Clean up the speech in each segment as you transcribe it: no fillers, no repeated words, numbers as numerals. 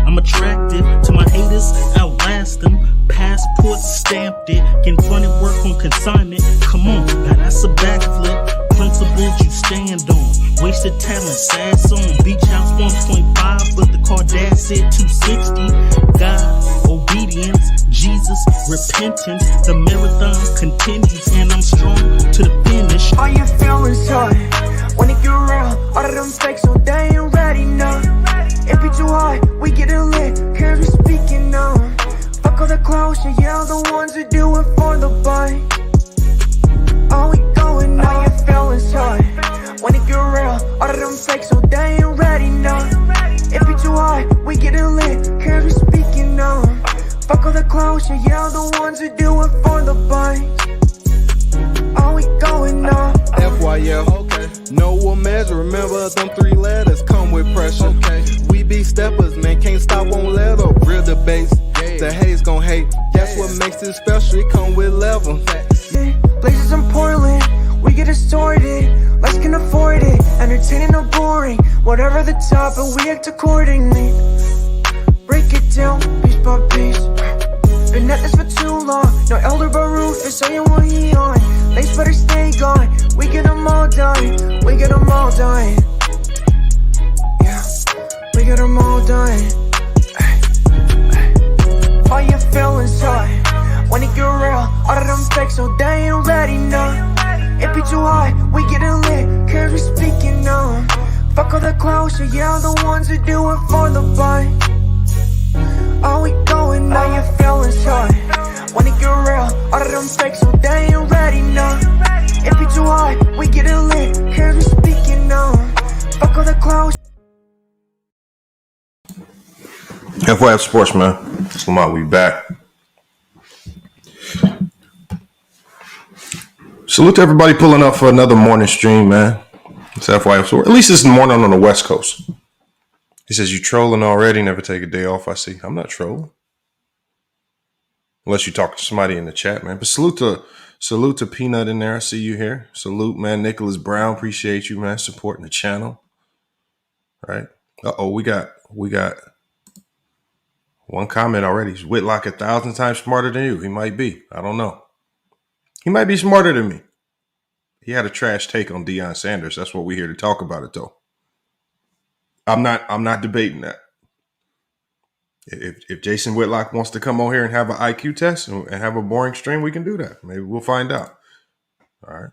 I'm attractive to my haters, outlast them. Passport stamped it, getting funny work on consignment. Come on, now that's a backflip. Principles you stand on, wasted talent, sad song. Beach house 1.5, but the car dad said 260. God, obedience, Jesus, repentance. The marathon continues, and I'm strong to the finish. All your feelings hurt when it get real. All of them fakes, so they ain't ready now. It be too hard, we getting lit, cause we speaking now. Fuck all the clowns, yeah, the ones who do it for the bite. Oh, we going now, your feelings hurt when it get real. All of them fakes, so they ain't ready now. It be too hard, we getting lit, cause we speaking now. Fuck all the clowns, yeah, the ones who do it for the bite. Oh, we going now. FYF, okay. No one measure, remember them 3 letters come with pressure. Okay. We be steppers, man, can't stop, won't let up. Real debates, the haters gon' hate. That's what makes it special, it come with level. Places in Portland, we get it sorted. Less can afford it, entertaining or boring. Whatever the topic, we act accordingly. Break it down, piece by piece. Been at this for too long. No elder but Rufus, so you want he on. Lace better stay gone. We get them all done. We get them all done. Yeah, we get them all done. All your feelings hurt when it get real. All of them fakes, so they ain't ready now. It be too hard, we getting lit, cause we speaking now. Fuck all the clowns, yeah, the ones who do it for the bite. Oh, we going now, your feelings hurt when it get real. All of them fakes, so they ain't ready now. It be too hard, we getting lit, cause we speaking now. Fuck all the clowns. FYF Sports, man. Lamont, we back. Salute to everybody pulling up for another morning stream, man. It's FYF Sports. At least it's the morning on the West Coast. He says, you trolling already, never take a day off, I see. I'm not trolling. Unless you talk to somebody in the chat, man. But salute to Peanut in there. I see you here. Salute, man. Nicholas Brown, appreciate you, man, supporting the channel. All right. Uh-oh, we got one comment already. Is Whitlock 1,000 times smarter than you? He might be. I don't know. He might be smarter than me. He had a trash take on Deion Sanders. That's what we're here to talk about it, though. I'm not debating that. If Jason Whitlock wants to come on here and have an IQ test and have a boring stream, we can do that. Maybe we'll find out. All right.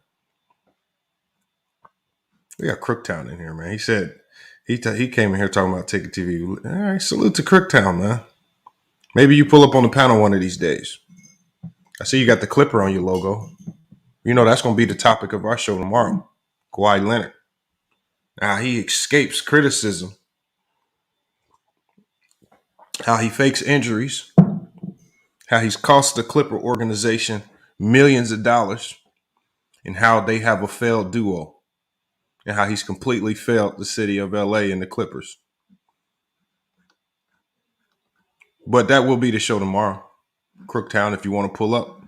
We got Crooktown in here, man. He said he came in here talking about Ticket TV. All right, salute to Crooktown, man. Maybe you pull up on the panel one of these days. I see you got the Clipper on your logo. You know that's going to be the topic of our show tomorrow. Kawhi Leonard. Now he escapes criticism. How he fakes injuries. How he's cost the Clipper organization millions of dollars. And how they have a failed duo. And how he's completely failed the city of LA and the Clippers. But that will be the show tomorrow. Crooktown, if you want to pull up.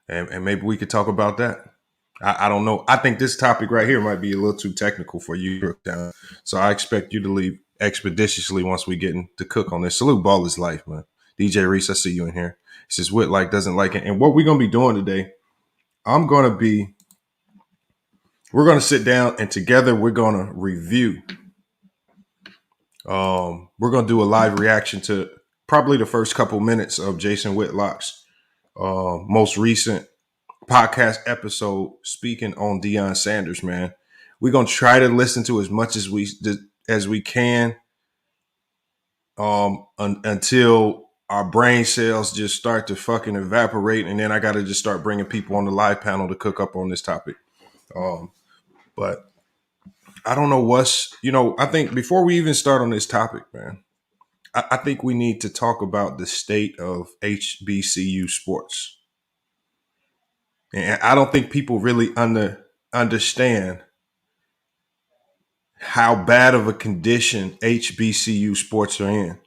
And maybe we could talk about that. I don't know. I think this topic right here might be a little too technical for you, Crooktown. So I expect you to leave expeditiously once we get to cook on this. Salute Ball is Life, man. DJ Reese, I see you in here. He says Whitlock doesn't like it. And what we're going to be doing today, we're going to sit down and together we're going to review. We're going to do a live reaction to probably the first couple minutes of Jason Whitlock's most recent podcast episode speaking on Deion Sanders, man. We're going to try to listen to as much as we can until our brain cells just start to fucking evaporate. And then I got to just start bringing people on the live panel to cook up on this topic. But I don't know I think before we even start on this topic, man, I think we need to talk about the state of HBCU sports. And I don't think people really understand how bad of a condition HBCU sports are in.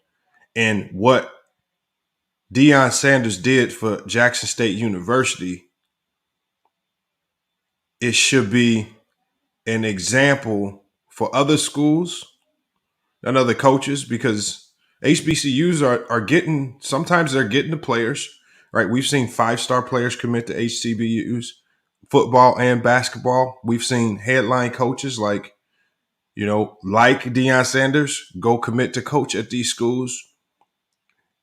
And what Deion Sanders did for Jackson State University, it should be an example for other schools and other coaches, because HBCUs are getting, sometimes they're getting the players, right? We've seen 5-star players commit to HBCUs, football and basketball. We've seen headline coaches like Deion Sanders go commit to coach at these schools.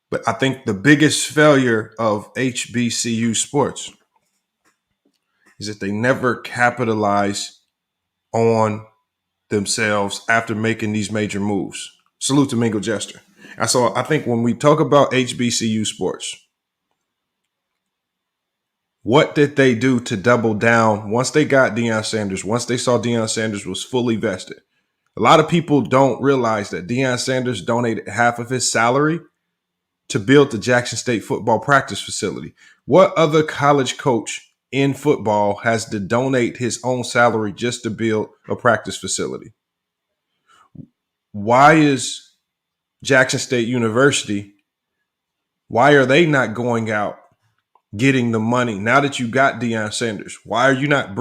But I think the biggest failure of HBCU sports is that they never capitalize on themselves after making these major moves. Salute to Mingo Jester. I think when we talk about HBCU sports, what did they do to double down once they got Deion Sanders, once they saw Deion Sanders was fully vested? A lot of people don't realize that Deion Sanders donated half of his salary to build the Jackson State football practice facility. What other college coach in football has to donate his own salary just to build a practice facility? Why is Jackson State University, why are they not going out getting the money now that you got Deion Sanders? Why are you not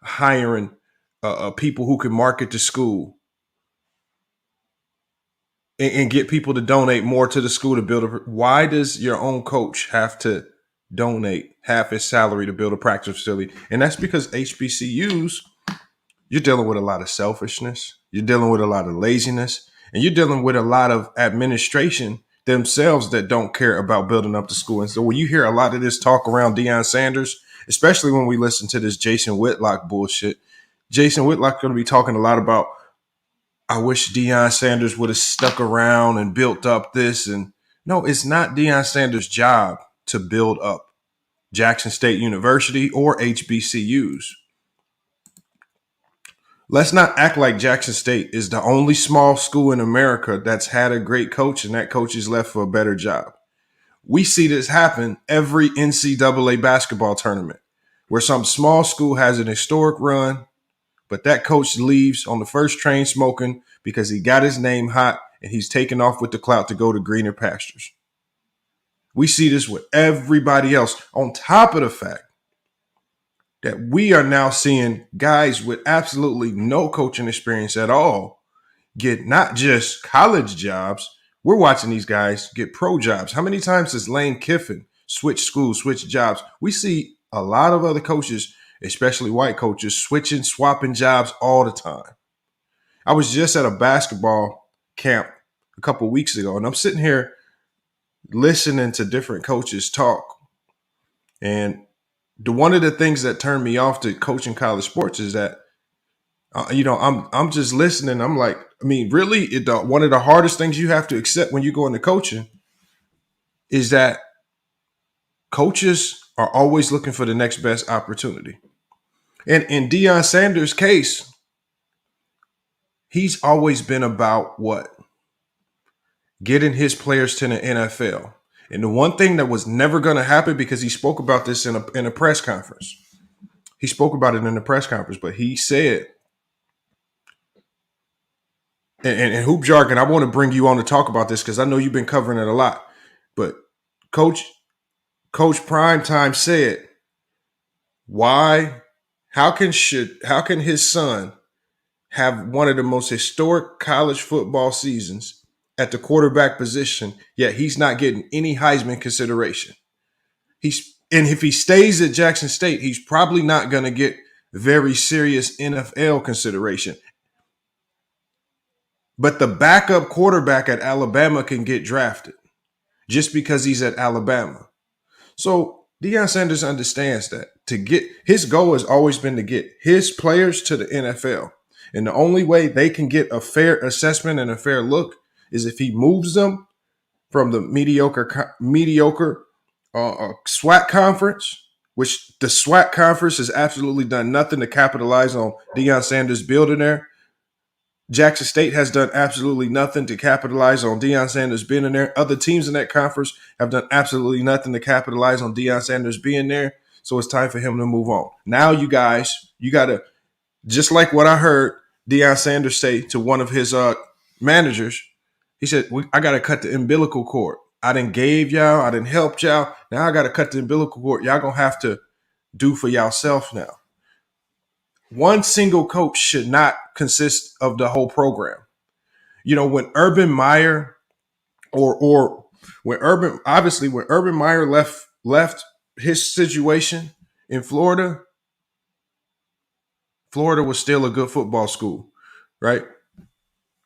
hiring people who can market the school and get people to donate more to the school to build why does your own coach have to donate half his salary to build a practice facility? And that's because HBCUs, you're dealing with a lot of selfishness, you're dealing with a lot of laziness, and you're dealing with a lot of administration themselves that don't care about building up the school. And so when you hear a lot of this talk around Deion Sanders, especially when we listen to this Jason Whitlock bullshit, Jason Whitlock going to be talking a lot about, I wish Deion Sanders would have stuck around and built up this. And no, it's not Deion Sanders' job to build up Jackson State University or HBCUs. Let's not act like Jackson State is the only small school in America that's had a great coach and that coach is left for a better job. We see this happen every NCAA basketball tournament where some small school has an historic run, but that coach leaves on the first train smoking because he got his name hot and he's taken off with the clout to go to greener pastures. We see this with everybody else, on top of the fact that we are now seeing guys with absolutely no coaching experience at all get not just college jobs, we're watching these guys get pro jobs. How many times has Lane Kiffin switched schools, switched jobs? We see a lot of other coaches, especially white coaches, swapping jobs all the time. I was just at a basketball camp a couple of weeks ago, and I'm sitting here listening to different coaches talk. And one of the things that turned me off to coaching college sports is that, I'm just listening. I'm like, really, one of the hardest things you have to accept when you go into coaching is that coaches are always looking for the next best opportunity. And in Deion Sanders' case, he's always been about what? Getting his players to the NFL. And the one thing that was never going to happen, because he spoke about this in a press conference. He spoke about it in the press conference, but he said, and hoop jargon, I want to bring you on to talk about this because I know you've been covering it a lot. But Coach Primetime said, how can his son have one of the most historic college football seasons at the quarterback position, yet he's not getting any Heisman consideration? And if he stays at Jackson State, he's probably not going to get very serious NFL consideration. But the backup quarterback at Alabama can get drafted just because he's at Alabama. So Deion Sanders understands that his goal has always been to get his players to the NFL. And the only way they can get a fair assessment and a fair look is if he moves them from the mediocre SWAC conference, which the SWAC conference has absolutely done nothing to capitalize on Deion Sanders building there. Jackson State has done absolutely nothing to capitalize on Deion Sanders being in there. Other teams in that conference have done absolutely nothing to capitalize on Deion Sanders being there. So it's time for him to move on. Now, you guys, you got to, just like what I heard Deion Sanders say to one of his managers, he said, I got to cut the umbilical cord. I done gave y'all, I done helped y'all. Now I got to cut the umbilical cord. Y'all going to have to do for yourself now. One single coach should not consist of the whole program. When Urban Meyer or when Urban Meyer left his situation in Florida, Florida was still a good football school, right?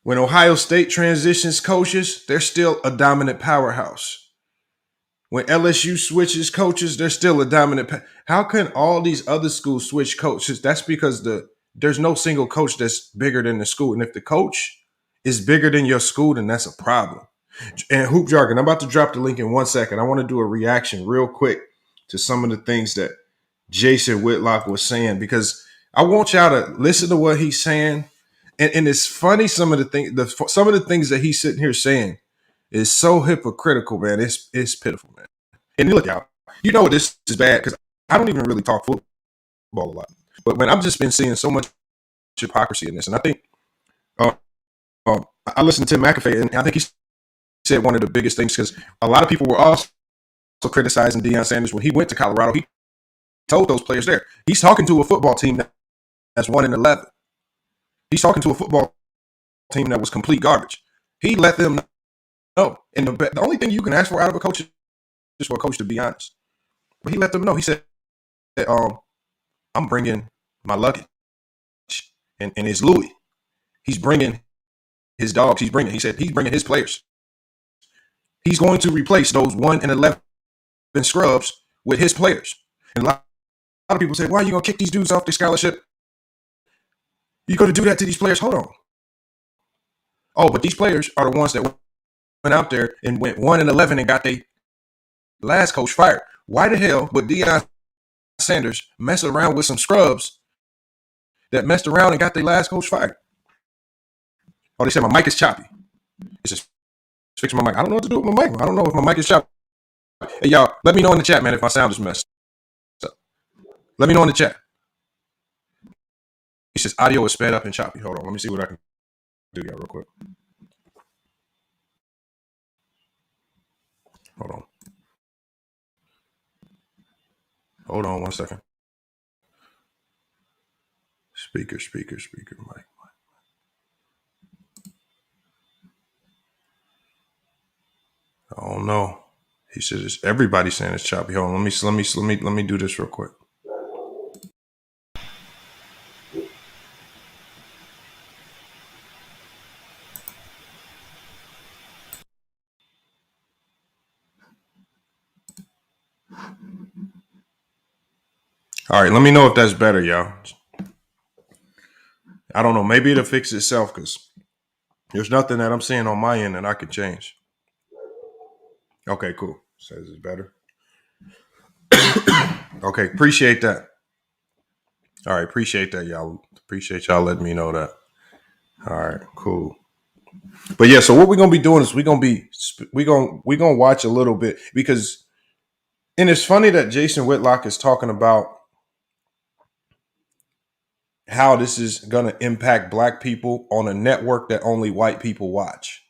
When Ohio State transitions coaches, they're still a dominant powerhouse. When LSU switches coaches, they're still a dominant. How can all these other schools switch coaches? That's because there's no single coach that's bigger than the school. And if the coach is bigger than your school, then that's a problem. And Hoop Jargon, I'm about to drop the link in 1 second. I want to do a reaction real quick to some of the things that Jason Whitlock was saying, because I want y'all to listen to what he's saying. And it's funny, some of the things that he's sitting here saying is so hypocritical, man. It's pitiful, man. And look, y'all, you know this is bad because I don't even really talk football a lot. But man, I've just been seeing so much hypocrisy in this. And I think I listened to Tim McAfee, and I think he said one of the biggest things, because a lot of people were also criticizing Deion Sanders when he went to Colorado. He told those players there, he's talking to a football team that's 1-11. He's talking to a football team that was complete garbage. He let them know. And the only thing you can ask for out of a coach is for a coach to be honest. But he let them know. He said, I'm bringing my luggage. And it's Louis. He's bringing his dogs. He's bringing his players. He's going to replace those 1-11 scrubs with his players. And a lot of people say, why are you going to kick these dudes off their scholarship? You're going to do that to these players? Hold on. Oh, but these players are the ones that went out there and went 1-11 and got their last coach fired. Why the hell would Deion Sanders mess around with some scrubs that messed around and got their last coach fired? Oh, they said my mic is choppy. It's just fixing my mic. I don't know what to do with my mic. I don't know if my mic is choppy. Hey, y'all, let me know in the chat, man, if my sound is messed up. Let me know in the chat. He says audio is sped up and choppy. Hold on. Let me see what I can do, y'all, real quick. Hold on 1 second. Speaker, mic. I don't know. He says everybody's saying it's choppy. Hold on. Let me do this real quick. All right, let me know if that's better, y'all. I don't know. Maybe it'll fix itself because there's nothing that I'm seeing on my end that I could change. Okay, cool. Says it's better. Okay, appreciate that. All right, appreciate that, y'all. Appreciate y'all letting me know that. All right, cool. But yeah, so what we're gonna be doing is we're gonna watch a little bit, because, and it's funny that Jason Whitlock is talking about how this is going to impact black people on a network that only white people watch.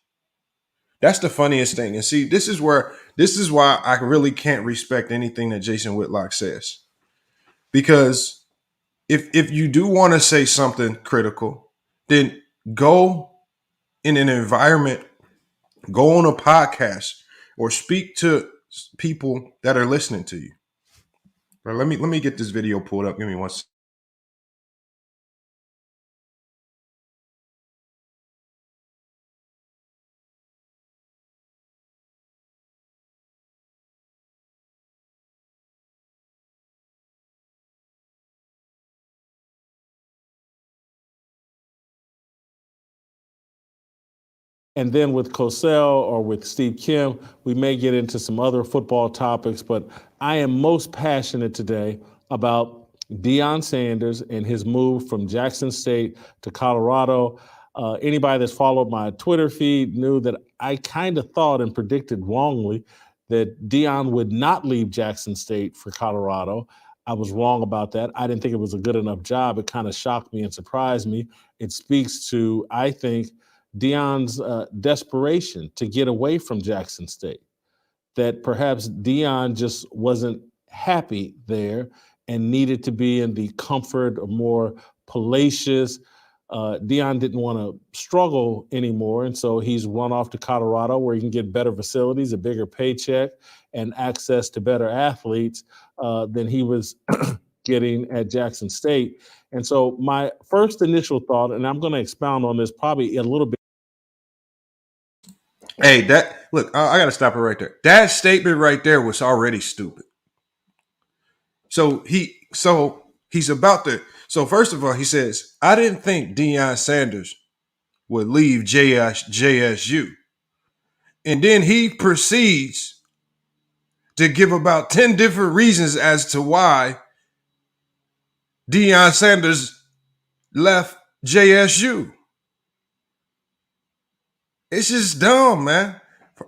That's the funniest thing. And see, this is why I really can't respect anything that Jason Whitlock says. Because if you do want to say something critical, then go in an environment, go on a podcast, or speak to people that are listening to you. Right, let me get this video pulled up. Give me 1 second. And then with Cosell or with Steve Kim, we may get into some other football topics, but I am most passionate today about Deion Sanders and his move from Jackson State to Colorado. Anybody that's followed my Twitter feed knew that I kind of thought and predicted wrongly that Deion would not leave Jackson State for Colorado. I was wrong about that. I didn't think it was a good enough job. It kind of shocked me and surprised me. It speaks to, I think, Deion's desperation to get away from Jackson State, that perhaps Deion just wasn't happy there and needed to be in the comfort of more palatial Deion didn't want to struggle anymore, and so he's run off to Colorado, where he can get better facilities, a bigger paycheck, and access to better athletes than he was getting at Jackson State. And so my first initial thought, and I'm going to expound on this probably a little bit. Hey, I got to stop it right there. That statement right there was already stupid. So he's about to. So first of all, he says, I didn't think Deion Sanders would leave JSU. And then he proceeds to give about 10 different reasons as to why Deion Sanders left JSU. It's just dumb, man.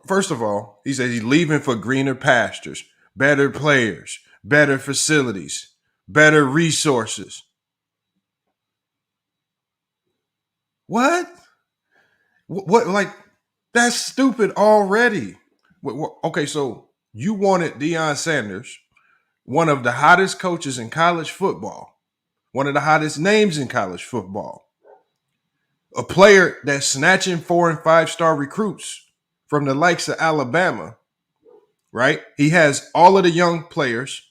First of all, he says he's leaving for greener pastures, better players, better facilities, better resources. What? What? Like, that's stupid already. Okay, so you wanted Deion Sanders, one of the hottest coaches in college football, one of the hottest names in college football, a player that's snatching 4- and 5-star recruits from the likes of Alabama, right? He has all of the young players,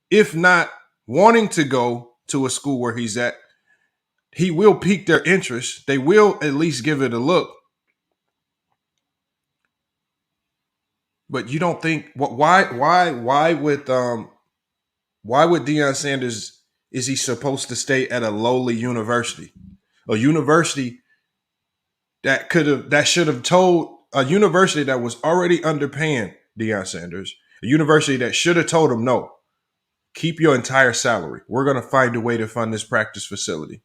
if not wanting to go to a school where he's at. He will pique their interest. They will at least give it a look. But you don't think why would Deion Sanders, is he supposed to stay at a lowly university? A university that should have told, a university that was already underpaying Deion Sanders, a university that should have told him, no, keep your entire salary. We're going to find a way to fund this practice facility.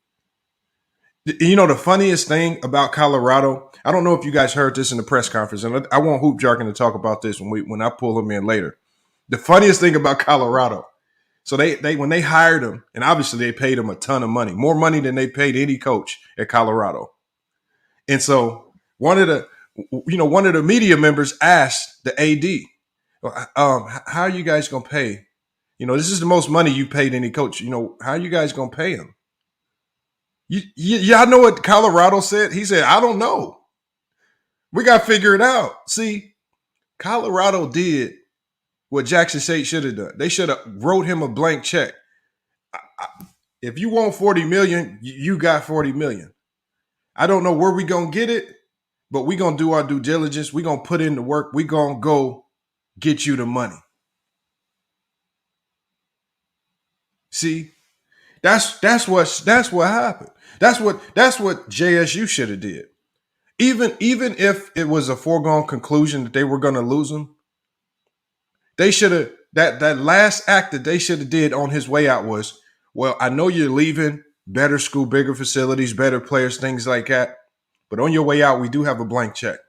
You know, the funniest thing about Colorado, I don't know if you guys heard this in the press conference, and I want Hoop Jarkin to talk about this when I pull him in later. The funniest thing about Colorado, so they when they hired him, and obviously they paid him a ton of money, more money than they paid any coach at Colorado. And so one of the media members asked the AD, how are you guys going to pay? You know, this is the most money you paid any coach. You know, how are you guys going to pay him? Y'all know what Colorado said? He said, I don't know. We got to figure it out. See, Colorado did what Jackson State should have done. They should have wrote him a blank check. If you want $40 million, you got $40 million. I don't know where we going to get it, but we going to do our due diligence. We going to put in the work. We going to go get you the money. See, that's what happened. That's what JSU should have did. Even if it was a foregone conclusion that they were going to lose him, they should have, that last act that they should have did on his way out was, well, I know you're leaving, better school, bigger facilities, better players, things like that. But on your way out, we do have a blank check.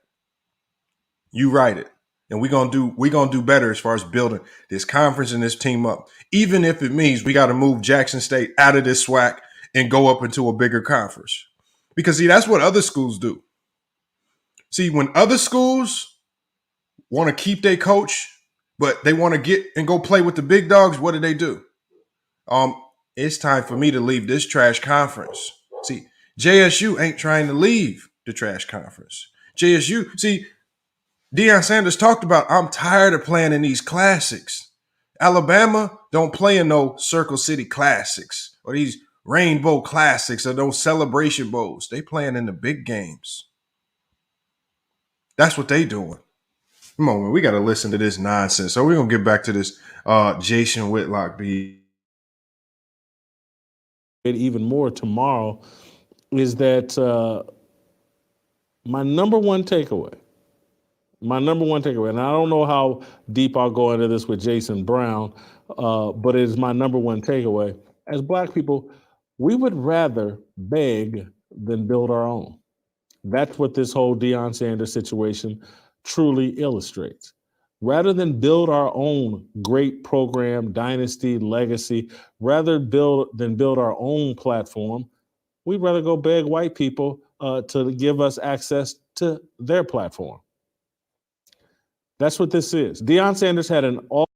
You write it. And we're gonna do better as far as building this conference and this team up. Even if it means we got to move Jackson State out of this SWAC and go up into a bigger conference. Because see, that's what other schools do. See, when other schools want to keep their coach, but they want to get and go play with the big dogs, what do? It's time for me to leave this trash conference. See, JSU ain't trying to leave the trash conference. JSU, see, Deion Sanders talked about, I'm tired of playing in these classics. Alabama don't play in no Circle City Classics or these Rainbow Classics or those Celebration Bowls. They playing in the big games. That's what they doing. Come on, man. We got to listen to this nonsense. So we're going to get back to this Jason Whitlock beat. Even more tomorrow is that my number one takeaway, and I don't know how deep I'll go into this with Jason Brown, but it is my number one takeaway. As Black people, we would rather beg than build our own. That's what this whole Deion Sanders situation truly illustrates. Rather than build our own great program, dynasty, legacy, rather than build our own platform, we'd rather go beg white people to give us access to their platform. That's what this is. Deion Sanders had an all.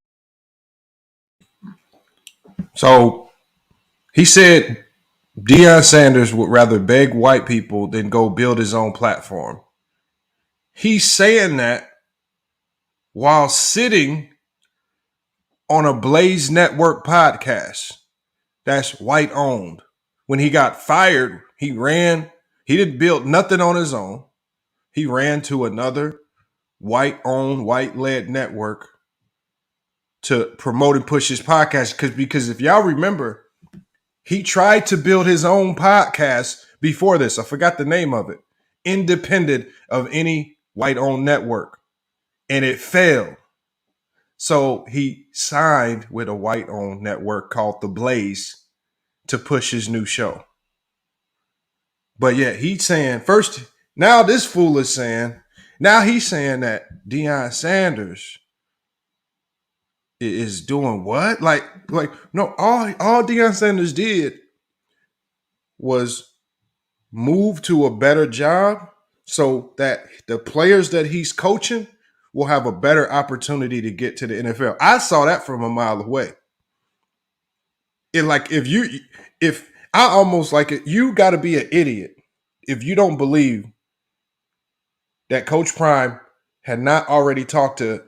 So he said Deion Sanders would rather beg white people than go build his own platform. He's saying that while sitting on a Blaze Network podcast that's white owned. When he got fired, he didn't build nothing on his own. He ran to another white owned, white led network to promote and push his podcast. Because if y'all remember, he tried to build his own podcast before this. I forgot the name of it. Independent of any white owned network. And it failed. So he signed with a white owned network called The Blaze to push his new show. But yeah, he's saying first, now this fool is saying, now he's saying that Deion Sanders is doing what? Like no, all Deion Sanders did was move to a better job so that the players that he's coaching will have a better opportunity to get to the NFL. I saw that from a mile away. If I almost like it, you got to be an idiot if you don't believe that Coach Prime had not already talked to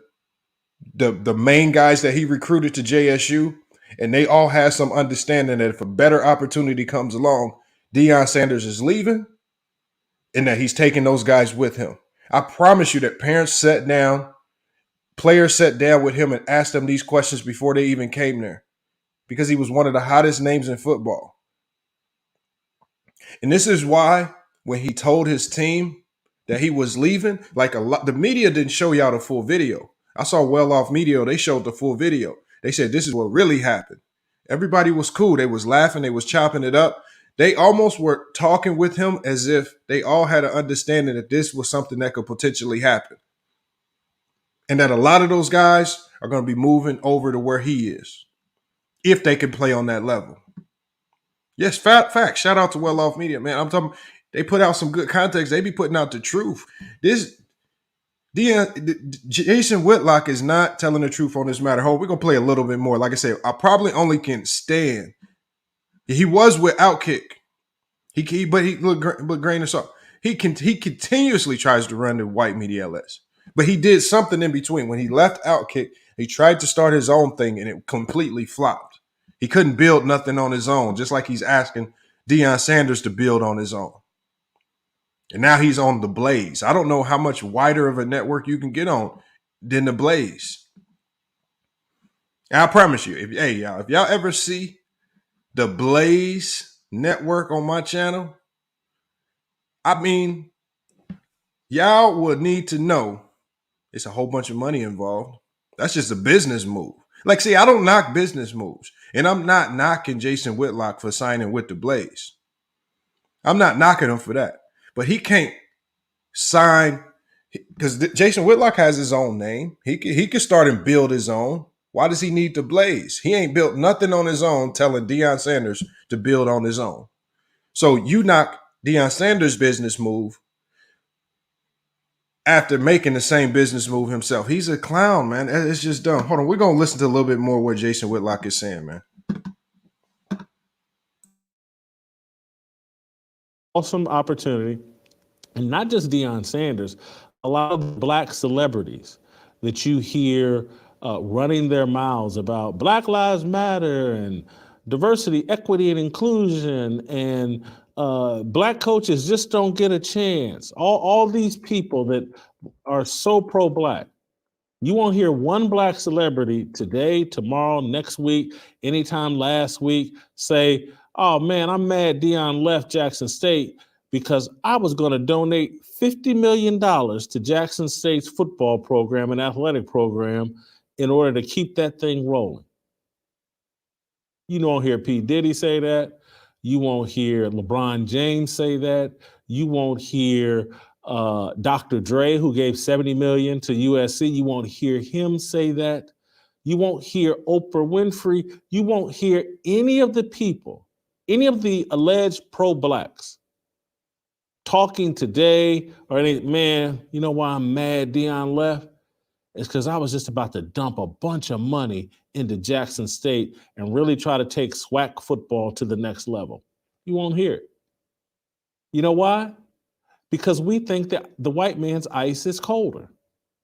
the main guys that he recruited to JSU, and they all have some understanding that if a better opportunity comes along, Deion Sanders is leaving and that he's taking those guys with him. I promise you that parents sat down, players sat down with him and asked him these questions before they even came there because he was one of the hottest names in football. And this is why when he told his team that he was leaving, like the media didn't show y'all the full video. I saw Well Off Media, they showed the full video. They said this is what really happened. Everybody was cool. They was laughing. They was chopping it up. They almost were talking with him as if they all had an understanding that this was something that could potentially happen. And that a lot of those guys are going to be moving over to where he is if they can play on that level. Yes, fact. Shout out to Well Off Media, man. I'm talking, they put out some good context. They be putting out the truth. Jason Whitlock is not telling the truth on this matter. We're going to play a little bit more. Like I said, I probably only can stand. He was with Outkick. But grain of salt. He continuously tries to run the white media LS. But he did something in between. When he left Outkick, he tried to start his own thing and it completely flopped. He couldn't build nothing on his own, just like he's asking Deion Sanders to build on his own. And now he's on the Blaze. I don't know how much wider of a network you can get on than the Blaze. And I promise you, if y'all ever see the Blaze network on my channel, I mean, y'all would need to know it's a whole bunch of money involved. That's just a business move. Like, see, I don't knock business moves. And I'm not knocking Jason Whitlock for signing with the Blaze. I'm not knocking him for that. But he can't sign because Jason Whitlock has his own name. He could start and build his own. Why does he need the Blaze? He ain't built nothing on his own telling Deion Sanders to build on his own. So you knock Deion Sanders' business move after making the same business move himself. He's a clown, man. It's just dumb. Hold on. We're going to listen to a little bit more what Jason Whitlock is saying, man. Awesome opportunity. And not just Deion Sanders, a lot of black celebrities that you hear running their mouths about Black Lives Matter and diversity, equity, and inclusion, and black coaches just don't get a chance. All these people that are so pro-black. You won't hear one black celebrity today, tomorrow, next week, anytime last week say, oh man, I'm mad Deion left Jackson State because I was going to donate $50 million to Jackson State's football program and athletic program in order to keep that thing rolling. You won't hear P. Diddy say that. You won't hear LeBron James say that. You won't hear Dr. Dre, who gave $70 million to USC. You won't hear him say that. You won't hear Oprah Winfrey. You won't hear any of the people, any of the alleged pro-blacks talking today or any, man, you know why I'm mad Deion left? It's because I was just about to dump a bunch of money into Jackson State and really try to take SWAC football to the next level. You won't hear it. You know why? Because we think that the white man's ice is colder.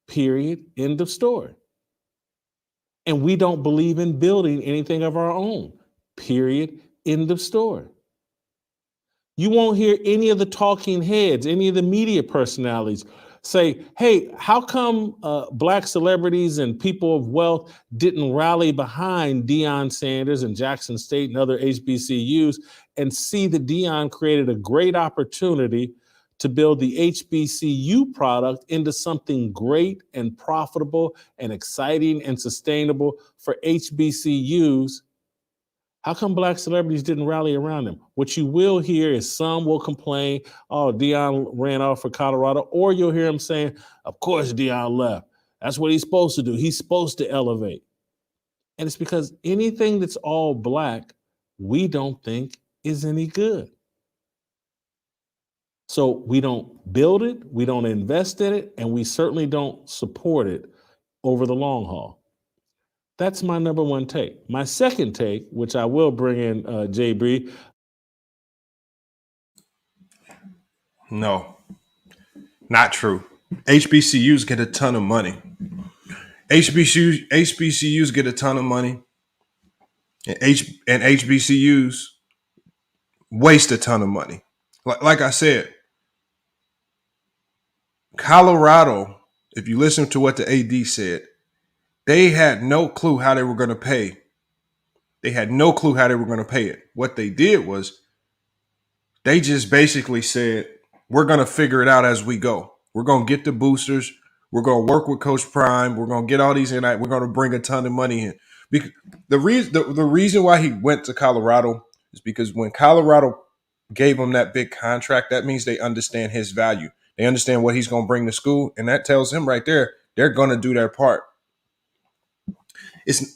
Period. End of story. And we don't believe in building anything of our own. Period. End of story. You won't hear any of the talking heads, any of the media personalities say, hey, how come Black celebrities and people of wealth didn't rally behind Deion Sanders and Jackson State and other HBCUs and see that Deion created a great opportunity to build the HBCU product into something great and profitable and exciting and sustainable for HBCUs? How come Black celebrities didn't rally around him? What you will hear is some will complain, oh, Deion ran off for Colorado, or you'll hear him saying, of course Deion left. That's what he's supposed to do. He's supposed to elevate. And it's because anything that's all Black, we don't think is any good. So we don't build it, we don't invest in it, and we certainly don't support it over the long haul. That's my number one take. My second take, which I will bring in Jay Bree. No, not true. HBCUs get a ton of money. HBCUs get a ton of money. And HBCUs waste a ton of money. Like I said, Colorado, if you listen to what the AD said, they had no clue how they were going to pay. They had no clue how they were going to pay it. What they did was they just basically said, we're going to figure it out as we go. We're going to get the boosters. We're going to work with Coach Prime. We're going to get all these in. We're going to bring a ton of money in. Because the reason why he went to Colorado is because when Colorado gave him that big contract, that means they understand his value. They understand what he's going to bring to school. And that tells him right there, they're going to do their part.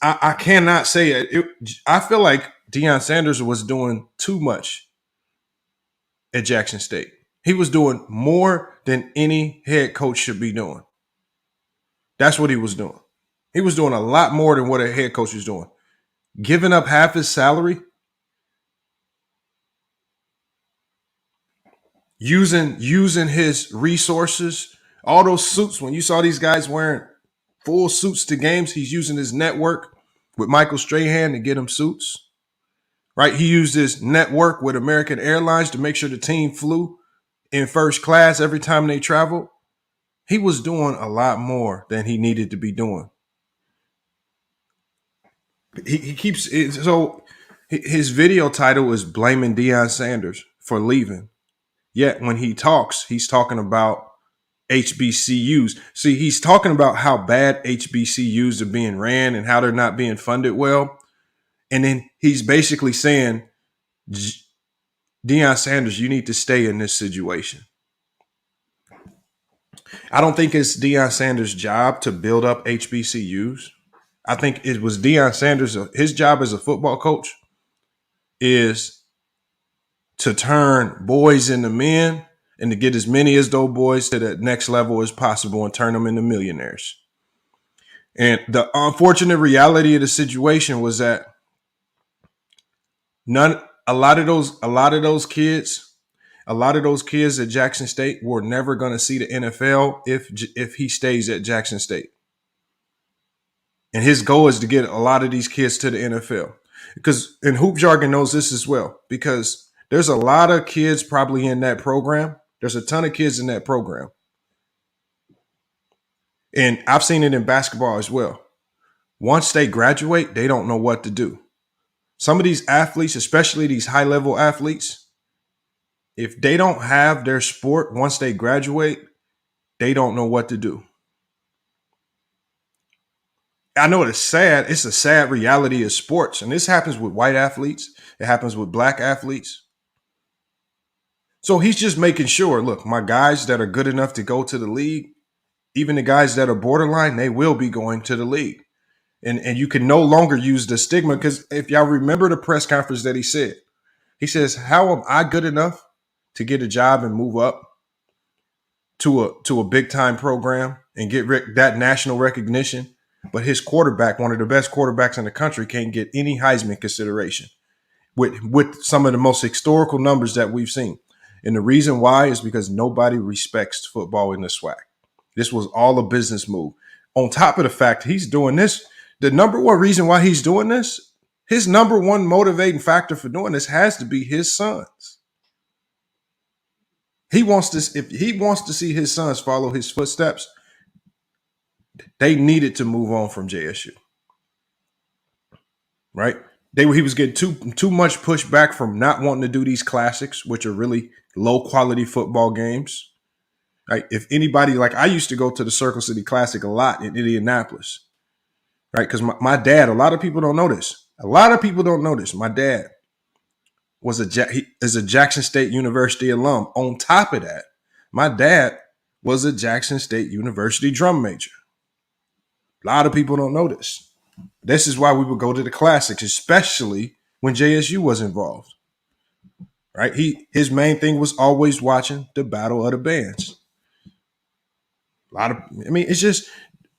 I cannot say it. I feel like Deion Sanders was doing too much at Jackson State. He was doing more than any head coach should be doing. That's what he was doing. He was doing a lot more than what a head coach was doing. Giving up half his salary, using his resources, all those suits. When you saw these guys wearing full suits to games, he's using his network with Michael Strahan to get him suits, right? He used his network with American Airlines to make sure the team flew in first class every time they traveled. He was doing a lot more than he needed to be doing. He keeps it, so his video title is blaming Deion Sanders for leaving. Yet when he talks, he's talking about HBCUs. See, he's talking about how bad HBCUs are being ran and how they're not being funded well. And then he's basically saying, Deion Sanders, you need to stay in this situation. I don't think it's Deion Sanders' job to build up HBCUs. I think it was Deion Sanders, his job as a football coach is to turn boys into men and to get as many as those boys to the next level as possible and turn them into millionaires. And the unfortunate reality of the situation was that a lot of those kids at Jackson State were never going to see the NFL if he stays at Jackson State. And his goal is to get a lot of these kids to the NFL. And Hoop Jargon knows this as well, because there's a lot of kids probably in that program. There's a ton of kids in that program. And I've seen it in basketball as well. Once they graduate, they don't know what to do. Some of these athletes, especially these high-level athletes, if they don't have their sport once they graduate, they don't know what to do. I know it's sad. It's a sad reality of sports. And this happens with white athletes. It happens with black athletes. So he's just making sure, look, my guys that are good enough to go to the league, even the guys that are borderline, they will be going to the league. And you can no longer use the stigma, because if y'all remember the press conference that he says, how am I good enough to get a job and move up to a big time program and get that national recognition? But his quarterback, one of the best quarterbacks in the country, can't get any Heisman consideration. with some of the most historical numbers that we've seen. And the reason why is because nobody respects football in the SWAC. This was all a business move. On top of the fact he's doing this, the number one reason why he's doing this, his number one motivating factor for doing this has to be his sons. He wants this, if he wants to see his sons follow his footsteps, they needed to move on from JSU. Right? He was getting too much pushback from not wanting to do these classics, which are really low quality football games. Right? If anybody, like I used to go to the Circle City Classic a lot in Indianapolis, right? Because my dad, a lot of people don't know this. My dad is a Jackson State University alum. On top of that, my dad was a Jackson State University drum major. A lot of people don't know this. This is why we would go to the classics, especially when JSU was involved. Right? His main thing was always watching the Battle of the Bands. It's just,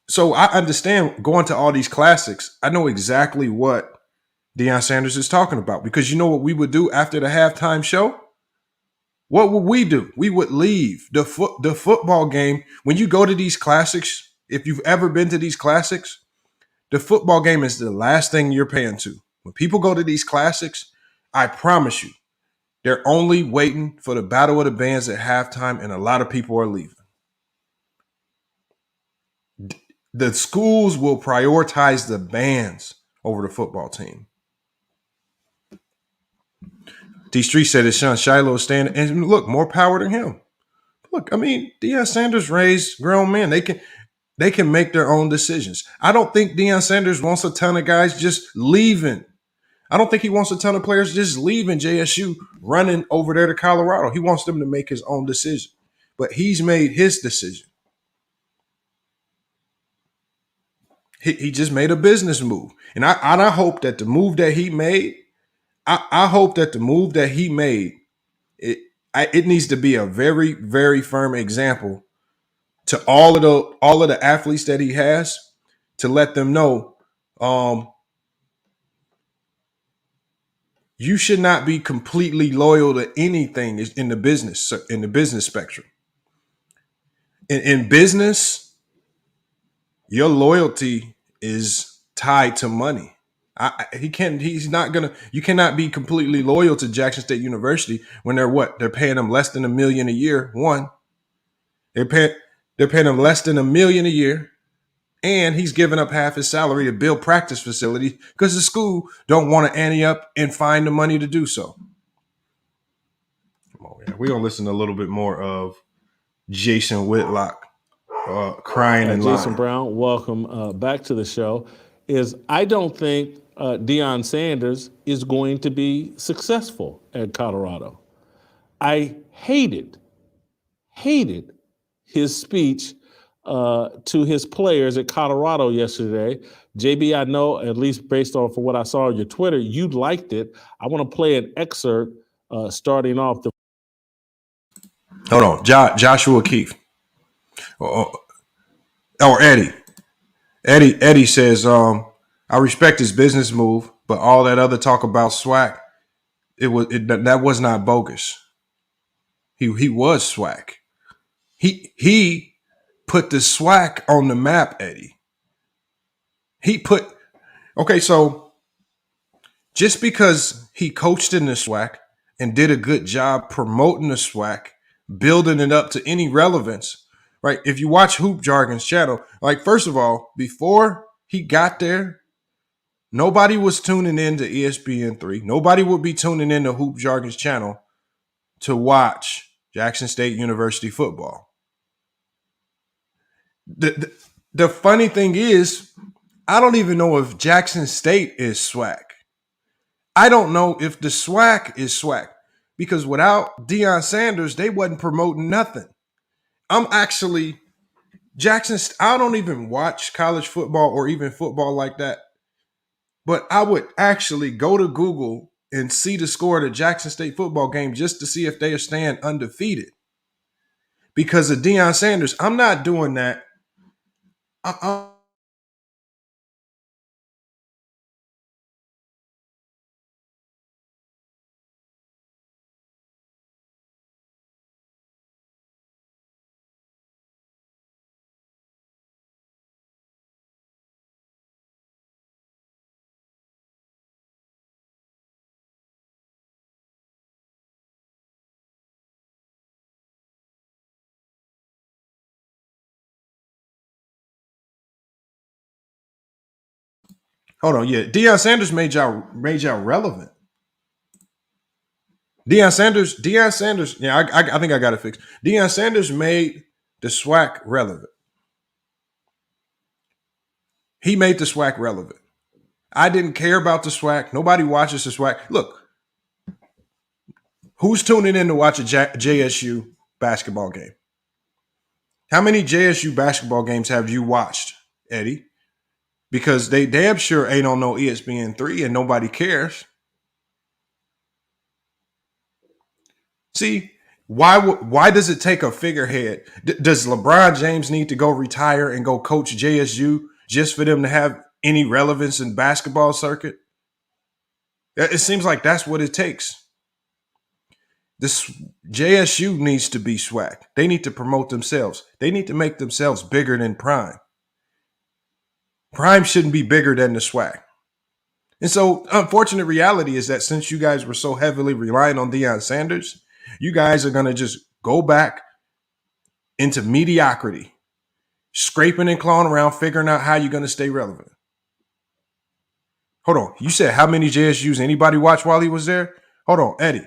so I understand going to all these classics. I know exactly what Deion Sanders is talking about, because you know what we would do after the halftime show? What would we do? We would leave the football game. When you go to these classics, if you've ever been to these classics, the football game is the last thing you're paying to. When people go to these classics, I promise you, they're only waiting for the Battle of the Bands at halftime, and a lot of people are leaving. The schools will prioritize the bands over the football team. D Street said his son Shiloh is staying, and look, more power to him. Look, I mean, Deion Sanders raised grown men. They can make their own decisions. I don't think Deion Sanders wants a ton of guys just leaving. I don't think he wants a ton of players just leaving JSU, running over there to Colorado. He wants them to make his own decision. But he's made his decision. He just made a business move. And I hope that the move that he made, it needs to be a very, very firm example to all of the athletes that he has, to let them know you should not be completely loyal to anything in the business spectrum. In business, your loyalty is tied to money. You cannot be completely loyal to Jackson State University when they're paying him less than $1 million a year. One, they're paying him less than $1 million a year, and he's giving up half his salary to build practice facilities because the school don't want to ante up and find the money to do so. Come on, we're gonna listen to a little bit more of Jason Whitlock crying and Jason lying. Brown, welcome back to the show. I don't think Deion Sanders is going to be successful at Colorado. I hated his speech to his players at Colorado yesterday. JB, I know, at least based on for what I saw on your Twitter, you liked it. I want to play an excerpt starting off. Hold on, Joshua Keefe. Or Eddie. Eddie says, I respect his business move, but all that other talk about SWAC, that was not bogus. He was SWAC. He put the SWAC on the map, Eddie. So just because he coached in the SWAC and did a good job promoting the SWAC, building it up to any relevance, right? If you watch Hoop Jargon's channel, like, first of all, before he got there, nobody was tuning in to ESPN3. Nobody would be tuning in to Hoop Jargon's channel to watch Jackson State University football. The funny thing is, I don't even know if Jackson State is SWAC. I don't know if the SWAC is SWAC, because without Deion Sanders, they wasn't promoting nothing. I don't even watch college football or even football like that, but I would actually go to Google and see the score of the Jackson State football game just to see if they are staying undefeated. Because of Deion Sanders, I'm not doing that. Hold on, yeah. Deion Sanders made y'all relevant. Deion Sanders. Yeah, I think I got it fixed. Deion Sanders made the SWAC relevant. He made the SWAC relevant. I didn't care about the SWAC. Nobody watches the SWAC. Look, who's tuning in to watch a JSU basketball game? How many JSU basketball games have you watched, Eddie? Because they damn sure ain't on no ESPN3 and nobody cares. See, why does it take a figurehead? Does LeBron James need to go retire and go coach JSU just for them to have any relevance in basketball circuit? It seems like that's what it takes. This JSU needs to be SWAC. They need to promote themselves. They need to make themselves bigger than Prime. Prime shouldn't be bigger than the SWAC. And so, unfortunate reality is that since you guys were so heavily relying on Deion Sanders, you guys are going to just go back into mediocrity, scraping and clawing around, figuring out how you're going to stay relevant. Hold on. You said how many JSUs anybody watched while he was there? Hold on, Eddie.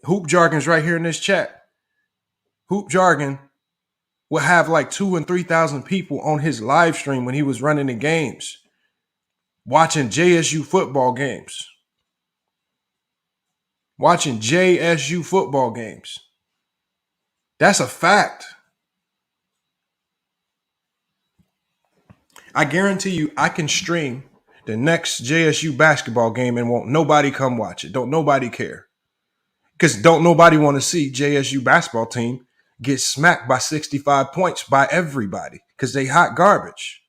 Hoop Jargon's right here in this chat. Hoop Jargon will have like 2,000 and 3,000 people on his live stream when he was running the games, watching JSU football games. Watching JSU football games. That's a fact. I guarantee you I can stream the next JSU basketball game and won't nobody come watch it. Don't nobody care. Because don't nobody want to see JSU basketball team get smacked by 65 points by everybody because they hot garbage.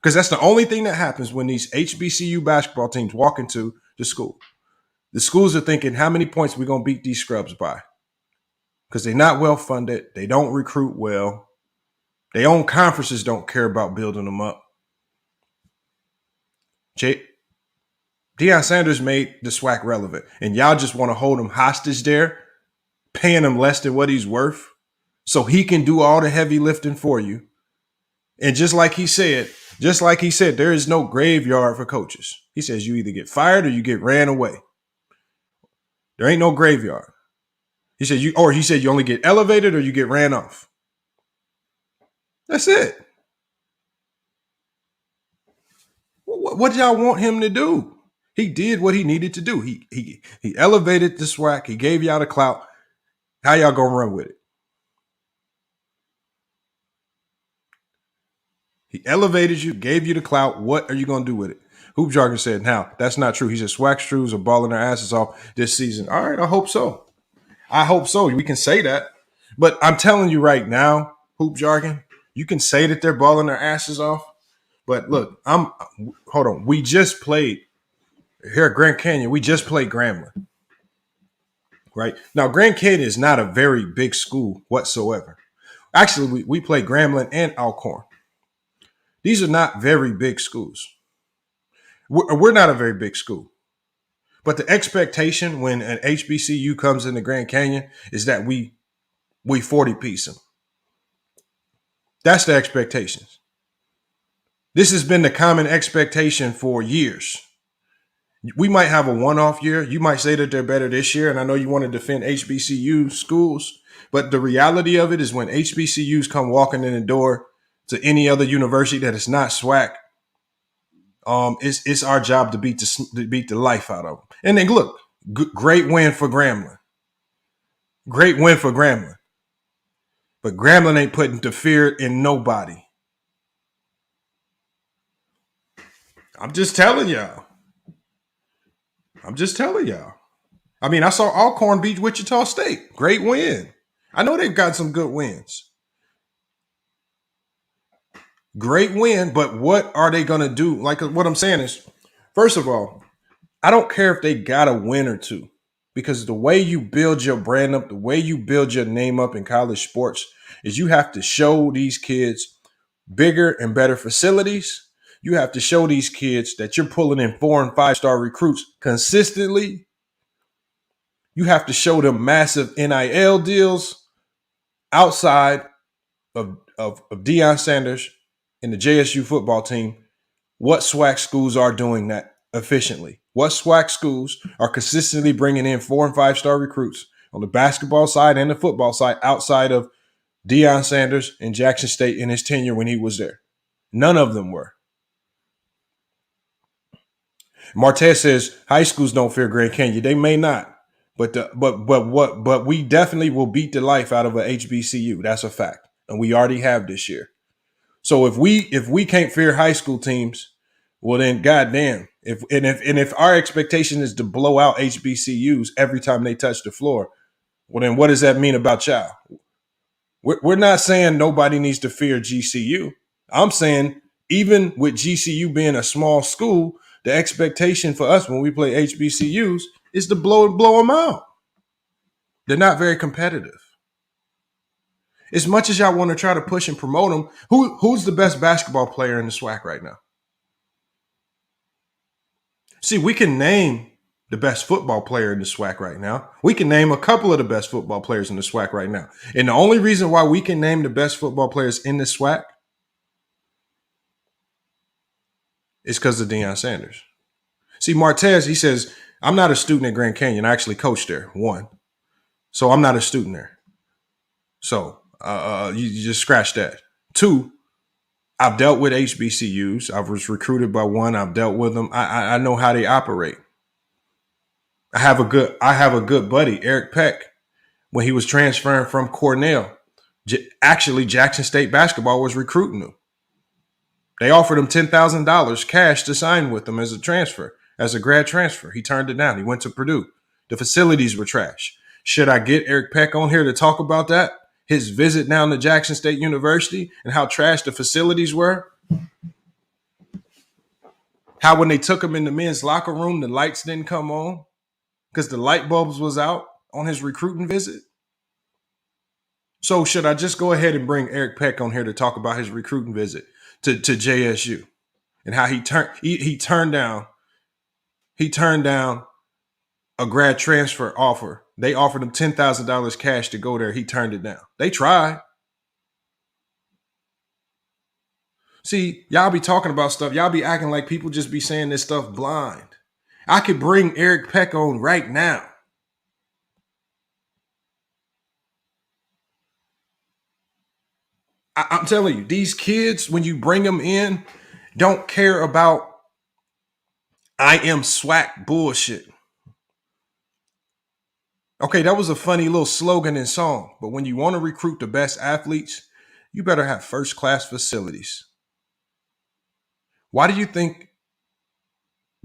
Because that's the only thing that happens when these HBCU basketball teams walk into the school. The schools are thinking, how many points are we going to beat these scrubs by? Because they're not well funded. They don't recruit well. Their own conferences don't care about building them up. Deion Sanders made the SWAC relevant, and y'all just want to hold him hostage there, paying him less than what he's worth so he can do all the heavy lifting for you. And just like he said, there is no graveyard for coaches. He says you either get fired or you get ran away. There ain't no graveyard. He said you only get elevated or you get ran off. That's it. What y'all want him to do? He did what he needed to do. He elevated the SWAC. He gave y'all the clout. How y'all gonna run with it? He elevated you, gave you the clout. What are you gonna do with it? Hoop Jargon said, now, that's not true. He said SWAC Strews are balling their asses off this season. All right, I hope so. We can say that. But I'm telling you right now, Hoop Jargon, you can say that they're balling their asses off. But look, hold on. We just played here at Grand Canyon. We just played Grambling. Right? Now, Grand Canyon is not a very big school whatsoever. Actually, we played Grambling and Alcorn. These are not very big schools. We're not a very big school. But the expectation when an HBCU comes into Grand Canyon is that we 40-piece them. That's the expectations. This has been the common expectation for years. We might have a one-off year. You might say that they're better this year, and I know you want to defend HBCU schools, but the reality of it is when HBCUs come walking in the door to any other university that is not SWAC, it's our job to beat the life out of them. And then look, great win for Grambling. Great win for Grambling. But Grambling ain't putting the fear in nobody. I'm just telling y'all. I mean, I saw Alcorn beat Wichita State. Great win. I know they've got some good wins. Great win, but what are they going to do? Like what I'm saying is, first of all, I don't care if they got a win or two, because the way you build your brand up, the way you build your name up in college sports is you have to show these kids bigger and better facilities. You have to show these kids that you're pulling in 4- and 5-star recruits consistently. You have to show them massive NIL deals outside of Deion Sanders and the JSU football team what SWAC schools are doing that efficiently. What SWAC schools are consistently bringing in 4 and 5 star recruits on the basketball side and the football side outside of Deion Sanders and Jackson State in his tenure when he was there? None of them were. Martez says high schools don't fear Grand Canyon. They may not, but we definitely will beat the life out of a HBCU. That's a fact, and we already have this year. So if we can't fear high school teams, well then, goddamn, if our expectation is to blow out HBCUs every time they touch the floor, well then, what does that mean about y'all? We're not saying nobody needs to fear GCU. I'm saying even with GCU being a small school, the expectation for us when we play HBCUs is to blow them out. They're not very competitive. As much as y'all want to try to push and promote them, who's the best basketball player in the SWAC right now? See, we can name the best football player in the SWAC right now. We can name a couple of the best football players in the SWAC right now. And the only reason why we can name the best football players in the SWAC is because of Deion Sanders. See, Martez, he says, I'm not a student at Grand Canyon. I actually coached there, 1. So I'm not a student there. So you just scratch that. 2, I've dealt with HBCUs. I was recruited by one. I've dealt with them. I know how they operate. I have a good buddy, Eric Peck, when he was transferring from Cornell. Actually, Jackson State basketball was recruiting him. They offered him $10,000 cash to sign with them as a transfer, as a grad transfer. He turned it down. He went to Purdue. The facilities were trash. Should I get Eric Peck on here to talk about that? His visit down to Jackson State University and how trash the facilities were? How when they took him in the men's locker room, the lights didn't come on because the light bulbs was out on his recruiting visit? So should I just go ahead and bring Eric Peck on here to talk about his recruiting visit to JSU and how he turned down a grad transfer offer? They offered him $10,000 cash to go there. He turned it down. They tried. See, y'all be talking about stuff. Y'all be acting like people just be saying this stuff blind. I could bring Eric Peck on right now. I'm telling you, these kids, when you bring them in, don't care about I am SWAC bullshit. Okay, that was a funny little slogan and song, but when you want to recruit the best athletes, you better have first-class facilities. Why do you think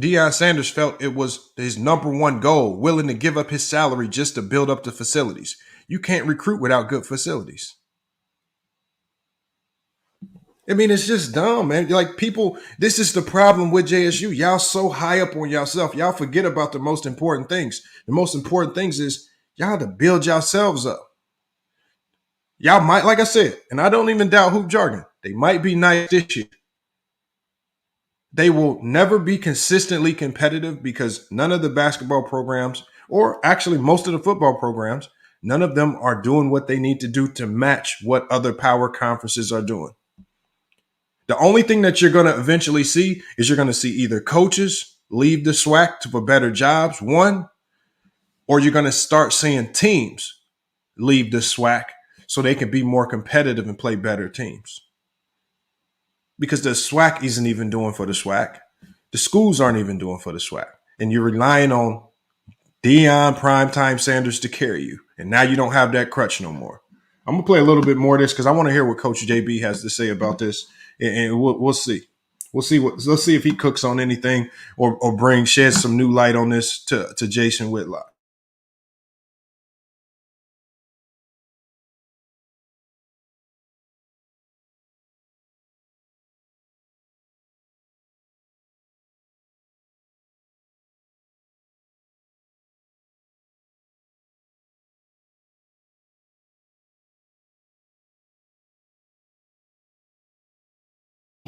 Deion Sanders felt it was his number one goal, willing to give up his salary just to build up the facilities? You can't recruit without good facilities. I mean, it's just dumb, man. Like people, this is the problem with JSU. Y'all so high up on yourself. Y'all forget about the most important things. The most important things is y'all to build yourselves up. Y'all might, like I said, and I don't even doubt hoop jargon, they might be nice this year. They will never be consistently competitive because none of the basketball programs, or actually most of the football programs, none of them are doing what they need to do to match what other power conferences are doing. The only thing that you're going to eventually see is you're going to see either coaches leave the SWAC for better jobs, one, or you're going to start seeing teams leave the SWAC so they can be more competitive and play better teams. Because the SWAC isn't even doing for the SWAC. The schools aren't even doing for the SWAC. And you're relying on Deion, Primetime Sanders to carry you. And now you don't have that crutch no more. I'm going to play a little bit more of this because I want to hear what Coach JB has to say about this. And we'll see. Let's see if he cooks on anything or sheds some new light on this to Jason Whitlock.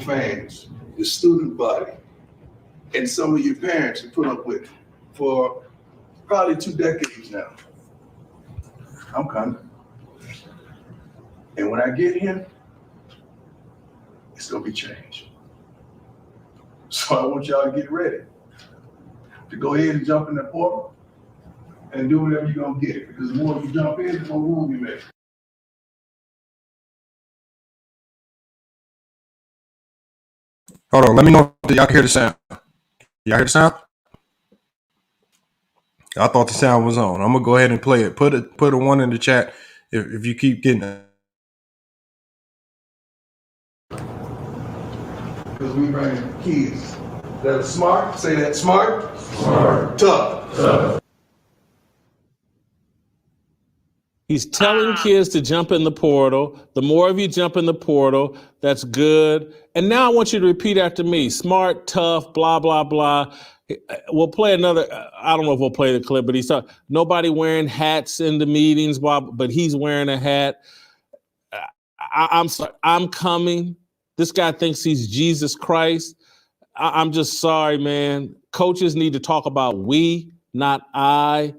Fans, the student body, and some of your parents have put up with for probably 2 decades now. I'm coming. And when I get here, it's going to be changed. So I want y'all to get ready to go ahead and jump in the portal and do whatever you're gonna get. Because the more you jump in, the more room you make. Hold on, let me know if y'all can hear the sound. Y'all hear the sound? I thought the sound was on. I'm gonna go ahead and play it. Put a one in the chat if you keep getting it. Because we bring kids that are smart. Say that, smart. Smart. Tough. He's telling kids to jump in the portal. The more of you jump in the portal, that's good. And now I want you to repeat after me. Smart, tough, blah, blah, blah. We'll play another. I don't know if we'll play the clip, but he's talking. Nobody wearing hats in the meetings, but he's wearing a hat. I'm sorry. I'm coming. This guy thinks he's Jesus Christ. I'm just sorry, man. Coaches need to talk about we, not I.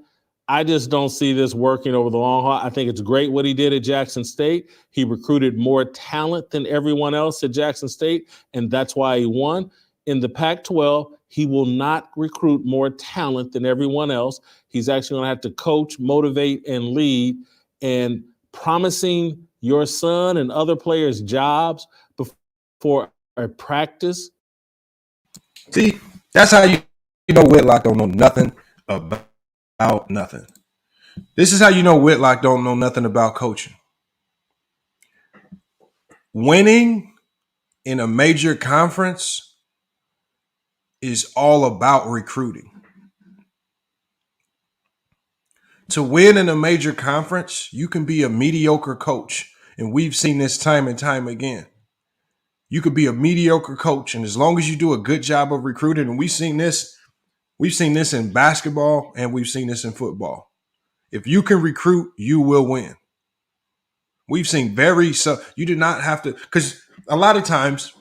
I just don't see this working over the long haul. I think it's great what he did at Jackson State. He recruited more talent than everyone else at Jackson State, and that's why he won. In the Pac-12, he will not recruit more talent than everyone else. He's actually going to have to coach, motivate, and lead. And promising your son and other players jobs before a practice. See, that's how you know Whitlock don't know nothing about nothing. This is how you know Whitlock don't know nothing about coaching. Winning in a major conference is all about recruiting. To win in a major conference, you can be a mediocre coach. And we've seen this time and time again. You could be a mediocre coach, and as long as you do a good job of recruiting, and we've seen this in basketball and we've seen this in football. If you can recruit, you will win. We've seen you do not have to, because a lot of times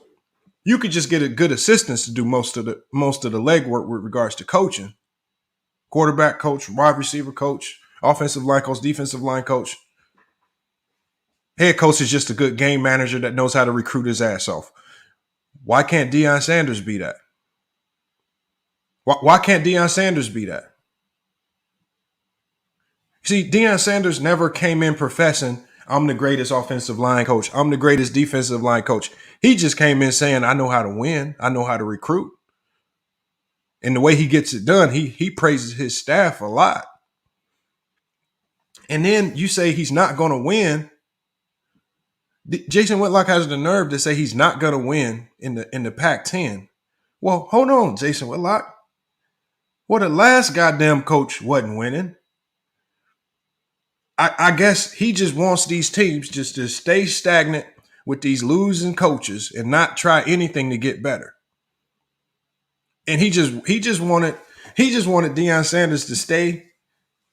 you could just get a good assistant to do most of the legwork with regards to coaching. Quarterback coach, wide receiver coach, offensive line coach, defensive line coach. Head coach is just a good game manager that knows how to recruit his ass off. Why can't Deion Sanders be that? Why can't Deion Sanders be that? See, Deion Sanders never came in professing, I'm the greatest offensive line coach. I'm the greatest defensive line coach. He just came in saying, I know how to win. I know how to recruit. And the way he gets it done, he praises his staff a lot. And then you say he's not going to win. Jason Whitlock has the nerve to say he's not going to win in the Pac-10. Well, hold on, Jason Whitlock. Well, the last goddamn coach wasn't winning. I guess he just wants these teams just to stay stagnant with these losing coaches and not try anything to get better. And he just wanted Deion Sanders to stay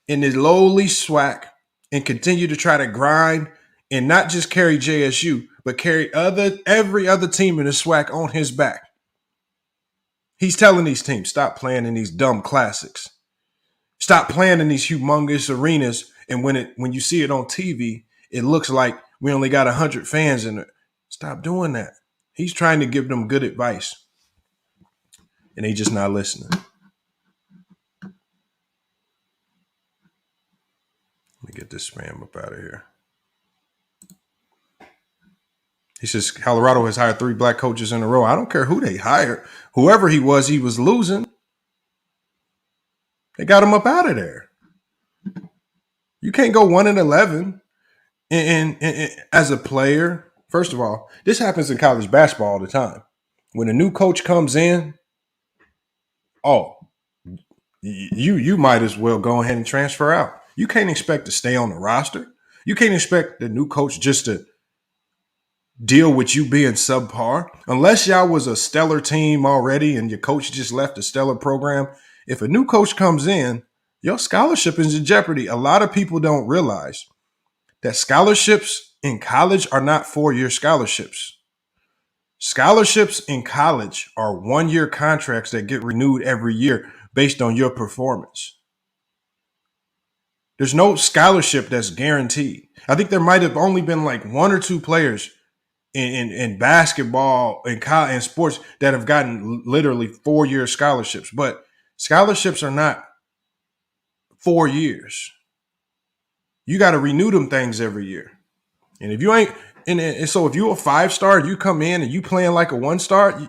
in his lowly SWAC and continue to try to grind and not just carry JSU, but carry every other team in the SWAC on his back. He's telling these teams, stop playing in these dumb classics. Stop playing in these humongous arenas. And when you see it on TV, it looks like we only got 100 fans in it. Stop doing that. He's trying to give them good advice. And they just not listening. Let me get this spam up out of here. He says Colorado has hired 3 black coaches in a row. I don't care who they hired. Whoever he was losing. They got him up out of there. You can't go 1-11 and as a player. First of all, this happens in college basketball all the time. When a new coach comes in, you might as well go ahead and transfer out. You can't expect to stay on the roster. You can't expect the new coach just to deal with you being subpar. Unless y'all was a stellar team already and your coach just left a stellar program. If a new coach comes in, your scholarship is in jeopardy. A lot of people don't realize that scholarships in college are not 4-year scholarships. Scholarships in college are 1-year contracts that get renewed every year based on your performance. There's no scholarship that's guaranteed. I think there might have only been like 1 or 2 players in basketball and college and sports that have gotten literally 4-year scholarships, but scholarships are not 4 years. You got to renew them things every year. And if you ain't, and so if you're a 5-star, you come in and you playing like a 1-star,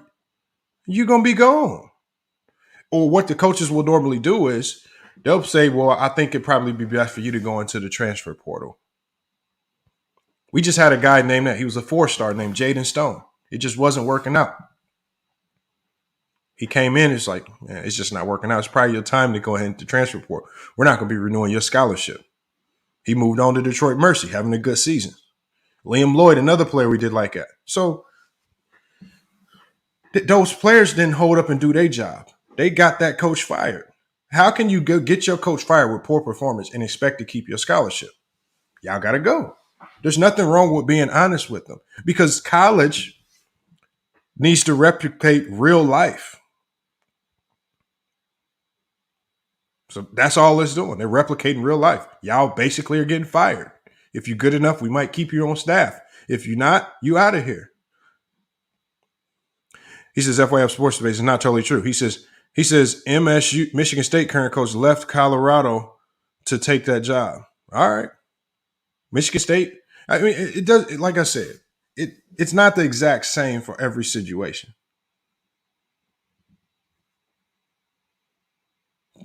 you're going to be gone. Or what the coaches will normally do is they'll say, well, I think it'd probably be best for you to go into the transfer portal. We just had a guy named that. He was a 4-star named Jaden Stone. It just wasn't working out. He came in, it's like, man, it's just not working out. It's probably your time to go ahead into transfer portal. We're not going to be renewing your scholarship. He moved on to Detroit Mercy, having a good season. Liam Lloyd, another player we did like that. So those players didn't hold up and do their job. They got that coach fired. How can you get your coach fired with poor performance and expect to keep your scholarship? Y'all got to go. There's nothing wrong with being honest with them because college needs to replicate real life. So that's all it's doing. They're replicating real life. Y'all basically are getting fired. If you're good enough, we might keep you on staff. If you're not, you out of here. He says FYF Sports Space is not totally true. He says MSU, Michigan State current coach left Colorado to take that job. All right. Michigan State, I mean, it does, like I said, it's not the exact same for every situation.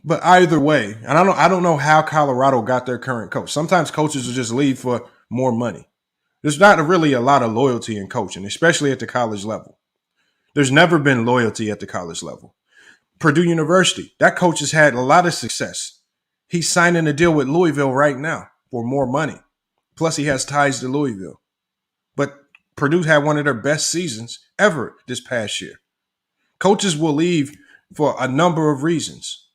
But either way, and I don't know how Colorado got their current coach. Sometimes coaches will just leave for more money. There's not really a lot of loyalty in coaching, especially at the college level. There's never been loyalty at the college level. Purdue University, that coach has had a lot of success. He's signing a deal with Louisville right now for more money. Plus, he has ties to Louisville. But Purdue had one of their best seasons ever this past year. Coaches will leave for a number of reasons.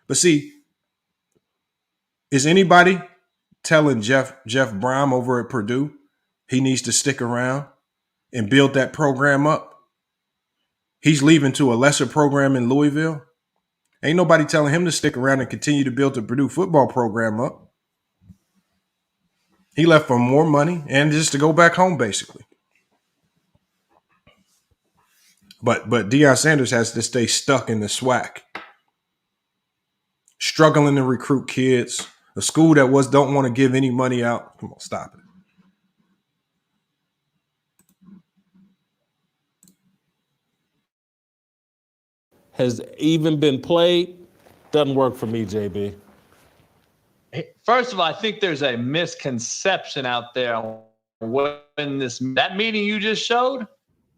But see, is anybody telling Jeff Brom over at Purdue he needs to stick around and build that program up? He's leaving to a lesser program in Louisville. Ain't nobody telling him to stick around and continue to build the Purdue football program up. He left for more money and just to go back home, basically. But Deion Sanders has to stay stuck in the SWAC. Struggling to recruit kids. A school that don't want to give any money out. Come on, stop it. Has even been played. Doesn't work for me, JB. First of all, I think there's a misconception out there on when that meeting you just showed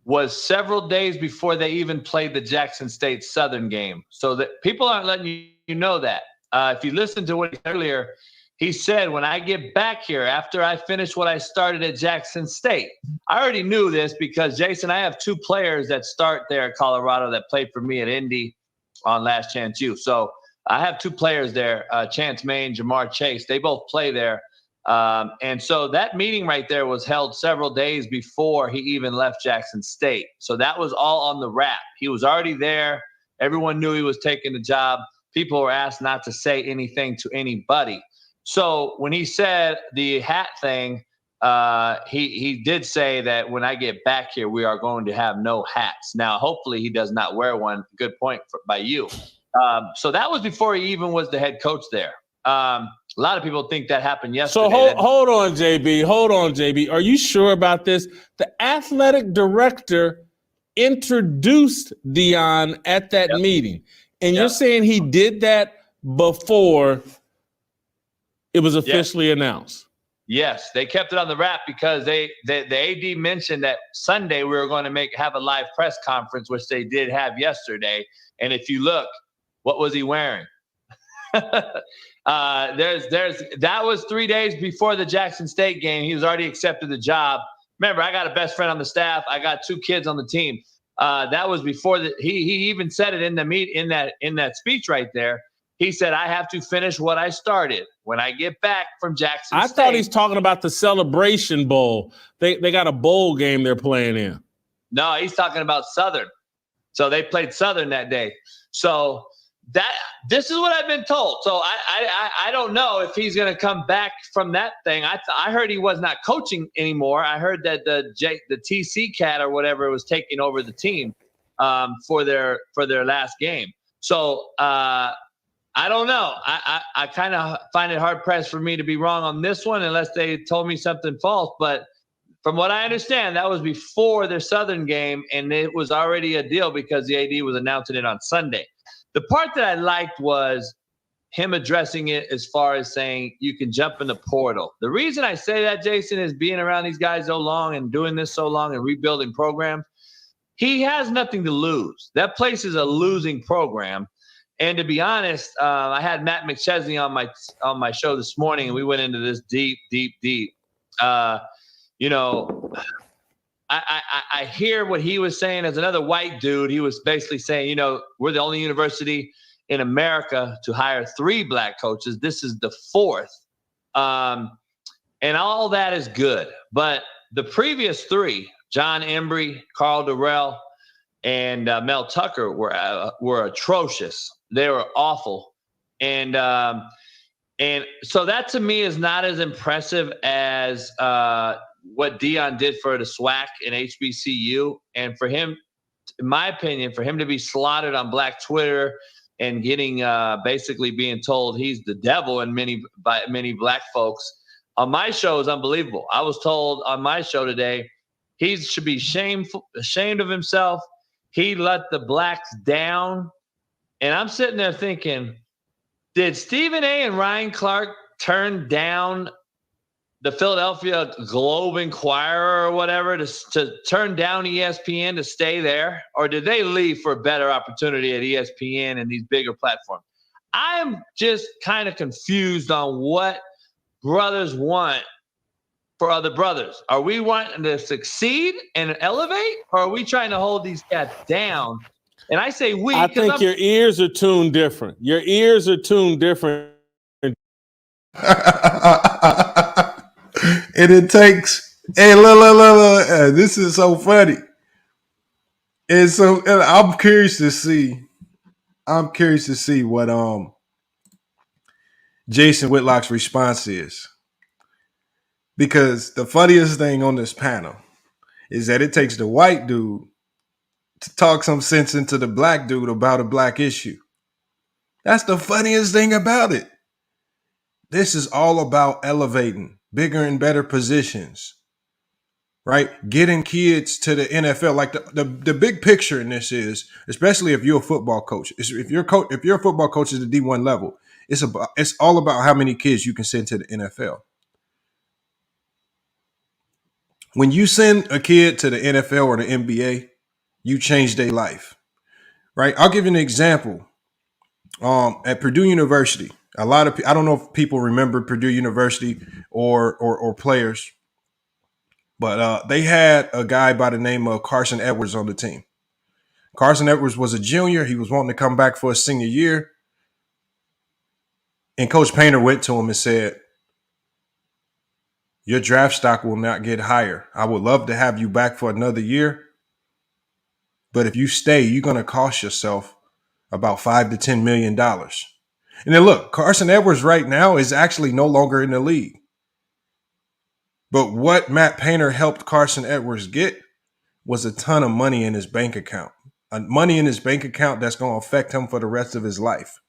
was several days before they even played the Jackson State Southern game. So that people aren't letting you know that. If you listen to what he said earlier, he said, when I get back here, after I finish what I started at Jackson State, I already knew this because, Jason, I have 2 players that start there at Colorado that played for me at Indy on Last Chance U. So I have 2 players there, Chance Main, Jamar Chase. They both play there. And so that meeting right there was held several days before he even left Jackson State. So that was all on the wrap. He was already there. Everyone knew he was taking the job. People were asked not to say anything to anybody. So when he said the hat thing, he did say that when I get back here, we are going to have no hats. Now, hopefully he does not wear one. Good point by you. So that was before he even was the head coach there. A lot of people think that happened yesterday. So hold on, JB. Are you sure about this? The athletic director introduced Deion at that meeting. And you're saying he did that before it was officially announced? Yes, they kept it on the wrap because the AD mentioned that Sunday we were going to have a live press conference, which they did have yesterday. And if you look, what was he wearing? That was 3 days before the Jackson State game. He was already accepted the job. Remember, I got a best friend on the staff. I got 2 kids on the team. That was before he even said it in that speech right there. He said, I have to finish what I started when I get back from Jackson State. I thought he's talking about the Celebration Bowl. They got a bowl game they're playing in. No, he's talking about Southern. So they played Southern that day. So This is what I've been told. So I don't know if he's going to come back from that thing. I heard he was not coaching anymore. I heard that the TC cat or whatever was taking over the team for their last game. So I don't know. I kind of find it hard pressed for me to be wrong on this one unless they told me something false. But from what I understand, that was before their Southern game, and it was already a deal because the AD was announcing it on Sunday. The part that I liked was him addressing it as far as saying you can jump in the portal. The reason I say that, Jason, is being around these guys so long and doing this so long and rebuilding programs, he has nothing to lose. That place is a losing program. And to be honest, I had Matt McChesney on my show this morning, and we went into this deep. I hear what he was saying as another white dude. He was basically saying, we're the only university in America to hire 3 black coaches. This is the 4th. And all that is good. But the previous 3, John Embry, Carl Durrell, and Mel Tucker were atrocious. They were awful. And so that to me is not as impressive as what Deion did for the SWAC and HBCU. And for him, in my opinion, for him to be slaughtered on Black Twitter and getting basically being told he's the devil by many black folks on my show is unbelievable. I was told on my show today he should be ashamed of himself. He let the blacks down. And I'm sitting there thinking, did Stephen A. and Ryan Clark turn down the Philadelphia Globe Inquirer or whatever to turn down ESPN to stay there? Or did they leave for a better opportunity at ESPN and these bigger platforms? I'm just kind of confused on what brothers want for other brothers. Are we wanting to succeed and elevate, or are we trying to hold these cats down? And I say we. I think your ears are tuned different. Your ears are tuned different. And it takes, hey, look, this is so funny. And so I'm curious to see what Jason Whitlock's response is. Because the funniest thing on this panel is that it takes the white dude to talk some sense into the black dude about a black issue. That's the funniest thing about it. This is all about elevating bigger and better positions, right? Getting kids to the NFL. Like the big picture in this is, especially if you're a football coach, if you're a football coach at the D1 level, it's all about how many kids you can send to the NFL. When you send a kid to the NFL or the NBA, you change their life, right? I'll give you an example. At Purdue University, a lot of I don't know if people remember Purdue University or players, but they had a guy by the name of Carson Edwards on the team. Carson Edwards was a junior. He was wanting to come back for his senior year. And Coach Painter went to him and said, your draft stock will not get higher. I would love to have you back for another year. But if you stay, you're going to cost yourself about $5 to $10 million. And then look, Carson Edwards right now is actually no longer in the league. But what Matt Painter helped Carson Edwards get was a ton of money in his bank account. Money in his bank account that's going to affect him for the rest of his life.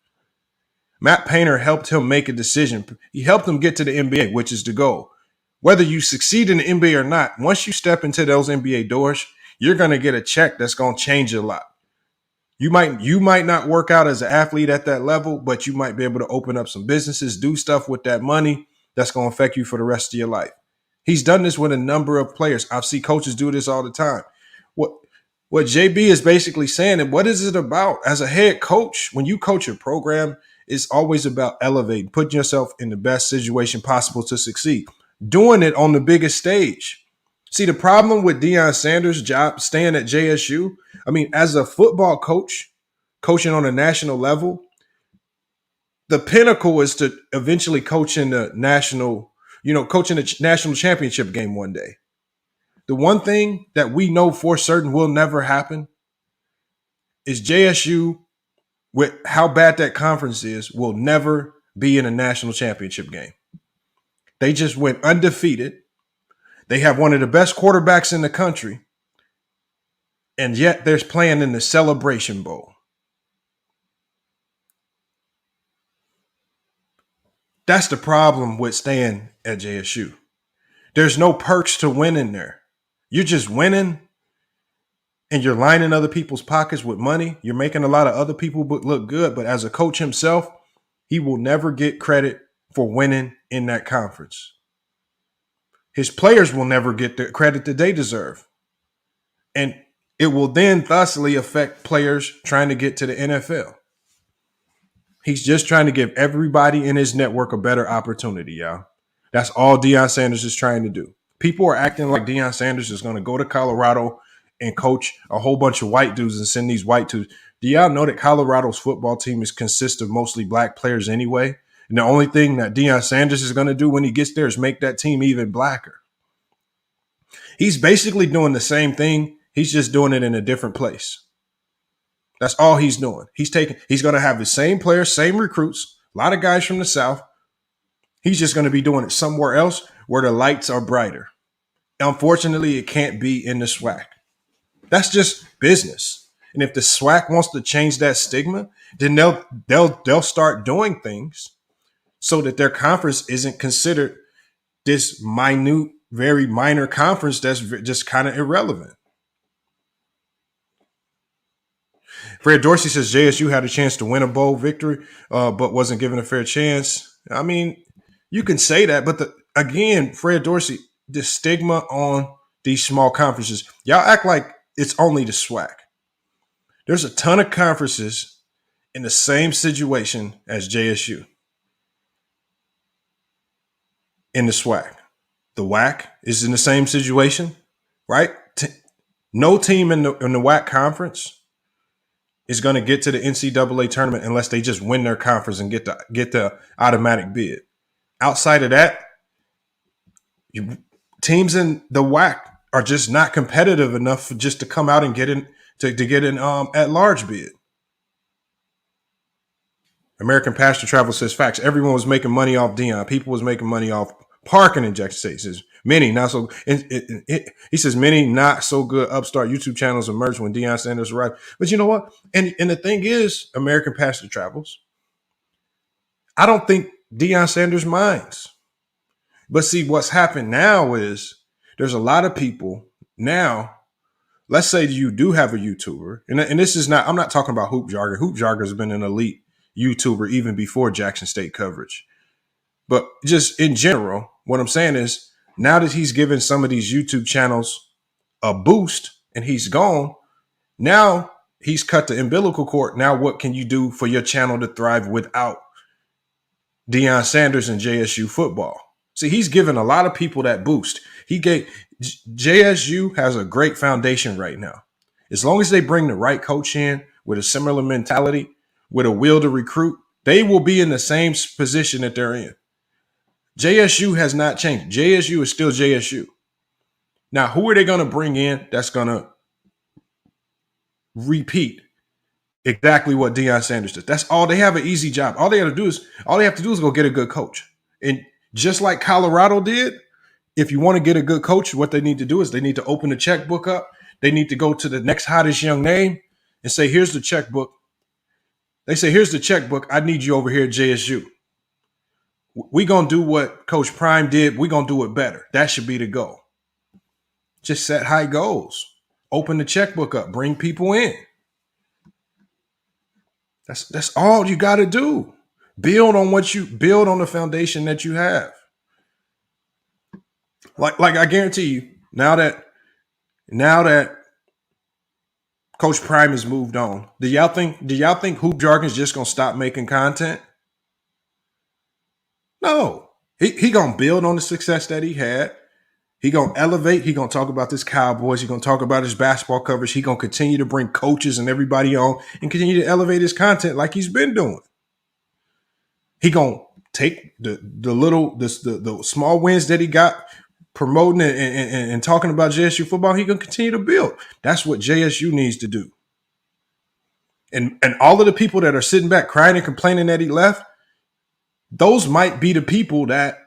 Matt Painter helped him make a decision. He helped him get to the NBA, which is the goal. Whether you succeed in the NBA or not, once you step into those NBA doors, you're going to get a check that's going to change a lot. You might not work out as an athlete at that level, but you might be able to open up some businesses, do stuff with that money that's going to affect you for the rest of your life. He's done this with a number of players. I've seen coaches do this all the time. What JB is basically saying, and what is it about? As a head coach, when you coach a program, it's always about elevating, putting yourself in the best situation possible to succeed, doing it on the biggest stage. See, the problem with Deion Sanders' job staying at JSU, I mean, as a football coach, coaching on a national level, the pinnacle is to eventually coach in the national, coaching the national championship game one day. The one thing that we know for certain will never happen is JSU with how bad that conference is, will never be in a national championship game. They just went undefeated. They have one of the best quarterbacks in the country, and yet they're playing in the Celebration Bowl. That's the problem with staying at JSU. There's no perks to winning there. You're just winning, and you're lining other people's pockets with money. You're making a lot of other people look good, but as a coach himself, he will never get credit for winning in that conference. His players will never get the credit that they deserve. And it will then thusly affect players trying to get to the NFL. He's just trying to give everybody in his network a better opportunity, y'all. That's all Deion Sanders is trying to do. People are acting like Deion Sanders is going to go to Colorado and coach a whole bunch of white dudes and send these white dudes. Do y'all know that Colorado's football team consists of mostly black players anyway? And the only thing that Deion Sanders is going to do when he gets there is make that team even blacker. He's basically doing the same thing. He's just doing it in a different place. That's all he's doing. He's going to have the same players, same recruits, a lot of guys from the South. He's just going to be doing it somewhere else where the lights are brighter. Unfortunately, it can't be in the SWAC. That's just business. And if the SWAC wants to change that stigma, then they'll start doing things so that their conference isn't considered this minute, very minor conference that's just kind of irrelevant. Fred Dorsey says JSU had a chance to win a bowl victory, but wasn't given a fair chance. I mean, you can say that, but again, Fred Dorsey, the stigma on these small conferences, y'all act like it's only the SWAC. There's a ton of conferences in the same situation as JSU in the SWAC. The WAC is in the same situation, right? No team in the WAC conference is going to get to the NCAA tournament unless they just win their conference and get the automatic bid. Outside of that, teams in the WAC are just not competitive enough just to come out and get in to get an at-large bid. American Pastor Travel says facts. Everyone was making money off Deion. People was making money off parking in Jackson State. Says many not so. He says many not so good upstart YouTube channels emerged when Deion Sanders arrived. But you know what? And the thing is, American Pastor Travels, I don't think Deion Sanders minds. But see, what's happened now is there's a lot of people now. Let's say you do have a YouTuber, and this is not. I'm not talking about Hoop Jargon. Hoop Jargon has been an elite YouTuber even before Jackson State coverage. But just in general, what I'm saying is now that he's given some of these YouTube channels a boost and he's gone, now he's cut the umbilical cord. Now what can you do for your channel to thrive without Deion Sanders and JSU football? See, he's given a lot of people that boost. JSU has a great foundation right now. As long as they bring the right coach in with a similar mentality, with a will to recruit, they will be in the same position that they're in. JSU has not changed. JSU is still JSU. Now, who are they going to bring in that's going to repeat exactly what Deion Sanders did? That's all. They have an easy job. All they have to do is go get a good coach. And just like Colorado did, if you want to get a good coach, what they need to do is they need to open the checkbook up. They need to go to the next hottest young name and say, here's the checkbook. They say, here's the checkbook. I need you over here at JSU. We're going to do what Coach Prime did. We're going to do it better. That should be the goal. Just set high goals. Open the checkbook up. Bring people in. That's all you got to do. Build on the foundation that you have. Like I guarantee you, now that Coach Prime has moved on, do y'all think Hoop Jargon's just gonna stop making content? No. He gonna build on the success that he had. He gonna elevate. He gonna talk about this Cowboys. He gonna talk about his basketball coverage. He gonna continue to bring coaches and everybody on and continue to elevate his content like he's been doing. He gonna take the small wins that he got promoting and talking about JSU football. He gonna continue to build. That's what JSU needs to do. And all of the people that are sitting back crying and complaining that he left, those might be the people that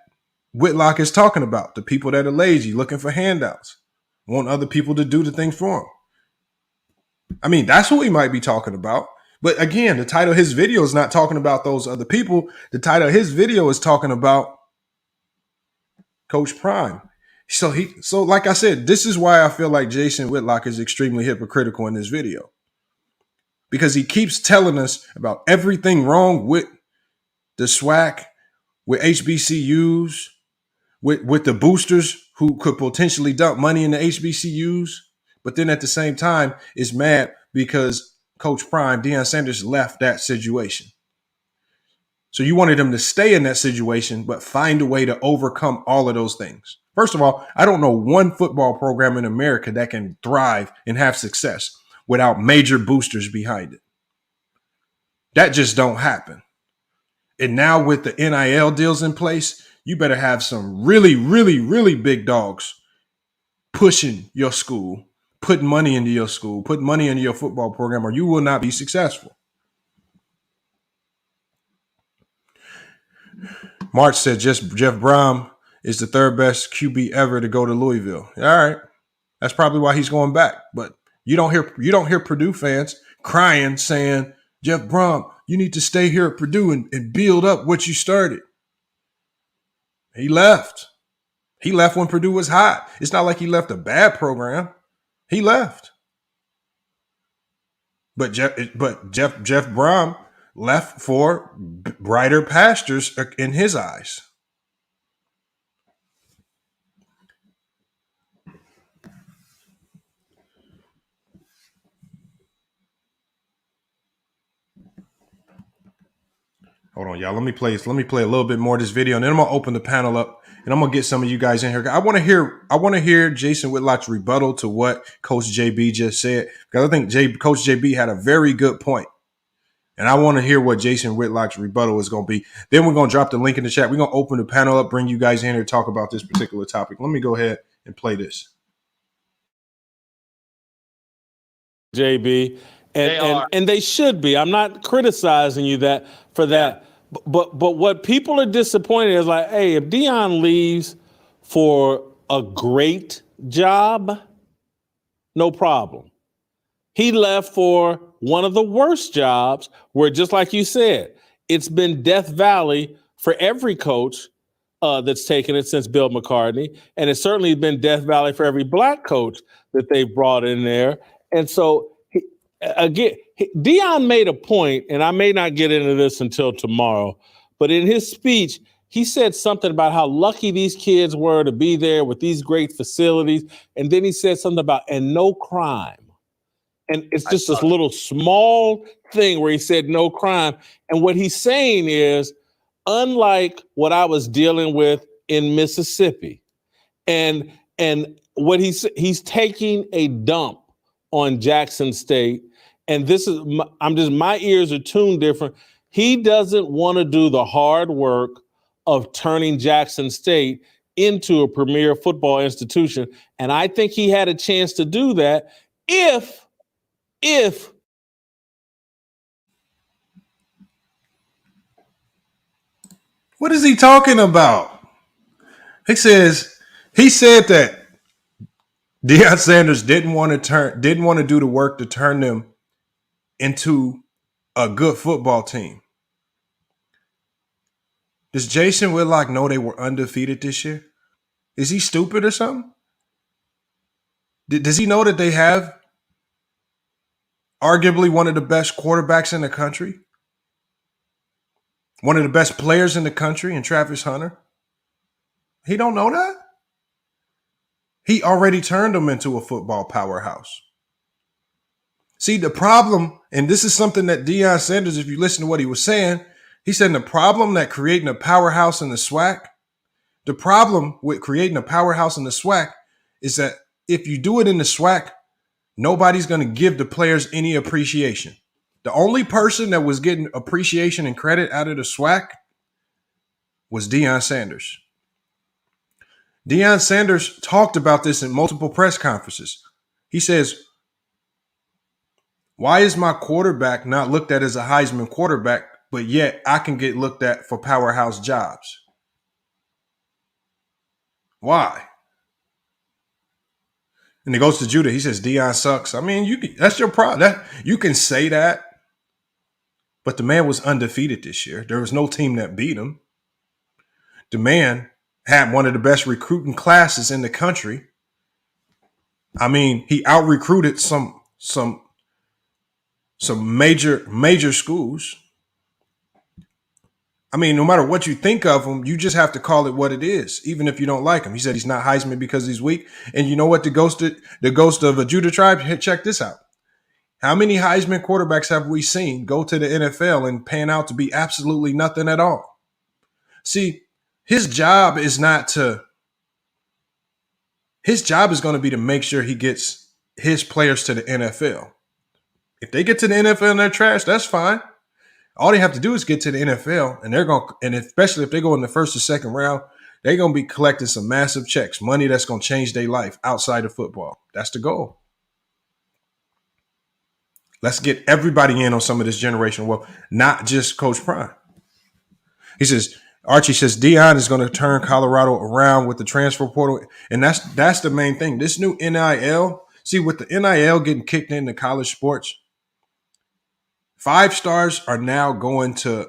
Whitlock is talking about. The people that are lazy, looking for handouts, want other people to do the things for them. I mean, that's who he might be talking about. But again, the title of his video is not talking about those other people. The title of his video is talking about Coach Prime. So like I said, this is why I feel like Jason Whitlock is extremely hypocritical in this video. Because he keeps telling us about everything wrong with the SWAC, with HBCUs, with the boosters who could potentially dump money in the HBCUs. But then at the same time is mad because Coach Prime, Deion Sanders, left that situation. So you wanted him to stay in that situation, but find a way to overcome all of those things. First of all, I don't know one football program in America that can thrive and have success without major boosters behind it. That just don't happen. And now with the NIL deals in place, you better have some really, really, really big dogs pushing your school, putting money into your school, putting money into your football program, or you will not be successful. March said Jeff Brom is the third best QB ever to go to Louisville. All right. That's probably why he's going back. But you don't hear Purdue fans crying saying, Jeff Brom, you need to stay here at Purdue and build up what you started. He left. He left when Purdue was hot. It's not like he left a bad program. He left. But Jeff Brom left for brighter pastures in his eyes. Hold on, y'all. Let me play a little bit more of this video, and then I'm gonna open the panel up, and I'm gonna get some of you guys in here. I want to hear Jason Whitlock's rebuttal to what Coach JB just said, because I think Coach JB had a very good point. And I want to hear what Jason Whitlock's rebuttal is going to be. Then we're going to drop the link in the chat. We're going to open the panel up, bring you guys in here to talk about this particular topic. Let me go ahead and play this. JB, and they should be. I'm not criticizing you for that. Yeah. But what people are disappointed is like, hey, if Deion leaves for a great job, no problem. He left for one of the worst jobs where, just like you said, it's been Death Valley for every coach that's taken it since Bill McCartney. And it's certainly been Death Valley for every black coach that they've brought in there. And so, Deion made a point, and I may not get into this until tomorrow, but in his speech, he said something about how lucky these kids were to be there with these great facilities. And then he said something about, and no crime. And it's just this little small thing where he said no crime. And what he's saying is, unlike what I was dealing with in Mississippi, and what he's taking a dump on Jackson State. And this is, my ears are tuned different. He doesn't want to do the hard work of turning Jackson State into a premier football institution. And I think he had a chance to do that if what is he talking about? He said that Deion Sanders didn't want to do the work to turn them into a good football team. Does Jason Whitlock know they were undefeated this year? Is he stupid or something? Does he know that they have arguably one of the best quarterbacks in the country? One of the best players in the country in Travis Hunter? He don't know that? He already turned them into a football powerhouse. See, the problem, and this is something that Deion Sanders, if you listen to what he was saying, he said the problem that creating a powerhouse in the SWAC, the problem with creating a powerhouse in the SWAC is that if you do it in the SWAC, nobody's going to give the players any appreciation. The only person that was getting appreciation and credit out of the SWAC was Deion Sanders. Deion Sanders talked about this in multiple press conferences. He says, Why is my quarterback not looked at as a Heisman quarterback, but yet I can get looked at for powerhouse jobs? Why? And it goes to Judah. He says Deion sucks. I mean, that's your problem. You can say that, but the man was undefeated this year. There was no team that beat him. The man had one of the best recruiting classes in the country. I mean, he out recruited some major schools. I mean, no matter what you think of him, you just have to call it what it is, even if you don't like him. He said he's not Heisman because he's weak. And you know what? The ghost of a Judah tribe. Check this out. How many Heisman quarterbacks have we seen go to the NFL and pan out to be absolutely nothing at all? See, his job is going to be to make sure he gets his players to the NFL. If they get to the NFL and they're trash, that's fine. All they have to do is get to the NFL, and especially if they go in the first or second round, they're going to be collecting some massive checks, money that's going to change their life outside of football. That's the goal. Let's get everybody in on some of this generational wealth, not just Coach Prime. Archie says Deion is going to turn Colorado around with the transfer portal, and that's the main thing. This new NIL, see, with the NIL getting kicked into college sports, 5 stars are now going to.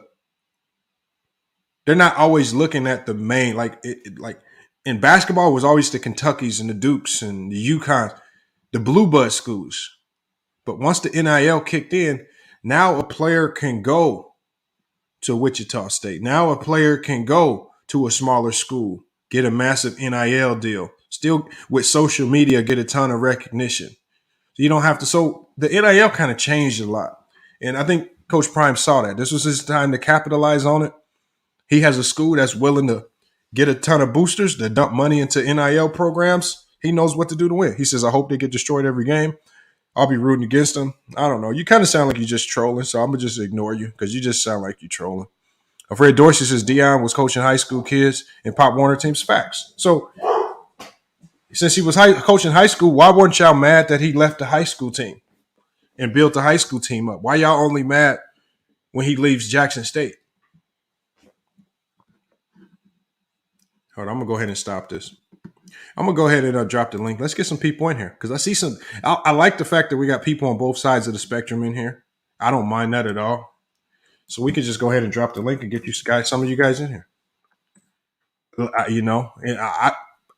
They're not always looking at the main, like in basketball, it was always the Kentuckys and the Dukes and the UConns, the blue blood schools. But once the NIL kicked in, now a player can go to Wichita State. Now a player can go to a smaller school, get a massive NIL deal, still with social media, get a ton of recognition. So you don't have to. So the NIL kind of changed a lot. And I think Coach Prime saw that. This was his time to capitalize on it. He has a school that's willing to get a ton of boosters that dump money into NIL programs. He knows what to do to win. He says, I hope they get destroyed every game. I'll be rooting against them. I don't know. You kind of sound like you're just trolling, so I'm going to just ignore you because you just sound like you're trolling. Fred Dorsey says Deion was coaching high school kids and Pop Warner teams. Facts. So since he was coaching high school, why weren't y'all mad that he left the high school team and built the high school team up? Why y'all only mad when he leaves Jackson State? Hold on, I'm going to go ahead and stop this. I'm going to go ahead and drop the link. Let's get some people in here because I see some. I like the fact that we got people on both sides of the spectrum in here. I don't mind that at all. So we could just go ahead and drop the link and get you guys, some of you guys in here.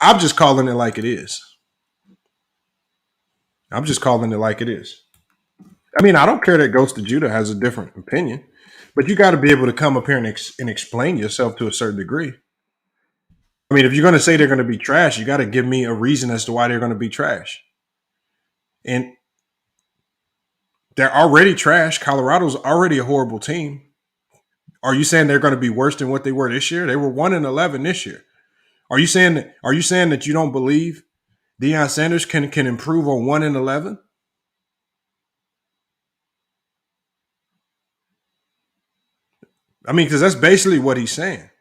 I'm just calling it like it is. I'm just calling it like it is. I mean, I don't care that Ghost of Judah has a different opinion, but you got to be able to come up here and explain yourself to a certain degree. I mean, if you're going to say they're going to be trash, you got to give me a reason as to why they're going to be trash. And they're already trash. Colorado's already a horrible team. Are you saying they're going to be worse than what they were this year? They were 1-11 this year. Are you saying that you don't believe Deion Sanders can improve on 1-11? I mean, because that's basically what he's saying.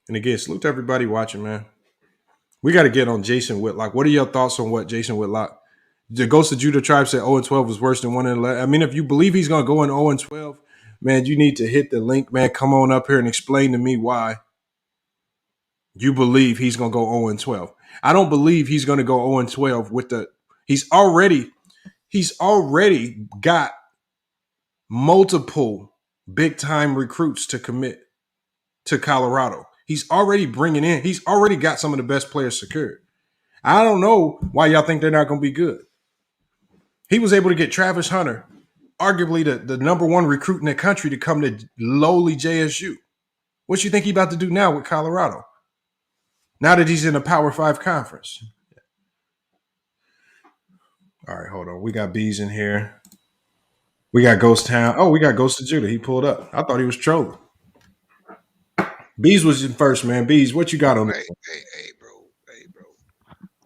And again, salute to everybody watching, man. We got to get on Jason Whitlock. What are your thoughts on what Jason Whitlock? The Ghost of Judah tribe said 0-12 was worse than 1-11. I mean, if you believe he's going to go in 0-12, man, you need to hit the link, man. Come on up here and explain to me why you believe he's going to go 0-12. I don't believe he's going to go 0-12 with the. He's already got multiple big time recruits to commit to Colorado. He's already bringing in. He's already got some of the best players secured. I don't know why y'all think they're not going to be good. He was able to get Travis Hunter, arguably the number one recruit in the country, to come to lowly JSU. What you think he about to do now with Colorado? Now that he's in a Power 5 conference. All right, hold on. We got Bees in here. We got Ghost Town. Oh, we got Ghost of Judah. He pulled up. I thought he was trolling. Bees was in first, man. Bees, what you got on this? Hey, bro.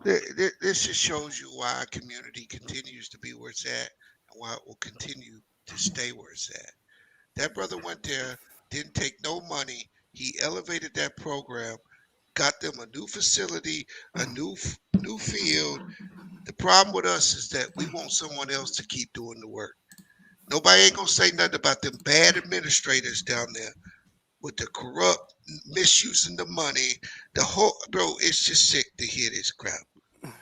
This just shows you why our community continues to be where it's at and why it will continue to stay where it's at. That brother went there, didn't take no money. He elevated that program. got them a new facility, a new field. The problem with us is that we want someone else to keep doing the work. Nobody ain't gonna say nothing about them bad administrators down there with the corrupt misusing the money. The whole it's just sick to hear this crap.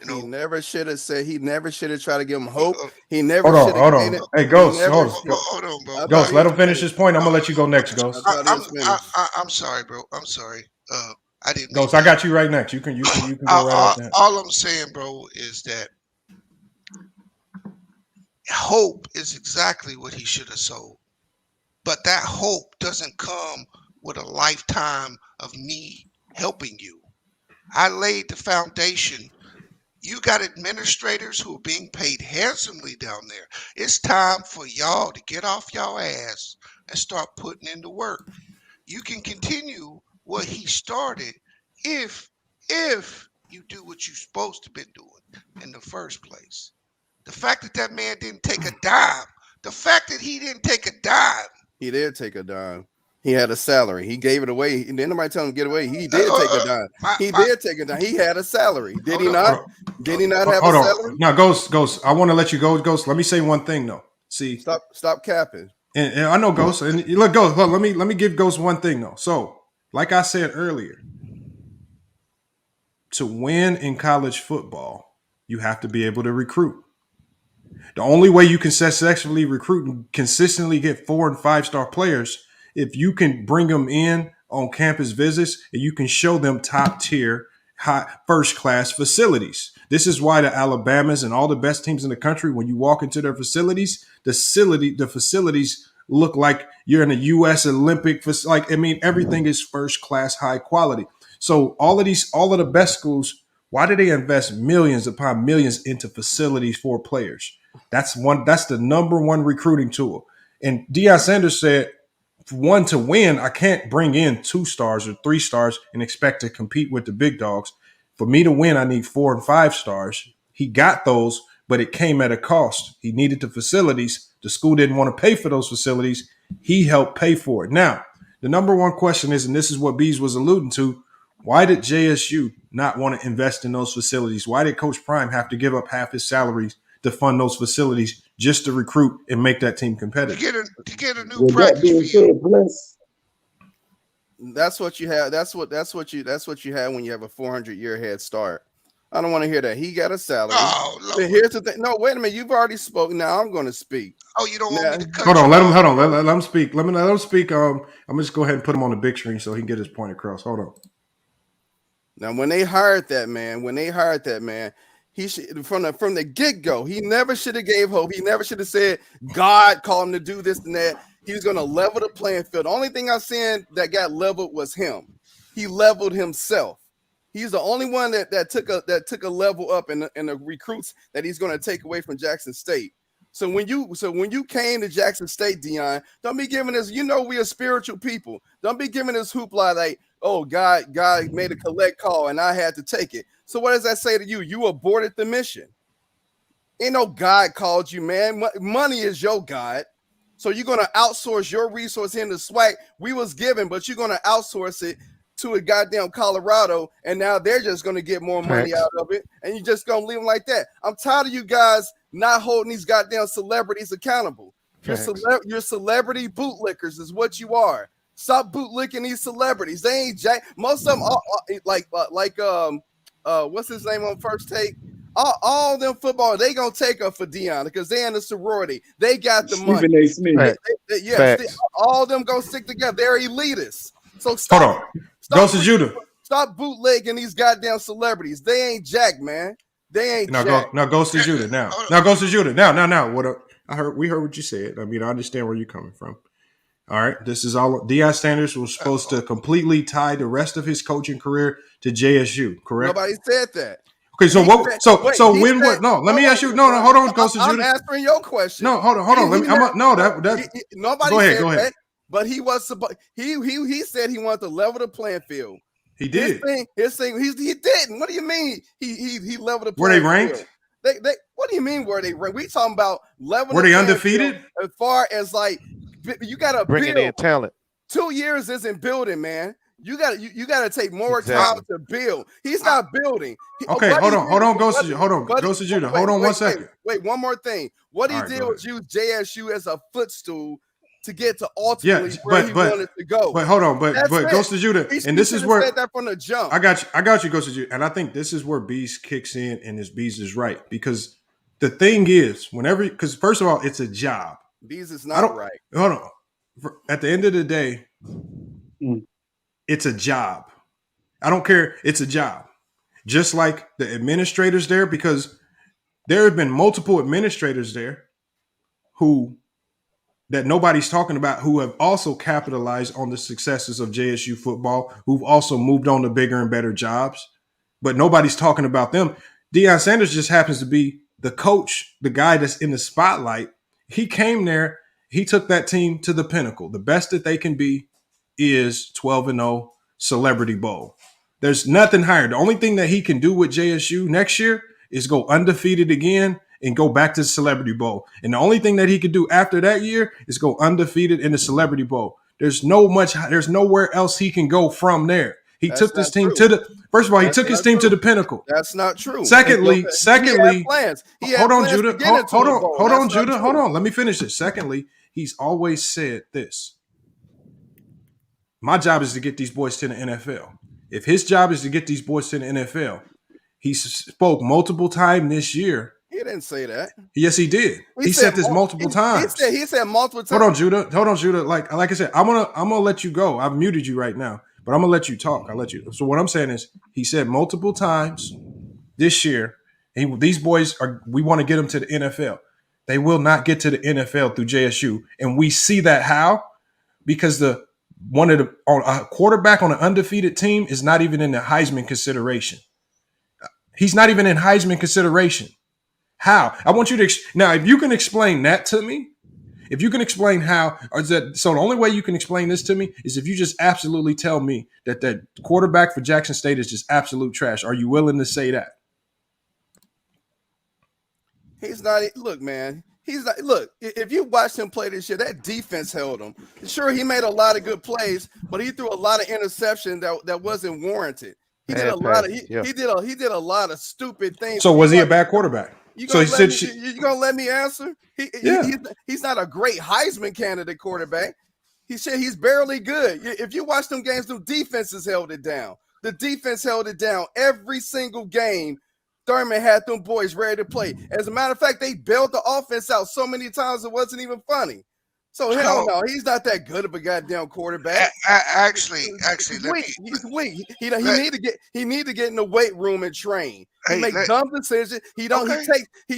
You know, He never should have said. He never should have tried to give him hope. He never Hold should on, have. hold on. Hey, Ghost, hold on, bro. Ghost, let him finish his point. I'm gonna let you go next, Ghost. I'm sorry, bro. I'm sorry. I didn't. Ghost, I got you right next. You can go right after that. All I'm saying, bro, is that hope is exactly what he should have sold. But that hope doesn't come with a lifetime of me helping you. I laid the foundation. You got administrators who are being paid handsomely down there. It's time for y'all to get off y'all ass and start putting in the work. You can continue what he started if you do what you're supposed to be doing in the first place. The fact that man didn't take a dime, He did take a dime. He had a salary. He gave it away. Didn't nobody tell him to get away. He did take a dime. He did take a dime. He had a salary. Did he not? Did he not have a salary? Now, Ghost, I want to let you go, Ghost. Let me say one thing, though. See, stop capping. And I know Ghost. And look, Ghost. Look, let me give Ghost one thing, though. So, like I said earlier, to win in college football, you have to be able to recruit. The only way you can successfully recruit and consistently get 4- and 5-star players if you can bring them in on campus visits and you can show them top tier, high first class facilities. This is why the Alabamas and all the best teams in the country, when you walk into their facilities, the facilities look like you're in a U.S. Olympic. Everything is first class, high quality. So all of the best schools, why do they invest millions upon millions into facilities for players? That's the number one recruiting tool. And Deion Sanders said, one, to win, I can't bring in 2 stars or 3 stars and expect to compete with the big dogs. For me to win, I need 4 and 5 stars. He got those, but it came at a cost. He needed the facilities. The school didn't want to pay for those facilities. He helped pay for it. Now, the number one question is, and this is what Bees was alluding to, why did JSU not want to invest in those facilities? Why did Coach Prime have to give up half his salaries to fund those facilities just to recruit and make that team competitive? To get a new practice field. That's what you have. That's what you have when you have a 400-year head start. I don't want to hear that. He got a salary. Oh, here's the thing. No, wait a minute. You've already spoken. Now I'm going to speak. Oh, you don't want me to cut Hold on. Let him speak. Let him speak. I'm gonna just go ahead and put him on the big screen so he can get his point across. Hold on. Now, when they hired that man, he should, from the get-go, he never should have gave hope. He never should have said God called him to do this and that. He was going to level the playing field. The only thing I seen that got leveled was him. He leveled himself. He's the only one that took a level up in the recruits that he's going to take away from Jackson State. So when you came to Jackson State, Deion, don't be giving us. We are spiritual people. Don't be giving us hoopla like, oh, God made a collect call and I had to take it. So what does that say to you? You aborted the mission. Ain't no God called you, man. Money is your God. So you're going to outsource your resource into SWAC. We was given, but you're going to outsource it to a goddamn Colorado, and now they're just going to get more money out of it, and you're just going to leave them like that. I'm tired of you guys not holding these goddamn celebrities accountable. You're celebrity bootlickers is what you are. Stop bootlicking these celebrities. They ain't jack. Most of them, what's his name on First Take? All them football, they gonna take up for Deion because they in the sorority. They got the money. All them gonna stick together. They're elitists. So stop. Goes to Judah. Stop bootlegging these goddamn celebrities. They ain't jack, man. They ain't jack. Now goes to Judah. Now goes to Judah. Now. We heard what you said. I mean, I understand where you're coming from. All right, this is all. Deion Sanders was supposed to completely tie the rest of his coaching career to JSU. Correct? Nobody said that. Okay, so what? So when? What? No, let me ask you. No, hold on. Goes to Judah. I'm answering your question. No, hold on. Nobody go said ahead. that. But he was he said he wanted to level the playing field. He did. His thing. He didn't. What do you mean? He leveled the playing field. Were they ranked? They. What do you mean? Were they ranked? We talking about leveling. Were they undefeated? As far as like, you got to bringing in talent. 2 years isn't building, man. You gotta take more time to build. He's not building. Okay, hold on, Ghost of Judah. Hold on 1 second. Wait, one more thing. What he did was use JSU as a footstool to get to ultimately where he wanted to go. But hold on, but Ghost of Judah, and this is where said that from the jump. I got you, Ghost of Judah, and I think this is where Beast kicks in, and this Beast is right, because the thing is, because first of all, it's a job. Beast is not right. Hold on. At the end of the day, it's a job. I don't care. It's a job. Just like the administrators there, because there have been multiple administrators there that nobody's talking about, who have also capitalized on the successes of JSU football, who've also moved on to bigger and better jobs, but nobody's talking about them. Deion Sanders just happens to be the coach, the guy that's in the spotlight. He came there, he took that team to the pinnacle. The best that they can be is 12-0 Celebrity Bowl. There's nothing higher. The only thing that he can do with JSU next year is go undefeated again and go back to the Celebrity Bowl. And the only thing that he could do after that year is go undefeated in the Celebrity Bowl. There's nowhere else he can go from there. He took this team to the first of all, he took his team to the pinnacle. That's not true. Secondly, hold on, Judah. Hold on, Judah. Hold on. Let me finish this. Secondly, he's always said this. My job is to get these boys to the NFL. If his job is to get these boys to the NFL, he spoke multiple times this year. He didn't say that. Yes, he did. He said this multiple times. He said multiple times. Hold on, Judah. Like I said, I'm gonna let you go. I've muted you right now, but I'm gonna let you talk. I'll let you. So what I'm saying is, he said multiple times this year, these boys we want to get them to the NFL. They will not get to the NFL through JSU, and we see that how, because a quarterback on an undefeated team is not even in the Heisman consideration. He's not even in Heisman consideration. How? I want you to now, if you can explain that to me, if you can explain how, so the only way you can explain this to me is if you just absolutely tell me that quarterback for Jackson State is just absolute trash. Are you willing to say that? He's not. Look, man. He's not. Look, if you watched him play this year, that defense held him. Sure, he made a lot of good plays, but he threw a lot of interception that wasn't warranted. He did a lot of stupid things. So was he a bad quarterback? You gonna let me answer? He's not a great Heisman candidate quarterback. He's barely good. If you watch them games, the defenses held it down. The defense held it down every single game. Thurman had them boys ready to play. As a matter of fact, they bailed the offense out so many times it wasn't even funny. So hell no, he's not that good of a goddamn quarterback. Actually, he's weak. He need to get in the weight room and train. He makes dumb decisions. He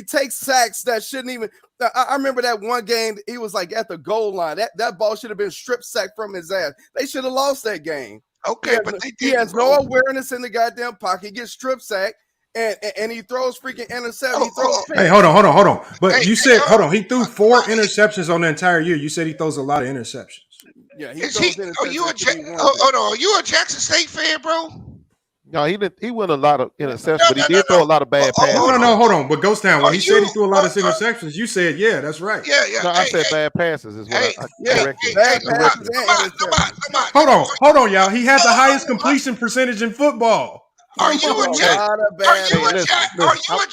takes sacks that shouldn't even. I remember that one game. He was like at the goal line. That ball should have been strip sacked from his ass. They should have lost that game. Okay, he has no awareness in the goddamn pocket. He gets strip sacked. And he throws freaking interceptions. Hey, hold on. But you said, he threw 4 interceptions on the entire year. You said he throws a lot of interceptions. Yeah, are you a Jackson State fan, bro? No, he won a lot of interceptions, but he did throw a lot of bad passes. No, hold on. But Ghost Town, when he said he threw a lot of interceptions, you said, yeah, that's right. Yeah. No, I said bad passes is what I corrected. Bad passes. Hold on, y'all. He had the highest completion percentage in football. Are you a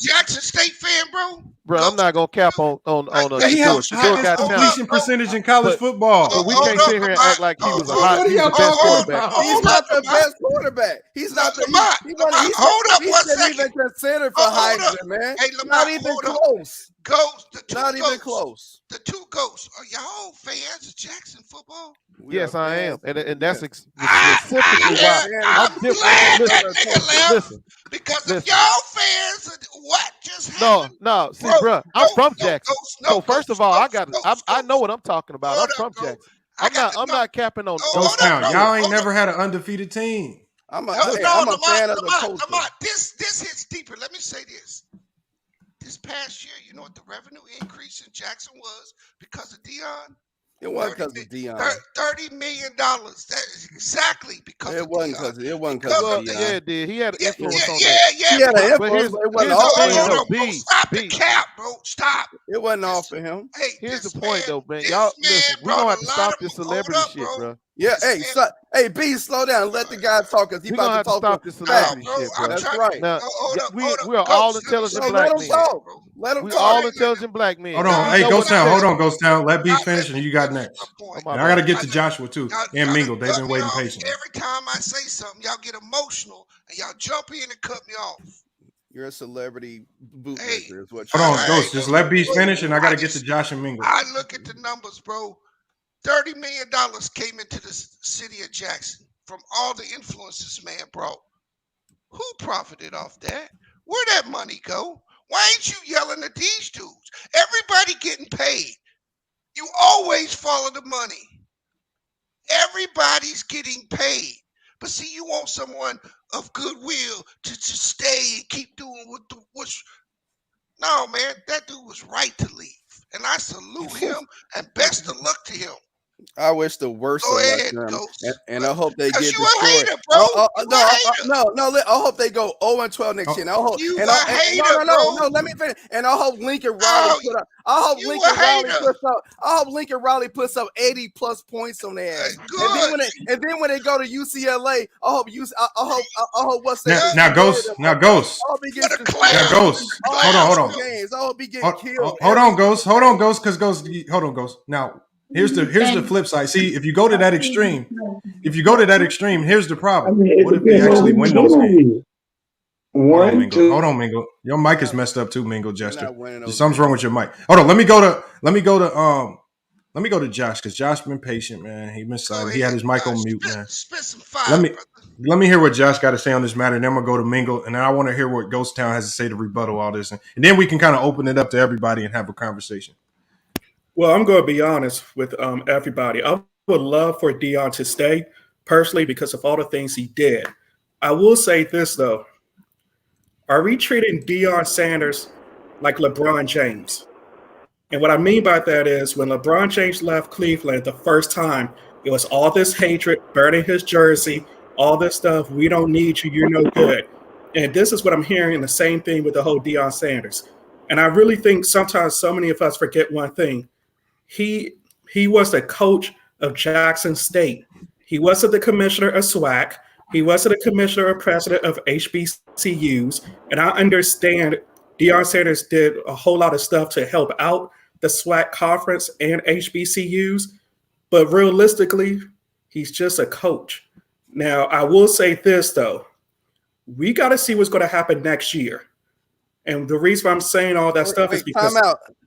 Jackson State fan, bro? Bro, I'm not gonna cap on he had the highest completion percentage in college football. But we can't sit here and act like he was the best quarterback. He's not the best quarterback. He's not the. Hold up one second. Even considered for Heisman, man. Hey, not even close. Not even close. The two ghosts. Are y'all fans of Jackson football? Yes, I am, and that's specifically why I'm different. Listen, because if y'all fans, what just happened? No. See, bro, I'm from Jackson. So first of all, I know what I'm talking about. I'm from Jackson. I'm not capping on Ghost Town. Y'all ain't never had an undefeated team. I'm a fan of the culture. This hits deeper. Let me say this. This past year, you know what the revenue increase in Jackson was because of Deion? It wasn't because of Deion. $30 million. That is exactly because it wasn't because of Deion. Yeah, it did. He had an influence on that. Yeah. He had an influence, but it wasn't all for him. Stop the cap, bro. Stop. It wasn't all for him. Hey, here's the point, though, man. Y'all, listen, we're going to have to stop this celebrity shit, bro. Yeah, hey, B, slow down. Let the guy talk because he about to talk. Stop this celebrity shit, bro. That's right. Now, we are Go, all intelligent black men. Let him We talk. all intelligent black men. Hold on. Hey, Ghost Town. Hold on, Ghost Town. Let B finish, and you got next. And I got to get to Joshua too and Mingle. They've been waiting patiently. Every time I say something, y'all get emotional and y'all jump in and cut me off. You're a celebrity bootlegger, is what. Hold on, Ghost. Just let B finish, and I got to get to Josh and Mingle. I look at the numbers, bro. $30 million came into the city of Jackson from all the influences man brought. Who profited off that? Where'd that money go? Why ain't you yelling at these dudes? Everybody getting paid. You always follow the money. Everybody's getting paid. But see, you want someone of goodwill to stay and keep doing what's. No, man, that dude was right to leave. And I salute him and best of luck to him. I wish the worst Go of ahead, them, Ghost. and I hope they get You destroyed. a hater, bro. No. I hope they go 0-12 next year. And I hope, You and a I, hater, no. Let me finish. And I hope Lincoln Riley put up. I hope Lincoln Riley puts up 80+ points on their ass. And then when they go to UCLA, I hope what's that? Now Ghost. I hope he gets Ghost. Hold on. I hope he gets killed. Hold on, Ghost. Because Ghost. Now. Here's the flip side. See, if you go to that extreme, here's the problem. What if they actually win those games? Hold on, Mingle. Your mic is messed up too, Mingle Jester. Something's wrong with your mic. Hold on, let me go to Josh, because Josh been patient, man. He been silent. He had his mic on mute, man. Let me hear what Josh got to say on this matter, and then I'm gonna go to Mingle, and then I want to hear what Ghost Town has to say to rebuttal all this, and then we can kind of open it up to everybody and have a conversation. Well, I'm going to be honest with everybody. I would love for Deion to stay, personally, because of all the things he did. I will say this, though. Are we treating Deion Sanders like LeBron James? And what I mean by that is when LeBron James left Cleveland the first time, it was all this hatred, burning his jersey, all this stuff. We don't need you. You're no good. And this is what I'm hearing, the same thing with the whole Deion Sanders. And I really think sometimes so many of us forget one thing. He was the coach of Jackson State. He wasn't the commissioner of SWAC. He wasn't the commissioner or president of HBCUs. And I understand Deion Sanders did a whole lot of stuff to help out the SWAC conference and HBCUs. But realistically, he's just a coach. Now, I will say this, though. We got to see what's going to happen next year. And the reason I'm saying all that stuff is because...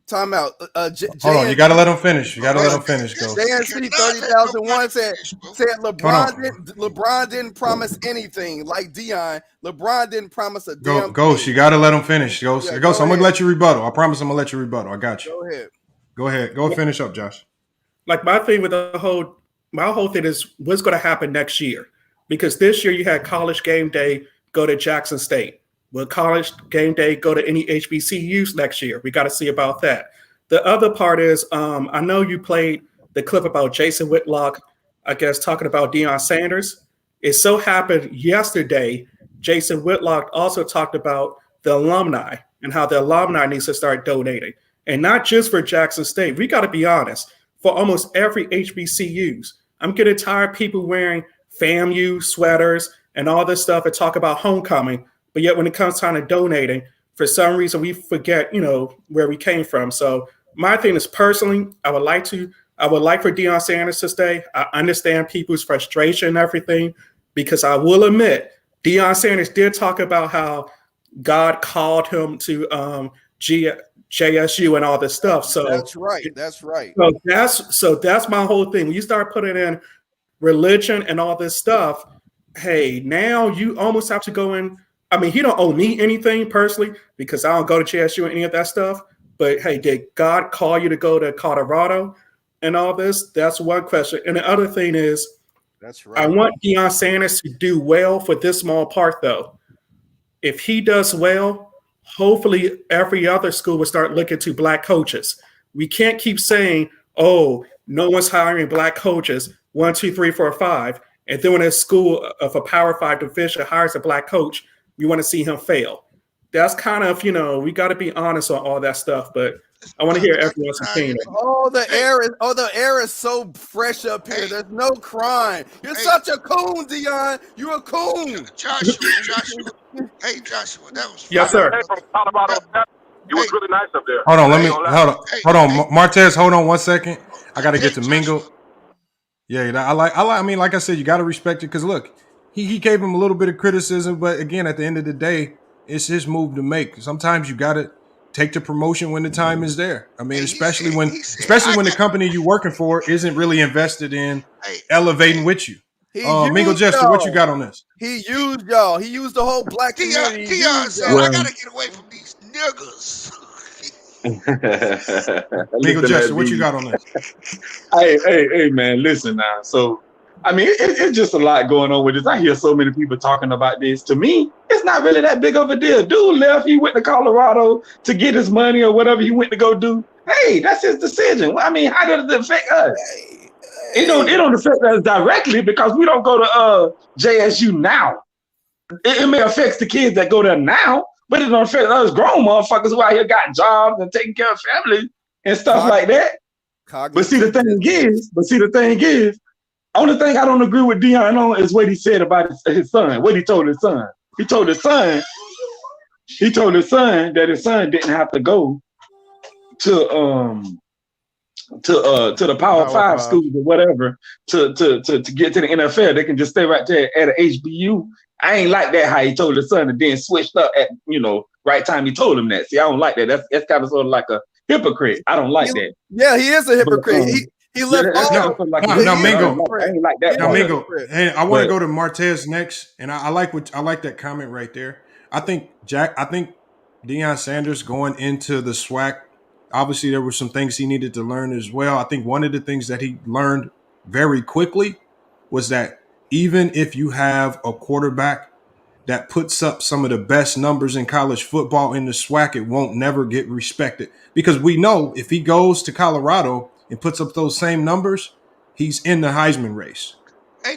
Time out. Hold on, you got to let him finish. Go. JNC 30,001 said LeBron didn't promise anything like Deion. LeBron didn't promise a damn Ghost, you got to let him finish. Ghost, I'm going to let you rebuttal. I promise I'm going to let you rebuttal. I got you. Go ahead. Go and finish up, Josh. Like my thing with my whole thing is what's going to happen next year. Because this year you had College Game Day go to Jackson State. Will College Game Day go to any HBCUs next year? We got to see about that. The other part is, I know you played the clip about Jason Whitlock, I guess, talking about Deion Sanders. It so happened yesterday, Jason Whitlock also talked about the alumni and how the alumni needs to start donating. And not just for Jackson State. We got to be honest. For almost every HBCUs, I'm getting tired of people wearing FAMU sweaters and all this stuff and talk about homecoming. But yet when it comes time to donating, for some reason we forget, where we came from. So my thing is personally, I would like for Deion Sanders to stay. I understand people's frustration and everything, because I will admit, Deion Sanders did talk about how God called him to JSU and all this stuff. So that's right. So that's my whole thing. When you start putting in religion and all this stuff, hey, now you almost have to go in. I mean, he don't owe me anything personally because I don't go to JSU and any of that stuff. But hey, did God call you to go to Colorado and all this? That's one question. And the other thing is, that's right. I want Deion Sanders to do well for this small part, though. If he does well, hopefully every other school will start looking to black coaches. We can't keep saying, oh, no one's hiring black coaches, 1, 2, 3, 4, 5. And then when a school of a Power 5 division hires a black coach, you want to see him fail. That's kind of, we got to be honest on all that stuff. But I want to hear everyone's opinion. The air is so fresh up here. There's no crime. You're such a coon, Deion. You're a coon. Joshua. Hey, Joshua, that was yes, sir. From Colorado, it was really nice up there. Hold on, hold on, Martez. Hold on 1 second. I got to get to Mingo. Yeah, I mean, like I said, you got to respect it because look, he gave him a little bit of criticism, but again, at the end of the day, it's his move to make. Sometimes you got to take the promotion when the time is there. I mean, especially when the company you're working for isn't really invested in elevating with you. Mingo Jester, what you got on this? He used y'all. He used the whole black community. Deion said, I gotta get away from these niggas. Mingo Jester, what you got on this? Hey, man, listen now. So, I mean, it's just a lot going on with this. I hear so many people talking about this. To me, it's not really that big of a deal. Dude left. He went to Colorado to get his money or whatever he went to go do. Hey, that's his decision. I mean, how does it affect us? It don't affect us directly because we don't go to JSU now. It may affect the kids that go there now, but it don't affect us grown motherfuckers who out here got jobs and taking care of families and stuff like that. But see, the thing is, only thing I don't agree with Deion on is what he said about his son. What he told his son. He told his son that his son didn't have to go to the Power 5 schools or whatever to get to the NFL. They can just stay right there at an HBCU. I ain't like that how he told his son and then switched up at right time he told him that. See, I don't like that. That's kind of sort of like a hypocrite. I don't like that. Yeah, he is a hypocrite. He left Mingo. I ain't like that. Mingo. Hey, I want to go to Martez next, and I like that comment right there. I think Deion Sanders going into the SWAC, obviously there were some things he needed to learn as well. I think one of the things that he learned very quickly was that even if you have a quarterback that puts up some of the best numbers in college football in the SWAC, it won't never get respected. Because we know if he goes to Colorado and puts up those same numbers, he's in the Heisman race.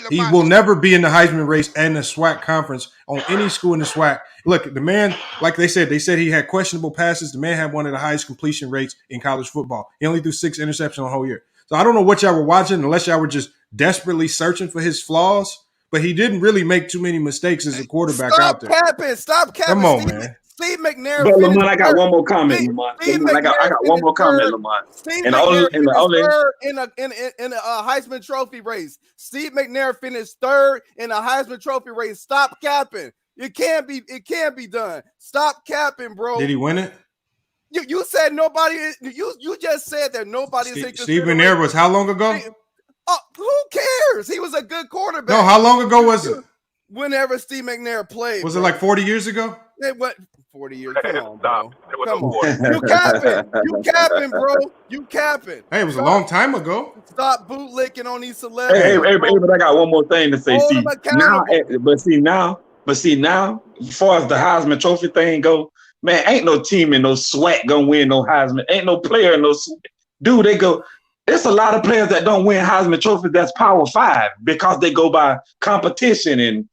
He will never be in the Heisman race and the SWAC conference on any school in the SWAC. Look, the man, like they said he had questionable passes. The man had one of the highest completion rates in college football. He only threw 6 interceptions the whole year. So I don't know what y'all were watching unless y'all were just desperately searching for his flaws, but he didn't really make too many mistakes as a quarterback out there. Stop capping. Come on, man. Steve McNair. But Lamont, I got one more comment, Lamont. I got one more comment, Lamont. Steve McNair finished third in a Heisman Trophy race. Steve McNair finished third in a Heisman Trophy race. Stop capping. It can't be done. Stop capping, bro. Did he win it? You said nobody. You just said that nobody is. Steve McNair was how long ago? Who cares? He was a good quarterback. No, how long ago was it? Whenever Steve McNair played. Was it like 40 years ago? It what? 40 years. Come on, bro. Come on. You capping, bro. You capping. Hey, it was a long time ago. Stop bootlicking on these celebrities. Hey, but I got one more thing to say. See, now, as far as the Heisman Trophy thing go, man, ain't no team in no SWAC gonna win no Heisman. Ain't no player in no SWAC. Dude, they go. There's a lot of players that don't win Heisman Trophy that's Power 5 because they go by competition and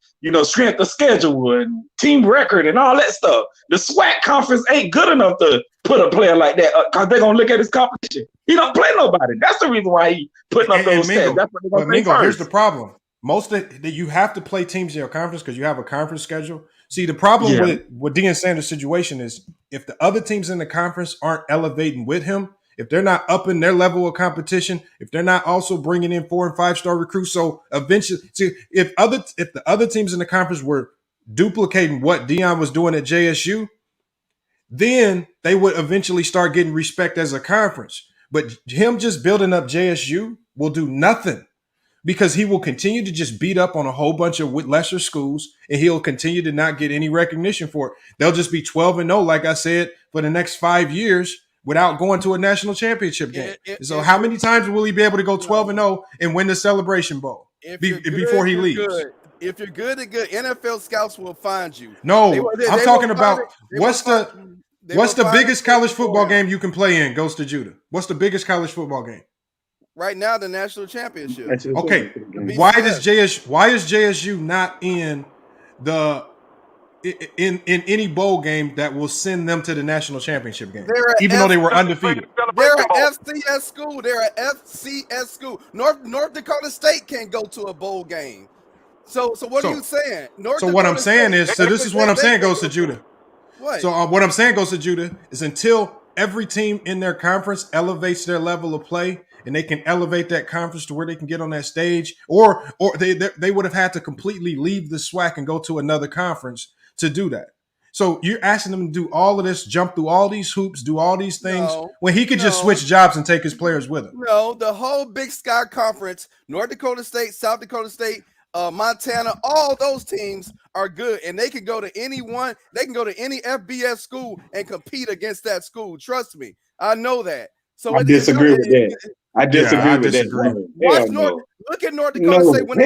strength of schedule and team record and all that stuff. The SWAC conference ain't good enough to put a player like that because they're gonna look at his competition. He don't play nobody. That's the reason why he putting up those stats. That's what they're gonna Mingo, here's the problem. You have to play teams in your conference because you have a conference schedule. See, the problem with Deion Sanders' situation is if the other teams in the conference aren't elevating with him, if they're not upping their level of competition, if they're not also bringing in 4- and 5-star recruits, so eventually, if the other teams in the conference were duplicating what Deion was doing at JSU, then they would eventually start getting respect as a conference. But him just building up JSU will do nothing because he will continue to just beat up on a whole bunch of lesser schools, and he'll continue to not get any recognition for it. They'll just be 12-0, like I said, for the next 5 years. Without going to a national championship game. So how many times will he be able to go 12-0 and win the Celebration Bowl before he leaves? If you're good, NFL scouts will find you. No, I'm talking about what's the biggest college football game you can play in goes to Judah. What's the biggest college football game? Right now, the national championship. Okay, why is JSU not in the in any bowl game that will send them to the national championship game, They're even though they were undefeated. They're an FCS school. They're an FCS school. North Dakota State can't go to a bowl game. So what are you saying? What I'm saying is, this is what I'm saying goes to Judah. What? So what I'm saying goes to Judah is until every team in their conference elevates their level of play and they can elevate that conference to where they can get on that stage, or they would have had to completely leave the SWAC and go to another conference to do that. So you're asking them to do all of this, jump through all these hoops, do all these things when he could just switch jobs and take his players with him. No, the whole Big Sky Conference, North Dakota State, South Dakota State, Montana, all those teams are good, and they can go to any one. They can go to any FBS school and compete against that school. Trust me, I know that. So I disagree with that. I disagree with that. Look at North Dakota State when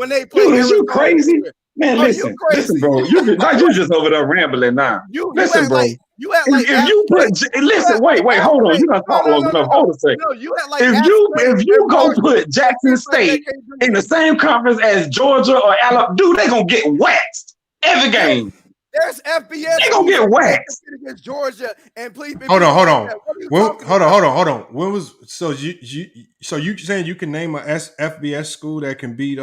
they play. Dude, is you crazy? Man, listen, bro. You just over there rambling now. Listen, bro. If you hold on. You done talk long enough. Hold a second. If you go put Jackson State in the same conference as Georgia or Alabama, dude, they gonna get waxed every game. There's FBS. They gonna get waxed against Georgia, and please. Hold on. Hold on. When was you saying you can name a FBS school that can beat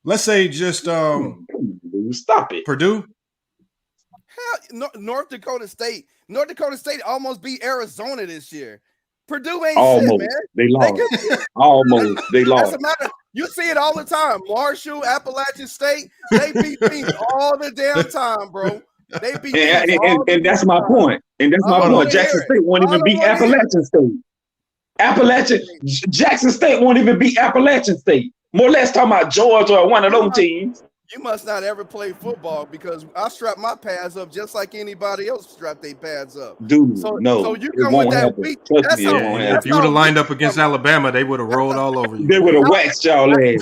let's say just stop it, Purdue? Hell, North Dakota State. North Dakota State almost beat Arizona this year. Purdue ain't almost shit, man. They lost. Almost they lost. You see it all the time. Marshall, Appalachian State, they beat teams all the damn time, bro. They beat and that's my point. And that's my point. Jackson State won't even beat Appalachian State. Jackson State won't even beat Appalachian State. More or less talking about Georgia or one of them teams. You must not ever play football because I strap my pads up just like anybody else strap their pads up. Dude, so you come with that weak. If you would have lined up against Alabama, they would have rolled all over you. They would have waxed y'all ass.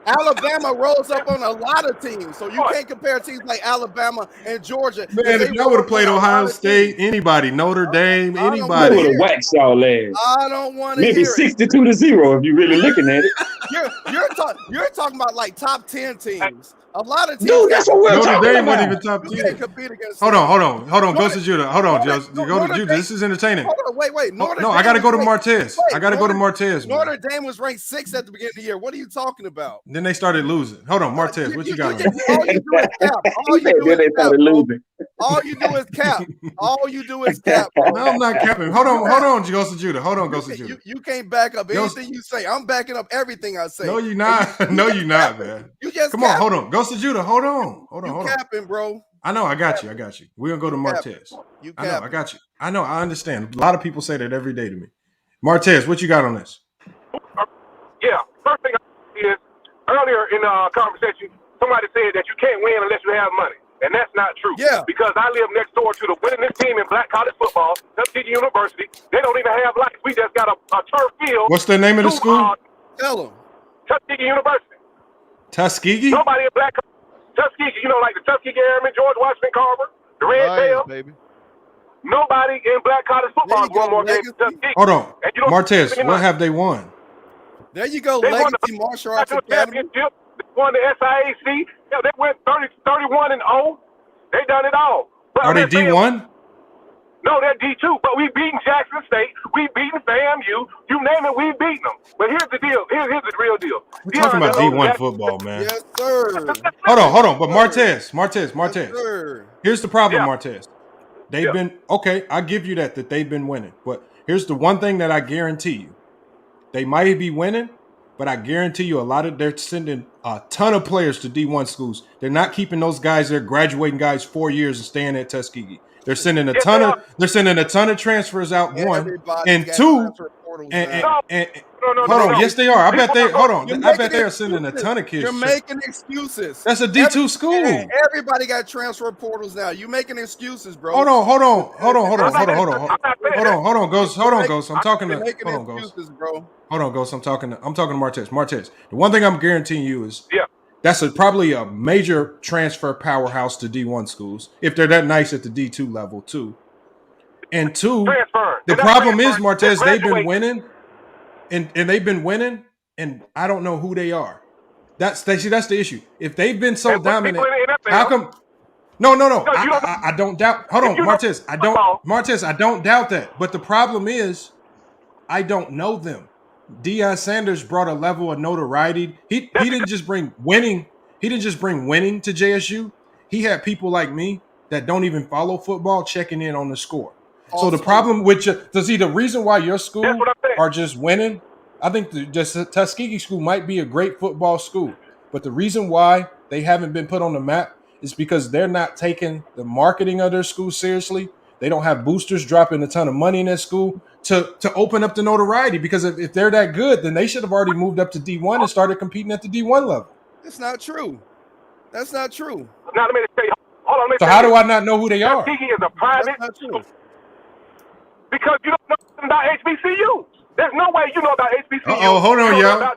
Alabama rolls up on a lot of teams, so you can't compare teams like Alabama and Georgia. Man, if y'all would have played Ohio State, anybody, Notre Dame, anybody, they would have waxed y'all ass. I don't want to maybe 62-0 if you're really looking at it. You're talking about like top 10 teams. A lot of teams. Dude, that's what we're talking about. Notre Dame wasn't even top 10. Hold on. Go to Judah. Hold on, Joe. Go to Judah. This is entertaining. Hold on, wait. No, I got to go to Martez. I got to go to Martez. Notre Dame was ranked 6th at the beginning of the year. What are you talking about? Then they started losing. Hold on, Martez. What you got? All you do is cap. All you do is cap. All you do is cap. No, I'm not capping. Hold on, Joseph Judah. Hold on, Joseph Judah. You can't back up anything you say. I'm backing up everything I say. No, you're not. No, you're not, man. You just come on. Hold on, Joseph Judah. Hold on. Capping, bro. I know. I got you. We're gonna go to Martez. I got you. I know. I understand. A lot of people say that every day to me. Martez, what you got on this? Yeah. First thing is earlier in the conversation, somebody said that you can't win unless you have money. And that's not true. Yeah. Because I live next door to the winningest team in black college football, Tuskegee University. They don't even have lights. We just got a turf field. What's the name of the school? Tell them. Tuskegee University. Tuskegee? Nobody in black Tuskegee, like the Tuskegee Airmen, George Washington Carver, the Red Tail. Baby. Nobody in black college football has won more games than Tuskegee. Hold on. Martez, what have they won? There you go, they Legacy Martial Arts Academy. They won the SIAC. Yeah, they went 31-0. They done it all. But are they D1? No, they're D2. But we beaten Jackson State. We beaten FAMU. You name it, we beaten them. But here's the deal. Here's the real deal. We're talking about D1 football, man. Yes, sir. Hold on. But Martez. Yes, here's the problem, Martez. They've been okay. I give you that they've been winning. But here's the one thing that I guarantee you: they might be winning, but I guarantee you, they're sending a ton of players to D1 schools. They're not keeping those guys there, graduating guys 4 years and staying at Tuskegee. They're sending a ton of transfers out. One and two. Hold on. Yes, they are. I bet they. Hold on. I bet they are sending a ton of kids. You're making excuses. That's a D2 school. Everybody got transfer portals now. You making excuses, bro. Hold on. Ghost. I'm talking to. Hold on, Ghost. Hold on, Ghost. I'm talking to Martez. Martez. The one thing I'm guaranteeing you is that's probably a major transfer powerhouse to D1 schools if they're that nice at the D2 level too. And two, the problem is, Martez, they've been winning. And they've been winning, and I don't know who they are. That's the issue. If they've been so And put people dominant, in the NFL. how come? No. Because you don't know. I don't doubt. Hold If on, you know Martez. football, Martez, I don't doubt that. But the problem is, I don't know them. Deion Sanders brought a level of notoriety. He didn't just bring winning. He didn't just bring winning to JSU. He had people like me that don't even follow football checking in on the score. So the problem with the reason why your school are just winning, I think just Tuskegee School might be a great football school, but the reason why they haven't been put on the map is because they're not taking the marketing of their school seriously. They don't have boosters dropping a ton of money in that school to open up the notoriety. Because if they're that good, then they should have already moved up to D1 and started competing at the D1 level. That's not true. That's not true. Now let me tell you. Hold on. So how do I not know who they are? Tuskegee is a private school. Because you don't know nothing about HBCU. There's no way you know about HBCU. Hold on, y'all.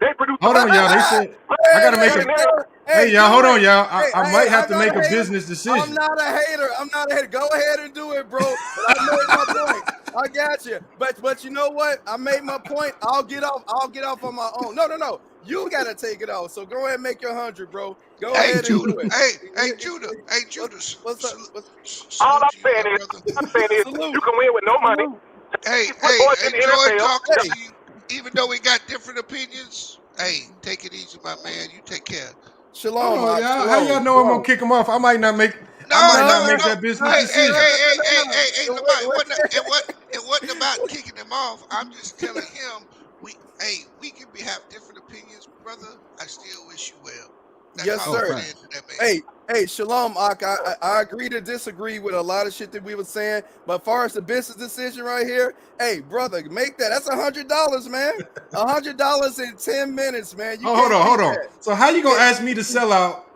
They produce. Hold on, y'all. They said I gotta make a. Hey, y'all, hold on, y'all. I might have to make a business decision. I'm not a hater. Go ahead and do it, bro. But I made my point. I got you. But you know what? I made my point. I'll get off on my own. No. You gotta take it off. So go ahead and make your 100, bro. Go ahead and do it. Hey, Judah. What's up? All I'm saying is you can win with no money. Hey, enjoy talking to you. Even though we got different opinions, hey, take it easy, my man. You take care. Shalom, y'all. How y'all know I'm gonna kick him off? I might not make that business decision. Hey, it wasn't about kicking him off. I'm just telling him we can have different opinions, brother. I still wish you well. That's yes, sir. Hey, Shalom, Ak. I agree to disagree with a lot of shit that we were saying, but as far as the business decision right here, hey, brother, make that. That's $100, man. $100 in 10 minutes, man. Hold on. So how you gonna ask me to sell out,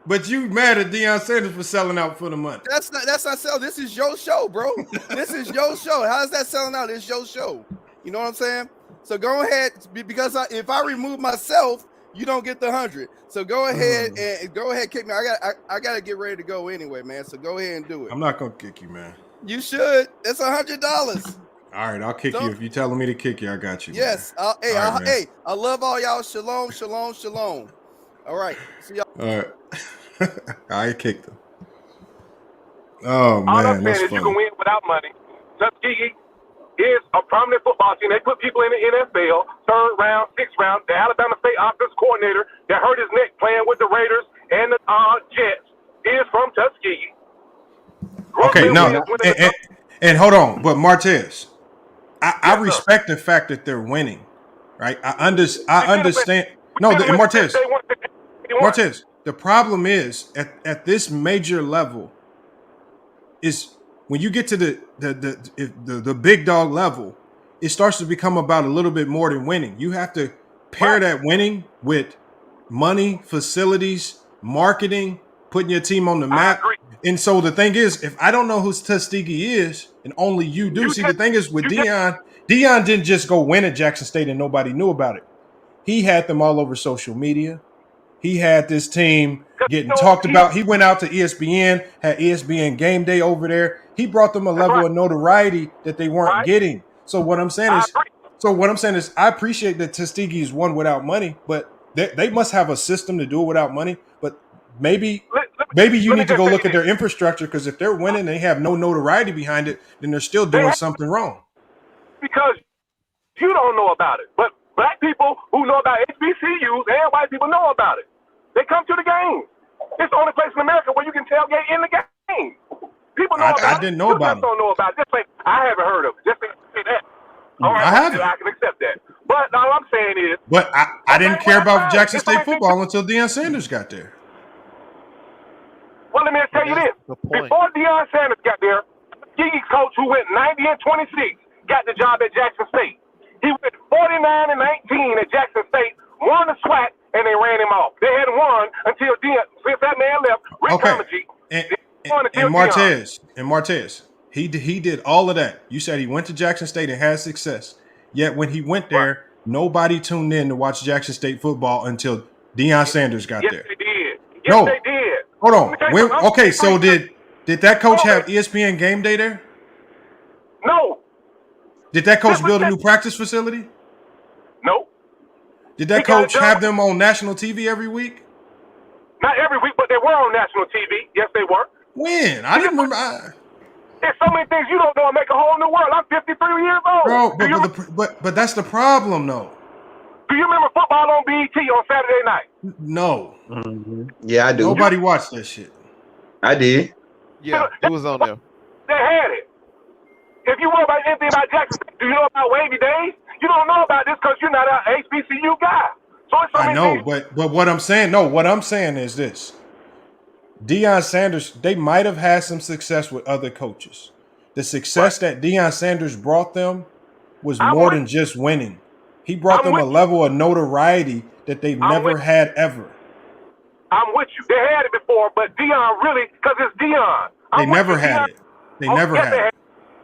but you mad at Deion Sanders for selling out for the money? That's not sell. This is your show, bro. This is your show. How's that selling out? It's your show. You know what I'm saying? So go ahead, because if I remove myself, you don't get the 100. So go ahead and kick me. I gotta get ready to go anyway, man. So go ahead and do it. I'm not gonna kick you, man. You should. It's $100. All right, I'll kick you. If you're telling me to kick you, I got you. Yes. I love all y'all. Shalom, shalom, shalom. All right. See y'all. All right. I kicked him. Oh, man. All I'm saying is you can win without money. Tuskegee is a prominent football team. They put people in the NFL, 3rd round, 6th round. The Alabama State offensive coordinator that hurt his neck playing with the Raiders and the Jets is from Tuskegee. Okay, no, and hold on, but Martez, I respect the fact that they're winning, right? I understand. No, Martez, the problem is at this major level is when you get to the big dog level, it starts to become about a little bit more than winning. You have to pair that winning with money, facilities, marketing, putting your team on the map. And so the thing is, if I don't know who Tuskegee is, and only you do, the thing is with Deion didn't just go win at Jackson State and nobody knew about it. He had them all over social media. He had this team getting talked about. He went out to ESPN, had ESPN Game Day over there. He brought them a level of notoriety that they weren't getting. So what I'm saying is, I appreciate that Tuskegee is won without money, but they must have a system to do it without money. But maybe you need to go look at their infrastructure, because if they're winning and they have no notoriety behind it, then they're still doing something wrong. Because you don't know about it, but black people who know about HBCUs and white people know about it. They come to the game. It's the only place in America where you can tailgate in the game. People know about it. I didn't know about it. Don't know about it. Just like I haven't heard of it. Just say that. All right, I haven't. I can accept that. But all I'm saying is. But I didn't care about Jackson State football until Deion Sanders got there. Well, let me tell you this. Before Deion Sanders got there, Tuskegee coach who went 90-26 got the job at Jackson State. He went 49-19 at Jackson State, won the SWAC, and they ran him off. They hadn't won until Deion. Since that man left, Rick Comedy. And Martez, he did all of that. You said he went to Jackson State and had success. Yet when he went there, nobody tuned in to watch Jackson State football until Deion Sanders got there. Yes, they did. They did. Hold on. So did that coach have ESPN Game Day there? No. Did that coach build a new practice facility? No. Did that coach have them on national TV every week? Not every week, but they were on national TV. Yes, they were. When? I didn't remember. There's so many things you don't know and make a whole new world. I'm 53 years old. Bro, but that's the problem, though. Do you remember football on BET on Saturday night? No. Mm-hmm. Yeah, I do. Nobody watched that shit. I did. Yeah, it was on there. They had it. If you know about anything about Jackson State, do you know about Wavy Days? You don't know about this because you're not an HBCU guy. So it's so I know, but what I'm saying is this. Deion Sanders, they might have had some success with other coaches. The success that Deion Sanders brought them was more than just winning. He brought them a level of notoriety that they've never had ever. I'm with you. They had it before, but Deion really, because it's Deion. They never had it. They never had it.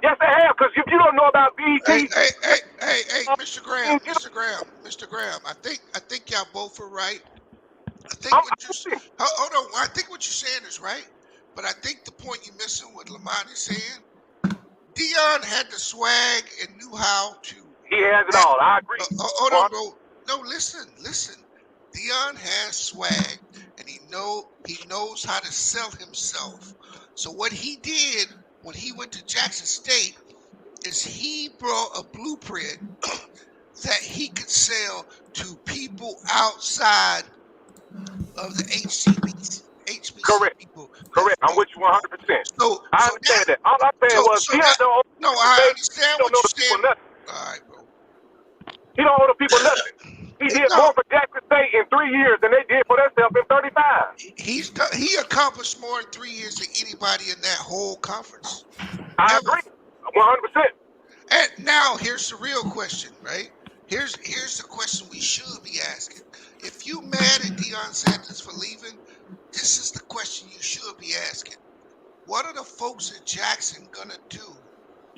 Yes, they have, because if you don't know about BET. Hey, Mr. Graham, Mr. Graham, I think y'all both are right. I think hold on. I think what you're saying is right, but I think the point you're missing, what Lamont is saying, Deion had the swag and knew how to. He has it all. I agree. Hold on, bro. No, listen. Deion has swag, and he knows how to sell himself. So what he did when he went to Jackson State is he brought a blueprint that he could sell to people outside of the HBCU people. Correct. I'm with you 100%. So I understand that. All I'm saying was he had no, I understand what you're saying. All right, bro. He don't owe the people nothing. He did more for Jackson State in 3 years than they did for themselves in 35. He accomplished more in 3 years than anybody in that whole conference. I agree, 100%. And now here's the real question, right? Here's the question we should be asking. If you mad at Deion Sanders for leaving, this is the question you should be asking. What are the folks at Jackson gonna do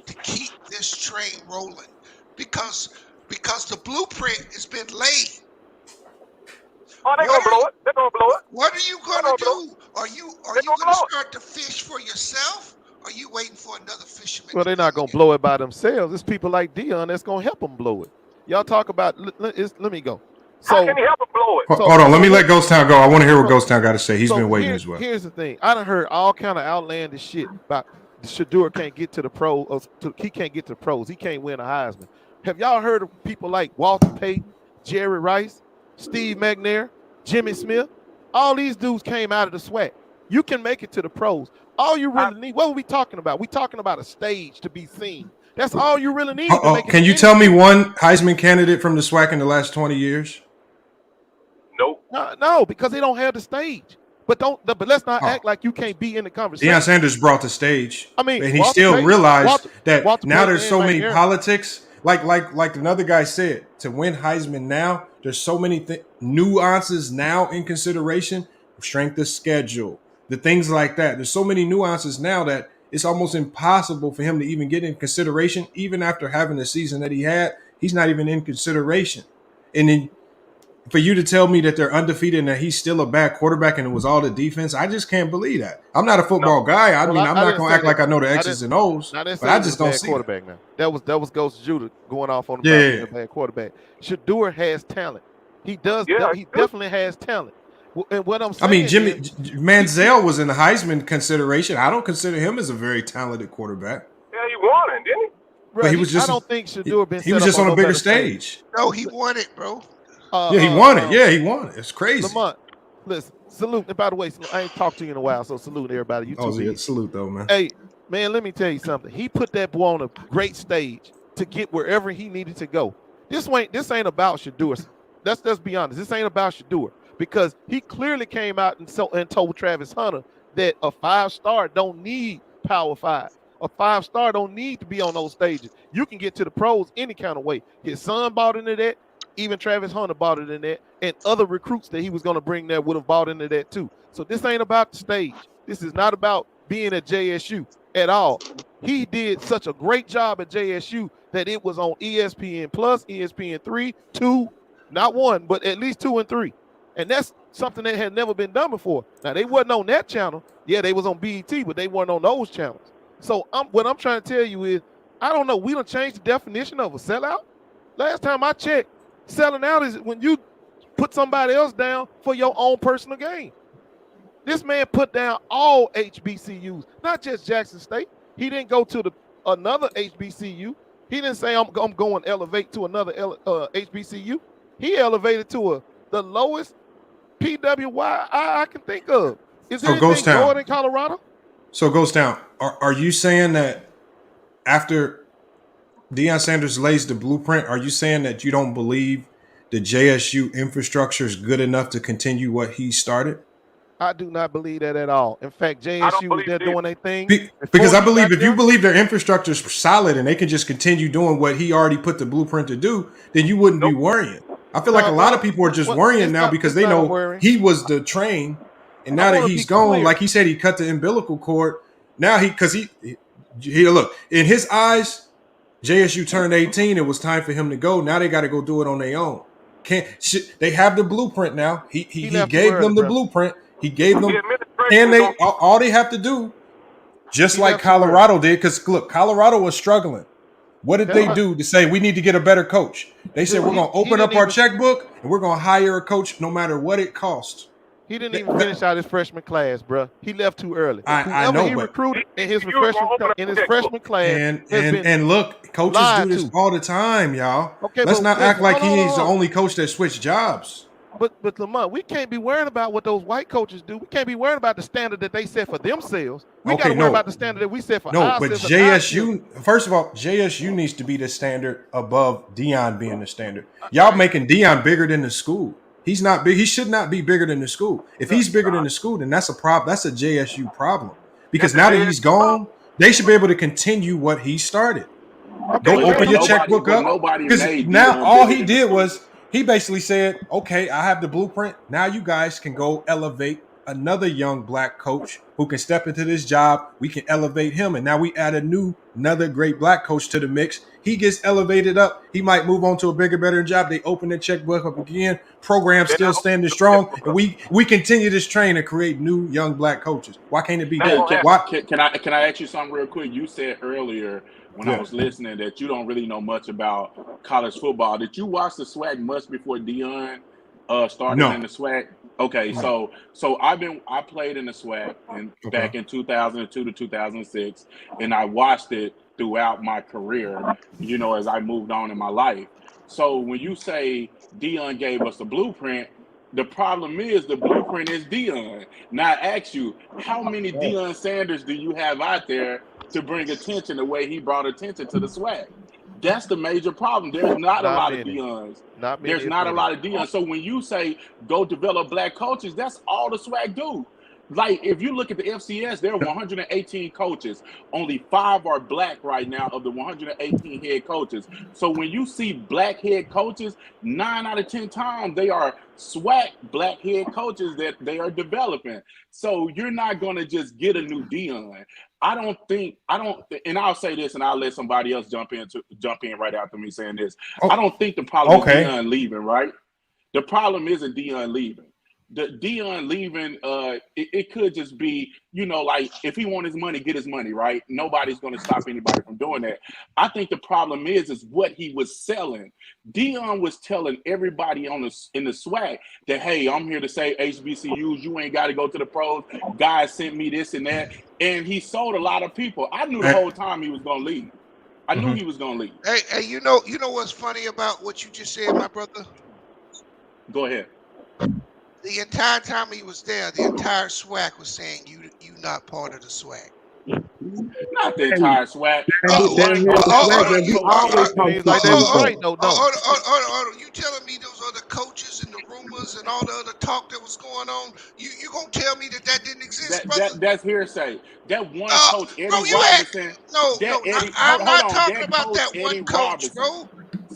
to keep this train rolling? Because the blueprint has been laid. Oh, they're gonna blow it. They're gonna blow it. What are you gonna do? Are you gonna start to fish for yourself? Or are you waiting for another fisherman? Well, they're not gonna blow it by themselves. It's people like Deion that's gonna help them blow it. Y'all talk about. Let me go. So, how can he help him blow it? Hold on, let me let Ghost Town go. I want to hear what Ghost Town got to say. He's been waiting as well. Here's the thing. I done heard all kind of outlandish shit about Shedeur can't get to the pros. He can't get to the pros. He can't win a Heisman. Have y'all heard of people like Walter Payton, Jerry Rice, Steve McNair, Jimmy Smith? All these dudes came out of the SWAC. You can make it to the pros. All you really need, what are we talking about? We're talking about a stage to be seen. That's all you really need. To make it can you tell me one Heisman candidate from the SWAC in the last 20 years? Nope. No, because they don't have the stage. But let's not act like you can't be in the conversation. Deion Sanders brought the stage. I mean, and he still realized that now there's so many politics. Like another guy said, to win Heisman now, there's so many nuances now in consideration. Strength of schedule, the things like that. There's so many nuances now that it's almost impossible for him to even get in consideration. Even after having the season that he had, he's not even in consideration. And then for you to tell me that they're undefeated and that he's still a bad quarterback and it was all the defense, I just can't believe that. I'm not a football guy. I'm not going to act like I know the X's and O's, but I just don't see quarterback now. That was Ghost Judah going off on the bad quarterback. Shedeur has talent. He does. Yeah, he definitely has talent. And what I'm saying, Jimmy Manziel was in the Heisman consideration. I don't consider him as a very talented quarterback. Yeah, he won it, didn't he? But he was just. I don't think Shedeur been. He was just on a bigger stage. No, he won it, bro. He won it. Yeah, he won it. It's crazy. Lamont, listen, salute. And by the way, I ain't talked to you in a while, so salute everybody. You too. Salute though, man. Hey, man, let me tell you something. He put that boy on a great stage to get wherever he needed to go. This ain't about Shedeur. Let's be honest. This ain't about Shedeur because he clearly came out and told Travis Hunter that a 5-star don't need Power 5. A 5-star don't need to be on those stages. You can get to the pros any kind of way. His son bought into that. Even Travis Hunter bought it in that, and other recruits that he was going to bring there would have bought into that too. So this ain't about the stage. This is not about being at JSU at all. He did such a great job at JSU that it was on ESPN Plus, ESPN 3, 2, not 1, but at least 2 and 3. And that's something that had never been done before. Now, they wasn't on that channel. Yeah, they was on BET, but they weren't on those channels. So what I'm trying to tell you is, I don't know. We done changed the definition of a sellout. Last time I checked, Selling out is when you put somebody else down for your own personal gain. This man put down all HBCUs, not just Jackson State. He didn't go to another HBCU. He didn't say I'm going to elevate to another HBCU. He elevated to the lowest PWI I can think of. Is there anything lower in Colorado? So Ghost Town, are you saying that after Deion Sanders lays the blueprint, are you saying that you don't believe the JSU infrastructure is good enough to continue what he started? I do not believe that at all. In fact, JSU was there doing their thing. Because I believe if you believe their infrastructure is solid and they can just continue doing what he already put the blueprint to do, then you wouldn't be worrying. I feel like a lot of people are just worrying now because they know he was the train, and now that he's gone, like he said, he cut the umbilical cord. Now he look, in his eyes, JSU turned 18. It was time for him to go. Now they got to go do it on their own. They have the blueprint now. He gave them the blueprint. He gave them, and all they have to do, just like Colorado did, because look, Colorado was struggling. What did they do to say we need to get a better coach? They said we're going to open up our checkbook and we're going to hire a coach no matter what it costs. He didn't even finish out his freshman class, bro. He left too early. I know, he recruited in his freshman class. And look, coaches do this all the time, y'all. Okay, let's not act like he's the only coach that switched jobs. But Lamont, we can't be worried about what those white coaches do. We can't be worried about the standard that they set for themselves. We got to worry about the standard that we set for ourselves. No, but JSU, first of all, JSU needs to be the standard above Deion being the standard. Y'all making Deion bigger than the school. He's not big. He should not be bigger than the school. If he's bigger than the school, then that's a problem. That's a JSU problem. Because now that he's gone, they should be able to continue what he started. Go open your checkbook up. Because now all he did was he basically said, okay, I have the blueprint. Now you guys can go elevate another young black coach who can step into this job. We can elevate him. And now we add another great black coach to the mix. He gets elevated up. He might move on to a bigger, better job. They open their checkbook up again. Program still standing strong. And we continue this train to create new young black coaches. Why can't it be that? Can I ask you something real quick? You said earlier when I was listening that you don't really know much about college football. Did you watch the SWAC much before Deion started in the SWAC? Okay, so I played in the SWAC back in 2002 to 2006, and I watched it throughout my career, as I moved on in my life. So when you say Deion gave us a blueprint, the problem is the blueprint is Deion. Now I ask you, how many Deion Sanders do you have out there to bring attention the way he brought attention to the SWAC? That's the major problem. There's not a lot of Deions. There's not a lot of Deions. So when you say go develop black coaches, that's all the SWAC do. Like, if you look at the FCS, there are 118 coaches. Only 5 are black right now of the 118 head coaches. So when you see black head coaches, 9 out of 10 times they are SWAC black head coaches that they are developing. So you're not going to just get a new Deion. And I'll say this, and I'll let somebody else jump in right after me saying this. I don't think the problem is Deion leaving, right? The problem isn't Deion leaving. The Deion leaving, it could just be, like if he wants his money, get his money, right? Nobody's going to stop anybody from doing that. I think the problem is what he was selling. Deion was telling everybody in the SWAC that, hey, I'm here to say HBCUs. You ain't got to go to the pros. Guys sent me this and that. And he sold a lot of people. I knew the whole time he was going to leave. I knew he was going to leave. Hey, you know what's funny about what you just said, my brother? Go ahead. The entire time he was there, the entire SWAC was saying you not part of the SWAC. Not the entire SWAC. You telling me those other coaches and the rumors and all the other talk that was going on? You gonna tell me that didn't exist, brother? That's hearsay. That one coach, Eddie Robinson. I'm not talking about that one coach, bro.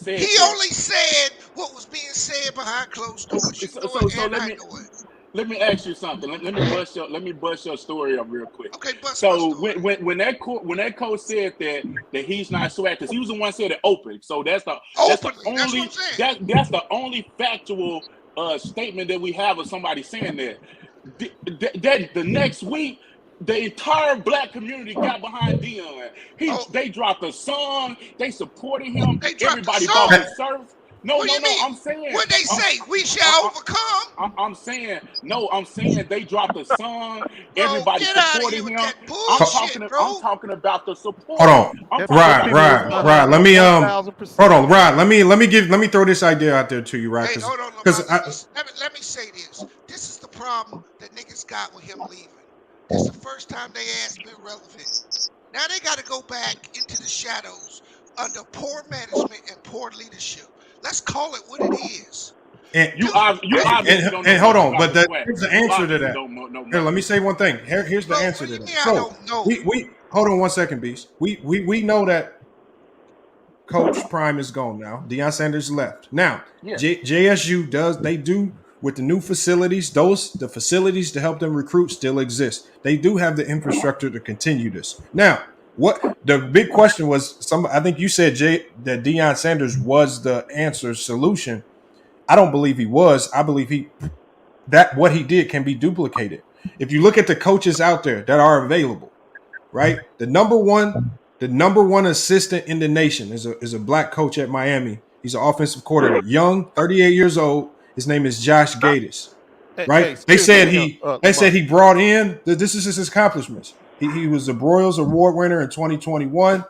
He only said what was being said behind closed doors. Let me ask you something. Let me bust your story up real quick. Okay, when that coach said that he's not SWAC, because he was the one that said it open. So that's the only factual statement that we have of somebody saying that. The next week, the entire black community got behind Deion. They dropped a song. They supported him. Everybody bought his shirts. No, What do no, you no. mean? I'm saying. What they say? We shall overcome. I'm saying. No, I'm saying they dropped a song. Bro, Everybody get out of supported here with him. that bullshit, I'm bro. talking about the support. Hold on. I'm talking Rod. about Let me 1000%. hold on, Rod. Let me throw this idea out there to you, Rod. Hey, hold on, Because Lamont. Let me say this. This is the problem that niggas got with him leaving. This is the first time they ass been relevant. Now they got to go back into the shadows under poor management and poor leadership. Let's call it what it is. And obviously don't know hold much on, about but the SWAC. here's the You answer to obviously that. don't know Here, much. let me say one thing. Here's the answer to that. I So don't know. we hold on one second, Beast. We know that Coach Prime is gone now. Deion Sanders left. Now Yeah. JSU they do with the new facilities. The facilities to help them recruit still exist. They do have the infrastructure to continue this. Now, what the big question was? I think you said that Deion Sanders was the solution. I don't believe he was. I believe what he did can be duplicated. If you look at the coaches out there that are available, right? The number one assistant in the nation is a black coach at Miami. He's an offensive coordinator, young, 38 years old. His name is Josh Gaddis. Right? They said he brought in. This is his accomplishments. He was the Broyles Award winner in 2021.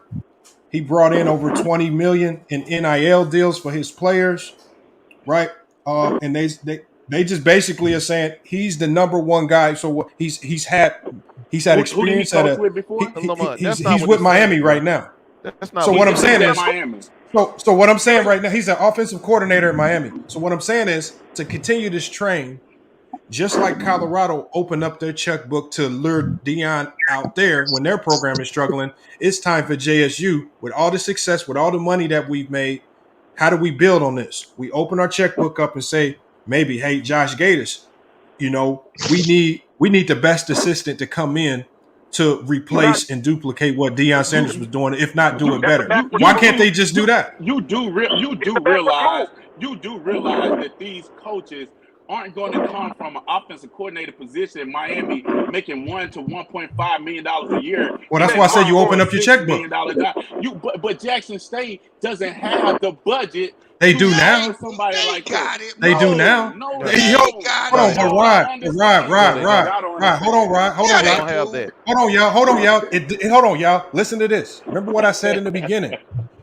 He brought in over 20 million in NIL deals for his players. Right? And they just basically are saying he's the number one guy. So he's had experience Who did he coach with before? He's with Miami right now. That's not so what I'm saying is Miami. So what I'm saying right now, he's an offensive coordinator in Miami. So what I'm saying is to continue this train, just like Colorado opened up their checkbook to lure Deion out there when their program is struggling, it's time for JSU with all the success, with all the money that we've made. How do we build on this? We open our checkbook up and say, maybe, hey, Josh Gaddis, we need the best assistant to come in to replace and duplicate what Deion Sanders was doing, if not do it better. Why can't they just do that? You do realize that these coaches aren't going to come from an offensive coordinator position in Miami making $1 to $1.5 million a year. Well, that's why I said you open up your checkbook. But Jackson State doesn't have the budget. They do now. Somebody like that. They do now. No, hold on, Rod. Hold on, Rod. Hold on, y'all. Listen to this. Remember what I said in the beginning.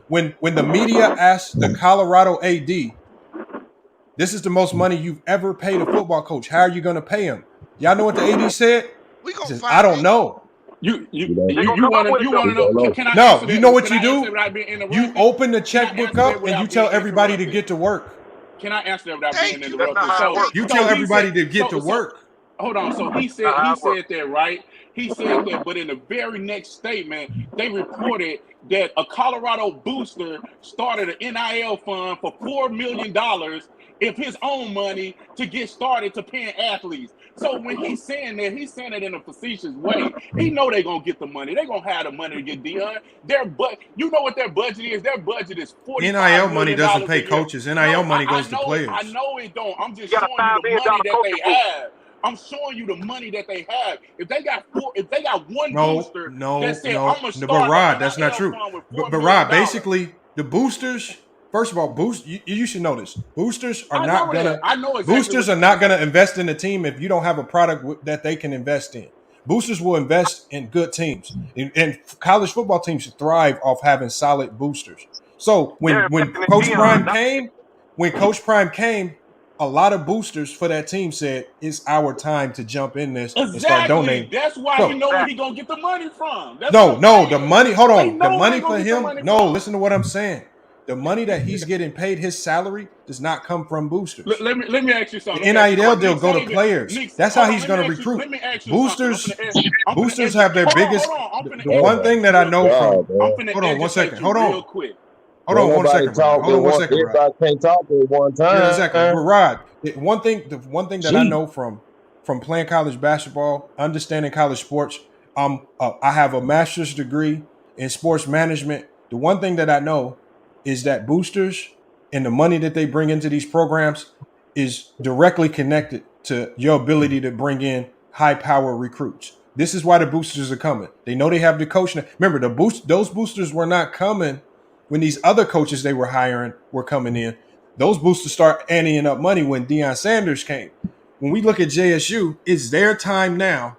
When the media asked the Colorado AD, this is the most money you've ever paid a football coach. How are you going to pay him? Y'all know what the AD said? He says, I don't know. You want to know? Can I no, you know what you do? You open the checkbook up and you tell everybody to get to work. Can I answer that without being interrupted? You tell everybody to get to work. Hold on. So he said that, right? He said that, but in the very next statement, they reported that a Colorado booster started an NIL fund for $4 million of his own money to get started to paying athletes. So when he's saying that, he's saying it in a facetious way. He know they're gonna get the money. They're gonna have the money to get Deion. You know what their budget is? Their budget is $45 NIL money doesn't pay coaches. NIL money goes to players. I know it don't. I'm just showing you the money that they have. I'm showing you the money that they have. If they got one booster that said, I'm gonna start but Rod, that's not true. But Rod, basically, the boosters. First of all, you should know this. Boosters are not gonna invest in a team if you don't have a product that they can invest in. Boosters will invest in good teams, and college football teams should thrive off having solid boosters. So when Coach Prime came, a lot of boosters for that team said it's our time to jump in this and start donating. That's why you know where he gonna get the money from. The money. Hold on, the money for him. No, listen to what I'm saying. The money that he's getting paid, his salary, does not come from boosters. Let me ask you something. The NIL deal go to players. That's how he's going to recruit. Boosters have their biggest. The one thing that I know from. Hold on 1 second. Hold on. Hold on 1 second. Hold on 1 second. Everybody can't talk at one time. Yeah, exactly. But Rod, the one thing that I know from playing college basketball, understanding college sports, I have a master's degree in sports management. The one thing that I know is that boosters and the money that they bring into these programs is directly connected to your ability to bring in high-power recruits. This is why the boosters are coming. They know they have the coach. Remember, those boosters were not coming when these other coaches they were hiring were coming in. those boosters start anteing up money when Deion Sanders came. When we look at JSU, it's their time now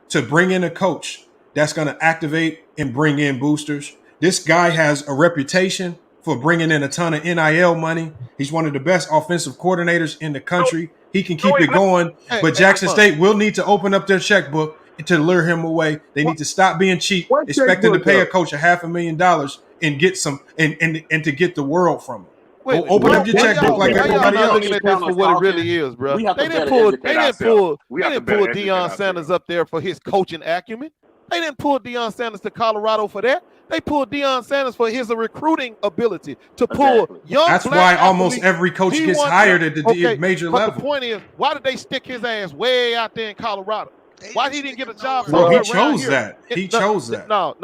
to bring in a coach that's going to activate and bring in boosters. This guy has a reputation for bringing in a ton of NIL money. He's one of the best offensive coordinators in the country. He can keep it going, but Jackson State will need to open up their checkbook to lure him away. They need to stop being cheap, expecting to pay a coach $500,000 and get some and to get the world from him. Open up your checkbook like everybody else. Looking at this for what it really is, bro. They didn't pull Deion Sanders up there for his coaching acumen. They didn't pull Deion Sanders to Colorado for that. They pulled Deion Sanders for his recruiting ability to pull young. That's why almost every coach gets hired at the major level. The point is, why did they stick his ass way out there in Colorado? Why he didn't get a job? Bro, he chose that. He chose that. No,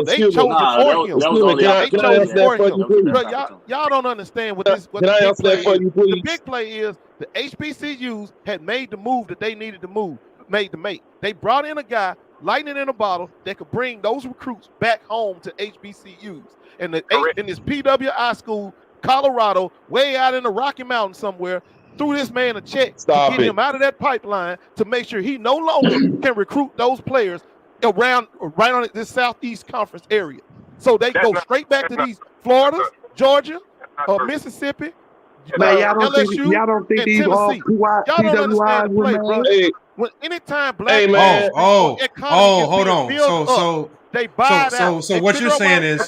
they chose it for him. They chose it for him. Y'all don't understand what this. What the big play is. The big play is the HBCUs had made the move that they needed to make. They brought in a guy, lightning in a bottle, that could bring those recruits back home to HBCUs. And in this PWI school, Colorado, way out in the Rocky Mountains somewhere, threw this man a check to get him out of that pipeline to make sure he no longer can recruit those players around right on this Southeast Conference area. So they go straight back to these Floridas, Georgia, Mississippi, LSU, y'all don't think these all y'all don't understand the play, bro. When anytime black hold on. They buy it out. So what you're saying is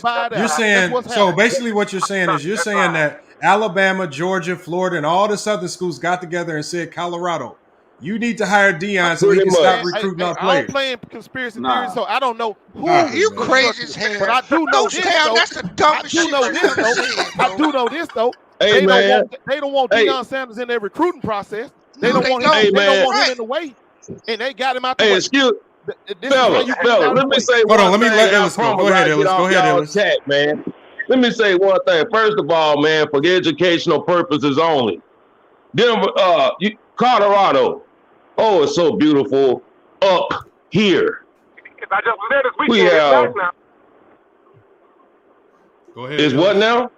basically what you're saying is that Alabama, Georgia, Florida, and all the southern schools got together and said, Colorado, you need to hire Deion so he can stop recruiting our players. I don't play in conspiracy theories, so I don't know who. You crazy as hell. But I do know this, though. That's the dumbest shit I've ever seen. I do know this, though. Hey, they don't want Deion Sanders in their recruiting process. They don't want him. They don't want him in the way, and they got him out the way. Excuse, fella, let me say hold on. Let me let Ellis go. Go ahead, Ellis. Go ahead, Ellis. Man. Let me say one thing. First of all, man, for educational purposes only. Denver, Colorado. Oh, it's so beautiful up here. I just was there this weekend. We have. Go ahead. Is what now?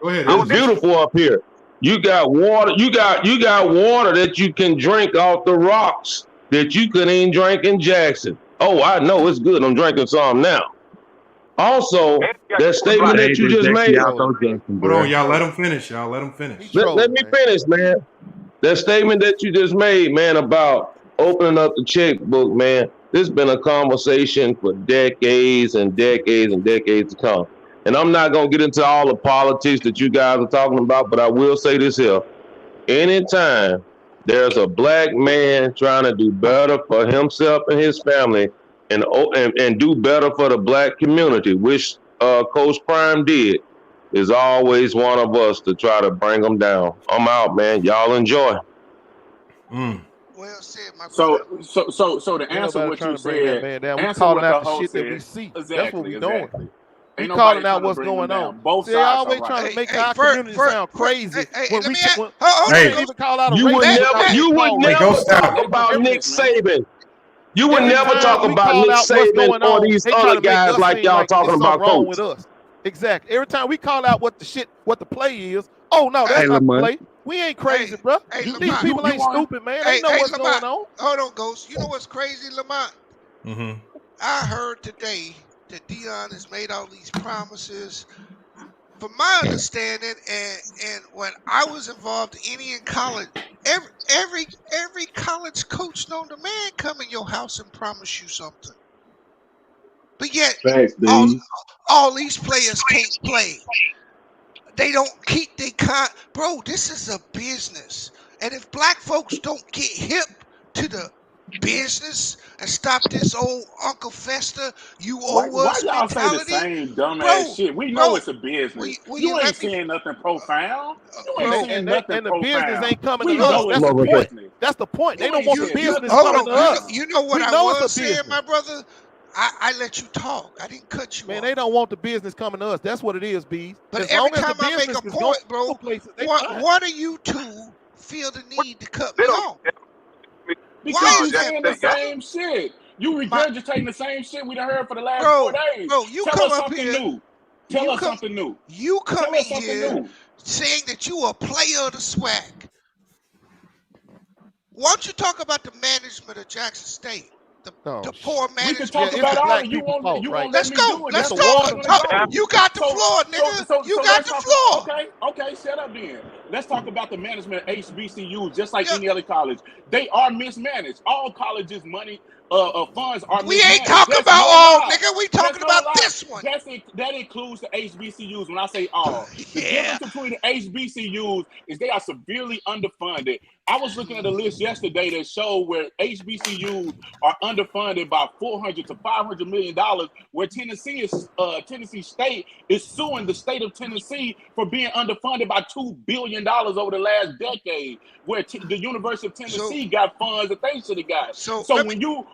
Go ahead. It's beautiful up here. You got water. You got water that you can drink off the rocks that you couldn't even drink in Jackson. Oh, I know it's good. I'm drinking some now. Also, that statement that you just made. Hold on, y'all. Let him finish. Let me finish, man. That statement that you just made, man, about opening up the checkbook, man. This has been a conversation for decades and decades and decades to come. And I'm not going to get into all the politics that you guys are talking about, but I will say this here. Anytime there's a black man trying to do better for himself and his family and do better for the black community, which Coach Prime did, is always one of us to try to bring them down. I'm out, man. Y'all enjoy. Well said, my brother. So to answer what you said, we calling out the shit that we see. Exactly, that's what we doing. We calling out what's going on. Both they always trying to make our community sound crazy. You would never talk about Nick Saban. You would never talk about Nick Saban or these other guys like y'all talking about coach. Exactly. Every time we call out what the play is, oh no, that's not the play. We ain't crazy, bro. These people ain't stupid, man. They know what's going on. Hold on, Ghost. You know what's crazy, Lamont? Mm-hmm. I heard today that Deion has made all these promises. From my understanding, and when I was involved in college, every college coach known to man come in your house and promise you something. But yet, all these players can't play. They don't keep their bro, this is a business. And if black folks don't get hip to the business and stop this old Uncle Fester, you owe us why y'all mentality. Say the same dumbass shit? We know it's a business. You ain't saying nothing profound. And the business ain't coming to us. That's the point. That's the point. They don't want the business coming to us. You know what I was saying, my brother? I let you talk. I didn't cut you off. They don't want the business coming to us. That's what it is, B. But every time I make a point, bro, why do you two feel the need to cut me off? Because you're saying the same shit. You regurgitating the same shit we done heard for the last 4 days. Bro, you Tell come us up something here. new. Tell us something new. You come in here saying that you are a player of the SWAC. Why don't you talk about the management of Jackson State? The poor management. We can talk about all of it. You won't Let's let me go. do it. Let's That's where talk. I'm gonna go. You got the floor, nigga. You got the floor. Okay, shut up then. Let's talk about the management of HBCUs, just like any other college. They are mismanaged. All colleges' money funds are We mismanaged. ain't talking about all, nigga. We talking about this one. That includes the HBCUs when I say all. The difference between the HBCUs is they are severely underfunded. I was looking at a list yesterday that showed where HBCUs are underfunded by $400 to $500 million, where Tennessee State is suing the state of Tennessee for being underfunded by $2 billion over the last decade, where the University of Tennessee got funds that they should have got. So when you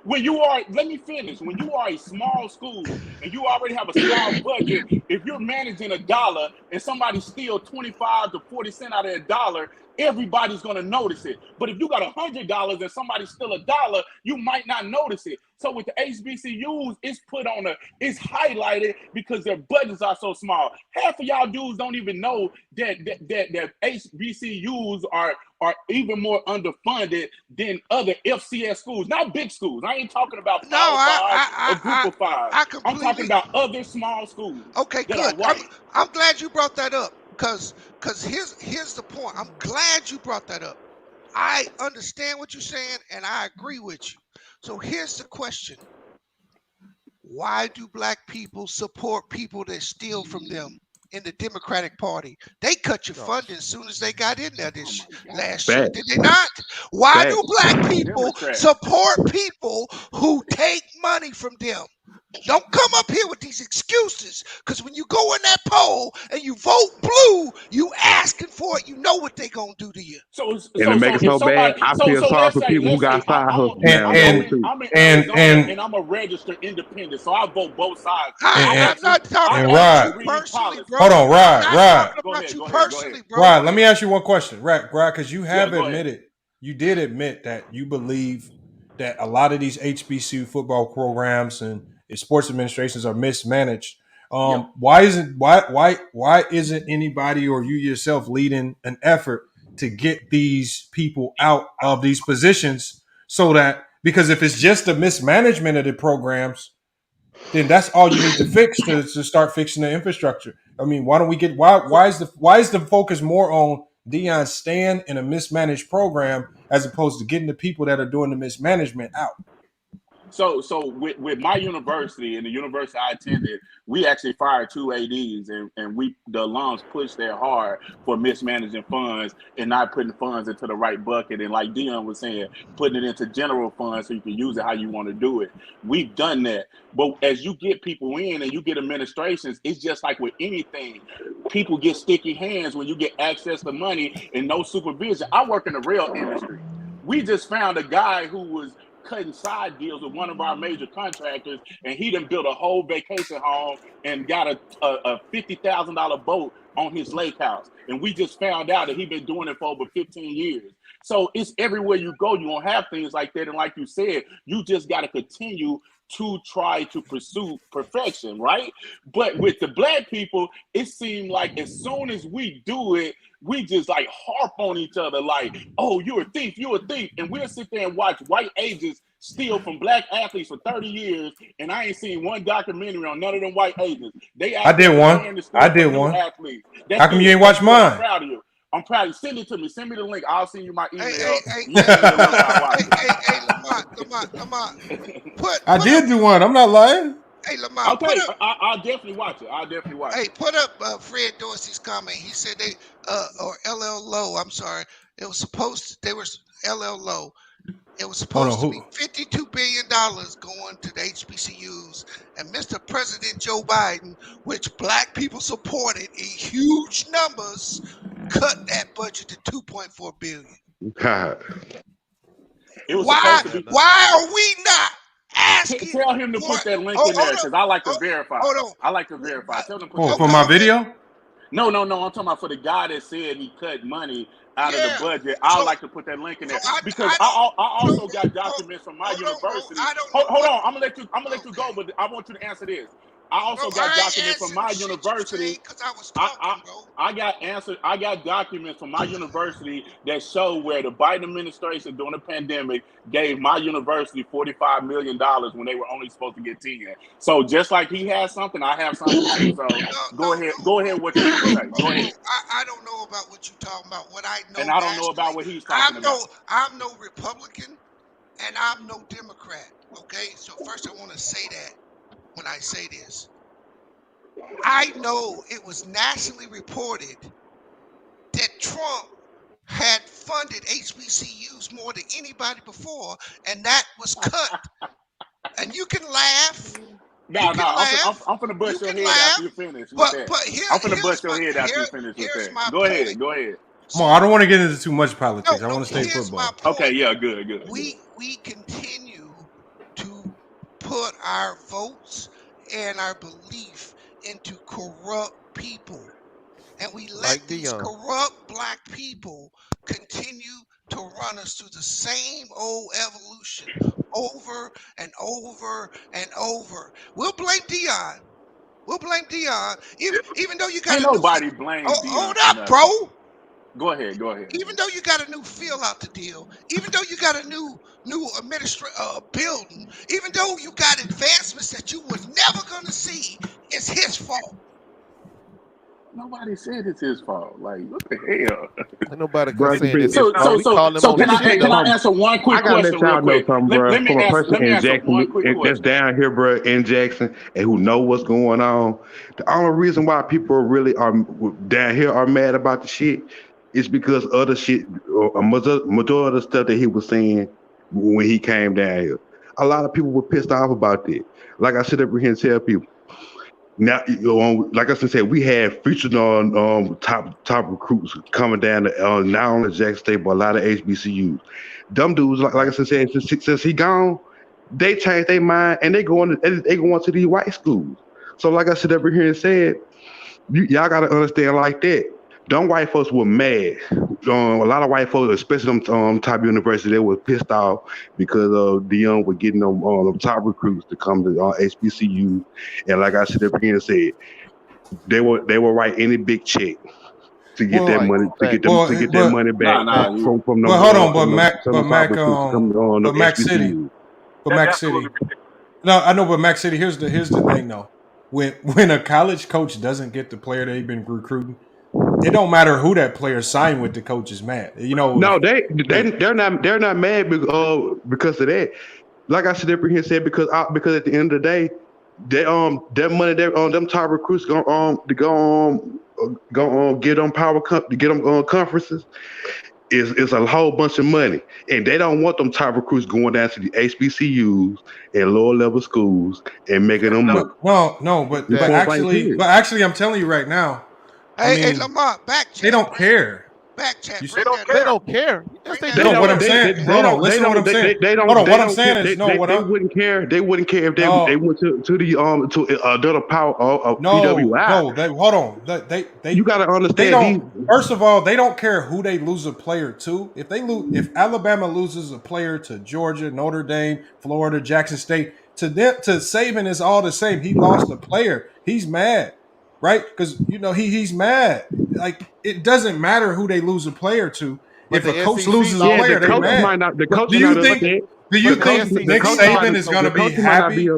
are, let me finish. When you are a small school and you already have a small budget, if you're managing $1 and somebody steals 25 to 40 cents out of $1, everybody's gonna notice it. But if you got $100 and somebody steal $1, you might not notice it. So with the HBCUs, it's highlighted because their budgets are so small. Half of y'all dudes don't even know that HBCUs are even more underfunded than other FCS schools, not big schools. I ain't talking about Power 5 or Group of 5. I'm talking about other small schools. Okay, good. I'm glad you brought that up because here's the point. I'm glad you brought that up. I understand what you're saying and I agree with you. So here's the question. Why do black people support people that steal from them in the Democratic Party? They cut your funding as soon as they got in there this last year, did they not? Why do black people support people who take money from them? Don't come up here with these excuses, because when you go in that poll and you vote blue, you asking for it. You know what they gonna do to you. And it makes it so bad. I feel sorry for people who got side hustles now. I'm in Arizona and I'm a registered independent, so I vote both sides. I'm not talking about you personally, bro. Hold on, Rod. Go ahead. Rod, let me ask you one question, Rod, because you have you did admit that you believe that a lot of these HBCU football programs and sports administrations are mismanaged. Why isn't anybody or you yourself leading an effort to get these people out of these positions so that, because if it's just the mismanagement of the programs, then that's all you need to fix to start fixing the infrastructure. I mean, why is the focus more on Deion staying in a mismanaged program as opposed to getting the people that are doing the mismanagement out? So with my university and the university I attended, we actually fired 2 ADs and the alums pushed there hard for mismanaging funds and not putting funds into the right bucket. And like Deion was saying, putting it into general funds so you can use it how you want to do it. We've done that. But as you get people in and you get administrations, it's just like with anything. People get sticky hands when you get access to money and no supervision. I work in the rail industry. We just found a guy who was cutting side deals with one of our major contractors, and he done built a whole vacation home and got a $50,000 boat on his lake house. And we just found out that he'd been doing it for over 15 years. So it's everywhere you go, you're going to have things like that. And like you said, you just got to continue to try to pursue perfection, right? But with the black people, it seemed like as soon as we do it, we just like harp on each other like, oh, you're a thief. And we'll sit there and watch white agents steal from black athletes for 30 years, and I ain't seen one documentary on none of them white agents. I did one. How come you ain't watch mine? I'm proud of you. I'm proud of you. Send it to me. Send me the link. I'll send you my email. Lamont. I did do one. I'm not lying. Hey, Lamont. Okay, I'll definitely watch it. Hey, put up Fred Dorsey's comment. He said or LL Low. I'm sorry. It was LL Low. It was supposed to be $52 billion going to the HBCUs, and Mr. President Joe Biden, which black people supported in huge numbers, cut that budget to $2.4 billion. God. Why are we not asking? Tell him to put that link in there because I like to verify. I like to verify. Tell him to put for my video? No. I'm talking about for the guy that said he cut money out of the budget. I like to put that link in there because I also got documents from my university. Hold on, I'm gonna let you go, but I want you to answer this. I also got documents from my shit you university. said 'cause I was talking, bro. I got documents from my university that show where the Biden administration during the pandemic gave my university $45 million when they were only supposed to get 10. So just like he has something, I have something too. So go ahead with what you want to say. Go ahead. I don't know about what you're talking about. What I know, And I don't know about what he's talking about. I'm no Republican, and I'm no Democrat. Okay, so first I want to say that when I say this, I know it was nationally reported that Trump had funded HBCUs more than anybody before, and that was cut. And you can laugh. I'm finna bust your head after you finish. I'm finna bust your head after you finish with that. Go ahead. Come on, I don't want to get into too much politics. I want to stay football. Okay, yeah, good. We continue to put our votes and our belief into corrupt people. And we let these corrupt black people continue to run us through the same old evolution over and over and over. We'll blame Deion. Even though you got Ain't nobody blame Deion. Hold up, bro. Go ahead. Even though you got a new field out the deal, even though you got a new building, even though you got advancements that you was never gonna see, it's his fault. Nobody said it's his fault. Like, what the hell? Ain't nobody saying it's his fault. So can I answer one quick question real quick? Let me answer one quick question. That's down here, bro, in Jackson, and who know what's going on. The only reason why people really are down here are mad about the shit is because other shit, a majority of the stuff that he was saying when he came down here. A lot of people were pissed off about that. Like I sit up here and tell people, now, like I said, we had featured on top recruits coming down to not only Jackson State but a lot of HBCUs. Them dudes, like I said, since he gone, they changed their mind and they going to these white schools. So, like I said up here and said, y'all got to understand like that. Them white folks were mad. A lot of white folks, especially them top universities, they were pissed off because Deion was getting them top recruits to come to HBCU. And like I said up here and said, they will write any big check to get that money to get that money back from them. But hold on, but Mac City. No, I know, but Mac City. Here's the thing though. When a college coach doesn't get the player they've been recruiting, it don't matter who that player signed with. The coach is mad. No, they're not mad because of that. Like I said up here and said, because at the end of the day, that money them top recruits go get them conferences is a whole bunch of money, and they don't want them top recruits going down to the HBCUs and lower level schools and making them money. No, but actually, I'm telling you right now. Hey, Lamar, back chat. They don't care. Back chat. They don't care. What I'm saying. Hold on. Listen to what I'm saying. Hold on. What I'm saying is they wouldn't care. They wouldn't care if they went to the another power of PWI. Hold on. You got to understand. First of all, they don't care who they lose a player to. If Alabama loses a player to Georgia, Notre Dame, Florida, Jackson State, to Saban is all the same. He lost a player. He's mad. Right? Because, he's mad. Like, it doesn't matter who they lose a player to. If a coach loses a player, they're mad. Do you think Nick Saban is going to be happy?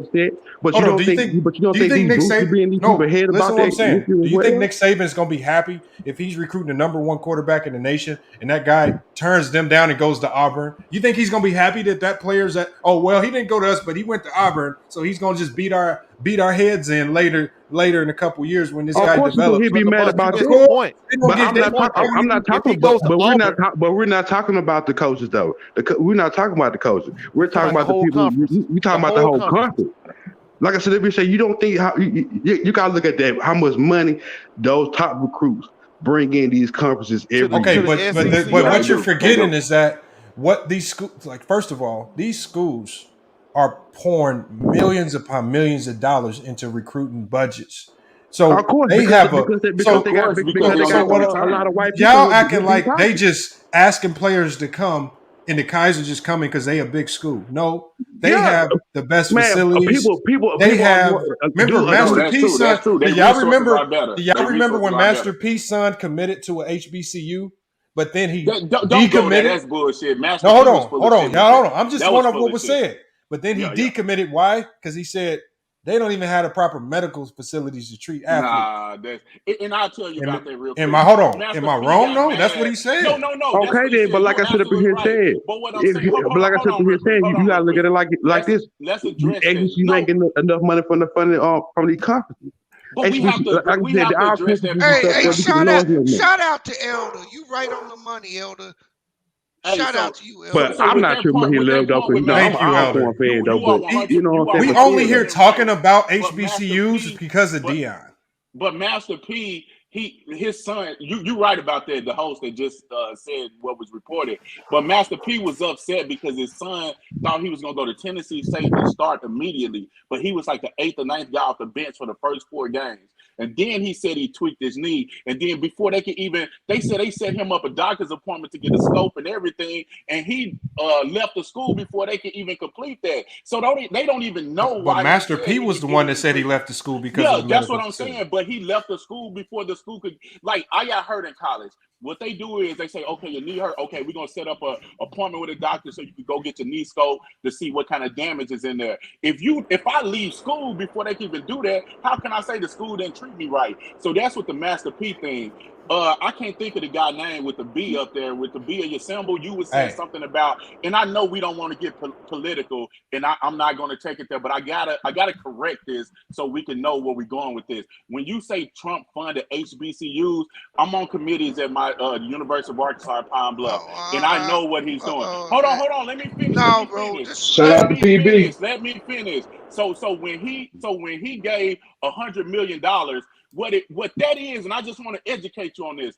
But you don't think Nick Saban? No, listen to what I'm saying. Do you think Nick Saban is going to be happy if he's recruiting the number one quarterback in the nation and that guy turns them down and goes to Auburn? You think he's going to be happy that player's at? Oh well, he didn't go to us, but he went to Auburn, so he's going to just beat our heads in later in a couple years when this guy develops. He'd be mad about that. I'm not talking about. But we're not talking about the coaches though. We're not talking about the coaches. We're talking about the people. We're talking about the whole conference. Like I said, if you say you don't think how you gotta look at that, how much money those top recruits bring in these conferences every year. But what you're forgetting is that what these schools, like, first of all, these schools are pouring millions upon millions of dollars into recruiting budgets. So of course, they have a lot of white people. Y'all acting like they just asking players to come and the Kaiser just coming because they a big school. No, they have the best facilities. They have. Remember, Master P's son. That's true. Do Their y'all resources remember? are better. Do y'all Their remember when resources are Master P's son committed to a HBCU, but then he Don't go there. decommitted? That's bullshit. Master No, P was full of shit. y'all, hold on. I'm just That going was off full what of was shit. said. But then he Yeah, yeah. decommitted. Why? Because he said they don't even have the proper medical facilities to treat athletes. Nah, and I'll tell you about that real quick. Am I wrong? Master Am I P wrong? got No, mad. that's what he said. No. That's Okay, what he then, said. but like You're I said up in absolutely here right. said, But what I'm saying, hold on you gotta look at it like let's, this. Let's address that. HBCU ain't getting enough money from these conferences. But we have to. Like We have to address that. Hey, shout out to Elder. You right on the money, Elder. Shout out to you, Elder. But I'm with not that sure what point, he with that loved though, point with because Thank you, I'm Elder. corn fed though. you are But 100. you know You what are I'm saying? We But only still, here though. talking about But Master HBCUs P- because of but- Deion. But Master P, his son, you right about that. The host that just said what was reported. But Master P was upset because his son thought he was gonna go to Tennessee State and start immediately, but he was like the 8th or 9th guy off the bench for the first 4 games. And then he said he tweaked his knee. And then before they could even, they said they set him up a doctor's appointment to get a scope and everything. And he left the school before they could even complete that. So they don't even know why. But Master he P was the one that said he left the school because of the that's medical what I'm facility. saying. But he left the school before the school could. Like, I got hurt in college. What they do is they say, okay, your knee hurt. Okay, we're gonna set up an appointment with a doctor so you can go get your knee scope to see what kind of damage is in there. If I leave school before they can even do that, how can I say the school didn't treat me right? So that's what the Master P thing. I can't think of the guy name with the B up there. With the B of your symbol, you were saying something about, and I know we don't want to get political, and I'm not going to take it there, but I gotta correct this so we can know where we're going with this. When you say Trump funded HBCUs, I'm on committees at my University of Arkansas at Pine Bluff, and I know what he's doing. Hold on, let me finish. No, bro. Shout out to PB. Let me finish. So when he gave $100 million. What that is, and I just want to educate you on this.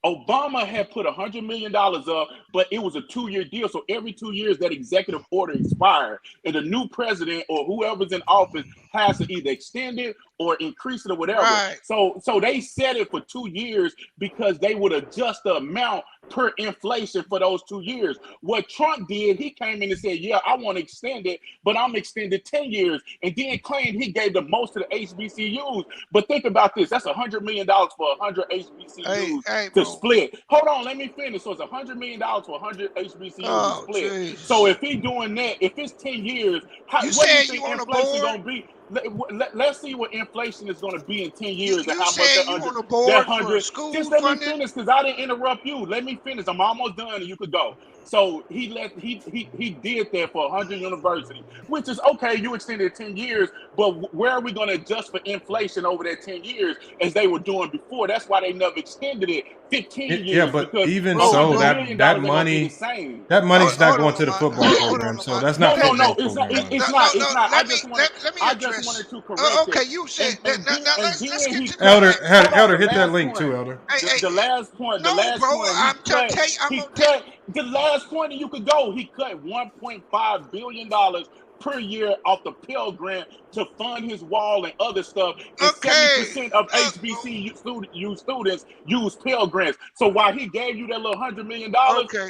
Obama had put $100 million up, but it was a 2-year deal. So every 2 years, that executive order expired, and the new president or whoever's in office has to either extend it or increase it or whatever. Right. So they set it for 2 years because they would adjust the amount per inflation for those 2 years. What Trump did, he came in and said, "Yeah, I want to extend it, but I'm extended 10 years," and then claimed he gave the most to the HBCUs. But think about this: that's $100 million for 100 HBCUs to split. Hold on, let me finish. So it's $100 million for 100 HBCUs to split. Geez. So if he's doing that, if it's 10 years, what do you think inflation gonna be? Let's see what inflation is going to be in 10 years and how much that $100. Just let me finish because I didn't interrupt you. Let me finish. I'm almost done and you could go. So he did that for 100 universities, which is okay. You extended 10 years, but where are we going to adjust for inflation over that 10 years as they were doing before? That's why they never extended it 15 years. Yeah, but even so, that money's not going to the football program, so that's not. No, it's not. It's not. I just wanted to correct it. Okay, you said let's get to Elder, hit that link too, Elder. The last point. No, bro, I'm trying to tell you. The last point, and you could go. He cut $1.5 billion per year off the Pell Grant to fund his wall and other stuff. And 70% of HBCU students use Pell Grants. So while he gave you that little $100 million,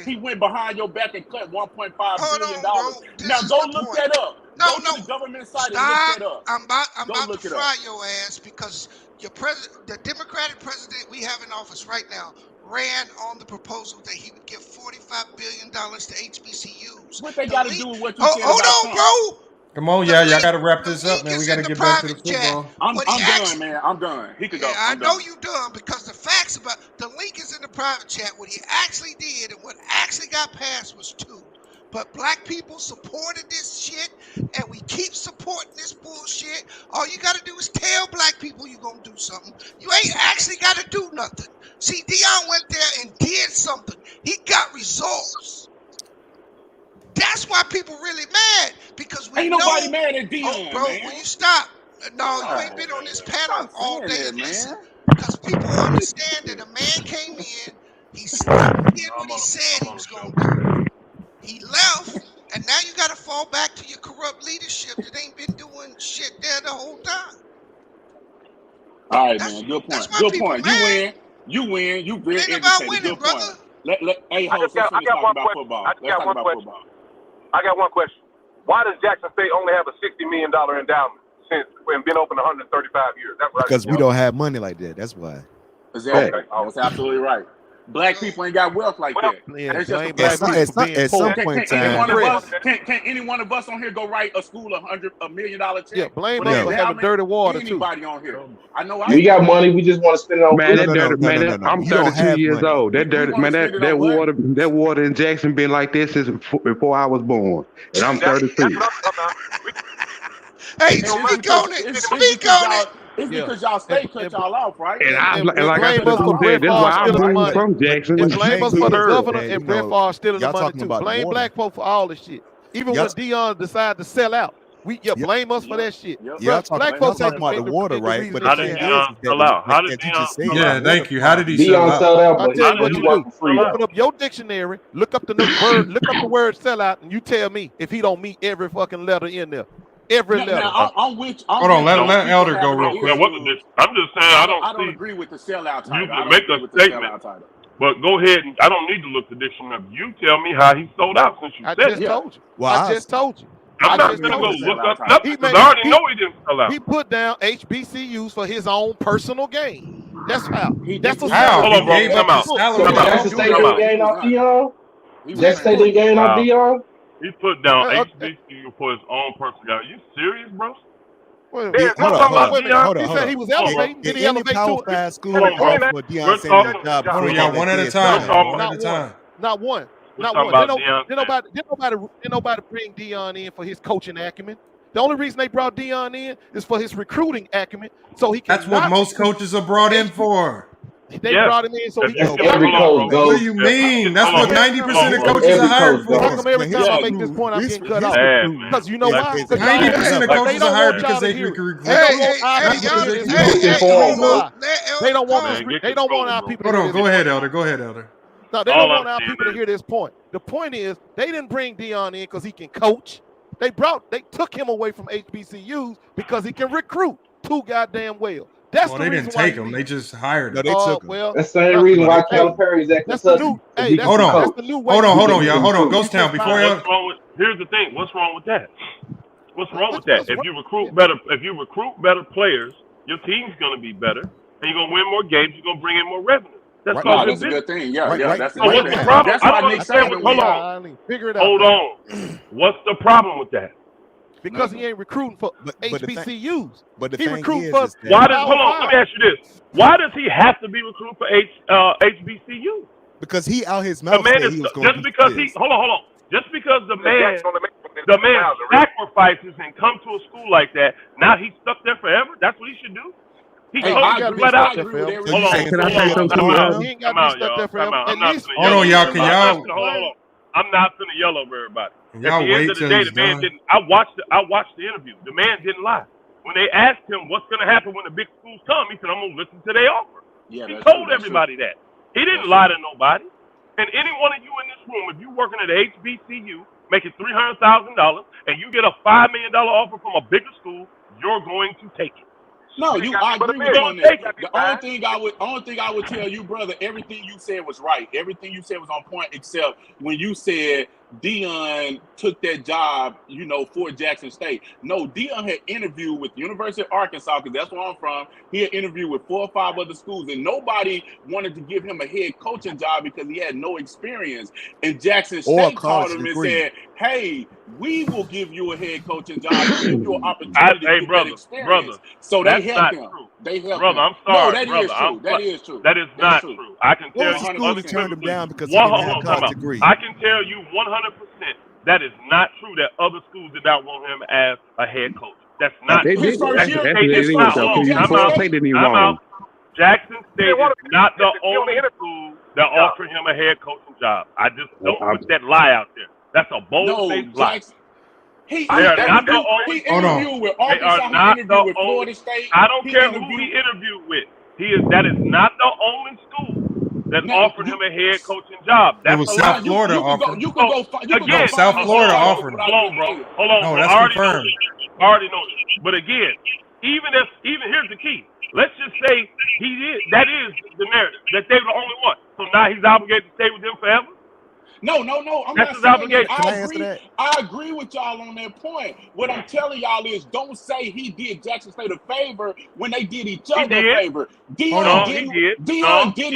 he went behind your back and cut $1.5 billion. Now go look that up. Go to the government site and look that up. I'm about to fry your ass because the Democratic president we have in office right now ran on the proposal that he would give $45 billion to HBCUs. What they got to do with what you said about hold on, bro. Come on, y'all got to wrap this up, man. We got to get back to the football. I'm done, man. I'm done. He could go. I know you done because the facts about the link is in the private chat. What he actually did and what actually got passed was 2. But black people supported this shit, and we keep supporting this bullshit. All you got to do is tell black people you're going to do something. You ain't actually got to do nothing. See, Deion went there and did something. He got results. That's why people really mad, because we ain't nobody mad at Deion, bro, man. will you stop? No, you ain't been on this panel all day and listen. Because people understand that a man came in, he did what he said he was going to do. He left, and now you got to fall back to your corrupt leadership that ain't been doing shit there the whole time. All right, man. Good point. Good point. You win. You very educated. Winning, Good brother. point. Hey, host, let's finish talking about football. Let's talk about football. I got one question. Why does Jackson State only have a $60 million endowment since we've been open 135 years? That's what because we don't have money like that. That's why. Exactly. That's absolutely right. Black people ain't got wealth like that. Yeah, It's just at some point in time. Can any one of us on here go write a school $100 million check? Yeah, blame us for having dirty water too. Anybody on here? I know. We got money. We just want to spend it on. Man, I'm 32 years old. That dirty man, that water in Jackson been like this since before I was born, and I'm 33. Hey, speak on it. Speak on it. It's because y'all state cut y'all off, right? And like I said, that's why I moved from Jackson. And blame us for the governor and Brett Favre stealing the money too. Blame black folk for all this shit. Even when Deion decided to sell out, blame us for that shit. Yeah, black folks talking about the water, right? But how did Deion sell out? How did Deion? Yeah, thank you. How did he Deion sell out? I'll tell you what you do. Open up your dictionary, look up the word, look up the word sell out, and you tell me if he don't meet every fucking letter in there. Every letter. I'm with. Hold on, let Elder go real quick. I'm just saying I don't agree with the sellout title. You can make a statement, but go ahead. I don't need to look the dictionary. You tell me how he sold out since you said it. I just told you. I'm not going to go look up nothing because I already know he didn't sell out. He put down HBCUs for his own personal gain. That's how. That's how. Hold on, bro. Come out. Jackson State didn't gain off Deion. Jackson State didn't gain off Deion. He put down HBCU for his own personal gain. Are you serious, bro? Hold on. He said he was elevating. Did he elevate to it? School for Deion Sanders' job. Y'all one at a time. One at a time. Not one. Did nobody bring Deion in for his coaching acumen. The only reason they brought Deion in is for his recruiting acumen, so he can. That's what most coaches are brought in for. They brought him in so he can. What do you mean? That's what 90% of coaches are hired for. How come every time I make this point, I'm getting cut off? Because you know why? 90% of coaches are hired because they can recruit. They don't want our people. Hold on, go ahead, Elder. No, they don't want our people to hear this point. The point is, they didn't bring Deion in because he can coach. They took him away from HBCUs because he can recruit too goddamn well. That's they didn't take him. They just hired him. No, they took him. That's the same reason why Calipari's at Kentucky. Hold on, y'all. Hold on, Ghost Town. Here's the thing. What's wrong with that? What's wrong with that? If you recruit better players, your team's gonna be better, and you're gonna win more games. You're gonna bring in more revenue. That's a good thing. Yeah, that's so what's the problem? I don't understand. Hold on. Figure it out. Hold on. What's the problem with that? Because he ain't recruiting for HBCUs. But the he thing recruiting is for. Why does hold on? Let me ask you this: why does he have to be recruiting for HBCU? Because he out his mouth said he was going just because he hold on. Just because the man sacrifices and come to a school like that, now he's stuck there forever. That's what he should do. He told you flat out. Can I say something to you? He ain't got to be stuck there forever. Hold on, y'all. Can y'all? Hold on. I'm not gonna yell over everybody. Y'all At the end of the day, the man didn't. I watched the interview. The man didn't lie. When they asked him what's gonna happen when the big schools come, he said, "I'm gonna listen to their offer." Yeah, he told everybody that. He didn't lie to nobody. And any one of you in this room, if you're working at a HBCU, making $300,000, and you get a $5 million offer from a bigger school, you're going to take it. No, I agree with you on that. The only thing I would tell you, brother, everything you said was right. Everything you said was on point, except when you said Deion took that job, for Jackson State. No, Deion had interviewed with University of Arkansas, because that's where I'm from. He had interviewed with 4 or 5 other schools, and nobody wanted to give him a head coaching job because he had no experience. And Jackson State called him and said, "Hey, we will give you a head coaching job, give you an opportunity to get that experience." So they helped him. They helped him. I'm sorry, no, that is true. That is not true. I can tell you. School to turn him down because he didn't have a college degree. I can tell you 100% that is not true that other schools did not want him as a head coach. That's not true. Jackson State is not the only school that offered him a head coaching job. I just don't put that lie out there. That's a bold-faced lie. He interviewed with Arkansas. He interviewed with Florida State. I don't care who he interviewed with. That is not the only school that offered him a head coaching job. It was South Florida offered. Again, South Florida offered. Hold on, bro. Hold on. No, that's confirmed. I already know this. But again, even here's the key. Let's just say he did. That is the narrative, that they were the only one. So So now he's obligated to stay with them forever? No. I'm That's not his saying obligation. that. Can I answer that? I agree with y'all on that point. What I'm telling y'all is, don't say he did Jackson State a favor when they did each other a favor. Deion didn't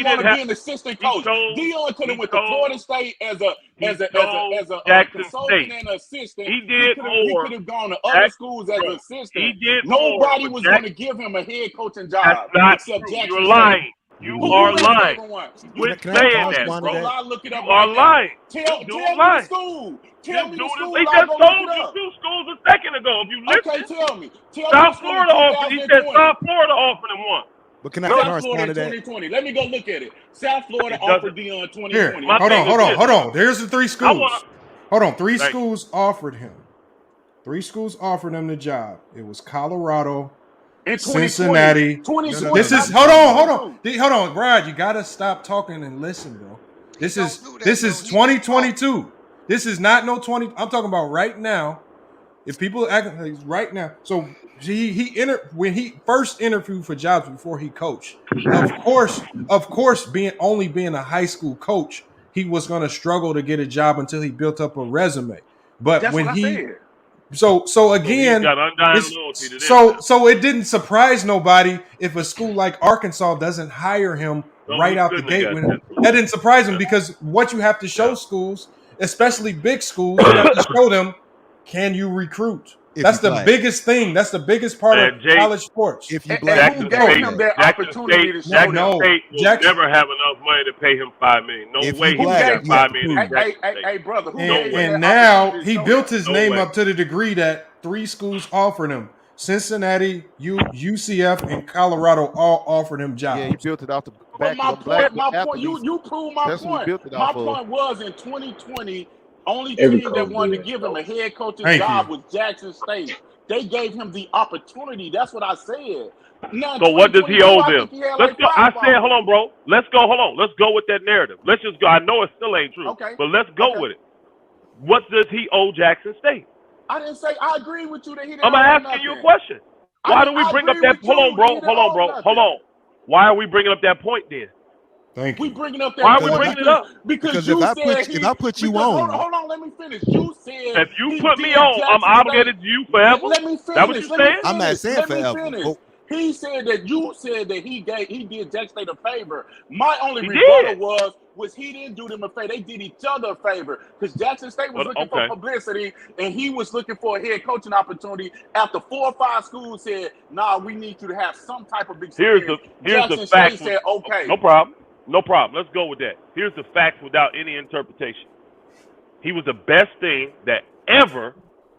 want to be an assistant coach. Deion could have went to Florida State as a consultant and assistant. He did more. He could have gone to other schools as an assistant. He did Nobody more, was going to give him a head coaching job. That's not except true. Jackson You're State. lying. You are lying. Quit Can I saying that, respond to bro. that? I look it up You are lying. Tell me lying. the school. Tell me the school. He I'll just go told look it you up. 2 schools a second ago. If you listen, Okay, tell me. South Florida offered. He said South Florida offered him one. But can I South respond Florida to that? 2020. Let me go look at it. South Florida offered Deion 2020. Here, hold on. There's the 3 schools. Hold on, 3 schools offered him. 3 schools offered him the job. It was Colorado, Cincinnati. 2020. This is hold on, Brad. You gotta stop talking and listen, bro. This is 2022. This is not no 20. I'm talking about right now. If people act like right now, so when he first interviewed for jobs before he coached, of course, being a high school coach, he was going to struggle to get a job until he built up a resume. But That's when what I said. so again, so it didn't surprise nobody if a school like Arkansas doesn't hire him right out the gate. That didn't surprise him because what you have to show schools, especially big schools, you have to show them, can you recruit? That's the biggest thing. That's the biggest part of college sports. If you Jackson State will never have enough money to pay him $5 million. No way he got $5 million. Hey, brother. And now he built his name up to the degree that 3 schools offered him. Cincinnati, UCF, and Colorado all offered him jobs. Yeah, he built it off the But back. my point, you proved my That's what he point. built it My off of. point was in 2020, only Every team that coach wanted to did. give him a head coaching Thank job you. was Jackson State. They gave him the opportunity. That's what I said. Now, So what does he owe them? Let's go. I said, hold hold on, bro. Let's go. Hold on. Let's go with that narrative. Let's just go. I know it still ain't true, but let's go with it. What does he owe Jackson State? I didn't say I agree with you that he didn't. I'm asking you a question. Why do we bring up that? Hold on, bro. Hold on. Why are we bringing up that point then? Thank We you. bringing up that Why are point we bringing it up? because if you I said put you on, hold on, let me finish. You said If you he put me did on, I'm Jackson obligated State. to you forever. Let me finish. That what you saying? I'm not saying Let me forever. finish. Oh. He said that you said that he did Jackson State a favor. My only He rebuttal was he didn't do them a favor. They did each other a favor because Jackson State was looking for publicity and he was looking for a head coaching opportunity. After 4 or 5 schools said, "Nah, we need you to have some type of big." Here's Jackson the fact. State said, "Okay, No problem. No problem. Let's go with that. Here's the facts without any interpretation. He was the best thing that ever,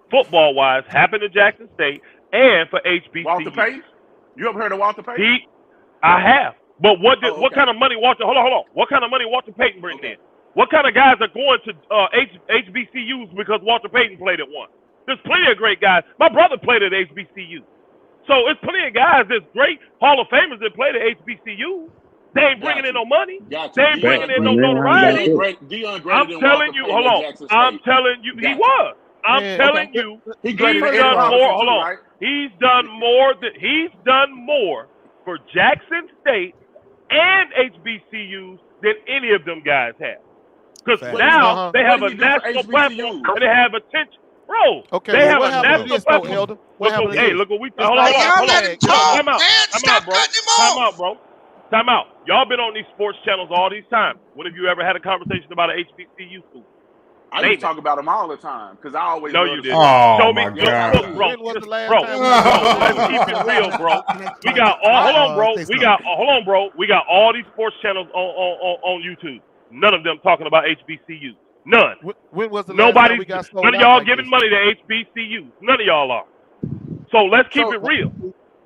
football-wise, happened to Jackson State and for HBCU. Walter Payton? You ever heard of Walter Payton? I have. But what kind of money Walter? Hold on. What kind of money Walter Payton bring in? What kind of guys are going to HBCUs because Walter Payton played at one? There's plenty of great guys. My brother played at HBCU. So it's plenty of guys that's great Hall of Famers that played at HBCU. They ain't bringing in no money. They ain't bringing in no notoriety. I'm telling you, hold on. I'm telling you, he was. I'm telling you, he's done more. Hold on. He's done more for Jackson State and HBCUs than any of them guys have. Because now they have a national platform and they have attention. Bro, they have a national platform. Hey, look what we talking about. Hold on. Time out, bro. Time out. Y'all been on these sports channels all these times. When have you ever had a conversation about an HBCU school? I used to talk about them all the time because I always. No, you didn't. Oh, Show me, my God. bro. Let's keep it real, bro. We got all. Hold on, bro. We got all these sports channels on YouTube. None of them talking about HBCUs. None. When was the last time we got sold none of out y'all like giving this? money to HBCUs. None of y'all are. So let's keep it real.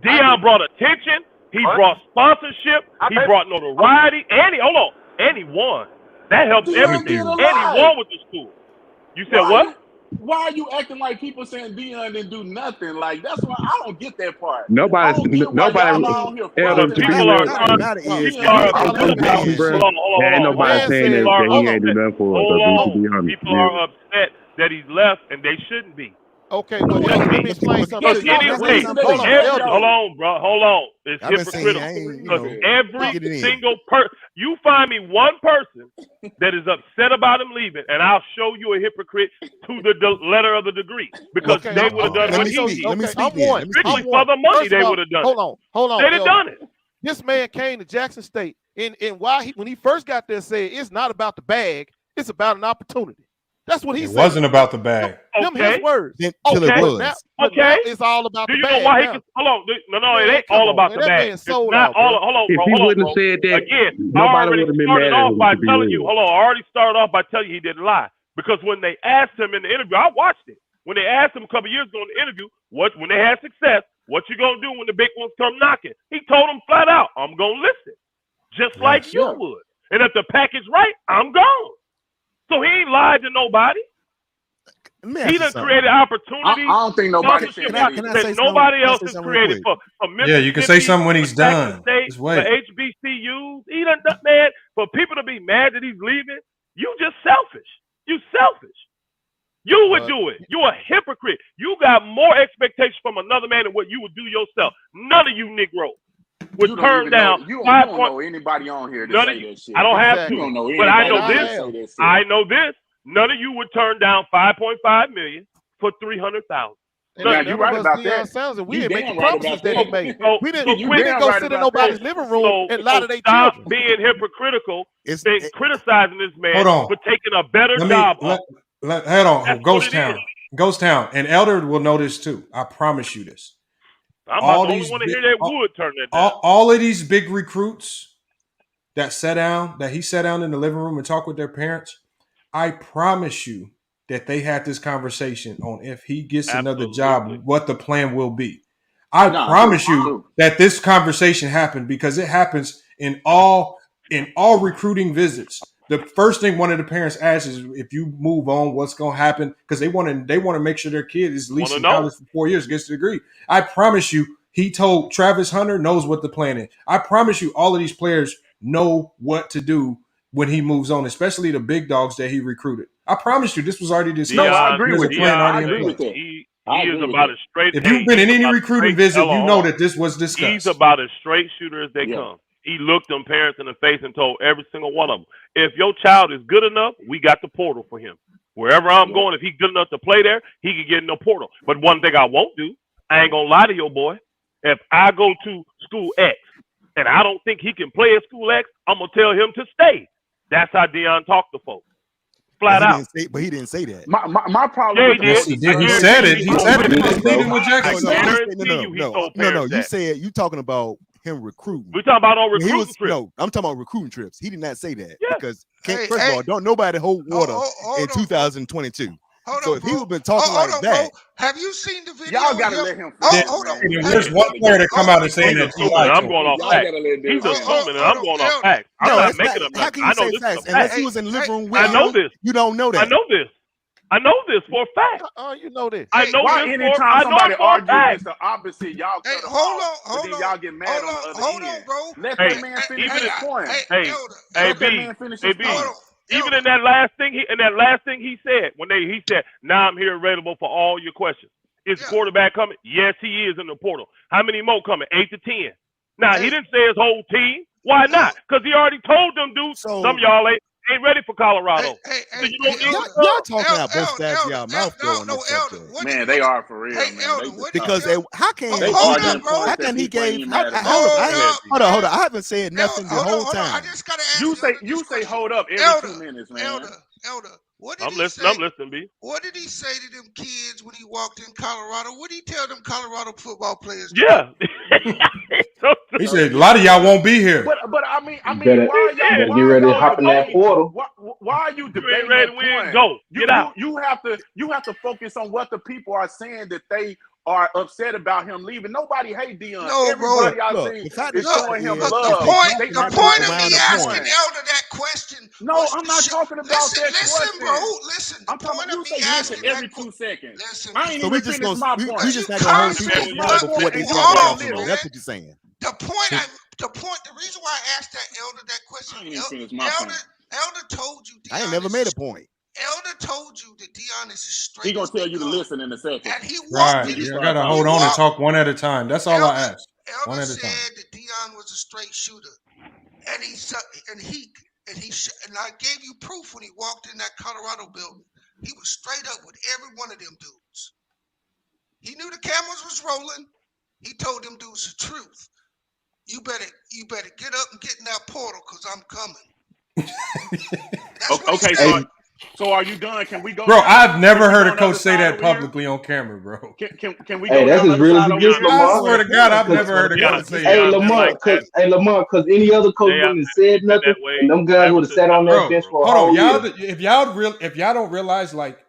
Deion brought attention. He brought sponsorship. He brought notoriety. And he won. That helped everything. And he won with the school. You said what? Why are you acting like people saying Deion didn't do nothing? Like that's why I don't get that part. Nobody. People are ain't nobody saying that he ain't do nothing for us. People are upset that he's left, and they shouldn't be. Okay, well, Elder, let me explain something. Because anyway, hold on, bro. Hold on. It's hypocritical. Because every single person, you find me one person that is upset about him leaving, and I'll show you a hypocrite to the letter of the degree. Because they would have done what he did. I'm one. Strictly for the money, they would have done it. Hold on. They'd have done it. This man came to Jackson State, and when he first got there, said it's not about the bag, it's about an opportunity. That's what he said. It wasn't about the bag. Them his words. Until it was. Now Okay. it's all about Do the you bag. know why he can? Hold on. No, it ain't all about the bag. It's not all. Hold on, If bro. he Hold on, wouldn't bro. have said that, Again, I nobody already would have been started mad at off him. by to be telling real. you. Hold on. I already started off by telling you he didn't lie. Because when they asked him in the interview, I watched it. When they asked him a couple years ago in the interview, when they had success, what you gonna do when the big ones come knocking? He told them flat out, I'm gonna listen. Just like you would. And if the package right, I'm gone. So he ain't lied to nobody. He done created opportunities. I don't think nobody that nobody else has created for Mississippi. Yeah, you can say something when he's done. State, for HBCUs. He done, man, for people to be mad that he's leaving, you just selfish. You selfish. You would do it. You a hypocrite. You got more expectations from another man than what you would do yourself. None of you Negroes would turn down. You don't know anybody on here that say that shit. I don't have to. You don't know but I know anybody this. that say that shit. I know this. None of you would turn down $5.5 million for $300,000. Now you right about that. We didn't make the promises that he made. We didn't go sit in nobody's living room and lie to their stop children. being hypocritical and criticizing this man Hold on. for taking a better job. Hold on, Ghost Town, and Elder will know this too. I promise you this. I'm not the only one to hear that would turn that down. All of these big recruits that he sat down in the living room and talked with their parents, I promise you that they had this conversation on if he gets another job, what the plan will be. I promise you that this conversation happened because it happens in all recruiting visits. The first thing one of the parents asks is if you move on, what's going to happen? Because they want to make sure their kid is at least in college for 4 years, gets the degree. I promise you, he told Travis Hunter knows what the plan is. I promise you, all of these players know what to do when he moves on, especially the big dogs that he recruited. I promise you, this was already discussed. No, I agree with that. I agree with that. He is about as straight. If you've been in any recruiting visit, you know that this was discussed. He's about as straight shooter as they come. He looked them parents in the face and told every single one of them, if your child is good enough, we got the portal for him. Wherever I'm going, if he's good enough to play there, he can get in the portal. But one thing I won't do, I ain't going to lie to your boy. If I go to school X and I don't think he can play at school X, I'm going to tell him to stay. That's how Deion talked to folks. Flat out. But he didn't say that. My problem Yes, he did. He said it. He said it in his meeting with Jackson. No. You said you talking about him recruiting. We're talking about on recruiting trips. No, I'm talking about recruiting trips. He did not say that because first of all, don't nobody hold water in 2022. So if he would been talking like that, have you seen the video? Y'all gotta let him. Hold on. There's one player that come out and say that. I'm going off facts. He's assuming, and I'm going off facts. I'm not making up. How can you say facts unless he was in the living room with I know this. You don't know that. I know this. I know this for a fact. You know this. I know Why this anytime somebody argues fact. it's the opposite, y'all cut hold on. y'all get mad on the other end. Bro. Let that man finish his point. Let that man finish his point. Even in that last thing he said, he said, now I'm here available for all your questions. Is the quarterback coming? Yes, he is in the portal. How many more coming? 8 to 10. Now, he didn't say his whole team. Why not? Because he already told them dudes, some of y'all ain't ready for Colorado. Y'all talking out both sides of y'all mouth though on this subject. Man, they are for real, man. Because how can he gave hold on. I haven't said nothing the whole time. I just gotta ask you say hold up every 2 minutes, man. Elder, I'm listening, B. What did he say to them kids when he walked in Colorado? What did he tell them Colorado football players? Yeah. He said a lot of y'all won't be here. But I mean, better get ready to hop in that portal. Why are you debating ready that point? Go. Get out. You have to focus on what the people are saying that they are upset about him leaving. Nobody hate Deion. Everybody I think is showing him love. The point of me asking Elder that question. No, I'm not talking about that question. Listen, bro. Listen. I'm talking about you say listen every 2 seconds. Listen. I ain't even finished my point. We just not gonna hold people accountable for what they talk about. That's what you're saying. The reason why I asked that Elder that question, Elder told you. I ain't never made a point. Elder told you that Deion is straight. He gonna tell you to listen in a second. And he walked Right. in You gotta hold on and talk one at a time. That's all I ask. One Elder at a time. said that Deion was a straight shooter, and and I gave you proof when he walked in that Colorado building. He was straight up with every one of them dudes. He knew the cameras was rolling. He told them dudes the truth. You better get up and get in that portal because I'm coming. Okay, so are you done? Can we go? Bro, I've never heard a coach say that publicly on camera, bro. Can we Hey, go? that's as real as it gets, I Lamar. swear to God, I've never heard a coach say Hey, that. Lamar, because any other coach wouldn't have said nothing, and them guys would have sat on that bench for a whole year. If y'all don't realize, like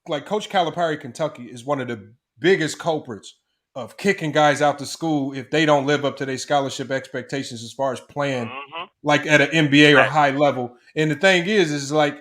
Coach Calipari, Kentucky is one of the biggest culprits of kicking guys out to school if they don't live up to their scholarship expectations as far as playing like at an NBA or high level. And the thing is like,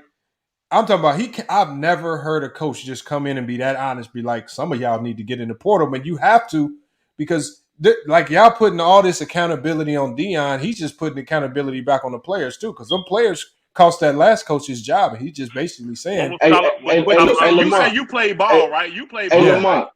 I'm talking about I've never heard a coach just come in and be that honest, be like, some of y'all need to get in the portal, but you have to, because like y'all putting all this accountability on Deion, he's just putting accountability back on the players too, because them players cost that last coach his job, and he's just basically saying, you say you play ball, right? You play ball. Right?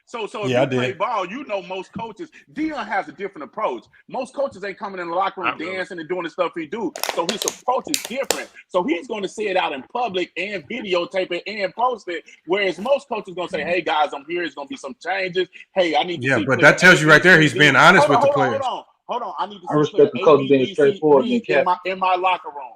So if you play ball, you know most coaches. Deion has a different approach. Most coaches ain't coming in the locker room dancing and doing the stuff he do. So his approach is different. So he's going to say it out in public and videotape it and post it. Whereas most coaches going to say, "Hey guys, I'm here. It's going to be some changes. Hey, I need to see." But that tells you right there he's being honest with the players. Hold on. I need to see. I respect the coach being straightforward in my locker room.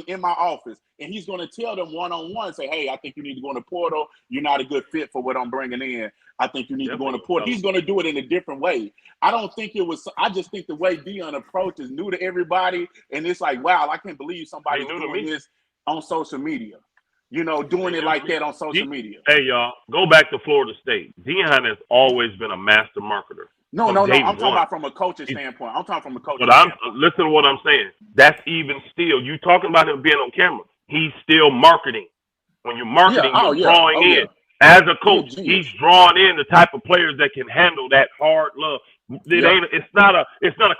In my office, and he's going to tell them one-on-one, say, "Hey, I think you need to go in the portal. You're not a good fit for what I'm bringing in. I think you need to go in the portal." He's going to do it in a different way. I don't think it was. I just think the way Deion approaches new to everybody, and it's like, wow, I can't believe somebody's doing this on social media. You know, doing it like that on social media. Hey, y'all, go back to Florida State. Deion has always been a master marketer. No. I'm talking about from a coach's standpoint. Listen to what I'm saying. That's even still. You talking about him being on camera. He's still marketing. When you're marketing, you're drawing in. As a coach, he's drawing in the type of players that can handle that hard love. It's not a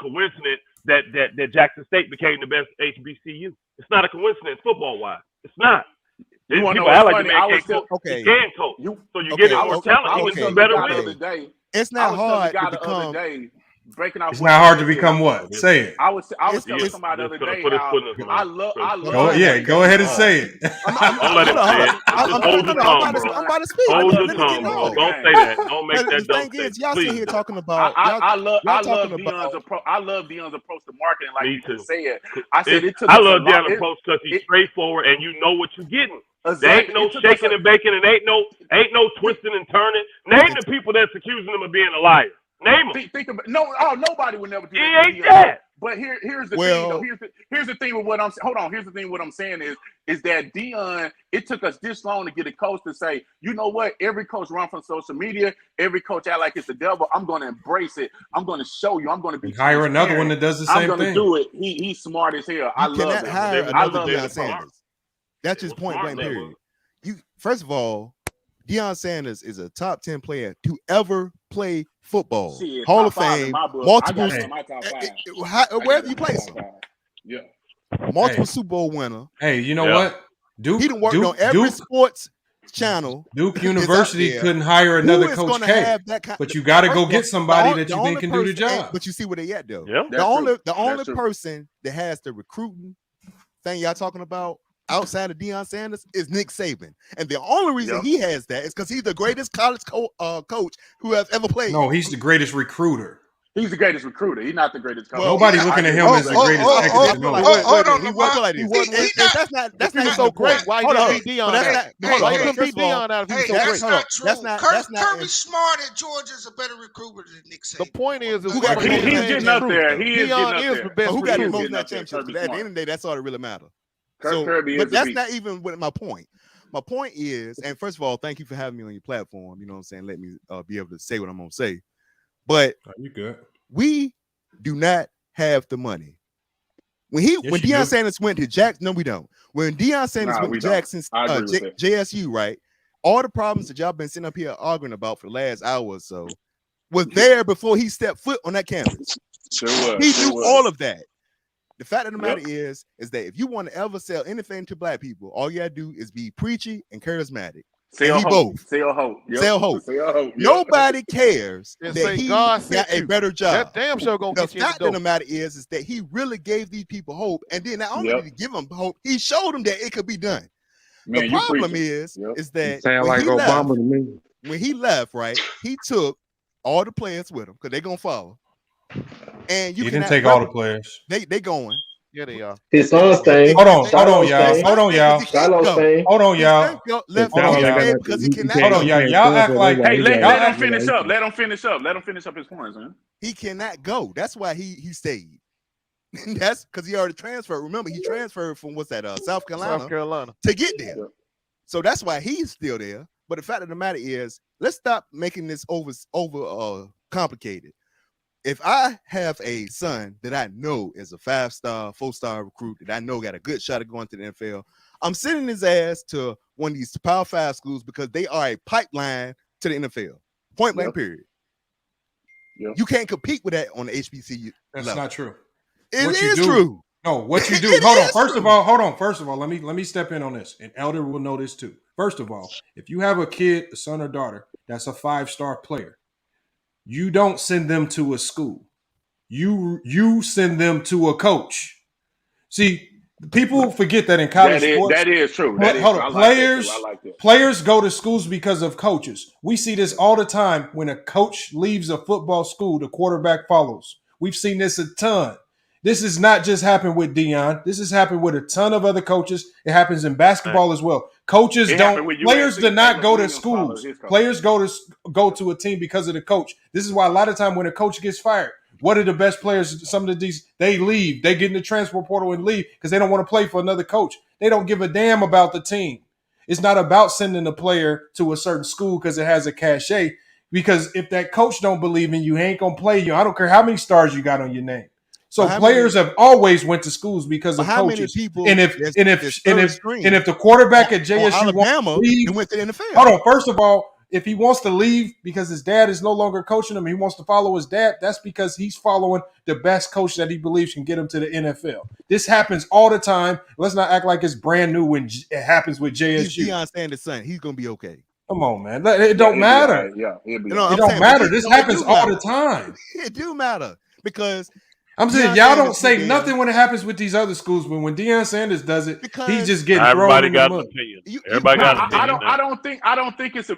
coincidence that Jackson State became the best HBCU. It's not a coincidence football wise. It's not. You want to know what's funny? He can coach. So you get more talent. He gets better with it. It's not hard to become. It's not hard to become what? Say it. I was telling somebody the other day how I love. Go ahead and say it. Don't let him say it. Hold your tongue, bro. I'm about to speak. Hold your tongue, bro. Don't say that. Don't make that dumb statement. Y'all sit here talking about. I love Deion's approach. I love Deion's approach to marketing, like you just said. I love Deion's approach because he's straightforward and you know what you're getting. Exactly. There ain't no shaking and baking, and ain't no twisting and turning. Name the people that's accusing him of being a liar. Name them. Think about nobody would never do that. He ain't that. But here's the thing, though. Here's the thing with what I'm. Hold on. Here's the thing. What I'm saying is that Deion. It took us this long to get a coach to say, you know what? Every coach run from social media. Every coach act like it's the devil. I'm going to embrace it. I'm going to show you. I'm going to be. Hire another one that does the same thing. I'm going to do it. He's smart as hell. I love it. I love Deion Sanders. That's just point blank. Period. First of all, Deion Sanders is a top 10 player to ever play football. Hall of Fame, multiple. Wherever you place him, multiple Super Bowl winner. Hey, you know what? He done worked on every sports channel. Duke University couldn't hire another Coach K, but you got to go get somebody that you think can do the job. But you see where they at though. Yeah. The only person that has the recruiting thing y'all talking about outside of Deion Sanders is Nick Saban. And the only reason he has that is because he's the greatest college coach who has ever played. No, he's the greatest recruiter. He's the greatest recruiter. He's not the greatest coach. Nobody's looking at him as the greatest. Hold on. That's not so great. Why you beat Deion? Why you couldn't beat Deion out if he was so great? That's not true. Kirby Smart at Georgia is a better recruiter than Nick Saban. The point is, he's getting up there. Deion is the best. Who got the most championships? At the end of the day, that's all that really matters. But that's not even what my point. My point is, and first of all, thank you for having me on your platform. You know what I'm saying? Let me be able to say what I'm going to say. But you good? We do not have the money. When Deion Sanders went to Jackson, no, we don't. When Deion Sanders went to Jackson's JSU, right? All the problems that y'all been sitting up here arguing about for the last hour or so was there before he stepped foot on that campus. Sure was. He knew all of that. The fact of the matter is that if you want to ever sell anything to black people, all you gotta do is be preachy and charismatic. Sell and he hope. both. Sell hope. Yep. Sell hope. Sell hope. Yep. Nobody cares And that say he God got sent a you. better job. That damn sure gonna The get you in the fact door. of the matter is that he really gave these people hope, and then not only Yep. did he give them hope, he showed them that it could be done. Man, the you problem preaching. is Yep. that Sound when like he left, Obama to me. when he left, right, he took all the players with him because they're gonna follow. And you He didn't cannot take all the players. They going. Yeah, they are. His son staying. Hold on, Shiloh y'all. staying. Hold on, y'all. Shiloh staying. Hold on, y'all. Left Hold on, y'all. because he cannot. Hold on, y'all. Y'all act like Hey, let y'all him act. finish up. Let him finish up. Let him finish up his points, man. He cannot go. That's why he stayed. That's because he already transferred. Remember, he transferred from South Carolina to get there. Yep. So that's why he's still there. But the fact of the matter is, let's stop making this over complicated. If I have a son that I know is a 5-star, 4-star recruit that I know got a good shot at going to the NFL, I'm sending his ass to one of these Power 5 schools because they are a pipeline to the NFL. Point blank, period. Yep. You can't compete with that on the HBCU. That's level. not true. It What you is do- true. No, what you do. It Hold on. is First true. of all, let me step in on this. And Elder will know this too. First of all, if you have a kid, a son or daughter, that's a 5-star player, you don't send them to a school. You send them to a coach. See, people forget that in college sports. That is true. That is Hold true. on. I like that too. I like that. Players go to schools because of coaches. We see this all the time. When a coach leaves a football school, the quarterback follows. We've seen this a ton. This has not just happened with Deion. This has happened with a ton of other coaches. It happens in basketball as well. Coaches It happened with players USC. do not Caleb go to Williams followed schools. his coach. Players go to a team because of the coach. This is why a lot of time when a coach gets fired, what are the best players? Some of these, they leave. They get in the transfer portal and leave because they don't want to play for another coach. They don't give a damn about the team. It's not about sending a player to a certain school because it has a cachet. Because if that coach don't believe in you, he ain't gonna play you. I don't care how many stars you got on your name. So players have always went to schools because of how many coaches. people And if the on quarterback at JSU Alabama wants to leave, went to the NFL. hold on. First of all, if he wants to leave because his dad is no longer coaching him, he wants to follow his dad. That's because he's following the best coach that he believes can get him to the NFL. This happens all the time. Let's not act like it's brand new when it happens with JSU. He's Deion Sanders' son. He's gonna be okay. Come on, man. It don't matter. It don't matter. This happens all the time. It do matter because I'm saying Deion y'all Sanders don't say is nothing when it happens with these other schools, but when Deion Sanders does it, he's just getting Everybody thrown got in an the mud. opinion. Everybody got an opinion. I don't think it's.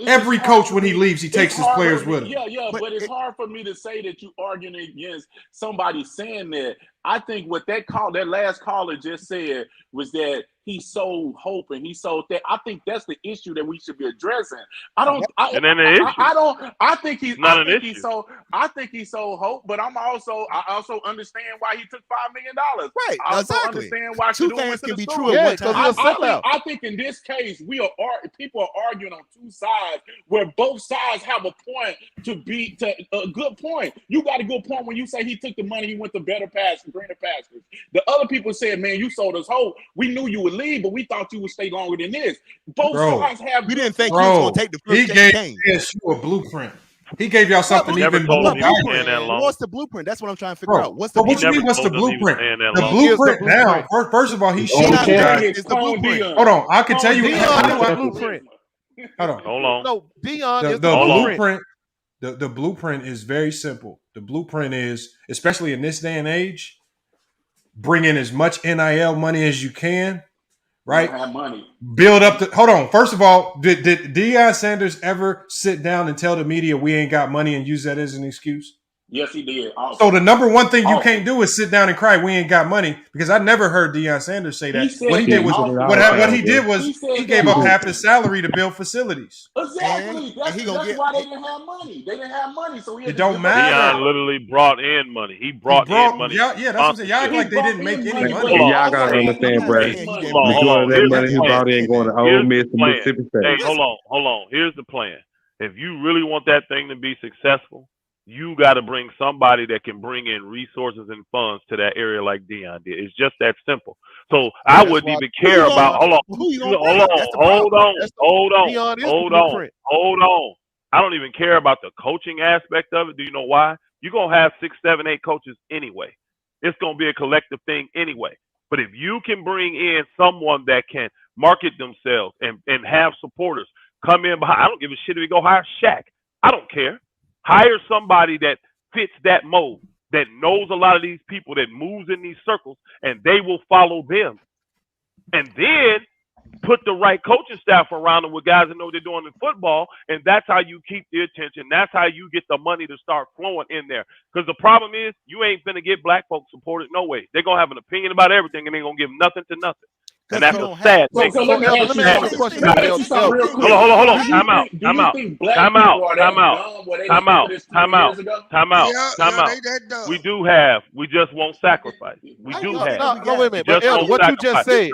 Every coach, when he leaves, he takes his players with him. Yeah, but it's hard for me to say that you arguing against somebody saying that. I think what that last caller just said was that he sold hope and he sold that. I think that's the issue that we should be addressing. I think he sold hope, but I also understand why he took $5 million. Right, I also exactly. understand why Two Shador things went to can the be school. true at one time. I think in this case people are arguing on two sides where both sides have a point to a good point. You got a good point when you say he took the money, he went to better pastures, greener pastures. The other people said, "Man, you sold us hope. We knew you would leave, but we thought you would stay longer than this." Both sides have. We didn't think he was going to take the first He gave game. JSU a blueprint. He gave y'all something even more valuable. What's the blueprint? That's what I'm trying to figure out. What's the What you mean? What's the blueprint? The blueprint now. First of all, he showed you guys. It's the blueprint. Hold on, I can tell you. Deion is the blueprint. Hold on. Hold on. No, Deion is The the blueprint. The blueprint is very simple. The blueprint is, especially in this day and age, bring in as much NIL money as you can, right? Have money. Build up the. Hold on. First of all, did Deion Sanders ever sit down and tell the media we ain't got money and use that as an excuse? Yes, he did. So the number one thing you can't do is sit down and cry we ain't got money, because I never heard Deion Sanders say that. What he did was he gave up half his salary to build facilities. Exactly. That's why they didn't have money. They didn't have money, so it don't matter. Deion literally brought in money. He brought in money. Yeah, that's what I'm saying. Y'all act like they didn't make any money. Y'all gotta understand, Brad. Hold on. That money he brought in going to Ole Miss and Mississippi State. Hey, hold on. Here's the plan. If you really want that thing to be successful, you got to bring somebody that can bring in resources and funds to that area like Deion did. It's just that simple. So I wouldn't even care about. Hold on. I don't even care about the coaching aspect of it. Do you know why? You're gonna have 6, 7, 8 coaches anyway. It's going to be a collective thing anyway. But if you can bring in someone that can market themselves and have supporters come in behind, I don't give a shit if you go hire Shaq. I don't care. Hire somebody that fits that mold, that knows a lot of these people, that moves in these circles, and they will follow them. And then put the right coaching staff around them with guys that know what they're doing in football, and that's how you keep the attention. That's how you get the money to start flowing in there. Because the problem is, you ain't finna get black folks supported no way. They're gonna have an opinion about everything, and they're gonna give nothing to nothing. And that's a sad thing. So let me ask you a question. Hold on. Time out. We do have. We just won't sacrifice. We do have. No, wait a minute. But Elder, what you just said.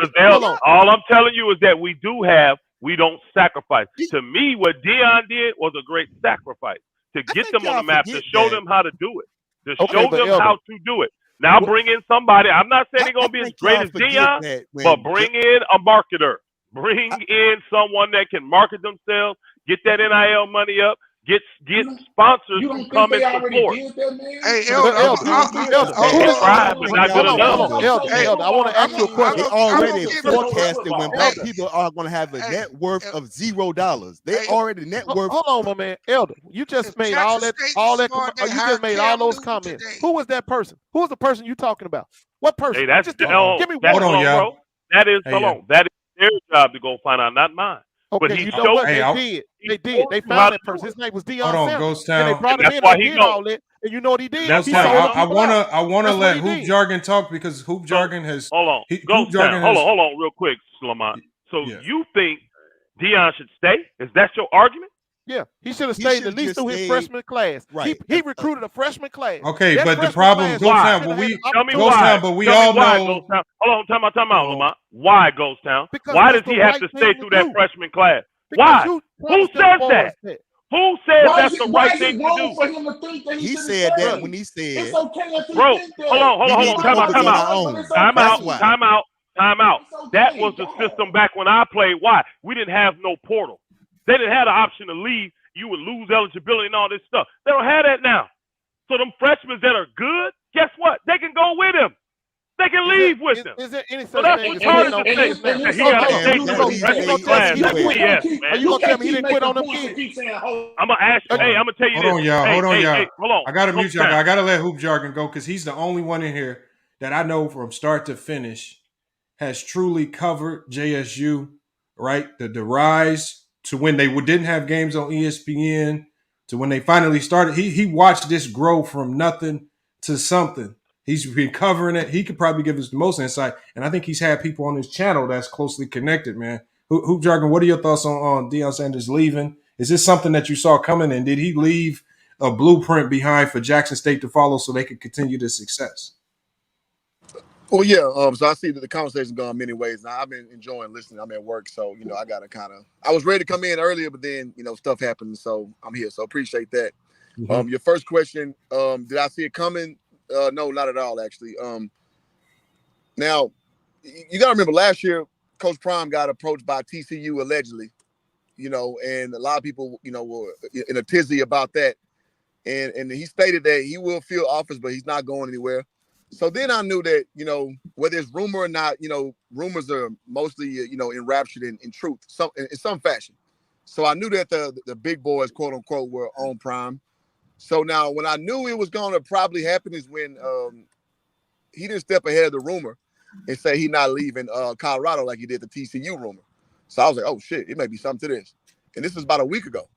All I'm telling you is that we do have. We don't sacrifice. To me, what Deion did was a great sacrifice to get them on the map, to show them how to do it, to show them how to do it. Now bring in somebody. I'm not saying they're going to be as great as Deion, but bring in a marketer. Bring in someone that can market themselves, get that NIL money up, get sponsors to come and support. Hey, Elder, I want to ask you a question. They already forecasted when black people are going to have a net worth of $0. They already net worth. Hold on, my man, Elder. You just made all that. You just made all those comments. Who was that person? Who was the person you talking about? What person? Hey, that's just give me one. Hold on, bro. That is that is their job to go find out, not mine. Okay, but he you know what they did. They found that person. His name was Deion Sanders. And they brought him in and did all that. And you know what he did? I wanna let Hoop Jargon talk, because Hoop Jargon has hold on real quick, Lamont. So you think Deion should stay? Is that your argument? Yeah, he should have stayed at least through his freshman class. Right. He recruited a freshman class. Okay, but the problem goes down. But we all know. Hold on, time out, Lamont. Why goes down? Why does he have to stay through that freshman class? Why? Who says that? Who said that's the right thing to do? For him to think that he said that when he said, it's okay if he bro, think that. hold on. Time out. That was the system back when I played. Why? We didn't have no portal. They didn't have the option to leave. You would lose eligibility and all this stuff. They don't have that now. So them freshmen that are good, guess what? They can go with him. They can leave with them. Is there any so such that's thing what Carter just said. He got to stay through the freshman class. That's BS, man. Are you going to tell me he didn't quit on them kids? I'm going to ask you. Hey, I'm going to tell you this. Hold on, y'all. Hold on. I got to mute y'all. I got to let Hoop Jargon go, because he's the only one in here that I know from start to finish has truly covered JSU, right? The rise to when they didn't have games on ESPN, to when they finally started. He watched this grow from nothing to something. He's been covering it. He could probably give us the most insight. And I think he's had people on his channel that's closely connected, man. Hoop Jargon, what are your thoughts on Deion Sanders leaving? Is this something that you saw coming? And did he leave a blueprint behind for Jackson State to follow so they could continue the success? Well, yeah. So I see that the conversation's gone many ways. Now I've been enjoying listening. I'm at work, so I gotta I was ready to come in earlier, but then stuff happened, so I'm here. So appreciate that. Mm-hmm. Your first question, did I see it coming? No, not at all, actually. Now you gotta remember last year, Coach Prime got approached by TCU allegedly, and a lot of people, were in a tizzy about that, and he stated that he will fill office, but he's not going anywhere. So then I knew that, whether it's rumor or not, rumors are mostly, enraptured in truth, in some fashion. So I knew that the big boys, quote unquote, were on Prime. So now when I knew it was going to probably happen is when he didn't step ahead of the rumor and say he's not leaving Colorado like he did the TCU rumor. So I was like, oh, shit, it may be something to this. And this was about a week ago.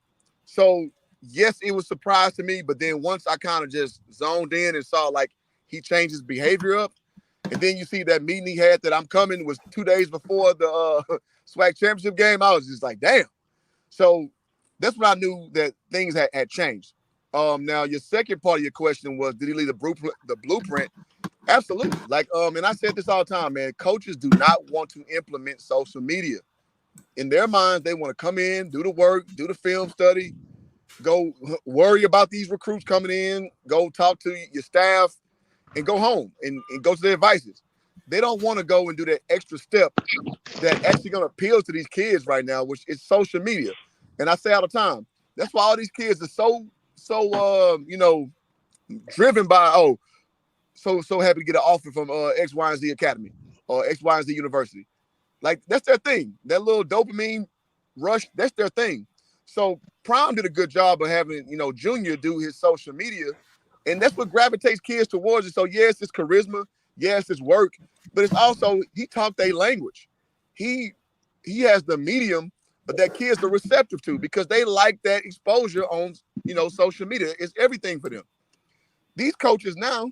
So, yes, it was a surprise to me. But then once I kind of just zoned in and saw, like, he changed his behavior up. And then you see that meeting he had that I'm coming was 2 days before the SWAC championship game. I was just like, damn. So that's when I knew that things had changed. Now, your second part of your question was, did he leave the blueprint? Absolutely. Like, and I said this all the time, man. Coaches do not want to implement social media. In their minds, they want to come in, do the work, do the film study, go worry about these recruits coming in, go talk to your staff, and go home and go to their advices. They don't want to go and do that extra step that actually going to appeal to these kids right now, which is social media. And I say all the time, that's why all these kids are so driven by, so happy to get an offer from X, Y, and Z Academy or X, Y, and Z University. Like, that's their thing. That little dopamine rush, that's their thing. So Prime did a good job of having, Junior do his social media. And that's what gravitates kids towards it. So yes, it's charisma. Yes, it's work. But it's also, he talked a language. He has the medium that kids are receptive to because they like that exposure on, social media. It's everything for them. These coaches now,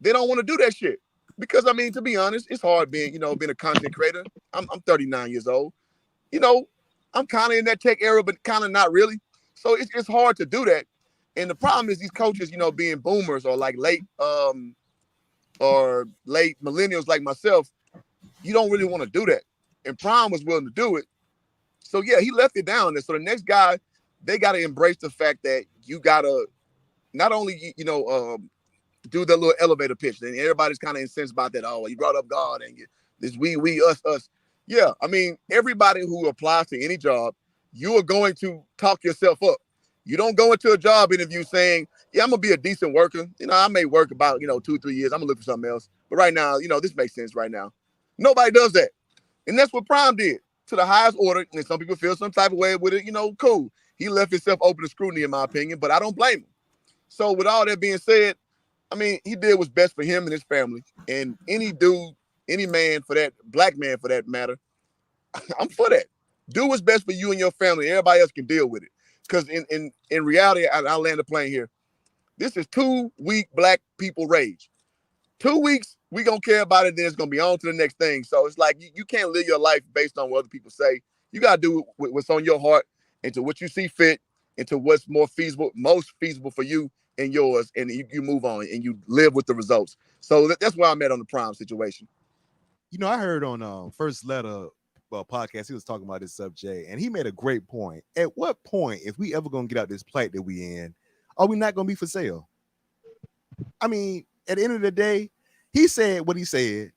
they don't want to do that shit. Because, I mean, to be honest, it's hard being a content creator. I'm 39 years old. I'm kind of in that tech era, but kind of not really. So it's hard to do that. And the problem is these coaches, being boomers or like late millennials like myself, you don't really want to do that. And Prime was willing to do it. So, yeah, he left it down there. So the next guy, they got to embrace the fact that you got to not only, do the little elevator pitch. And everybody's kind of incensed about that. Oh, you brought up God and this we, us. Yeah, I mean, everybody who applies to any job, you are going to talk yourself up. You don't go into a job interview saying, yeah, I'm going to be a decent worker. I may work about, 2-3 years. I'm going to look for something else. But right now, this makes sense right now. Nobody does that. And that's what Prime did to the highest order. And some people feel some type of way with it. Cool. He left himself open to scrutiny, in my opinion, but I don't blame him. So with all that being said, I mean, he did what's best for him and his family. And any dude, any man for that, black man for that matter, I'm for that. Do what's best for you and your family. Everybody else can deal with it. Because in reality, I'll land the plane here. This is 2 week black people rage. 2 weeks, we going to care about it, then it's going to be on to the next thing. So it's like you can't live your life based on what other people say. You got to do what's on your heart and to what you see fit and to what's most feasible for you and yours, and you move on and you live with the results. So that's where I'm at on the Prime situation. I heard on First Letter podcast, he was talking about this subject, and he made a great point. At what point, if we ever gonna get out this plight that we in, are we not gonna be for sale? I mean, at the end of the day, he said what he said,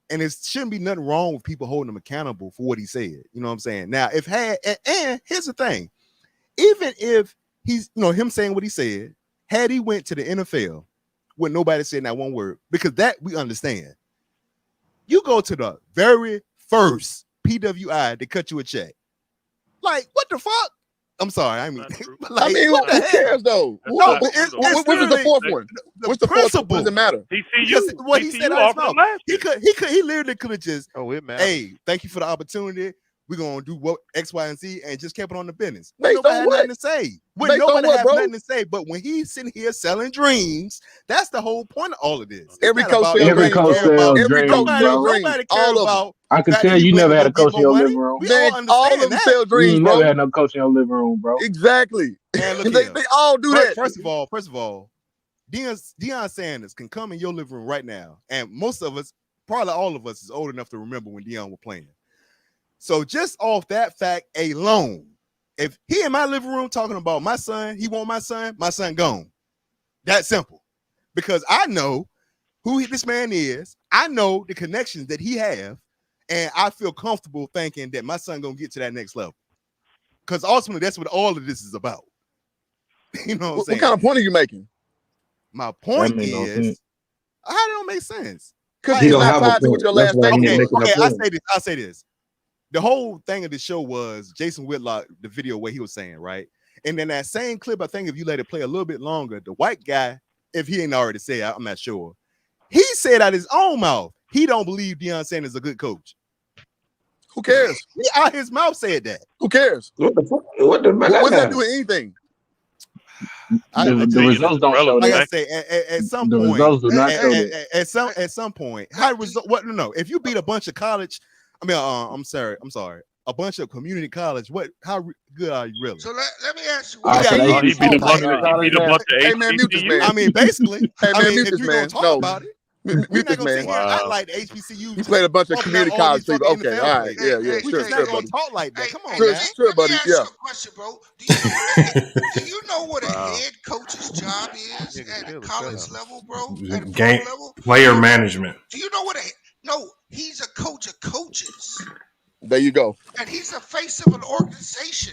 and it shouldn't be nothing wrong with people holding him accountable for what he said. You know what I'm saying? Now, and here's the thing, even if he's, him saying what he said, had he went to the NFL when nobody said not one word, because that we understand. You go to the very first PWI to cut you a check. Like, what the fuck? I'm sorry. I mean, who cares though? What was the fourth one? What's the principle? What does it matter? What he said out his mouth. He literally could have just, it matters. Hey, thank you for the opportunity. We're gonna do what X, Y, and Z, and just kept it on the business. Nobody had nothing to say. Nothing to say. But when he's sitting here selling dreams, that's the whole point of all of this. Every coach sells dreams. Nobody cares about. I can tell you never had a coach in your living room. All of them sell dreams, you bro. Never had no coach in your living room, bro. Exactly. And they all do that. First of all, Deion Sanders can come in your living room right now, and most of us, probably all of us, is old enough to remember when Deion was playing. So just off that fact alone, if he in my living room talking about my son, he want my son gone. That simple. Because I know who this man is. I know the connections that he have, and I feel comfortable thinking that my son gonna get to that next level. Because ultimately, that's what all of this is about. You know what I'm saying? What kind of point are you making? My point is, how don't make sense? Because he's not tied to what your last name is. Okay, I say this. The whole thing of the show was Jason Whitlock, the video where he was saying, right? And then that same clip, I think if you let it play a little bit longer, the white guy, if he ain't already said, I'm not sure. He said out his own mouth, he don't believe Deion Sanders is a good coach. Who cares? He out his mouth said that. Who cares? What the fuck? What does that do with anything? The results don't show like that. I say, at some The point, results do not show that. At some point, how result? What? No. If you beat a bunch of college, I'm sorry, a bunch of community college. How good are you really? So let me ask you. He beat a bunch of HBCUs. I mean, basically. Hey man, mute if this you're man. gonna talk about it, Mute this man. I like the HBCUs. He played a bunch of community college people. Okay, all right, yeah, we're sure, just not gonna talk like that. Come on, sure, buddy. Let me ask you a question, bro. Do you know what a head coach's job is at a college level, bro? At a Game pro level? player management. Do you know what No, he's a coach of coaches. There you go. And he's the face of an organization.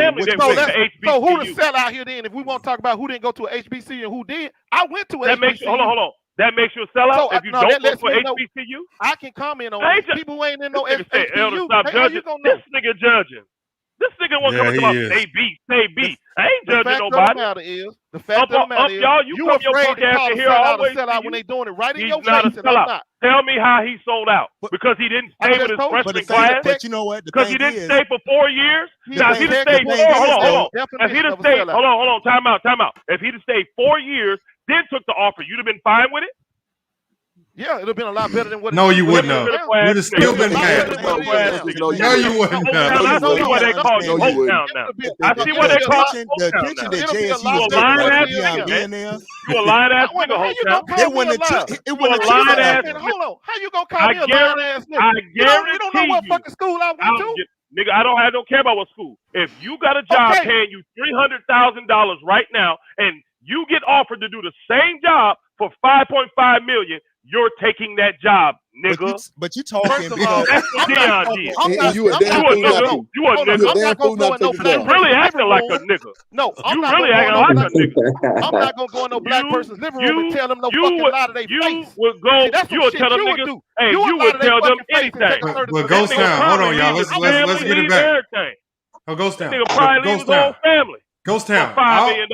family that went to HBCU. So who the sellout here then? If we want to talk about who didn't go to a HBCU and who did, I went to a HBCU. Hold on. That makes you a sellout if you don't go to a HBCU? I can comment on it. People who ain't in no HBCU. Elder, stop judging. This nigga judging. This nigga wants to come about say B. I ain't judging nobody. The fact of the matter is, y'all, you come your punk ass in here always sellout when they doing it right in your not face. A sellout. Tell me how he sold out. Because he didn't stay with his freshman class? But you know what? Because he didn't stay for 4 years? Now, if he'd have stayed hold on. If he'd have stayed, hold on, time out. If he'd have stayed 4 years, then took the offer, you'd have been fine with it? Yeah, it'd have been a lot better than what. No, you wouldn't have. You'd have still been mad. No, you wouldn't have. I see why they call you Oaktown now. I see why they call you Oaktown now. You a lying ass nigga. You a lying ass nigga, Oaktown. It wasn't a lying ass nigga. Hold on. How you gonna call me a lying ass nigga? I guarantee you don't know what fucking school I went to. Nigga, I don't care about what school. If you got a job paying you $300,000 right now, and you get offered to do the same job for $5.5 million, you're taking that job, nigga. But you talking First of all, that's what Deion did. You a damn fool not to. You a nigga. You a damn fool not to take the You job. really acting like a nigga. No, you really acting like a nigga. I'm not gonna go in no black person's living room and tell them no fucking lie to their face. You would go. You would tell them niggas. Hey, you would tell them anything. But Ghost Town, hold on, y'all. Let's get it back. Oh, Ghost Town. Nigga probably leave his whole family. Ghost Town. $5 million.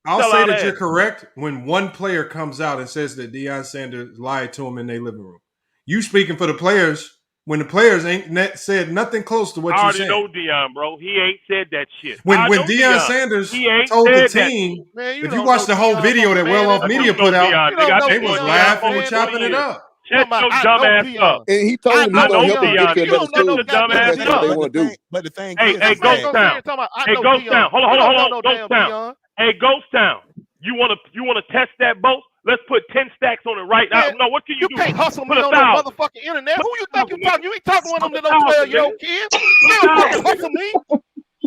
I'll say that you're correct when one player comes out and says that Deion Sanders lied to him in their living room. You speaking for the players when the players ain't said nothing close to what you said. I already know Deion, bro. He ain't said that shit. When Deion Sanders told the team, if you watch the whole video that Well Off Media put out, they was laughing and chopping it up. Shut your dumb ass up. And he told him he's gonna help him get to a better school. Dumb ass That's what they want to do. But the thing is, hey, Ghost Town. Hey, Ghost Town. Hold on, Ghost Town. Hey, Ghost Town. You wanna test that boat? Let's put 10 stacks on it right now. No, what can you do? You can't hustle me on the motherfucking internet. Who you think you talking? You ain't talking to one of them little 12-year-old kids. You don't fucking hustle me. Put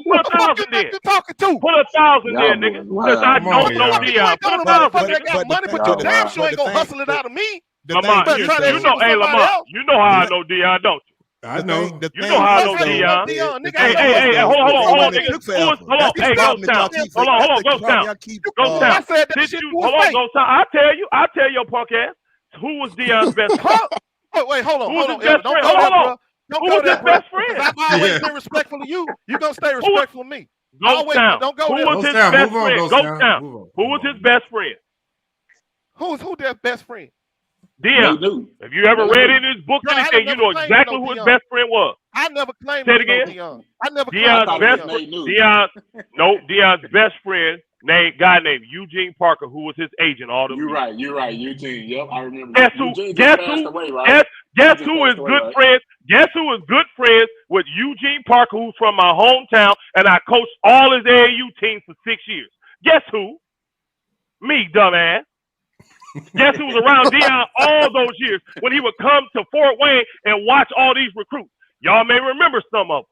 1,000 there. You talking to? Put 1,000 there, nigga. Because I don't know Deion. Put 1,000 that got money, but you damn sure ain't gonna hustle it out of me. Lamont, you know how I know Deion, don't you? I know. You know how I know Deion. Hey, hold on, nigga. Hold on, hey, Ghost Town. Hold on, Ghost Town. Ghost Town. Hold on, Ghost Town. I'll tell your punk ass who was Deion's best friend. Wait, hold on. Who was his best friend? Hold on. Who was his best friend? I've always been respectful of you. You gonna stay respectful of me. Ghost Town. Who was his best friend? Ghost Town. Who was his best friend? Who their best friend? Deion. If you ever read in his book anything, you know exactly who his best friend was. I never claimed Say it again. Deion. I never Deion's best friend. Deion's best friend guy named Eugene Parker, who was his agent all the time. You're right, Eugene. Yep, I remember. Guess who is good friends? Guess who is good friends with Eugene Parker, who's from my hometown, and I coached all his AAU teams for 6 years. Guess who? Me, dumbass. Guess who was around Deion all those years when he would come to Fort Wayne and watch all these recruits? Y'all may remember some of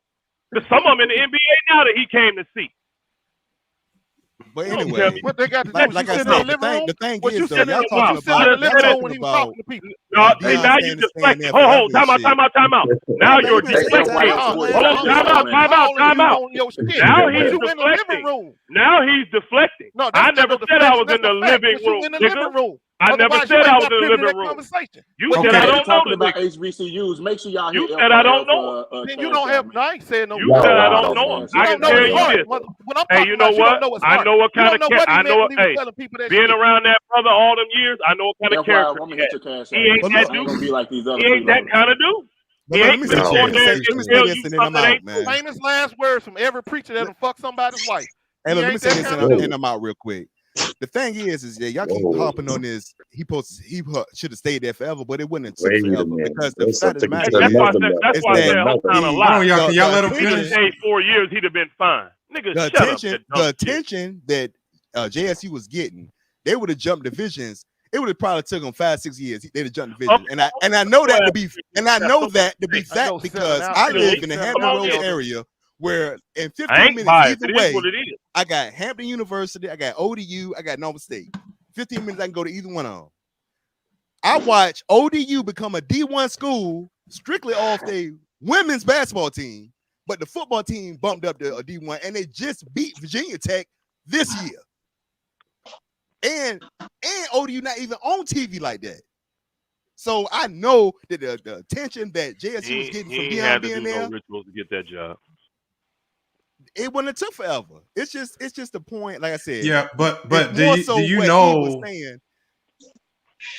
them. Some of them in the NBA now that he came to see. But anyway, what they got to do? Like I said, the thing is, though, y'all talking about. No, now you deflecting. Hold, time out. Now you're deflecting. Hold on, time out. Now he's deflecting. No, I never said I was in the living room. I never said I was in the living room. You said I don't know talking about HBCUs. Make sure y'all. You said I don't know. Then you don't have. I ain't saying no. You said I don't know him. I can tell you this. Hey, you know what? I know what kind of cat. I know what. Hey, being around that brother all them years, I know what kind of character he ain't that dude. He ain't that kind of dude. Let me say this and then I'm out, man. Famous last words from every preacher that'll fuck somebody's wife. Hey, let me say this and I'm out real quick. The thing is that y'all keep harping on this. He should have stayed there forever, but it wouldn't have took forever because the fact of the matter that's why I said whole time a lie. Y'all let him finish. He stayed 4 years, he'd have been fine. Nigga, the attention that JSU was getting, they would have jumped divisions. It would have probably took them 5-6 years. They'd have jumped divisions, and I know that to be fact because I live in the Hampton Roads area. Where in 15 minutes either way, I got Hampton University, I got ODU, I got Nova State. 15 minutes I can go to either one of them. I watch ODU become a D1 school strictly off their women's basketball team, but the football team bumped up to a D1 and they just beat Virginia Tech this year. And ODU not even on TV like that. So I know that the attention that JSU was getting from Deion being there. Rituals to get that job. It wouldn't have took forever. It's just the point, like I said. Yeah, but do you know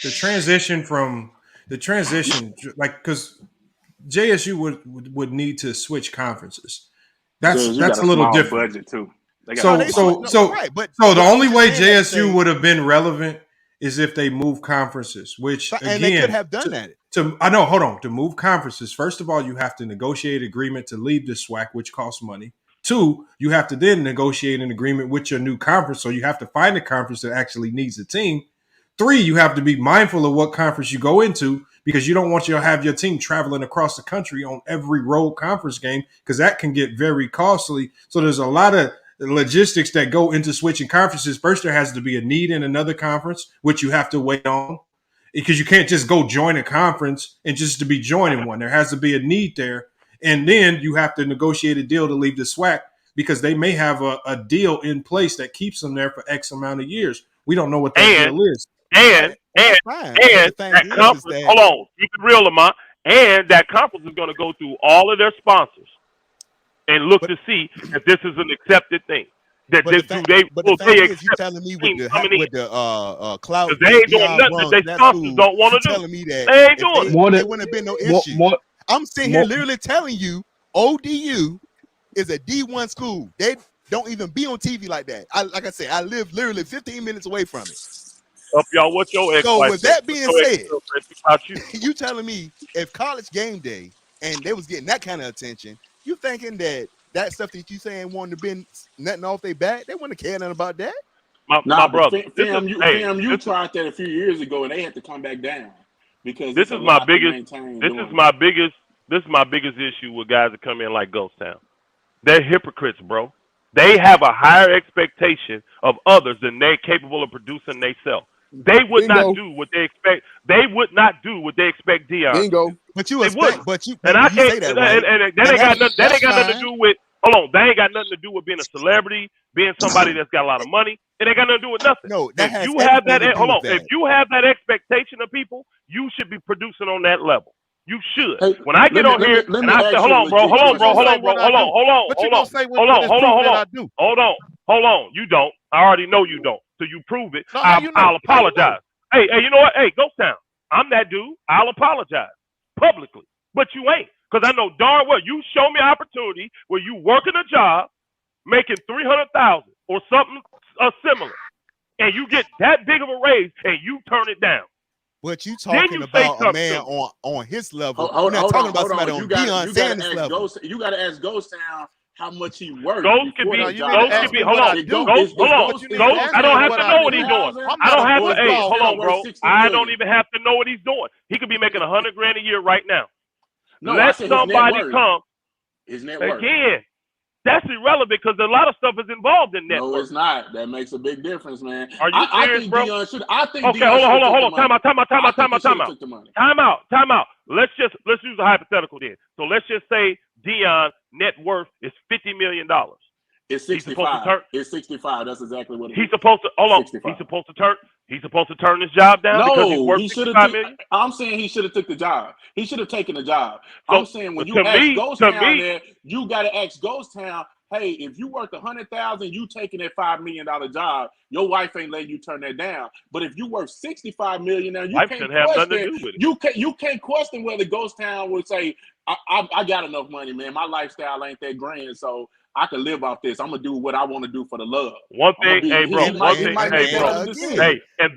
the transition, like, because JSU would need to switch conferences. That's a little different. Budget too. So the only way JSU would have been relevant is if they move conferences, which again, they could have done that. To move conferences, first of all, you have to negotiate agreement to leave the SWAC, which costs money. 2, you have to then negotiate an agreement with your new conference. So you have to find a conference that actually needs a team. 3, you have to be mindful of what conference you go into because you don't want you to have your team traveling across the country on every road conference game because that can get very costly. So there's a lot of logistics that go into switching conferences. First, there has to be a need in another conference, which you have to wait on because you can't just go join a conference and just to be joining one. There has to be a need there. And then you have to negotiate a deal to leave the SWAC because they may have a deal in place that keeps them there for X amount of years. We don't know what that deal is. And that conference, hold on, keep it real, Lamont. And that conference is going to go through all of their sponsors and look to see if this is an accepted thing. That But the fact is, you telling me with the cloud, they ain't doing nothing that they sponsors don't want to do. Telling me that they ain't doing it. There wouldn't have been no issue. I'm sitting here literally telling you, ODU is a D1 school. They don't even be on TV like that. Like I said, I live literally 15 minutes away from it. Up y'all, what your ex? So with that being said, you telling me if College Game Day and they was getting that kind of attention, you thinking that stuff that you saying wanted to been nothing off their back, they wouldn't have cared nothing about that? My brother, you tried that a few years ago and they had to come back down because this is my biggest. This is my biggest issue with guys that come in like Ghost Town. They're hypocrites, bro. They have a higher expectation of others than they're capable of producing themselves. They would not do what they expect. They would not do what they expect Deion. Bingo. But you expect, and I can't. And that ain't got nothing to do with. Hold on, that ain't got nothing to do with being a celebrity, being somebody that's got a lot of money. It ain't got nothing to do with nothing. No, that has you have that. Hold on, if you have that expectation of people, you should be producing on that level. You should. Hey, when I get on here and I say, hold on, bro. You don't. I already know you don't. So you prove it. No, I'll apologize. Hey, you know what? Hey, Ghost Town. I'm that dude. I'll apologize publicly. But you ain't. Because I know darn well you show me an opportunity where you working a job, making $300,000 or something similar, and you get that big of a raise and you turn it down. But you talking about a man on his level. You're not talking about somebody on Deion Sanders' level. You got to ask Ghost Town how much he works. Ghost could be. Hold on. Ghost. I don't have to know what he's doing. I don't have to. Hey, hold on, bro. I don't even have to know what he's doing. He could be making $100,000 a year right now. Let somebody come. His net worth. Again, that's irrelevant because a lot of stuff is involved in net worth. No, it's not. That makes a big difference, man. Are you serious, bro? Okay, hold on. Time out. Let's use a hypothetical then. So let's just say Deion's net worth is $50 million. It's 65. It's 65. That's exactly what it is. He's supposed to hold on. 65. He's supposed to turn his job down because he's worth $65 million. I'm saying he should have took the job. He should have taken the job. I'm saying when you ask Ghost Town there, you got to ask Ghost Town, hey, if you worth $100,000, you taking that $5 million job, your wife ain't letting you turn that down. But if you worth $65 million now, you can't have nothing to do with it. You can't question whether Ghost Town would say, I got enough money, man. My lifestyle ain't that grand, so I can live off this. I'm gonna do what I want to do for the love. One thing, hey, and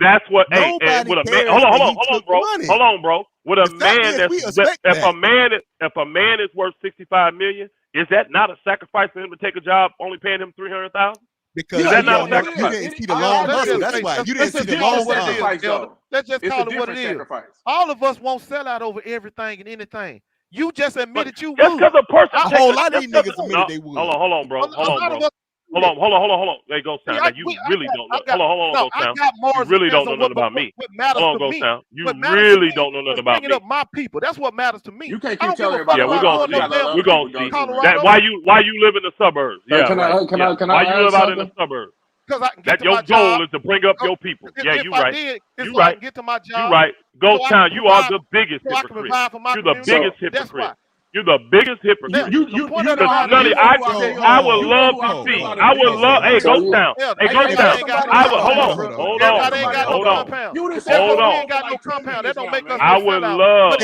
that's what. Hey, and with a man, hold on, bro. With a man if a man is worth $65 million, is that not a sacrifice for him to take a job only paying him $300,000? Because you didn't see the long hustle. That's why you didn't see the long hustle. Let's just call it what it is. All of us won't sell out over everything and anything. You just admitted you would. Just because a person a whole lot of these niggas admitted they would. Hold on, bro. Hold on. Hey, Ghost Town. You really don't know. Hold on, Ghost Town. You really don't know nothing about me. Hold on, Ghost Town. You really don't know nothing about me. Up my people. That's what matters to me. You can't keep telling everybody. Yeah, we're gonna see. Why you live in the suburbs? Yeah. Why you live out in the suburbs? Because I can get that your goal is to bring up your people. Yeah, you're right. You're right. Get to my job. You're right. Ghost Town, you are the biggest hypocrite. You're the biggest hypocrite. You're the biggest hypocrite. I would love to see. I would love. Hey, Ghost Town. Hey, Ghost Town. I would. Hold on. That don't make us. I would love.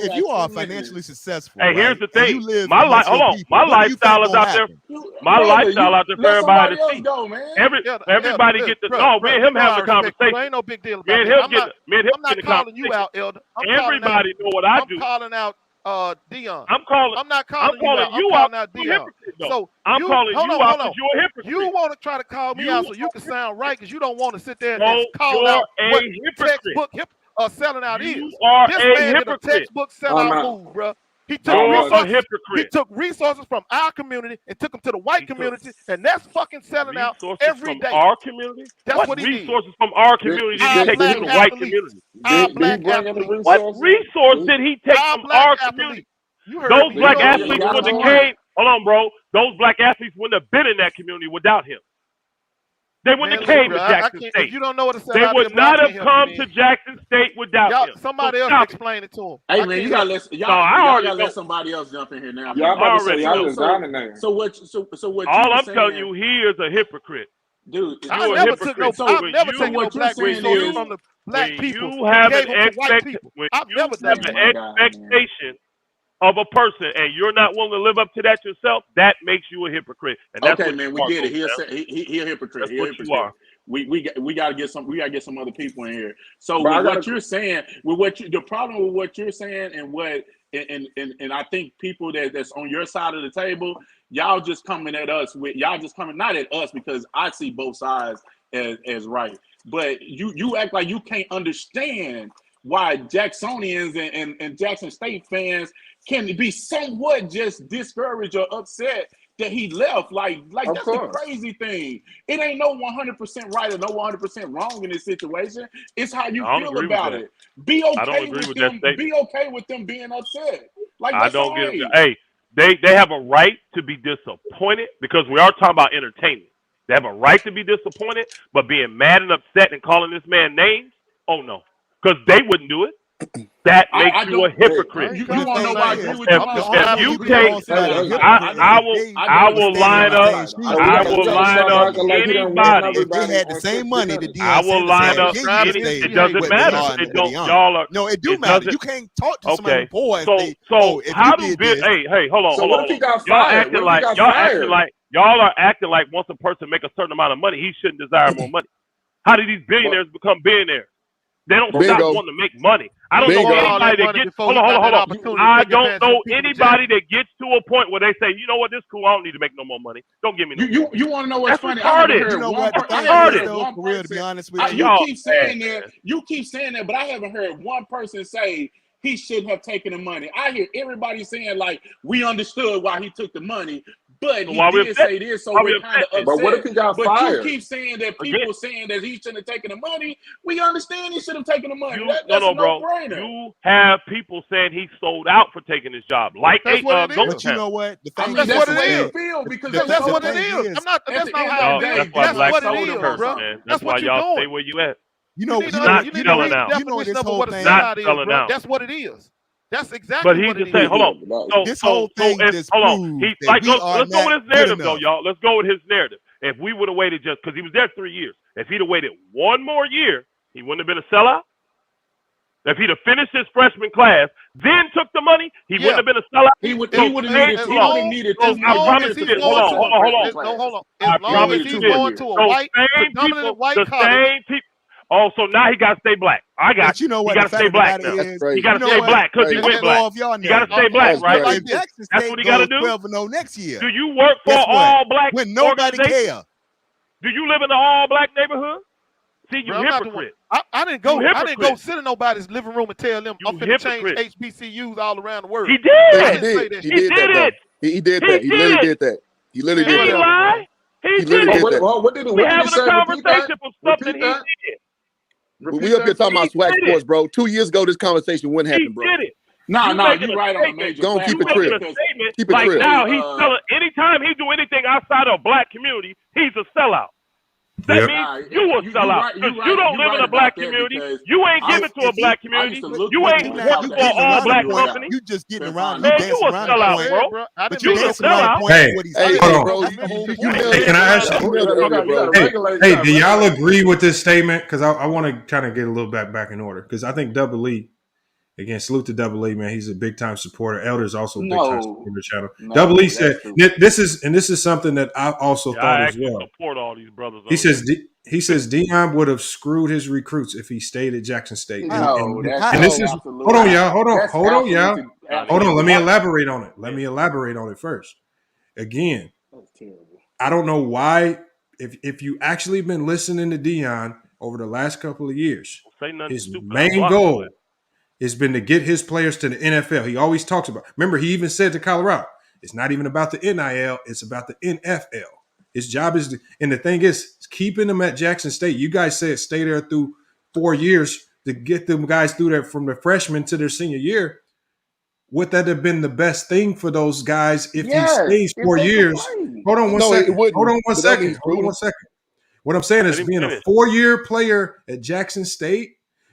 If you are financially successful. Hey, here's the thing. My lifestyle is out there. My lifestyle out there for everybody to see. Everybody get the. No, me and him having a conversation. Ain't no big deal. Me and him getting the conversation. I'm not calling you out, Elder. Everybody know what I do. I'm calling out Deion. I'm not calling you out. Deion. So I'm calling you out because you're a hypocrite. You want to try to call me out so you can sound right because you don't want to sit there and call out what textbook selling out is. You are This a man did a hypocrite. textbook sellout move, bro. He took You're a resources. hypocrite. He took resources from our community and took them to the white community, and that's fucking selling out every from day. our community? That's what he resources from our community did he take to the white community? What resource did he take from our community? Those black athletes wouldn't have came. Hold on, bro. Those black athletes wouldn't have been in that community without him. They wouldn't have came to Jackson State. If you don't know what a sellout they would not have come to Jackson State without him. Somebody else explain it to him. Hey man, you gotta let y'all gotta let somebody else jump in here now. Y'all about to say y'all just drowning there. So what? All I'm telling you, he is a hypocrite. Dude, I've never taken no black resources from the black people. You have an expectation of a person, and you're not willing to live up to that yourself. That makes you a hypocrite. And that's okay, what man, you we are, get it. He a hypocrite. That's what you are. We gotta get some other people in here. So what you're saying, the problem with what you're saying, and what and I think people that's on your side of the table, y'all just coming at us not at us, because I see both sides as right, but you act like you can't understand why Jacksonians and Jackson State fans can be somewhat just discouraged or upset that he left. Like that's the crazy thing. It ain't no 100% right or no 100% wrong in this situation. It's how you feel about it. Be okay with them. Be okay with them being upset. Like I don't get it. Hey, they have a right to be disappointed, because we are talking about entertainment. They have a right to be disappointed, but being mad and upset and calling this man names, oh no, because they wouldn't do it. That makes you a hypocrite. You want to know why I agree with you? If you take, I will line up. I will line up anybody. If they had the same money that Deion I will line up. It doesn't matter. It don't. Y'all are. No, it do matter. You can't talk to somebody poor. So how do hey, hold on. So what if he got fired? Y'all are acting like once a person make a certain amount of money, he shouldn't desire more money. How do these billionaires become billionaires? They don't stop wanting to make money. I don't know anybody that gets. Hold on. I don't know anybody that gets to a point where they say, you know what, this is cool. I don't need to make no more money. Don't give me. You want to know what's funny? Retarded. You know what? For real, to be honest with you, you keep saying that. You keep saying that, but I haven't heard one person say he shouldn't have taken the money. I hear everybody saying like, we understood why he took the money, but he did say this, so we're kind of upset. But what if he got fired? You keep saying that people saying that he shouldn't have taken the money. We understand he should have taken the money. No, bro. You have people saying he sold out for taking his job. Like that's what it is. But you know what? The thing that's what it is. That's what it is. That's not how that's why black sold it, bro. That's why y'all stay where you at. You know, not selling out. You know this whole thing. Not selling out. That's what it is. That's exactly what it is. But he's just saying, hold on. This whole thing just proves that let's go with his narrative, though, y'all. Let's go with his narrative. If we would have waited because he was there 3 years. If he'd have waited one more year, he wouldn't have been a sellout. If he'd have finished his freshman class, then took the money, he wouldn't have been a sellout. He would have needed this. I promise you this. Hold on. As long as he's going to a predominantly white college. Oh, so now he got to stay black. I got but you know what? He got to stay black now. He got to stay black because he went black. He got to stay black, right? That's what he got to do. 12-0 next year. Do you work for all black when nobody cares? Do you live in an all black neighborhood? See, you hypocrite. I didn't go sit in nobody's living room and tell them I'm finna change HBCUs all around the world. He did. He did it. He did that. He literally did that. He literally did that. Lie. He did it. What did we having a conversation for something he did. We up here talking about SWAC sports, bro. 2 years ago, this conversation wouldn't happen, bro. He did it. No, you're right on a major. Don't keep it real. Keep it like real. Now he's selling. Anytime he do anything outside of a black community, he's a sellout. That means you a sellout because you don't live in a black community. You ain't giving to a black community. You ain't working for an all black company. You just getting around. Man, you a sellout, bro. But you dancing around the point. Hey, can I ask you? Hey, do y'all agree with this statement? Because I want to kind of get a little back in order. Because I think Double E, again, salute to Double E, man. He's a big time supporter. Elder's also a big time supporter of the channel. Double E said this is something that I also thought as well. Support all these brothers. He says Deion would have screwed his recruits if he stayed at Jackson State. And this is hold on, y'all. Let me elaborate on it. First. Again, I don't know why. If you actually been listening to Deion, over the last couple of years, Say nothing his stupid. main goal has been to get his players to the NFL. He always talks about. Remember, he even said to Colorado, "It's not even about the NIL; it's about the NFL." His job is, and the thing is, keeping them at Jackson State. You guys said stay there through 4 years to get them guys through there from the freshman to their senior year. Would that have been the best thing for those guys if he stays 4 years? Hold on one second. Hold on one second. Hold on 1 second. What I'm saying is being a 4-year player at Jackson State.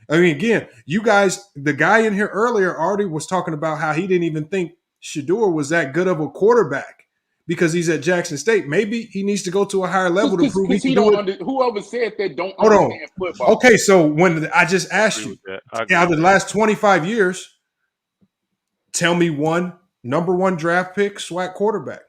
I mean, again, you guys, the guy in here earlier already was talking about how he didn't even think Shedeur was that good of a quarterback because he's at Jackson State. Maybe he needs to go to a higher level to prove he can do it. Whoever said that don't Hold understand on. football. Okay, so when I just asked you, out of the last 25 years, tell me one number 1 draft pick, SWAC quarterback.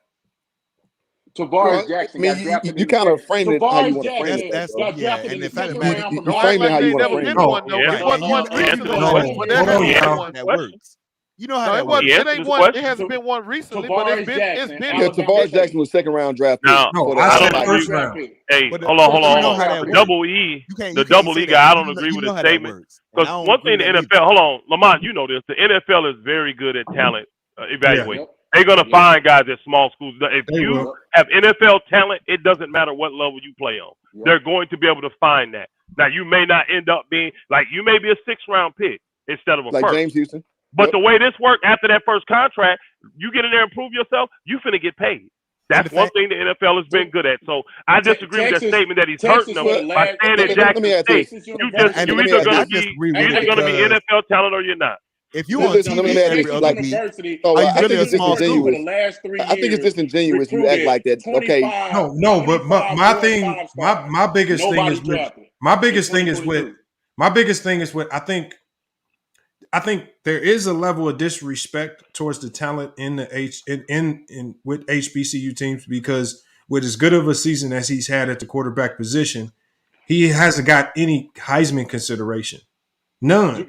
Tavares Jackson got drafted. You kind of framed it how you want to frame it. Got drafted in the second round. You framed it how you want to frame it. It wasn't one recently, but that has one that works. You know how that works. It hasn't been one recently, but it's been. Yeah, Tavares Jackson was 2nd round draft pick. No, I said first round. Hey, hold on. Double E, the double E guy, I don't agree with his statement. Because one thing the NFL, hold on, Lamont, you know this, the NFL is very good at talent evaluating. They're going to find guys at small schools. If you have NFL talent, it doesn't matter what level you play on. They're going to be able to find that. Now, you may not end up being, like, you may be a 6th round pick instead of a like first. James Houston. But the way this worked after that first contract, you get in there and prove yourself, you finna get paid. That's one thing the NFL has been good at. So I disagree with that statement that he's hurting them by saying that Jackson State. You're either going to be NFL talent or you're not. If you want to university, I think it's disingenuous. I think it's disingenuous you act like that. Okay. No, but my thing, my biggest thing is with my biggest thing is with I think there is a level of disrespect towards the talent in the with HBCU teams because with as good of a season as he's had at the quarterback position, he hasn't got any Heisman consideration. None.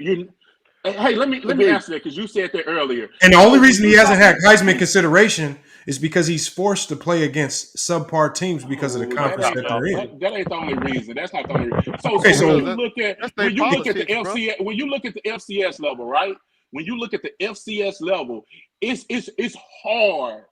Hey, let me answer that because you said that earlier. And the only reason he hasn't had Heisman consideration is because he's forced to play against subpar teams because of the conference that they're in. That ain't the only reason. That's not the only reason. So when you look at the FCS level, right? When you look at the FCS level, it's hard,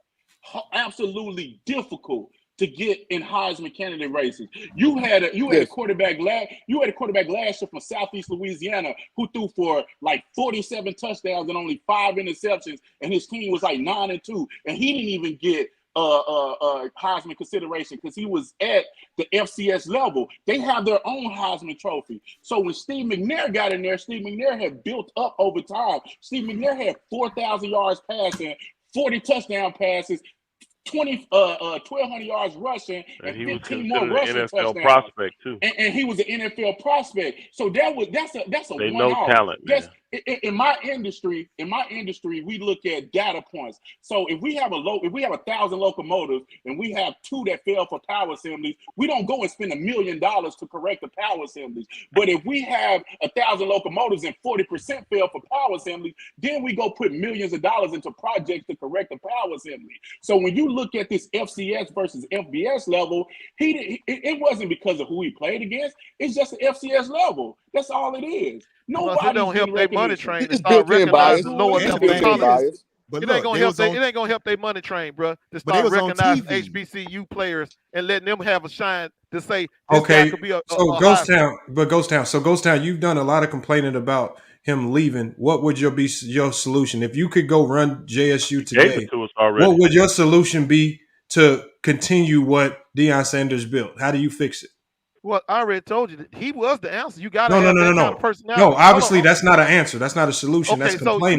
absolutely difficult to get in Heisman candidate races. You had a quarterback last year from Southeast Louisiana who threw for like 47 touchdowns and only 5 interceptions, and his team was like 9-2, and he didn't even get Heisman consideration because he was at the FCS level. They have their own Heisman trophy. So when Steve McNair got in there, Steve McNair had built up over time. Steve McNair had 4,000 yards passing, 40 touchdown passes, 1,200 yards rushing, and 15 more rushing touchdowns. Prospect too, and he was an NFL prospect. So that's a they one know off. talent. In my industry, we look at data points. So if we have 1,000 locomotives and we have 2 that fail for power assemblies, we don't go and spend $1 million to correct the power assemblies. But if we have 1,000 locomotives and 40% fail for power assemblies, then we go put millions of dollars into projects to correct the power assembly. So when you look at this FCS versus FBS level, it wasn't because of who he played against. It's just the FCS level. That's all it is. Nobody don't help their money train to It's start built-in bias. recognizing lower level Built-in talent. bias. But It look, ain't gonna help their money train, bro. To start recognizing HBCU players and letting them have a shine to say this guy could be a Ghost Town, you've done a lot of complaining about him leaving. What would be your solution if you could go run JSU today? What would your solution be to continue what Deion Sanders built? How do you fix it? Well, I already told you that he was the answer. You got to have that kind of personality. No, obviously that's not an answer. That's not a solution. That's complaining.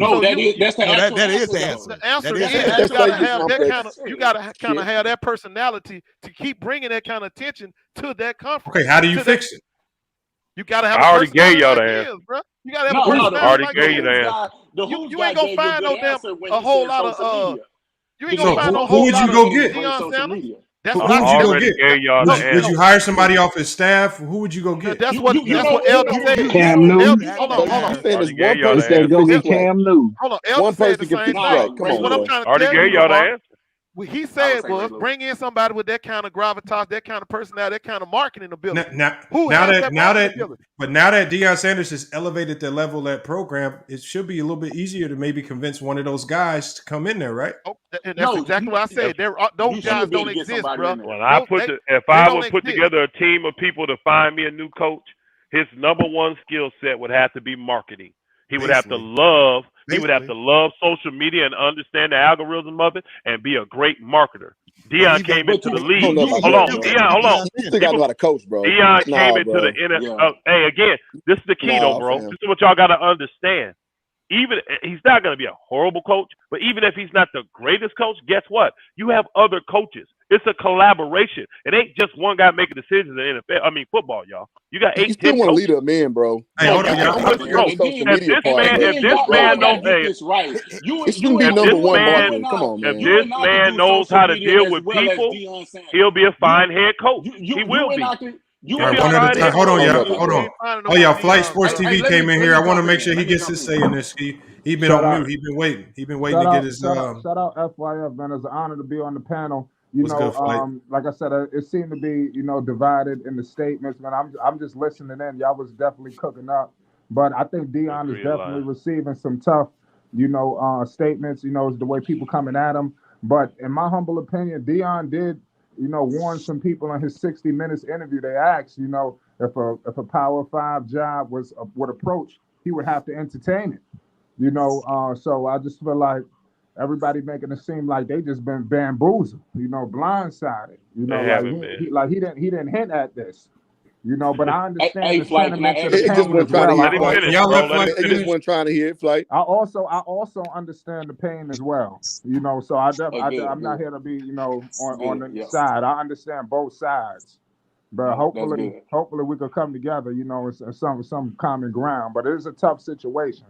That's the answer. That is the answer. The answer is you got to have that kind of. You got to kind of have that personality to keep bringing that kind of attention to that conference. Okay, how do you fix it? You got to have. I already gave y'all the answer, bro. You got to have a personality. I already gave you the answer. You ain't gonna find no damn a whole lot of. You ain't gonna find no who whole would lot you go of get? Deion Sanders. Who would you go get? Would you hire somebody off his staff? Who would you go get? That's what Elder said. Cam Newton. Hold on. He said go get Cam Newton. Hold on. Elder said the same thing. Come on, what I'm trying to already gave y'all the answer. what he said was bring in somebody with that kind of gravitas, that kind of personality, that kind of marketing ability. Now that Deion Sanders has elevated the level of that program, it should be a little bit easier to maybe convince one of those guys to come in there, right? Oh, and that's exactly what I said. Those guys don't exist, bro. When if I would put together a team of people to find me a new coach, his number one skill set would have to be marketing. He would have to love. He would have to love social media and understand the algorithm of it and be a great marketer. Deion came into the league. Hold on. You still got to know how to coach, bro. Deion came into the NFL. Hey, again, this is the key, though, bro. This is what y'all got to understand. Even he's not going to be a horrible coach, but even if he's not the greatest coach, guess what? You have other coaches. It's a collaboration. It ain't just one guy making decisions in the NFL. I mean, football, y'all. You got 8, 10 still want to coaches. lead them in, bro. Hey, hold on, y'all. If this man knows how to deal with people, he'll be a fine head coach. He will be. Hold on, y'all. Oh, y'all. Flight Sports TV came in here. I want to make sure he gets his say in this. He's been on mute. He's been waiting. He's been waiting to get his. Shout out FYF, man. It's an honor to be on the panel. Like I said, it seemed to be, divided in the statements, man. I'm just listening in. Y'all was definitely cooking up, but I think Deion is definitely receiving some tough, statements. It's the way people coming at him. But in my humble opinion, Deion did, warn some people in his 60 Minutes interview. They asked, if a Power 5 job would approach, he would have to entertain it. So I just feel like everybody making it seem like they just been bamboozled, blindsided. He didn't hint at this. But I understand the sentiments of the pain as well. It just wasn't trying to hear it, Flight. I also understand the pain as well. So I'm not here to be, on the side. I understand both sides. But hopefully we could come together, in some common ground. But it is a tough situation.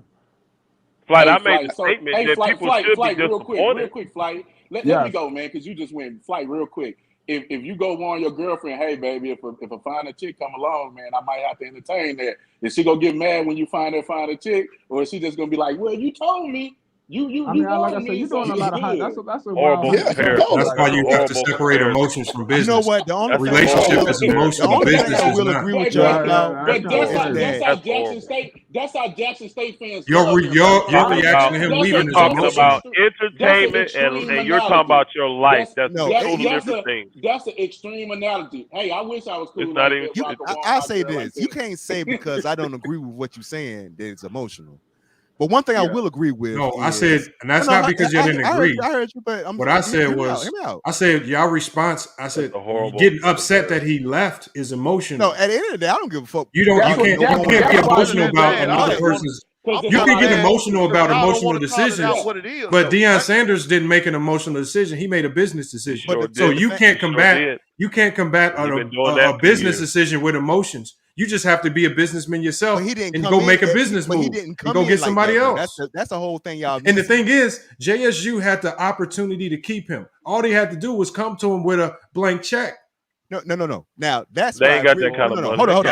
Flight, I made the statement that people should be disappointed. Real quick, Flight. Let me go, man, because you just went Flight real quick. If you go warn your girlfriend, hey, baby, if a finer chick come along, man, I might have to entertain that. Is she gonna get mad when you find her finer chick, or is she just gonna be like, well, you told me? You like I said, you're doing a lot of high. That's a horrible comparison. That's why you have to separate emotions from business. You know what? The only relationship is emotional. Business is not. Agree with you about. But that's how Jackson State. That's how Jackson State fans. Your reaction to him leaving is talking about entertainment, and you're talking about your life. That's a totally different thing. That's an extreme analogy. Hey, I wish I was cool. It's not even. I say this: you can't say because I don't agree with what you're saying that it's emotional. But one thing I will agree with. No, I said, and that's not because you didn't agree. I heard you, but what I said was, I said y'all response. I said getting upset that he left is emotional. No, at the end of the day, I don't give a fuck. You can't be emotional about another person's. You can get emotional about emotional decisions, but Deion Sanders didn't make an emotional decision. He made a business decision. So you can't combat a business decision with emotions. You just have to be a businessman yourself and go make a business move and go get somebody else. That's the whole thing, y'all. And the thing is, JSU had the opportunity to keep him. All they had to do was come to him with a blank check. No. Now that's they ain't got that kind of money. Hold on.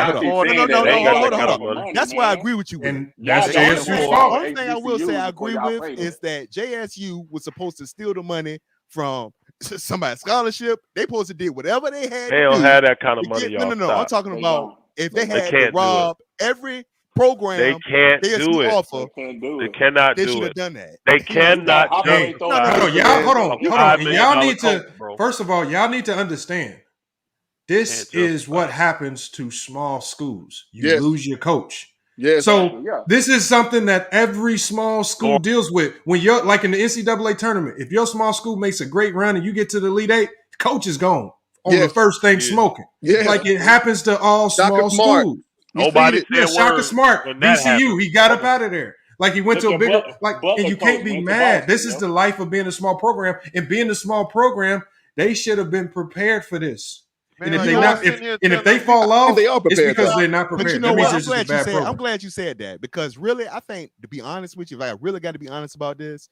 That's why I agree with you. And that's JSU's The fault. only thing I will say I agree with is that JSU was supposed to steal the money from somebody's scholarship. They supposed to do whatever they had. They don't have that kind of money, y'all. No. I'm talking about if they had to rob every program, they can't do it. Offer, they cannot they do should it. have done that. They cannot do it. Y'all, hold on. Y'all need to. First of all, y'all need to understand. This is what happens to small schools. You lose your coach. This is something that every small school deals with. When you're like in the NCAA tournament, if your small school makes a great run and you get to the Elite Eight, coach is gone on the first thing smoking. Like it happens to all small schools. Nobody said Shaka Smart, VCU, he got up out of there. Like he went to a bigger, and you can't be mad. This is the life of being a small program. And being a small program, they should have been prepared for this. Man, and if they fall off, it's because they're not prepared. But you know what? I'm glad you said that because really, I think to be honest with you, if I really got to be honest about this,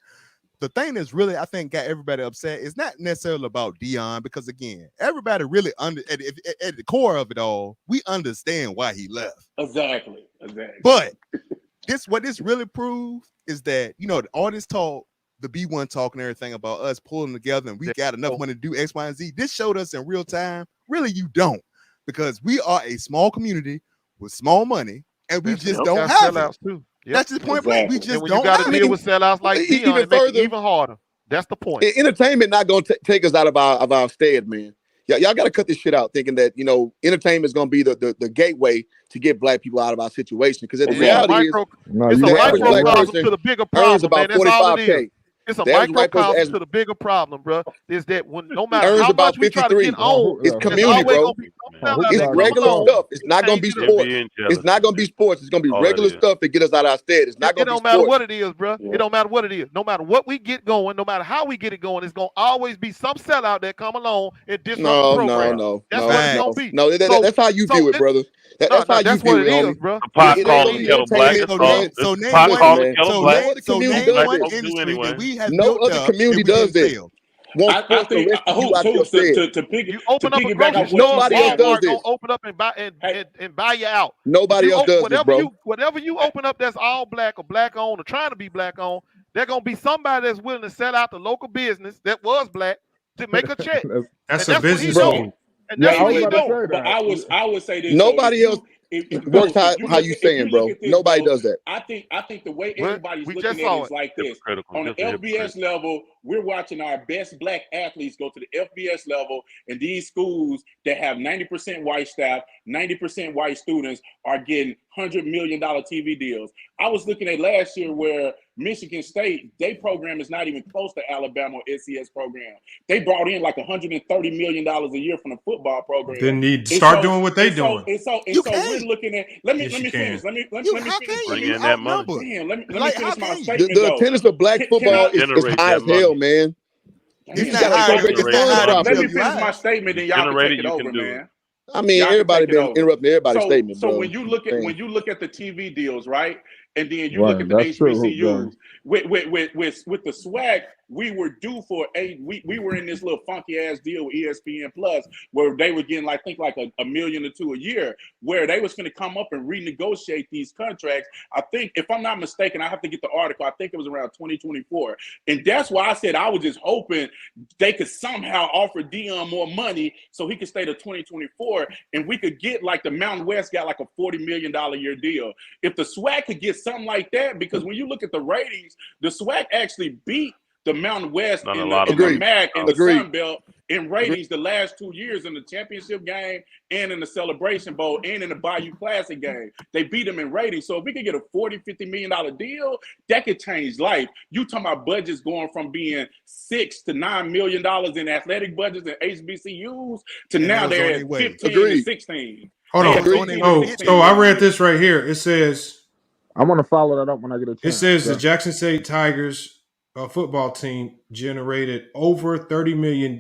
the thing that's really I think got everybody upset is not necessarily about Deion because again, everybody really at the core of it all, we understand why he left. Exactly. But what this really proves is that all this talk the B1 talk and everything about us pulling together and we got enough money to do X, Y, and Z. This showed us in real time. Really, you don't, because we are a small community with small money, and we just don't have it. Too. Yep. That's the point blank. We just when don't you got to deal with sellouts like Deion, it makes it even harder. That's the point. Entertainment not going to take us out of our stead, man. Y'all got to cut this shit out, thinking that entertainment is going to be the gateway to get black people out of our situation. Because the reality is, it's a microcosm to the bigger problem, man. That's all it is. It's a microcosm to the bigger problem, bro. Is that when no matter how much we try to get on, it's community, bro. It's regular stuff. It's not going to be sports. It's not going to be sports. It's going to be regular stuff that get us out of our stead. It's not going to be sports. It don't matter what it is, bro. It don't matter what it is. No matter what we get going, no matter how we get it going, it's going to always be some sellout that come along and disrupt the program. That's what it's going to be. No, that's how you view it, brother. That's how you view it, homie. bro. Pot calling kettle black. So name one industry that we have no other community does this. To piggyback off nobody else does this. Open up and buy you out. Nobody else does this, bro. Whatever you open up that's all black or black owned or trying to be black owned, there's gonna be somebody that's willing to sell out the local business that was black to make a check. That's a business, bro. And that's what he's doing. But I would say this. Nobody else works how you saying, bro. Nobody does that. I think the way everybody's looking at it is like this. On the FBS level, we're watching our best black athletes go to the FBS level, and these schools that have 90% white staff, 90% white students are getting $100 million TV deals. I was looking at last year where Michigan State, their program is not even close to Alabama or SCS program. They brought in like $130 million a year from the football program. Then need to start doing what they doing. So we're looking at. Let me finish. Let me finish. Bring in that money. Man, let me finish my statement. The attendance of black football is high as hell, man. Let me finish my statement, and y'all can take it over, man. I mean, everybody been interrupting everybody's statement. So when you look at the TV deals, right, and then you look at the HBCUs with the SWAC, we were due for we were in this little funky ass deal with ESPN Plus where they were getting like $1 million or $2 million a year, where they was going to come up and renegotiate these contracts. I think, if I'm not mistaken, I have to get the article. I think it was around 2024, and that's why I said I was just hoping they could somehow offer Deion more money so he could stay to 2024, and we could get like the Mountain West got like a $40 million a year deal. If the SWAC could get something like that, because when you look at the ratings, the SWAC actually beat the Mountain West and the MAC and the Sun Belt in ratings the last 2 years in the championship game and in the Celebration Bowl and in the Bayou Classic game. They beat them in ratings. So if we could get a $40-50 million deal, that could change life. You talking about budgets going from being $6 to $9 million in athletic budgets and HBCUs to now they're at 15 to 16. Hold on. So I read this right here. It says, I want to follow that up when I get a chance. It says the Jackson State Tigers football team generated over $30 million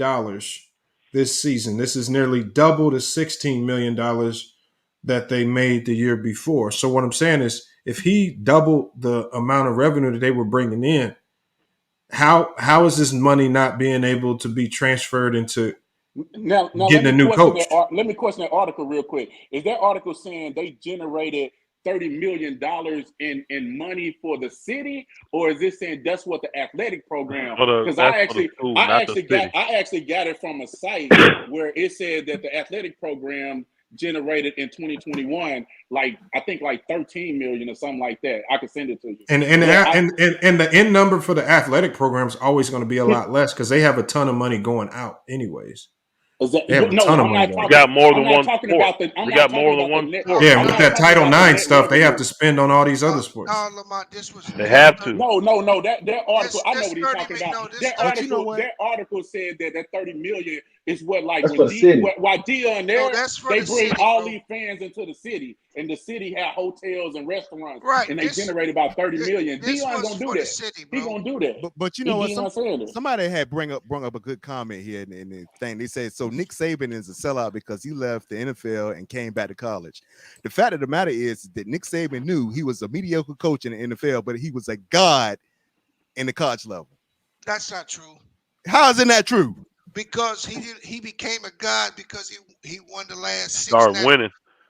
this season. This is nearly double the $16 million that they made the year before. So what I'm saying is, if he doubled the amount of revenue that they were bringing in, how is this money not being able to be transferred into now getting a new coach? Let me question that article real quick. Is that article saying they generated $30 million in money for the city, or is this saying that's what the athletic program? Because I actually got it from a site where it said that the athletic program generated in 2021 like 13 million or something like that. I can send it to you. And the end number for the athletic program is always going to be a lot less because they have a ton of money going out anyways. They have a ton of money. We got more than one sport. We got more than one sport. Yeah, with that Title IX stuff, they have to spend on all these other sports. They have to. No. That article, I know what he's talking about. That article said that 30 million is what while Deion they bring all these fans into the city, and the city had hotels and restaurants, and they generate about 30 million. Deion gonna do that. He gonna do that. But you know what? Somebody had brought up a good comment here in the thing. They said, so Nick Saban is a sellout because he left the NFL and came back to college. The fact of the matter is that Nick Saban knew he was a mediocre coach in the NFL, but he was a god in the college level. That's not true. How is it not true? Because he became a god because he won the last 6 Start winning.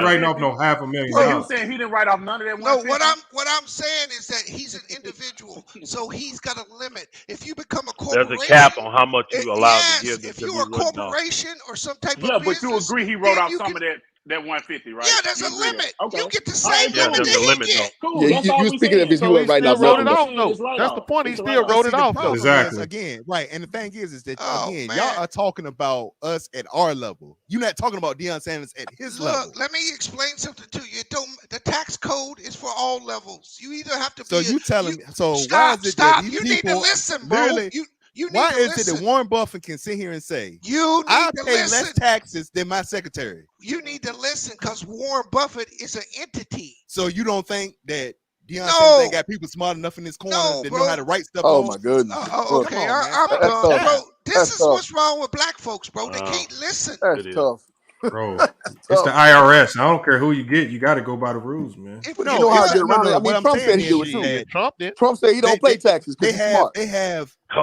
ain't writing off no $500,000. So you saying he didn't write off none of that? No, what I'm saying is that he's an individual So he's got a limit. If you become a corporation, there's a cap on how much you allowed to give. If you're a corporation or some type of business, but you agree he wrote out some of that 150, right? Yeah, there's a limit. Okay. You get the same Yeah, limit there's a that limit he though. get. Cool. Yeah, you speaking of if you were right now, wrote it off though. That's the point. He still wrote it off though. Exactly. Again, right. And the thing is that again, man. y'all are talking about us at our level. You're not talking about Deion Sanders at his level. Look, let me explain something to you. The tax code is for all levels. You either have to. So you telling me? So stop, why is it stop. that these You people need to listen, bro. Really, You need why to is listen. it that Warren Buffett can sit here and say, I pay less taxes than my secretary? You need to listen because Warren Buffett is an entity. So you don't think that Deion Sanders ain't got people smart enough in this corner that know how to write stuff? Oh my goodness. Okay, I'm done, bro. This is what's wrong with black folks, bro. They can't listen. That's tough. Bro, it's the IRS. I don't care who you get. You got to go by the rules, man. You know how to get around it. I mean, Trump said he do it too. Trump said he don't pay taxes. They have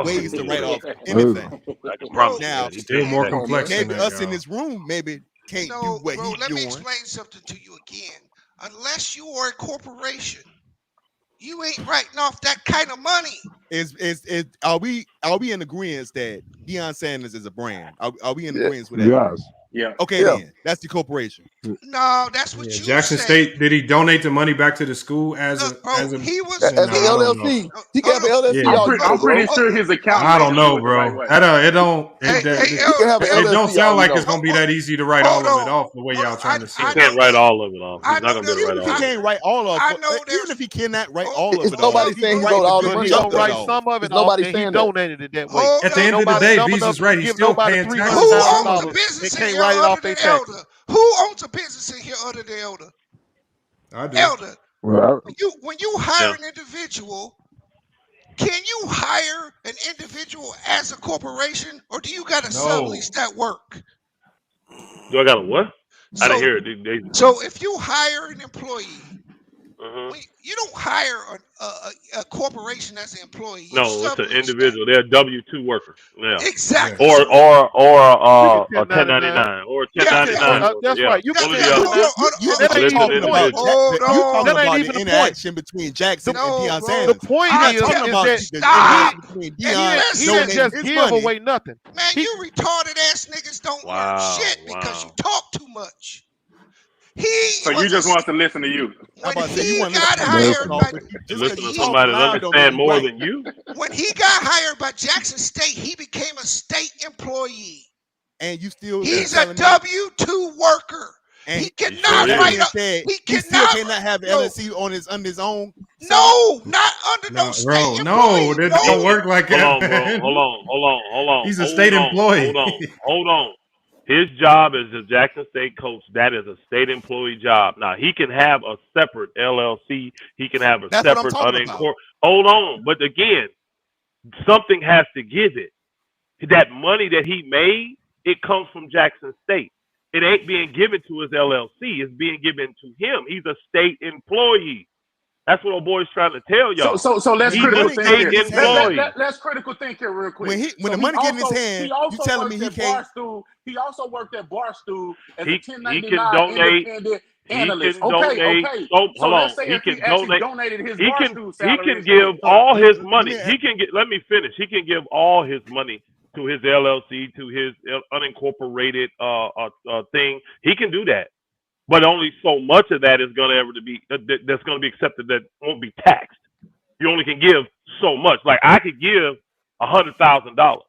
ways to write off anything. Now, it's still more complex. Maybe us in this room maybe can't do what he's doing. Let me explain something to you again. Unless you are a corporation, you ain't writing off that kind of money. Are we in agreement that Deion Sanders is a brand? Are we in agreement with that? Yes. Yeah. Okay, then that's the corporation. No, that's what you Jackson said. State, did he donate the money back to the school he was as an LLC? He got an LLC. Yeah. I'm pretty sure his account. I don't know, bro. It don't sound like it's gonna be that easy to write all of it off the way y'all trying to say. He can't write all of it off. He's not gonna be able to write He all. can't write all of it. Even if he cannot write all of it, nobody saying he wrote all the money. He don't write some of it. Nobody He saying donated it that way. At the end of the day, Beezus right. He's still paying taxes. Who owns a business They in can't here write it off other their than taxes. Elder? Who owns a business in here other than Elder? I do. Elder. Well, When you hire an individual, can you hire an individual as a corporation, or do you got to sublease that work? Do I got a what? I didn't hear it. So if you hire an employee, you don't hire a corporation as an employee. No, it's an individual. They're a W-2 worker. Yeah. Exactly. Or a 1099 or a 1099. That's right. You One can or the other. That ain't talking about the interaction between Jackson and Deion Sanders. The point is that he didn't just give away nothing. Man, you retarded ass niggas don't learn shit because you talk too much. So you just want to listen to you. When he got hired by listen to somebody that understand more than you. When he got hired by Jackson State, he became a state employee. And you still he's a W-2 worker. And he cannot write up. He still cannot have LLC on his own. No, not under no state employee. That don't work like that. Hold on. He's a state employee. Hold on. His job as a Jackson State coach, that is a state employee job. Now, he can have a separate LLC. He can have a separate unincorporated. Hold on. But again, something has to give it. That money that he made, it comes from Jackson State. It ain't being given to his LLC. It's being given to him. He's a state employee. That's what old boy's trying to tell y'all. So let's critical think here. Let's critical think here real quick. When the money get in his hand, you telling me he can't. He also worked at Barstool as a 1099 he can donate. independent He analyst. can donate. Okay. Hold on. He can donate. Donated his Barstool salary. He can give all his money. He can get. Let me finish. He can give all his money to his LLC, to his unincorporated thing. He can do that. But only so much of that is going to be that's going to be accepted that won't be taxed. You only can give so much. Like I could give $100,000,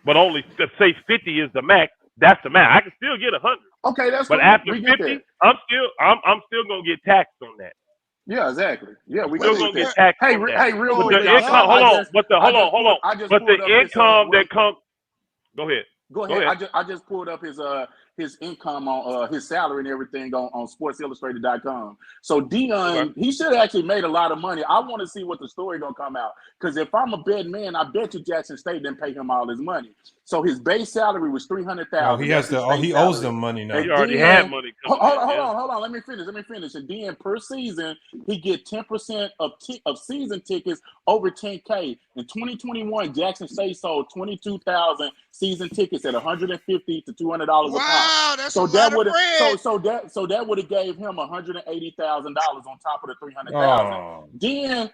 but only say 50 is the max. That's the max. I can still get 100. Okay, that's. But after 50, I'm still going to get taxed on that. Yeah, exactly. Yeah, we still going to get taxed. Hey, real quick. quick. Hold on. But the income that comes. Go ahead. Go ahead. I just pulled up his income on his salary and everything on SportsIllustrated.com. So Deion, he should have actually made a lot of money. I want to see what the story gonna come out. Because if I'm a betting man, I bet you Jackson State didn't pay him all his money. So his base salary was $300,000. He owes them money now. He already had money. Hold on. Let me finish. And then per season, he get 10% of season tickets over $10K. In 2021, Jackson State sold 22,000 season tickets at $150 to $200 a pop. Wow, that's So a that lot would of bread. so that would have gave him $180,000 on top of the $300,000. Oh. Then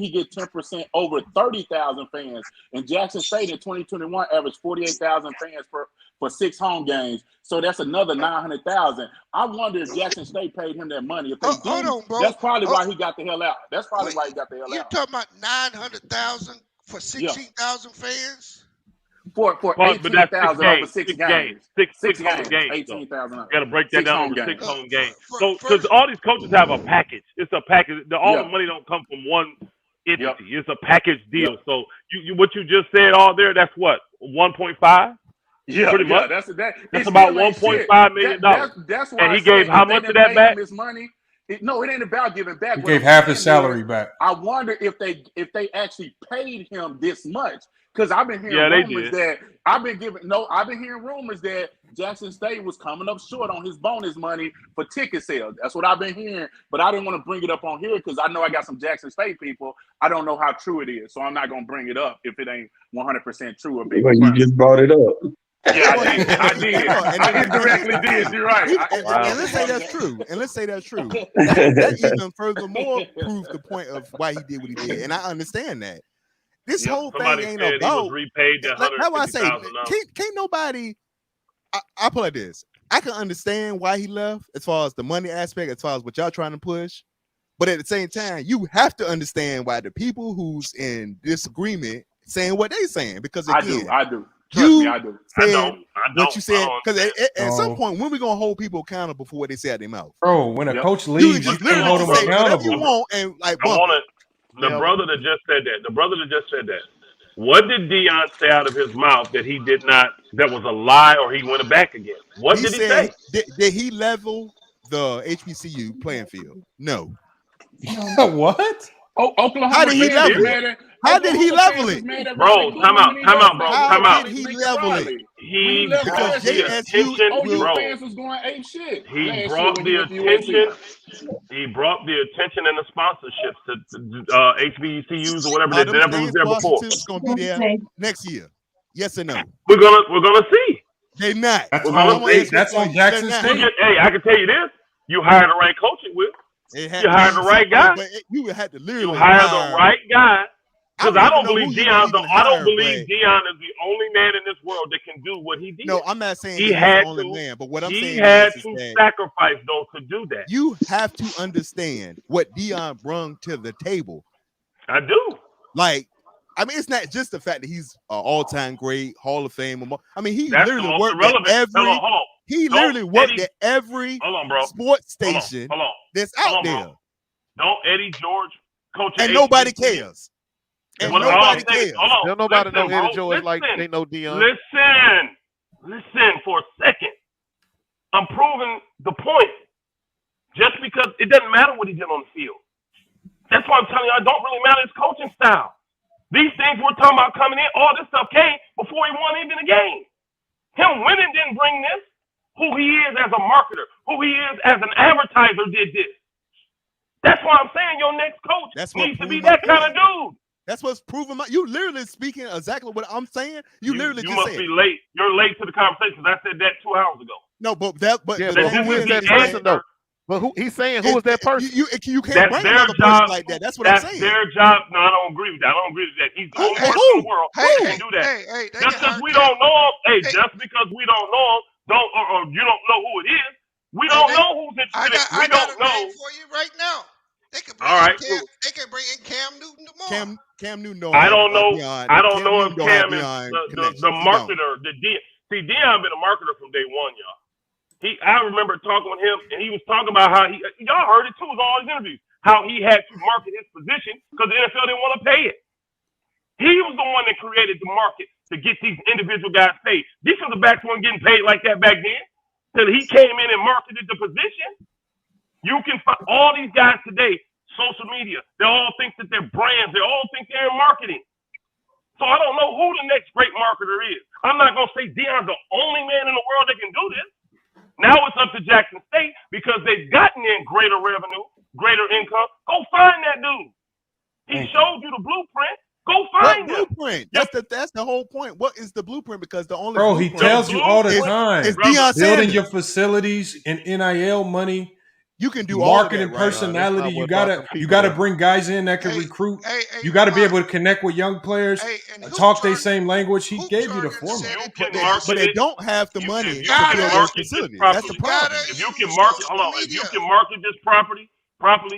he get 10% over 30,000 fans. And Jackson State in 2021 averaged 48,000 fans for 6 home games. So that's another 900,000. I wonder if Jackson State paid him that money. If they didn't, hold on, bro. that's probably why he got the hell out. That's probably why he got the hell You're out. talking about 900,000 for 16,000 fans? For but 18,000 over 6 games. Six home games. 18,000. You got to break that down over 6 home games. So, first, because all these coaches have a package. It's a package. All the money don't come from one entity. It's a package deal. So, you what you just said all there, that's what? 1.5? Yeah, pretty much. That's about $1.5 million. That's why and he gave how much of that back? His money. It ain't about giving back. He gave half his salary back. I wonder if they actually paid him this much. Because I've been hearing rumors that I've been hearing rumors that Jackson State was coming up short on his bonus money for ticket sales. That's what I've been hearing, but I didn't want to bring it up on here because I know I got some Jackson State people. I don't know how true it is, so I'm not gonna bring it up if it ain't 100% true or big. Well, you just brought it up. Yeah, I did. I indirectly did. You're right. And let's say that's true. That even furthermore proves the point of why he did what he did, and I understand that. This whole thing ain't about. That's why I say can't nobody. I put it like this. I can understand why he left as far as the money aspect, as far as what y'all trying to push, but at the same time, you have to understand why the people who's in disagreement saying what they saying because again, I do. Trust me, I do. I don't. What you said because at some point, when we gonna hold people accountable for what they say out their mouth? Bro, when a coach leaves, you can't hold them accountable. You want and like. The brother that just said that. What did Deion say out of his mouth that he did not? That was a lie, or he went back again? What did he say? Did he level the HBCU playing field? No. What? Oh, Oklahoma. How did he level it? How did he level it? Bro, time out, bro. Time out. How did he level it? He brought the attention, bro. He brought the attention. He brought the attention and the sponsorships to HBCUs or whatever that never was there before. It's gonna be there next year. Yes or no? We're gonna see. They not. That's on Jackson State. Hey, I can tell you this: you hired the right coach. It will. You hired the right guy. You had to literally you hired the right guy. Because I don't believe Deion. I don't believe Deion is the only man in this world that can do what he did. No, I'm not saying he had the only man, but what I'm saying he had is to sacrifice though to do that. You have to understand what Deion brought to the table. I do. Like, I mean, it's not just the fact that he's an all-time great, Hall of Fame. I mean, he literally worked at every. He literally worked at every sports station that's out there. Don't Eddie George coach? And nobody cares. And nobody cares. Don't nobody know Eddie George like they know Deion. Listen for a second. I'm proving the point. Just because it doesn't matter what he did on the field. That's why I'm telling you, it don't really matter his coaching style. These things we're talking about coming in, all this stuff came before he won even a game. Him winning didn't bring this. Who he is as a marketer, who he is as an advertiser did this. That's why I'm saying your next coach needs to be that kind of dude. That's what's proven. You literally speaking exactly what I'm saying. You literally you just must be late. You're late to the conversation. I said that 2 hours ago. No, but who is that person though? But he's saying who is that person? You can't bring another person like that. That's what I'm saying. That's their job. No, I don't agree with that. I don't agree with that. He's the only person in the world that can do that. Just because we don't know him, just because we don't know him, or you don't know who it is. We don't know who's interested. I got a name for you right now. They can bring in Cam Newton tomorrow. Cam Newton. I don't know. I don't know if Cam is the marketer. See, Deion been a marketer from day one, y'all. I remember talking with him, and he was talking about how y'all heard it too, in all his interviews, how he had to market his position because the NFL didn't want to pay it. He was the one that created the market to get these individual guys paid. Defensive backs weren't getting paid like that back then. Till he came in and marketed the position. You can find all these guys today, social media, they all think that they're brands. They all think they're in marketing. So I don't know who the next great marketer is. I'm not going to say Deion's the only man in the world that can do this. Now it's up to Jackson State because they've gotten in greater revenue, greater income. Go find that dude. He showed you the blueprint. Go find them. Blueprint. That's the whole point. What is the blueprint? Because the only bro, he tells you all the time. It's Deion building Sanders. your facilities and NIL money. You can do all of marketing that, right? personality. You gotta bring guys in that can recruit. You got to be able to connect with young players, talk their same language. He gave you the formula. But they don't have the money to build those facilities. That's the problem. If you can market, if you can market this properly,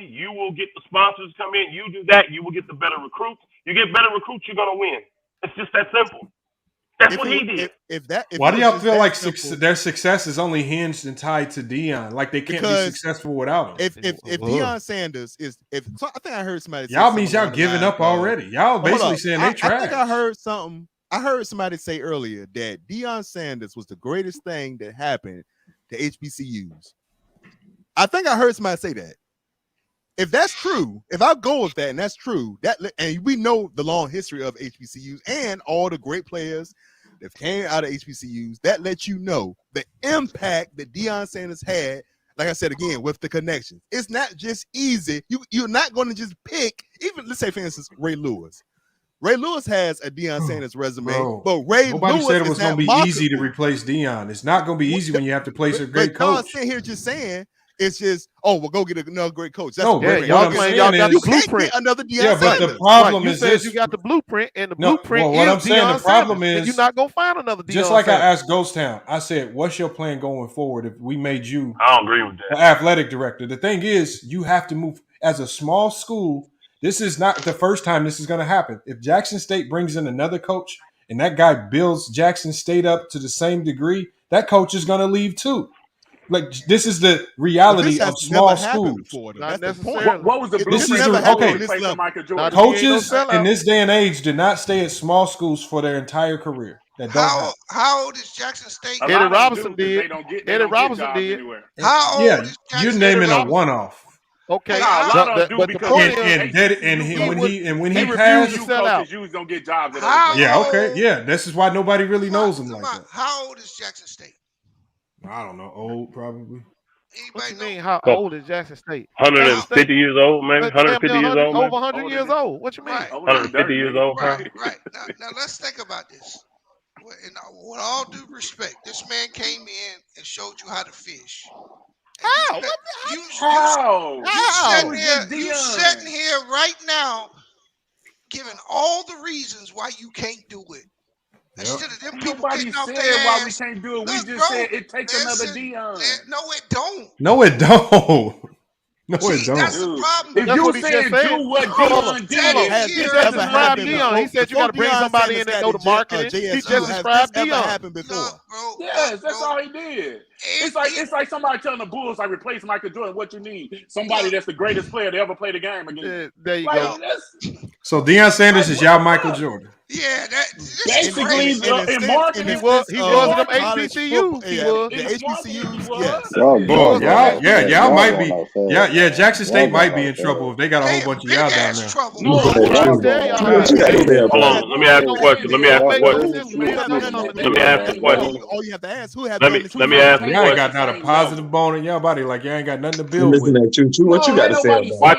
you will get the sponsors come in. You do that, you will get the better recruits. You get better recruits, you're gonna win. It's just that simple. That's what he did. Why do y'all feel like their success is only hinged and tied to Deion? Like they can't be successful without him. If Deion Sanders is I think I heard somebody. Y'all means y'all giving up already. Y'all basically saying they trash. I think I heard something. I heard somebody say earlier that Deion Sanders was the greatest thing that happened to HBCUs. I think I heard somebody say that. If that's true, if I go with that and that's true, and we know the long history of HBCUs and all the great players that came out of HBCUs, that lets you know the impact that Deion Sanders had. Like I said again, with the connections, it's not just easy. You're not going to just pick. Even let's say, for instance, Ray Lewis. Ray Lewis has a Deion Sanders resume, but nobody Lewis said it was going to be easy to replace Deion. It's not going to be easy when you have to place a great coach. Sitting here just saying. It's just, we'll go get another great coach. That's y'all playing. Y'all got the blueprint. Another Deion but Sanders. the problem is this: you got the blueprint, and the blueprint what is I'm saying. Deion The problem Sanders, is you're not gonna find another Deion just like Sanders. I asked Ghost Town. I said, "What's your plan going forward?" If we made you, I don't agree with that. The athletic director. The thing is, you have to move as a small school. This is not the first time this is going to happen. If Jackson State brings in another coach and that guy builds Jackson State up to the same degree, that coach is going to leave too. Like this is the reality of small schools. Not necessarily. What was the blueprint? Coaches in this day and age do not stay at small schools for their entire career. That don't happen. How old is Jackson State? Eddie Robinson did. Eddie Robinson did. How old is you're naming a one-off. Okay, but the point when he passed, coaches don't get jobs. This is why nobody really knows him like that. How old is Jackson State? I don't know. Old, probably. What you mean? How old is Jackson State? 150 years old, maybe 150 years old. Over 100 years old. What you mean? 150 years old. Right. Now let's think about this. With all due respect, this man came in and showed you how to fish. How? You sitting here right now, giving all the reasons why you can't do it. Instead of them people Nobody getting off said their why ass. we can't do it. We Look, just said it takes another Deion. No, it don't. No, it don't. No, it don't. That's the problem. If you saying do what Deion did, he just described Deion. He said you got to bring somebody in that know the marketing. He just described Deion. Happened before. Yes, that's all he did. It's like somebody telling the Bulls, "I replace Michael Jordan." What you need? Somebody that's the greatest player to ever play the game again. There you go. So Deion Sanders is y'all Michael Jordan. Yeah, basically in marketing. He was them HBCUs. He was the HBCUs. Yes. Y'all might be. Yeah. Jackson State might be in trouble if they got a whole bunch of y'all down there. Hold on, let me ask a question. Let me ask a question. All you have to ask, who have let me ask a question. Y'all ain't got not a positive bone in y'all body. Like y'all ain't got nothing to build with. What you got to say about it? Why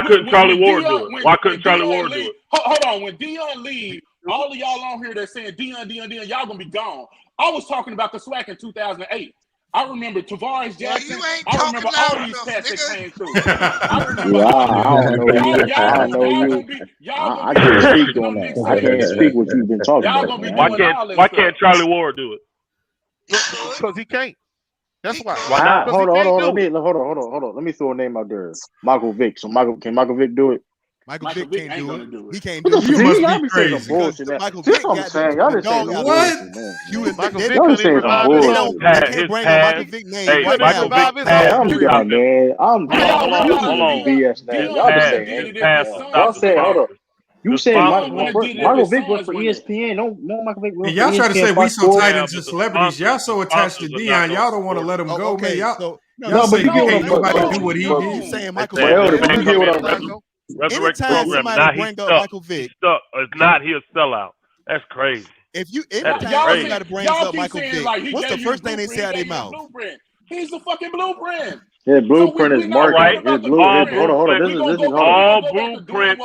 couldn't Charlie Ward do it? Why couldn't Charlie Ward do it? Hold on, when Deion leave, all of y'all on here that's saying Deion, y'all gonna be gone. I was talking about the SWAC in 2008. I remember Tavares Jackson. I remember all these cats that came through. I can't speak on that. I can't speak what you've been talking about. Why can't Charlie Ward do it? Because he can't. That's why. Why not? Hold on. Let me throw a name out there. Michael Vick. So can Michael Vick do it? Michael Vick can't do it. He can't do it. You must be crazy. Michael Vick got y'all just saying what? Michael Vick couldn't even revive his own. They can't bring up Michael Vick name right now. I'm BS now. Y'all just saying anything. Y'all said, hold up. You said Michael Vick was for ESPN. No Michael Vick was for ESPN. Y'all try to say we so tight into celebrities. Y'all so attached to Deion. Y'all don't want to let him go, man. Y'all say you can't nobody do what he did. You saying Michael Vick? Resurrect program. Bring up Michael Vick. It's not his sellout. That's crazy. If you anytime somebody brings up Michael Vick, what's the first thing they say out of their mouth? He's the fucking blueprint. His blueprint is marketing. His hold on. This is all blueprints.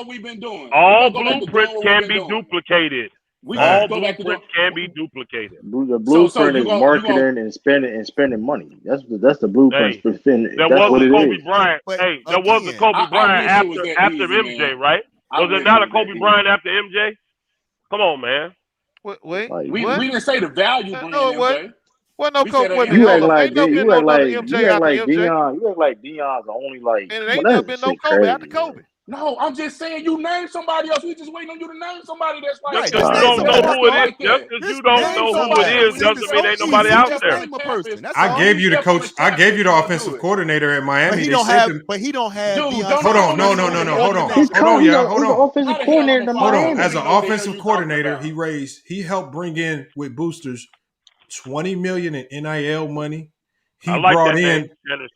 All blueprints can be duplicated. All blueprints can be duplicated. The blueprint is marketing and spending money. That's the blueprint. Hey, there was a Kobe Bryant. Hey, there was a Kobe Bryant after MJ, right? Was it not a Kobe Bryant after MJ? Come on, man. Wait. We didn't say the value brand, MJ. Well, no, you act like Deion. You act like Deion's the only like. And it ain't never been no Kobe after Kobe. No, I'm just saying you name somebody else. We just waiting on you to name somebody that's like. Just because you don't know who it is, just because you don't know who it is, doesn't mean ain't nobody out there. I gave you the coach. I gave you the offensive coordinator at Miami. But he don't have. Hold on, no. Hold on, y'all. Hold on. Offensive coordinator in Miami. As an offensive coordinator, he helped bring in with boosters $20 million in NIL money. He brought in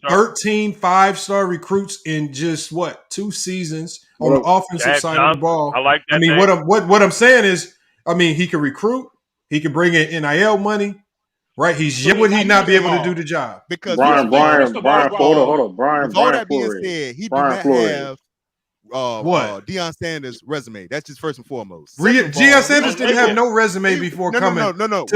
13 5-star recruits in just 2 seasons on the offensive side of the ball. I like that. I mean, what I'm saying is, I mean, he can recruit, he can bring in NIL money, right? Would he not be able to do the job? Because Brian, hold on. With all that being said, he did not have Deion Sanders' resume. That's just first and foremost. Deion Sanders didn't have no resume before coming. No.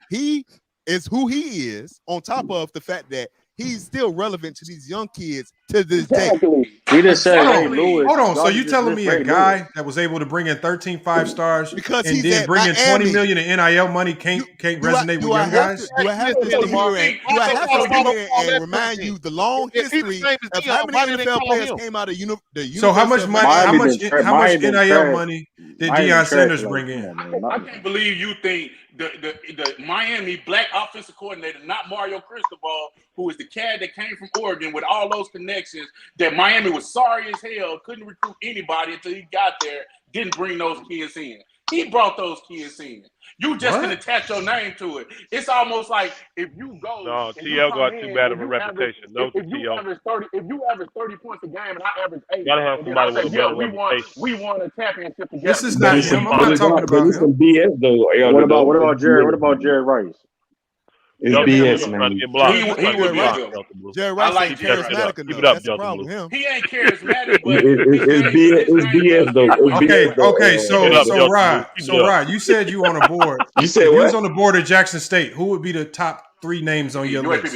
He is who he is, on top of the fact that he's still relevant to these young kids to this day. He just said Ray Lewis. Hold on. So you telling me a guy that was able to bring in 13 5-stars and then bring in $20 million in NIL money can't resonate with young guys? Do I have to sit here and remind you the long history of how many NFL players came out of the So how much money? How much NIL money did Deion Sanders bring in? I can't believe you think the Miami black offensive coordinator, not Mario Cristobal, who is the cat that came from Oregon with all those connections, that Miami was sorry as hell, couldn't recruit anybody until he got there, didn't bring those kids in. He brought those kids in. You just can attach your name to it. It's almost like if you go. No, TL got too bad of a reputation. If you average 30 points a game and I average 8, gotta have somebody with a better reputation. We won a championship together. This is not him. I'm not talking about him. Some BS though. What about Jerry? What about Jerry Rice? It's BS, man. He would be Jerry Rice ain't charismatic enough. That's the problem with him. He ain't charismatic, but it's BS though. Okay. So Rod, you said you on a board. You said what? You was on the board at Jackson State. Who would be the top 3 names on your list?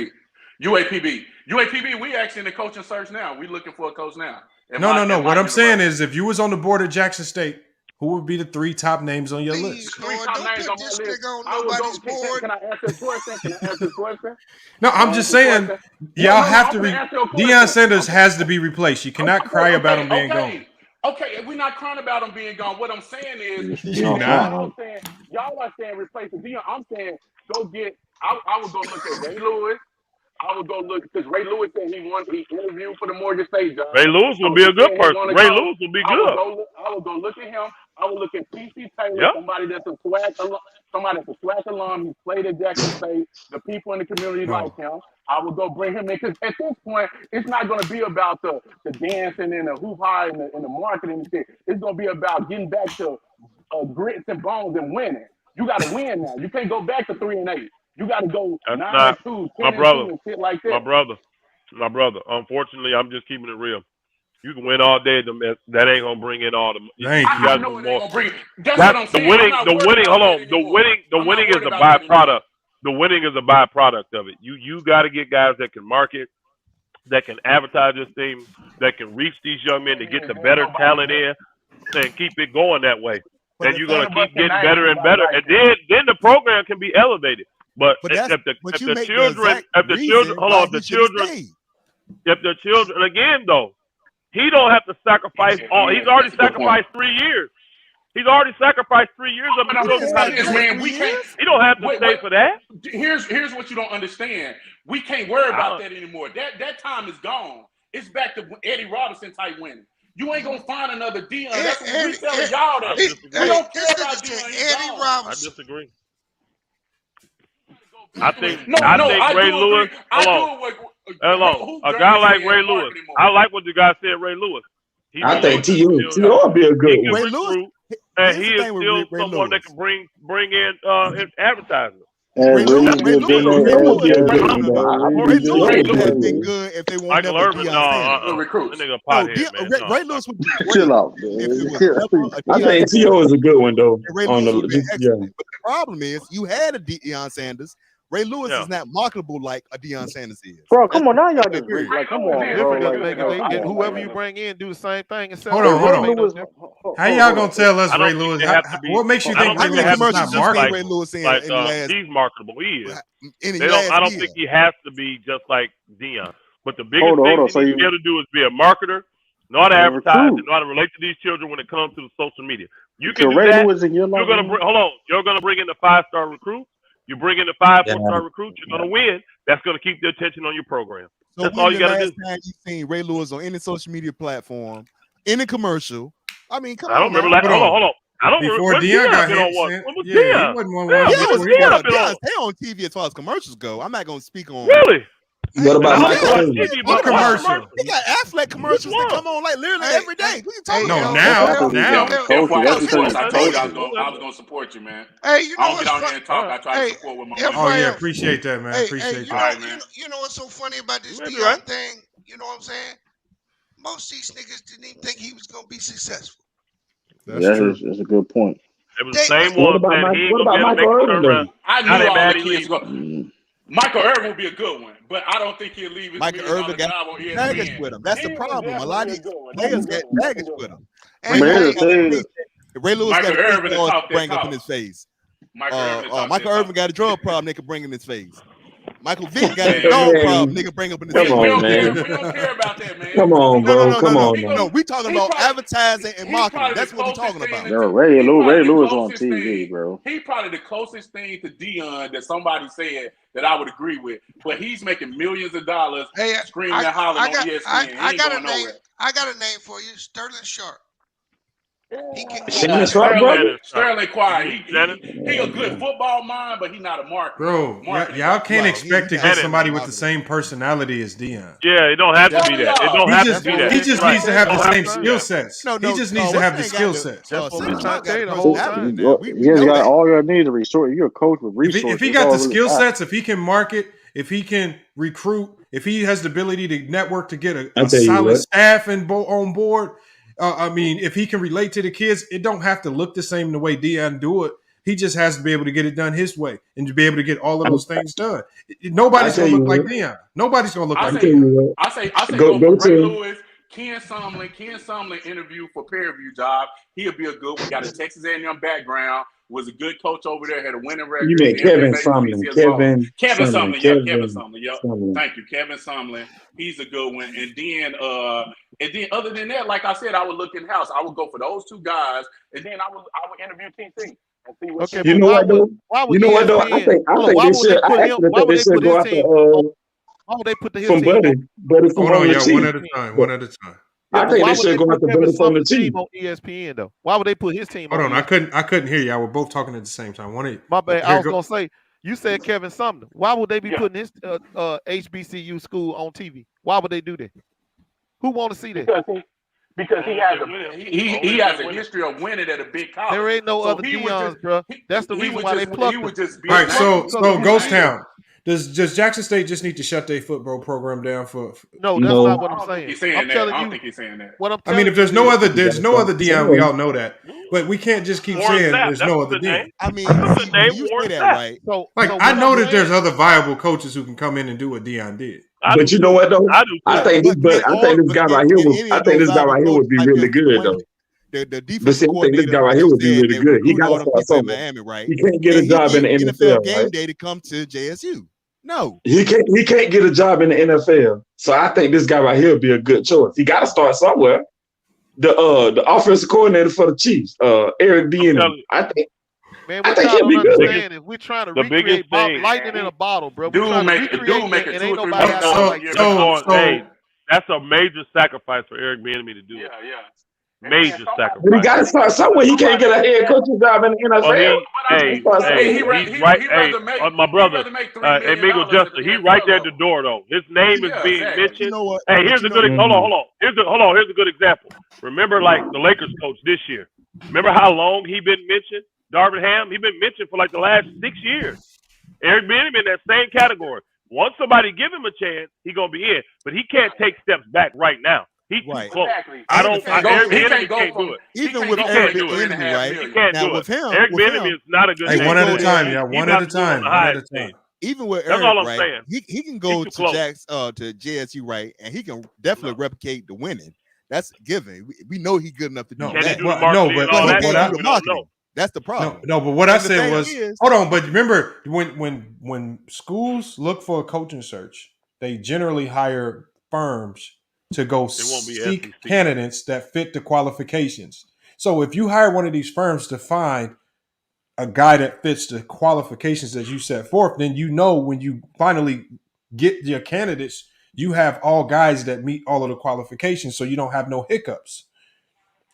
UAPB. We actually in the coaching search now. We looking for a coach now. No. What I'm saying is, if you was on the board at Jackson State, who would be the 3 top names on your list? Don't put this nigga on nobody's board. Can I ask this question? No, I'm just saying, y'all have to. Deion Sanders has to be replaced. You cannot cry about him being gone. Okay, we're not crying about him being gone. What I'm saying is, y'all are saying replace Deion. I'm saying go get. I would go look at Ray Lewis. I would go look because Ray Lewis said he interviewed for the Morgan State job. Ray Lewis will be a good person. Ray Lewis will be good. I would go look at him. I would look at P.C. Taylor, somebody that's a SWAC alum. He's played at Jackson State. The people in the community like him. I would go bring him in because at this point, it's not going to be about the dancing and the hoop-ha and the marketing and shit. It's going to be about getting back to grits and bones and winning. You got to win now. You can't go back to 3-8. You got to go 9-2, 10-2, and shit like that. My brother. Unfortunately, I'm just keeping it real. You can win all day. That ain't gonna bring in all the. Thank you. I know it ain't gonna bring. That's what I'm saying. The winning is a byproduct. The winning is a byproduct of it. You got to get guys that can market, that can advertise this thing, that can reach these young men to get the better talent in, and keep it going that way. And you're gonna keep getting better and better, and then the program can be elevated. But if the children, again though, he don't have to sacrifice all. He's already sacrificed 3 years. He's already sacrificed 3 years of his man. We can't. He don't have to stay for that. Here's what you don't understand. We can't worry about that anymore. That time is gone. It's back to Eddie Robinson type winning. You ain't gonna find another Deion. That's what we telling y'all that. We don't care about Deion. Eddie Robinson. I disagree. I think Ray Lewis. Hold on. A guy like Ray Lewis. I like what the guy said. Ray Lewis. I think T.O. would be a good one. And he is still someone that can bring in advertising. Ray Lewis would have been good if they won't Michael never Irvin, Deion Sanders. That nigga pothead, man. Ray Lewis would be great chill out, if it was man. never a I think T.O. is a good one though. Ray On Lewis the would be just, excellent. yeah. But the problem is you had a Deion Sanders. Ray Lewis is not marketable like a Deion Sanders is. Bro, come on now, y'all just like, come on, bro. And whoever you bring in do the same thing. And Hold on. How y'all gonna tell us Ray Lewis? What makes you think Ray Lewis is not marketable? Ray Lewis he's marketable. He is. I don't think he has to be just like Deion. But the biggest thing he needs to be able to do is be a marketer, know how to advertise, and know how to relate to these children when it comes to the social media. You can do that. You're gonna bring in the 5-star recruits. You bring in the 5-4-star recruits, you're gonna win. That's gonna keep the attention on your program. So that's all you gotta do. Time you seen Ray Lewis on any social media platform, in a commercial? I mean, come on. I don't remember that. Hold on. I don't before remember. Deion got been hit. on one. When was Yeah, Deion? he wasn't on Deion stay on TV as far as commercials go. I'm not gonna speak on. Really? What about Michael Irvin? What commercial? He got Affleck commercials that come on like literally every day. What you talking No, about? now. I told you I was gonna support you, man. Hey, you know I don't get out here and talk. I try to support with my money. Oh yeah, appreciate that, man. Appreciate that. You know what's so funny about this Deion thing? You know what I'm saying? Most of these niggas didn't even think he was gonna be successful. That's a good point. It was the same one that he what about Michael Irvin? I knew all the kids go. Michael Irvin would be a good one, but I don't think he'll leave his Michael Irvin got baggage with him. That's the problem. A lot of these players got baggage with him. Ray Lewis got a drug problem bring up in his face. Michael Irvin got a drug problem they could bring in his face. Michael Vick got a dog problem nigga bring up in his face. Come on, man. We don't care about that, man. Come on, bro. Come on. No, we talking about advertising and marketing. That's what we're talking about. Yo, Ray Lewis on TV, bro. He's probably the closest thing to Deion that somebody said that I would agree with. But he's making millions of dollars screaming and hollering on ESPN. I got a name. I got a name for you, Sterling Sharp. Sterling Quiet. He a good football mind, but he's not a marketer. Bro, y'all can't expect to get somebody with the same personality as Deion. Yeah, it don't have to be that. It don't have to be that. He just needs to have the same skill sets. He just needs to have the skill sets. He has got all your needs to resort. You're a coach with resources. If he got the skill sets, if he can market, if he can recruit, if he has the ability to network to get a solid staff and on board. I mean, if he can relate to the kids, it don't have to look the same the way Deion do it. He just has to be able to get it done his way and to be able to get all of those things done. Nobody's going to look like Deion. Nobody's going to look like Deion. I say go for Ray Lewis, Ken Sumlin interview for peer review job. He'll be a good one. Got a Texas A&M background. Was a good coach over there. Had a winning record. You mean Kevin Sumlin? Kevin Sumlin. Yeah, Kevin Sumlin. Yep. Thank you, Kevin Sumlin. He's a good one. And then other than that, like I said, I would look in house. I would go for those two guys, and then I would interview TC. Okay, you know what though? I think they should. I actually think they should go after. Why would they put the from Buddy from one at a time. One at a time. I think they should go after Buddy from the team on ESPN though. Why would they put his team? Hold on, I couldn't hear you. I were both talking at the same time. My bad. I was gonna say you said Kevin Sumner. Why would they be putting his HBCU school on TV? Why would they do that? Who want to see that? Because he has a history of winning at a big college. There ain't no other Deion's, bro. That's the reason why they plucked him. All right, so Ghost Town. Does Jackson State just need to shut their football program down for? No, that's not what I'm saying. I don't think he's saying that. What I'm I mean, if there's no other Deion, we all know that. But we can't just keep saying there's no other Deion. I mean, you say that right. I know that there's other viable coaches who can come in and do what Deion did. But you know what though? I think this guy right here would be really good though. The defense I think this guy right here would be really good. He got to start somewhere. Miami, right? He can't get a job in the NFL. Game day to come to JSU. No, he can't get a job in the NFL. So I think this guy right here would be a good choice. He got to start somewhere. The offensive coordinator for the Chiefs, Eric Bieniemy. I think he'll be good. Is we're trying to recreate lightning in a bottle, bro. Dude, make it 2 or 3 months. That's a major sacrifice for Eric Bieniemy to do. Yeah. Major sacrifice. But he got to start somewhere. He can't get a head coaching job in the NFL. He's right. My brother, Amigo Justice, he's right there at the door, though. His name is being mentioned. You know here's a good. Hold on. Here's a good example. Remember, like the Lakers coach this year. Remember how long he been mentioned? Darvin Ham. He been mentioned for like the last 6 years. Eric Bieniemy in that same category. Once somebody give him a chance, he gonna be in, but he can't take steps back right now. He's too close. Exactly. Eric Bieniemy can't do it. Even with Eric Bieniemy, right? He can't Now do with it. him, Eric Bieniemy is not a good. Hey, one at a time, yeah. One at a time. One at a time. Even with That's Eric, all I'm right? saying. He can go too to close. to JSU, right? And he can definitely replicate the winning. That's given. We know he's good enough to do that. That's the problem. No, but what I said was, is, hold on. But remember, when schools look for a coaching search, they generally hire firms to go seek candidates that fit the qualifications. So if you hire one of these firms to find a guy that fits the qualifications that you set forth, then you know when you finally get your candidates, you have all guys that meet all of the qualifications, so you don't have no hiccups.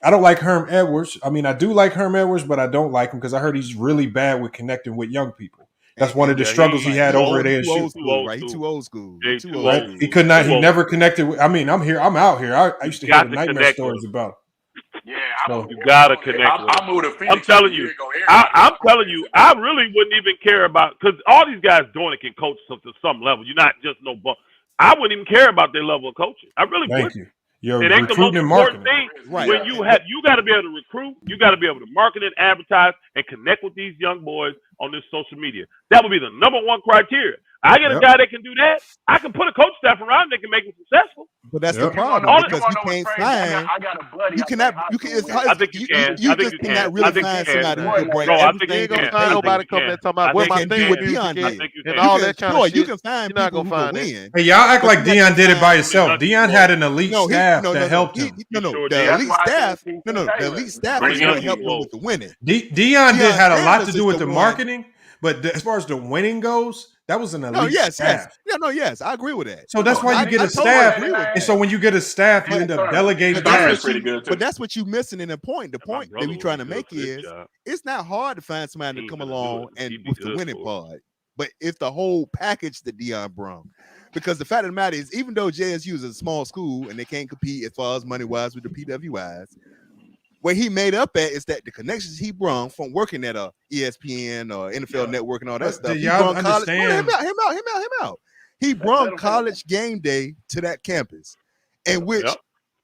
I don't like Herm Edwards. I mean, I do like Herm Edwards, but I don't like him because I heard he's really bad with connecting with young people. That's one of the struggles he had over at ASU. He's too old school. He could not. He never connected with. I mean, I'm out here. I used to hear nightmare stories about him. Yeah, you gotta connect. I moved to Phoenix. I'm telling you, I really wouldn't even care about because all these guys doing it can coach to some level. You're not just no bum. I wouldn't even care about their level of coaching. I really wouldn't. Thank you. You're it ain't the most recruiting and important marketing. thing. Right. When you got to be able to recruit, you got to be able to market and advertise and connect with these young boys on this social media. That would be the number one criteria. I get a guy that can do that. I can put a coach staff around that can make him successful. But that's the problem because you can't find. I got a buddy. You cannot. You can. I think you can. You just cannot really find somebody who can bring everything. You ain't gonna find nobody coming there talking about what my thing with Deion did and all that kind of shit. You can find people who can win. Hey, y'all act like Deion did it by himself. Deion had an elite staff that helped him. The elite staff. The elite staff is going to help him with the winning. Deion had a lot to do with the marketing, but as far as the winning goes, that was an elite staff. Yes, I agree with that. So that's why you get a staff. And so when you get a staff, you end up delegating tasks. But that's what you're missing in the point. The point that we're trying to make is it's not hard to find somebody to come along and with the winning part. But it's the whole package that Deion brought. Because the fact of the matter is, even though JSU is a small school and they can't compete as far as money-wise with the PWIs, what he made up at is that the connections he brought from working at a ESPN or NFL Network and all that stuff. Y'all understand? Him out. He brought college game day to that campus, in which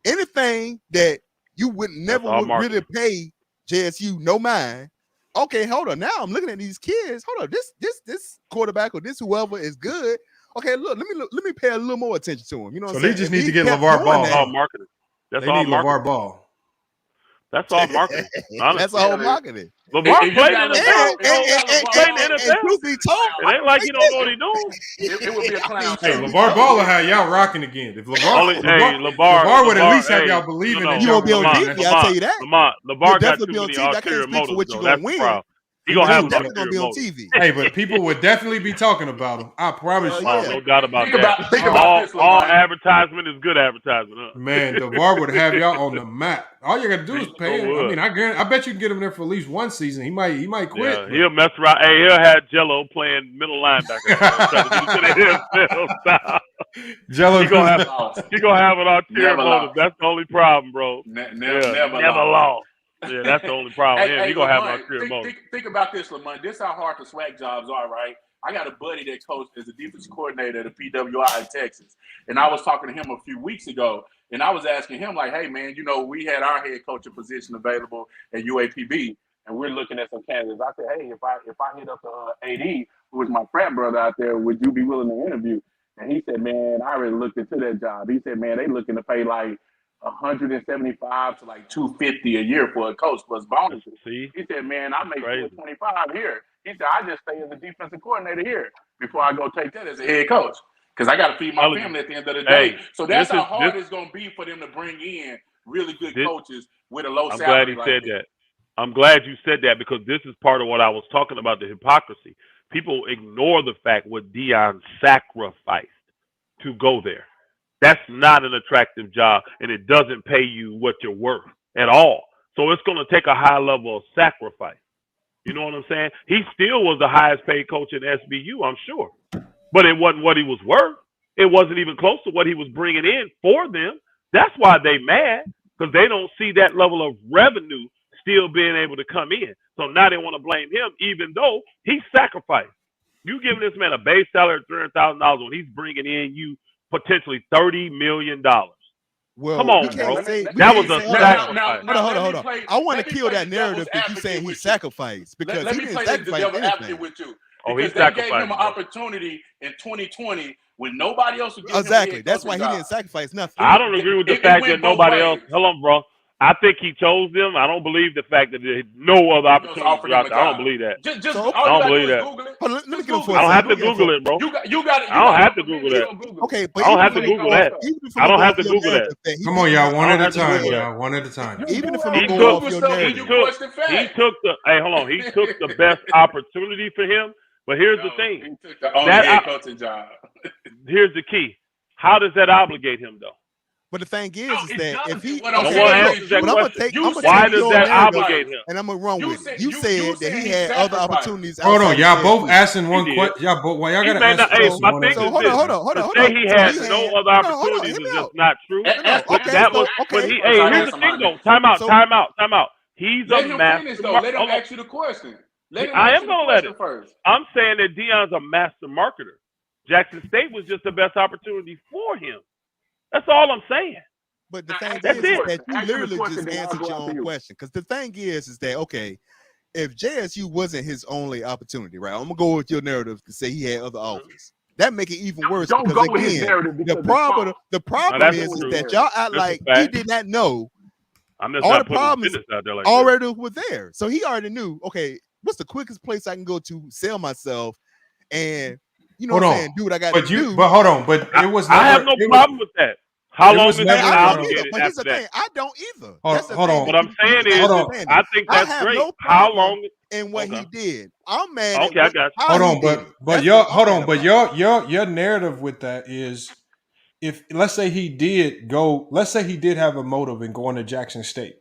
anything that you would never really pay JSU no mind. Okay, hold on. Now I'm looking at these kids. Hold on, this quarterback or this whoever is good. Okay, look, let me pay a little more attention to him. You know what I'm saying? So they just need to get LeVar Ball. That's all marketing. They need LeVar Ball. That's all marketing. That's all marketing. LeVar played in the NFL. It ain't like he don't know what he's doing. It would be a clown. Hey, LeVar Ball will have y'all rocking again. If LeVar would at least have y'all believing that you won't be on TV. I'll tell you that. LeVar got too many ulterior motives. That's the problem. He gonna have definitely be on TV. Hey, but people would definitely be talking about him. I promise you. No doubt about that. All advertisement is good advertisement. Huh? Man, LeVar would have y'all on the map. All you gotta do is pay him. I mean, I bet you can get him there for at least one season. He might quit. Yeah, he'll mess around. Hey, he'll have Jello playing middle linebacker. Jello, he gonna have an ulterior motive. That's the only problem, bro. Never lost. Yeah, that's the only problem. He gonna have an ulterior motive. Think about this, Lamont. This is how hard the SWAC jobs are, right? I got a buddy that coached as a defensive coordinator at the PWI in Texas. And I was talking to him a few weeks ago, and I was asking him, like, hey, man, we had our head coaching position available at UAPB, and we're looking at some candidates. I said, hey, if I hit up the AD, who was my frat brother out there, would you be willing to interview? And he said, man, I already looked into that job. He said, man, they looking to pay like $175 to like $250 a year for a coach plus bonuses. See? He said, man, I make $425 here. He said, I just stay as a defensive coordinator here before I go take that as a head coach. Because I got to feed my family at the end of the day. So that's how hard it's going to be for them to bring in really good coaches with a low salary. I'm glad he said that. I'm glad you said that because this is part of what I was talking about, the hypocrisy. People ignore the fact what Deion sacrificed to go there. That's not an attractive job, and it doesn't pay you what you're worth at all. So it's going to take a high level of sacrifice. You know what I'm saying? He still was the highest paid coach in SBU, I'm sure. But it wasn't what he was worth. It wasn't even close to what he was bringing in for them. That's why they mad, because they don't see that level of revenue still being able to come in. So now they want to blame him, even though he sacrificed. You giving this man a base salary of $300,000 when he's bringing in you potentially $30 million. Well, come on, we can't bro. say That was a sacrifice. Now, Hold on. I want to kill that narrative that you saying he sacrificed because let he me didn't play the sacrifice devil anything. advocate with you. Oh, Because he they gave him sacrificed, an bro. opportunity in 2020 when nobody else was giving Exactly. him That's why he didn't sacrifice nothing. I don't agree with the It fact went that both nobody else. ways. Hold on, bro. I think he chose them. I don't believe the fact that there no other opportunities offered were out him a there. I don't job. believe that. Just I all you don't gotta believe do is that. Google it. Hold on, let me Just get him for a I don't second. have to Google it, bro. You got it. I don't have to Google that. Okay, but I don't even have to if Google we that. go- even if I we don't go have off to your Google that. narrative that he Come on, didn't y'all. have One at a sacrifice, time, y'all. One at a time. even if He we go took, off your narrative, he took the. Hey, hold on. He took the best opportunity for him. But here's the thing. He took the only head coaching job. Here's the key. How does that obligate him, though? but the thing is that if he, What I'm No saying one is answers that but I'm gonna question. take, I'm gonna Why take does your that narrative obligate him? and I'm gonna run You with said- it. You you said that said he he had other sacrificed. opportunities. Hold on, outside y'all of both JSU. asking one He did. question. Y'all He gotta may ask not. Hey, questions my one thing at a So is hold this: on. to say he So had he no had other opportunities hear me is out. just not true. Okay, That so was when he. First, Hey, I here's answer the thing, my though. next. Time out. So- Time out. Time out. He's Let a him master. finish though. Let him Hold on. ask you the question. Let him I ask am you the gonna let question it. first. I'm saying that Deion's a master marketer. Jackson State was just the best opportunity for him. That's all I'm saying. But the thing That's is it. that you Ask him the literally question, just then I'll answered go your after own you. question. Because the thing is that okay, if JSU wasn't his only opportunity, right? I'm gonna go with your narrative to say he had other offers. That make it even worse Don't because go with his again, narrative the because it's problem false. the problem that's is true. that y'all act That's a like he fact. did not know I'm just all the not putting problems business out there like that. already were there. So he already knew, okay, what's the quickest place I can go to sell myself and you know Hold what I'm on. saying, do what I got But to you do. but hold on, but it was never I have no it was, problem with that. How it long was is never that I don't either. obligated But here's the after that? thing, I don't either. Hold- That's the hold thing on. What that I'm saying you is, Hold on. understand. I think I that's have great. no How problem long? in what Okay. he did. I'm mad Okay, at I got you. how Hold he on, did it. but That's your what I'm hold mad on, but about. your narrative with that is if let's say he did go, let's say he did have a motive in going to Jackson State,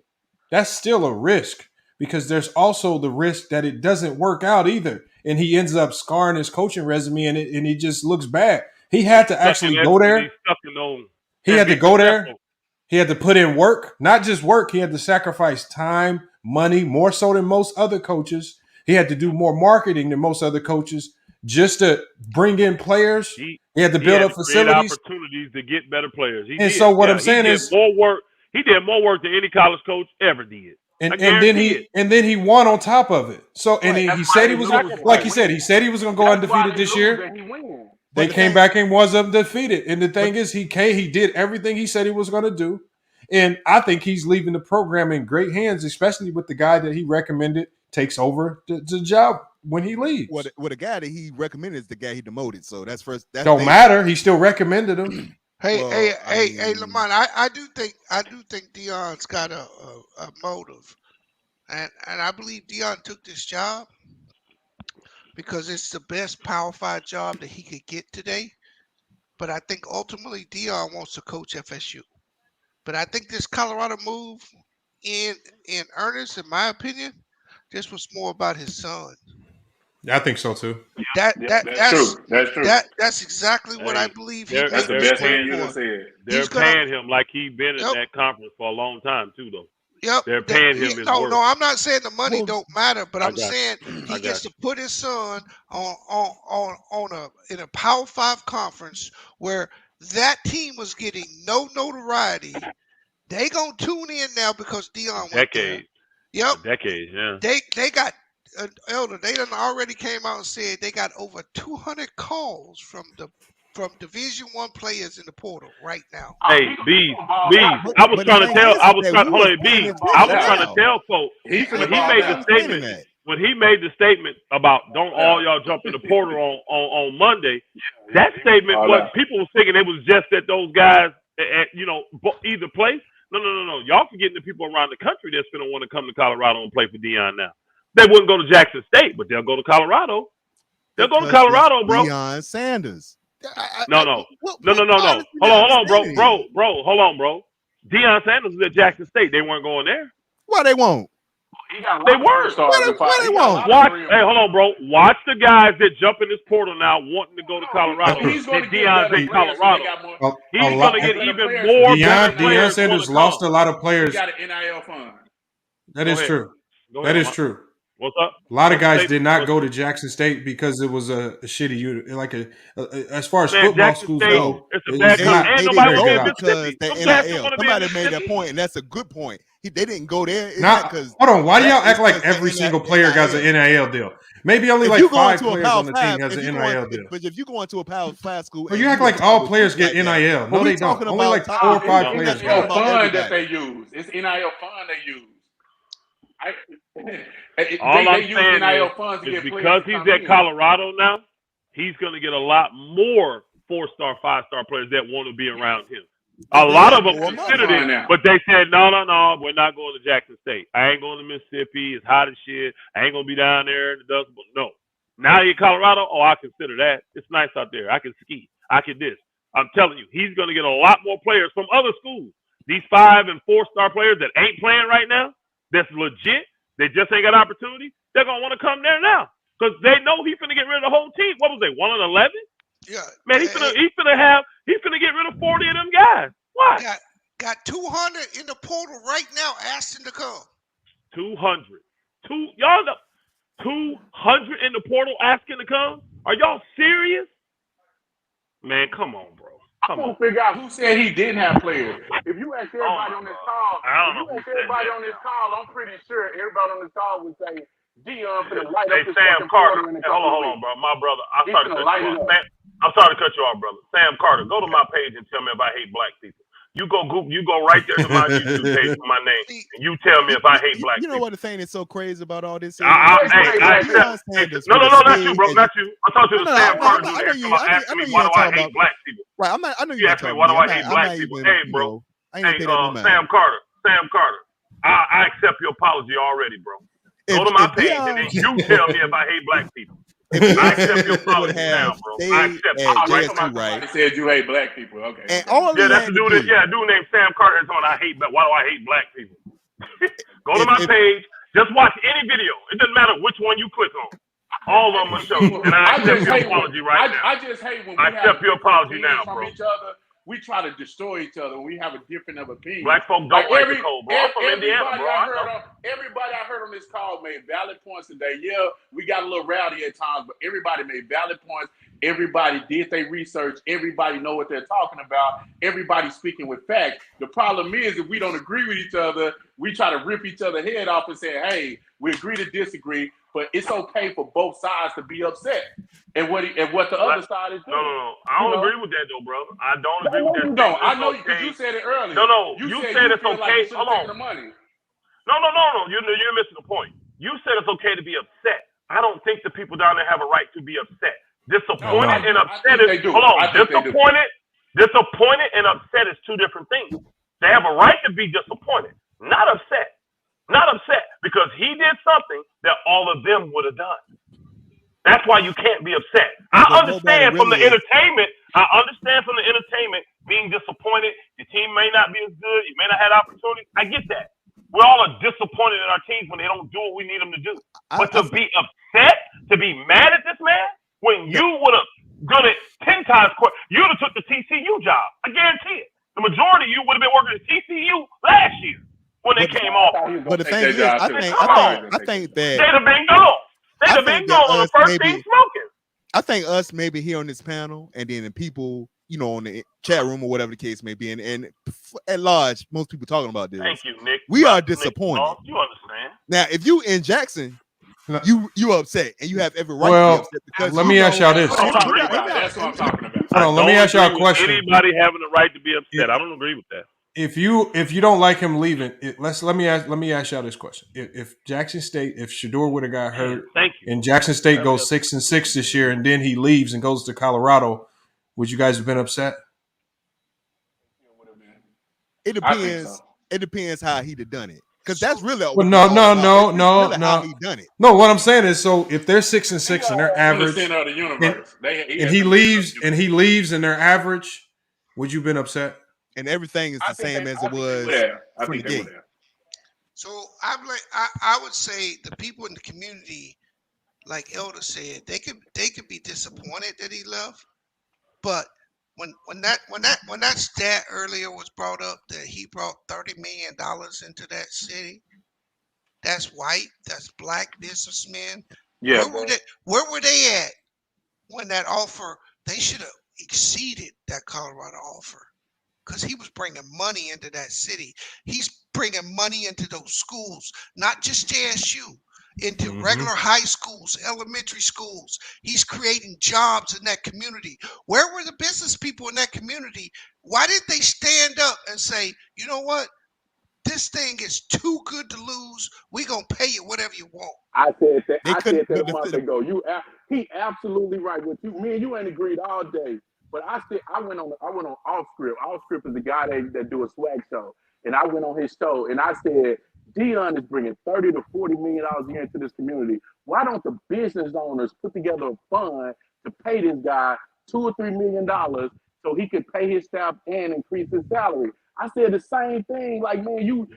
that's still a risk because there's also the risk that it doesn't work out either, and he ends up scarring his coaching resume, and he just looks bad. He had to actually go there. He's stuck in those. He had to be go there. successful. He had to put in work, not just work. He had to sacrifice time, money, more so than most other coaches. He had to do more marketing than most other coaches just to bring in players. He had to build up to create facilities. opportunities to get better players. He And did. so what I'm He saying did is, more work. He did more work than any college coach ever did. I guarantee it. then he won on top of it. So and he said he was like he said he was going to go undefeated this year. They came back and was undefeated. And the thing is, he did everything he said he was going to do. And I think he's leaving the program in great hands, especially with the guy that he recommended takes over the job when he leaves. Well, the guy that he recommended is the guy he demoted. So that's first. Don't matter. He still recommended him. Hey, Lamont, I do think Deion's got a motive, and I believe Deion took this job because it's the best Power 5 job that he could get today. But I think ultimately Deion wants to coach FSU. But I think this Colorado move, in earnest, in my opinion, this was more about his son. I think so too. That's true. That's true. That's exactly what I believe. That's the best thing you just said. They're paying him like he's been in that conference for a long time too, though. Yep. They're paying him his worth. No, I'm not saying the money don't matter, but I'm saying I he gets to put his son in a Power 5 conference where that team was getting no notoriety. They gonna tune in now because Deion went there. Yep. Decades, yeah. They got Elder. They done already came out and said they got over 200 calls from Division I players in the portal right now. Hey, B, I was trying to tell folks when he made the statement about don't all y'all jump in the portal on Monday. That statement was people were thinking it was just that those guys at either place. No. Y'all forgetting the people around the country that's gonna want to come to Colorado and play for Deion now. They wouldn't go to Jackson State, but they'll go to Colorado. They'll go to Colorado, bro. Deion Sanders. No. Hold on, bro. Deion Sanders is at Jackson State. They weren't going there. Why they won't? They weren't. Why they won't? Hey, hold on, bro. Watch the guys that jump in this portal now wanting to go to Colorado. Deion's in Colorado. He's going to get even more. Deion Sanders lost a lot of players. He got an NIL fund. That is true. That is true. What's up? A lot of guys did not go to Jackson State because it was a shitty unit. Like as far as football Jackson schools State, go, it's a it bad was not Ain't They nobody didn't want to be go in because Mississippi. the Some cats don't NIL. want to be in Somebody made that Mississippi. point, and that's a good point. They didn't go there. It's Now, not because hold on. Why do y'all act like it's 'cause every the single player got an NIL deal? Maybe only If like you go 5 into a players Power on the Five, team has if an you go NIL in, deal. but if you go into a Power Five school, But and you act you like all attend a players school get like that, NIL. but No, we they don't. talking Only like about 4 or top 5 10. players. We're NIL talking about fund that everybody. they use. It's NIL fund they use. All They I'm use saying NIL funds to is get players because to he's come at in. Colorado now, he's going to get a lot more 4-star, 5-star players that want to be around him. A lot of them considered it, but they said, no, we're not going to Jackson State. I ain't going to Mississippi. It's hot as shit. I ain't going to be down there in the dust. No. Now you're in Colorado, I consider that. It's nice out there. I can ski. I can this. I'm telling you, he's going to get a lot more players from other schools. These 5- and 4-star players that ain't playing right now, that's legit, they just ain't got opportunity, they're going to want to come there now because they know he's going to get rid of the whole team. What was they, 1-11? Yeah. Man, he's finna get rid of 40 of them guys. Why? Got 200 in the portal right now asking to come. 200. Y'all know 200 in the portal asking to come? Are y'all serious? Man, come on, bro. I want to figure out who said he didn't have players. If you ask everybody on this call, I'm pretty sure everybody on this call would say Deion finna light up this Sam fucking Carter. portal in a couple Hold on, bro. My brother. I'm sorry to cut you off, brother. Sam Carter. Go to my page and tell me if I hate black people. You go right there to my YouTube page for my name, and you tell me if I hate black people. You know what the thing that's so crazy about all this is? No, not you, bro. Not you. I'm talking to the Sam Carter dude there. Asking me why do I hate black people? Right, I know you asked me why do I hate black people. Hey, bro. Sam Carter. I accept your apology already, bro. Go to my page and then you tell me if I hate black people. I accept your apology now, bro. I accept it. Right. Said you hate black people. Okay. And all that's a dude. A dude named Sam Carter is on. Why do I hate black people? Go to my page. Just watch any video. It doesn't matter which one you click on. All of them will show you. And I accept your apology right now. I just hate when I accept your apology now, bro. Each other. We try to destroy each other. We have a different of opinion. Black folk don't like the cold, bro. I'm from Indiana, bro. Everybody I heard on this call made valid points today. Yeah, we got a little rowdy at times, but everybody made valid points. Everybody did their research. Everybody know what they're talking about. Everybody speaking with facts. The problem is if we don't agree with each other, we try to rip each other head off and say, hey, we agree to disagree, but it's okay for both sides to be upset. And what the other side is doing. No. I don't agree with that, though, brother. I don't agree with that. No, I know because you said it earlier. No. You said it's okay. Like hold on. The money. No. You're missing the point. You said it's okay to be upset. I don't think the people down there have a right to be upset. Disappointed and upset is disappointed and upset is two different things. They have a right to be disappointed, not upset. Not upset because he did something that all of them would have done. That's why you can't be upset. I understand from the entertainment being disappointed. Your team may not be as good. You may not have opportunities. I get that. We all are disappointed in our teams when they don't do what we need them to do. But to be upset, to be mad at this man, when you would have done it 10 times quicker, you would have took the TCU job. I guarantee it. The majority of you would have been working at TCU last year when they came off. But the thing is, I think that they'd have been gone. They'd have been gone on the first team smoking. I think us maybe here on this panel, and then the people, on the chat room or whatever the case may be, and at large, most people talking about this. Thank you, Nick. We are disappointed. You understand? Now, if you in Jackson, you upset, and you have every right to be upset. Because let me ask y'all this. That's what I'm talking about. Hold on, let me ask y'all a question. Anybody having the right to be upset? I don't agree with that. If you don't like him leaving, let me ask y'all this question. If Jackson State, if Shedeur would have got hurt, and Jackson State goes 6-6 this year, and then he leaves and goes to Colorado, would you guys have been upset? It depends. It depends how he'd have done it. Because that's really no. how he done it. No, what I'm saying is, so if they're 6-6 and they're average, and he leaves and they're average, would you have been upset? And everything is the same as it was from the gate. So I would say the people in the community, like Elder said, they could be disappointed that he left, but when that stat earlier was brought up that he brought $30 million into that city, that's white, that's black businessmen. Yeah, Where were they at when that offer? They should have exceeded that Colorado offer because he was bringing money into that city. He's bringing money into those schools, not just JSU, into regular high schools, elementary schools. He's creating jobs in that community. Where were the business people in that community? Why did they stand up and say, you know what? This thing is too good to lose. We're going to pay you whatever you want. I said that. I said that a month ago. He absolutely right with you. Me and you ain't agreed all day. But I went on Off Script. Off Script is the guy that do a SWAC show, and I went on his show and I said Deion is bringing $30 to $40 million a year into this community. Why don't the business owners put together a fund to pay this guy $2 or $3 million so he could pay his staff and increase his salary? I said the same thing. Like, man, you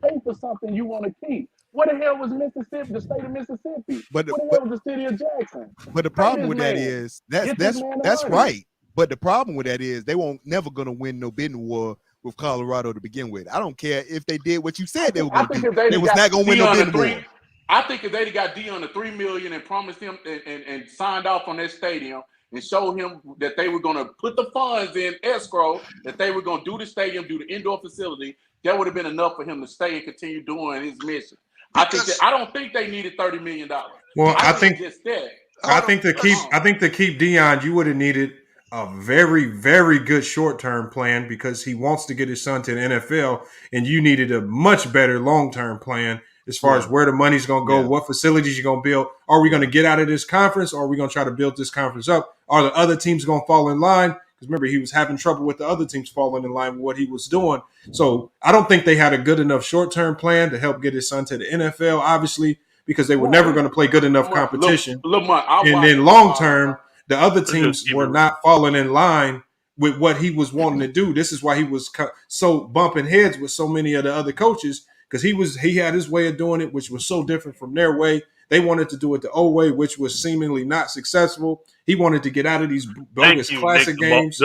pay for something you want to keep. What the hell was Mississippi, the state of Mississippi? What the hell was the city of Jackson? But the problem with that is that's right. But the problem with that is they won't never gonna win no bidding war with Colorado to begin with. I don't care if they did what you said they were gonna do. They was not gonna win no bidding war. I think if they'd got Deion the $3 million and promised him and signed off on that stadium and showed him that they were going to put the funds in escrow, that they were going to do the stadium, do the indoor facility, that would have been enough for him to stay and continue doing his mission. I don't think they needed $30 million. Well, I think to keep Deion, you would have needed a very, very good short-term plan because he wants to get his son to the NFL, and you needed a much better long-term plan as far as where the money's going to go, what facilities you're going to build. Are we going to get out of this conference, or are we going to try to build this conference up? Are the other teams going to fall in line? Because remember, he was having trouble with the other teams falling in line with what he was doing. So I don't think they had a good enough short-term plan to help get his son to the NFL, obviously, because they were never going to play good enough competition. And then long-term, the other teams were not falling in line with what he was wanting to do. This is why he was so bumping heads with so many of the other coaches, because he had his way of doing it, which was so different from their way. They wanted to do it the old way, which was seemingly not successful. He wanted to get out of these bogus classic games.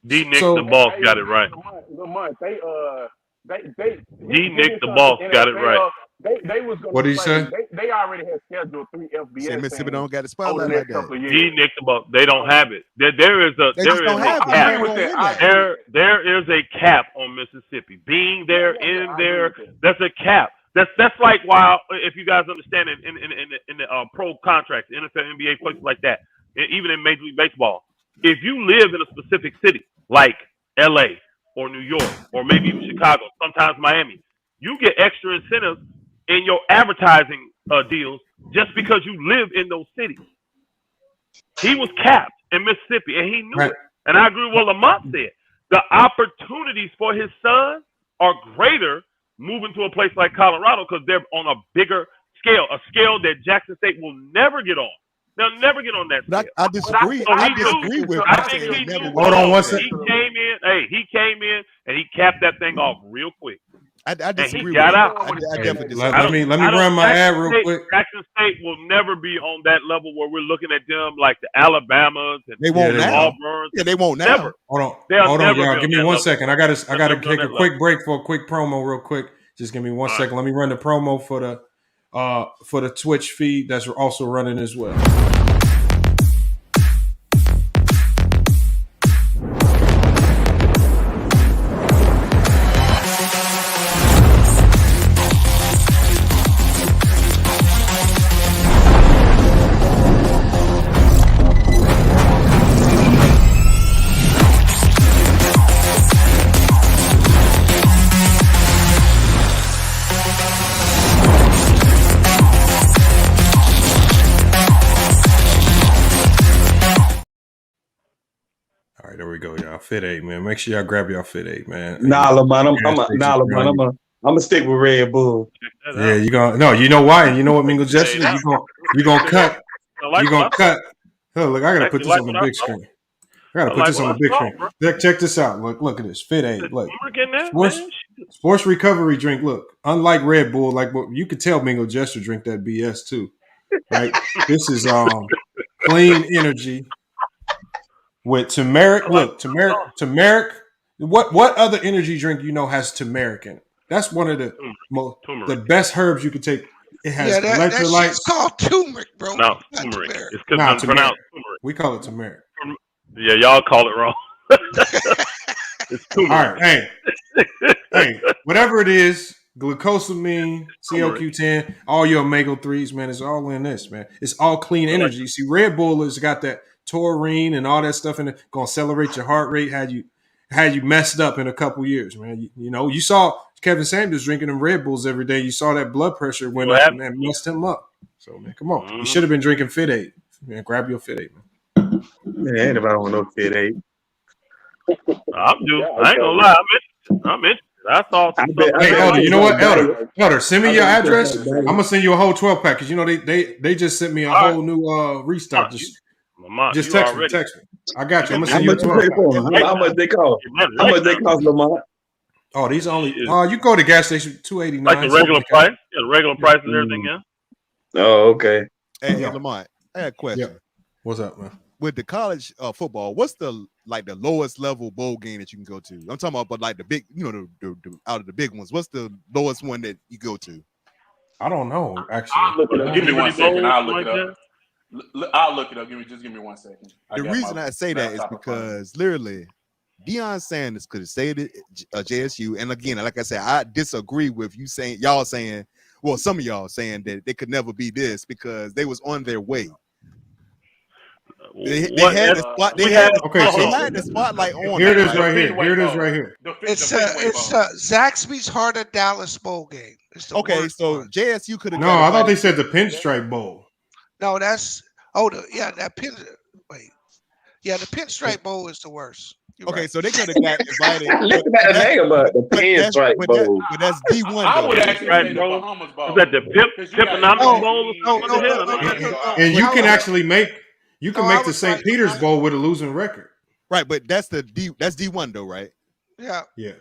Nick the boss got it right. Nick the boss got it right. They was going what did he say? They already had scheduled 3 FBS. Mississippi don't got a spotlight like that. Nick the boss. They don't have it. There is a cap on Mississippi. Being there, in there, that's a cap. That's like if you guys understand it in the pro contracts, NFL, NBA, places like that, even in Major League Baseball, if you live in a specific city like LA or New York or maybe even Chicago, sometimes Miami, you get extra incentives in your advertising deals just because you live in those cities. He was capped in Mississippi, and he knew it. And I agree with what Lamont said. The opportunities for his son are greater moving to a place like Colorado because they're on a bigger scale, a scale that Jackson State will never get on. They'll never get on that scale. I disagree. I disagree with. I think he knew. Hold on one second. He came in and he capped that thing off real quick. I disagree. He got out. I definitely disagree. Let me run my ad real quick. Jackson State will never be on that level where we're looking at them like the Alabamas and they won't now. Auburns. Yeah, they won't now. Never. Hold on, y'all. Give me 1 second. I gotta take a quick break for a quick promo, real quick. Just give me 1 second. Let me run the promo for the Twitch feed that's also running as well. Fit 8, man. Make sure y'all grab y'all Fit 8, man. Nah, Lamont, I'm gonna stick with Red Bull. Yeah, you know why? And you know what, Mingo Jester? You gonna cut. You gonna cut. Oh, look, I gotta put this on the big screen. Check this out. Look at this. Fit 8. Look. Sports recovery drink. Look, unlike Red Bull, like what you could tell Mingo Jester drink that BS too. Right? This is clean energy. With turmeric, look, turmeric. What other energy drink has turmeric in it? That's one of the best herbs you could take. It has that electrolytes. shit's called turmeric, bro. No, Not turmeric. turmeric. It's pronounced turmeric. We call it turmeric. Yeah, y'all call it wrong. It's turmeric. All right, hey, whatever it is, glucosamine, CoQ10, all your omega-3s, man, it's all in this, man. It's all clean energy. See, Red Bull has got that taurine and all that stuff in it, gonna accelerate your heart rate, had you messed up in a couple years, man. You know, you saw Kevin Samuels drinking them Red Bulls every day. You saw that blood pressure went up and messed him up. So, man, come on. You should have been drinking Fit Aid. Man, grab your Fit Aid, man. Man, anybody want no Fit Aid? I'm due. I ain't gonna lie. I'm interested. I saw some stuff. Hey, Elder, you know what? Elder, send me your address. I'm gonna send you a whole 12-pack because you know they just sent me a whole new restock. Just text me. I got you. I'm gonna send you a 12-pack. How much they cost? How much they cost, Lamont? Oh, these only. You go to gas station $2.89. Like the regular price. Yeah, the regular price and everything. Yeah. Oh, okay. Hey, Lamont, I had a question. Yeah. What's up, man? With the college football, what's the lowest level bowl game that you can go to? I'm talking about, but like the big, the out of the big ones, what's the lowest one that you go to? I don't know, actually. I'll look it up. Give me 1 second. I'll look it up. I'll look it up. Just give me 1 second. The reason I say that is because literally Deion Sanders could have stayed at JSU, and again, like I said, I disagree with you saying well, some of y'all saying that they could never be this because they was on their way. They had the spotlight on. Here it is right here. Here it is right here. It's Zaxby's Heart of Dallas Bowl game. Okay, so JSU could have. No, I thought they said the Pinstripe Bowl. No, that's that pin. Wait, yeah, the Pinstripe Bowl is the worst. Okay, so they could have got invited. Look at the name of the Pinstripe Bowl. But that's D1. I would actually say the Bahamas Bowl. Is that the Piponomics Bowl? No. And you can actually make the St. Peter's Bowl with a losing record. Right, but that's D1 though, right? Yeah. Yeah.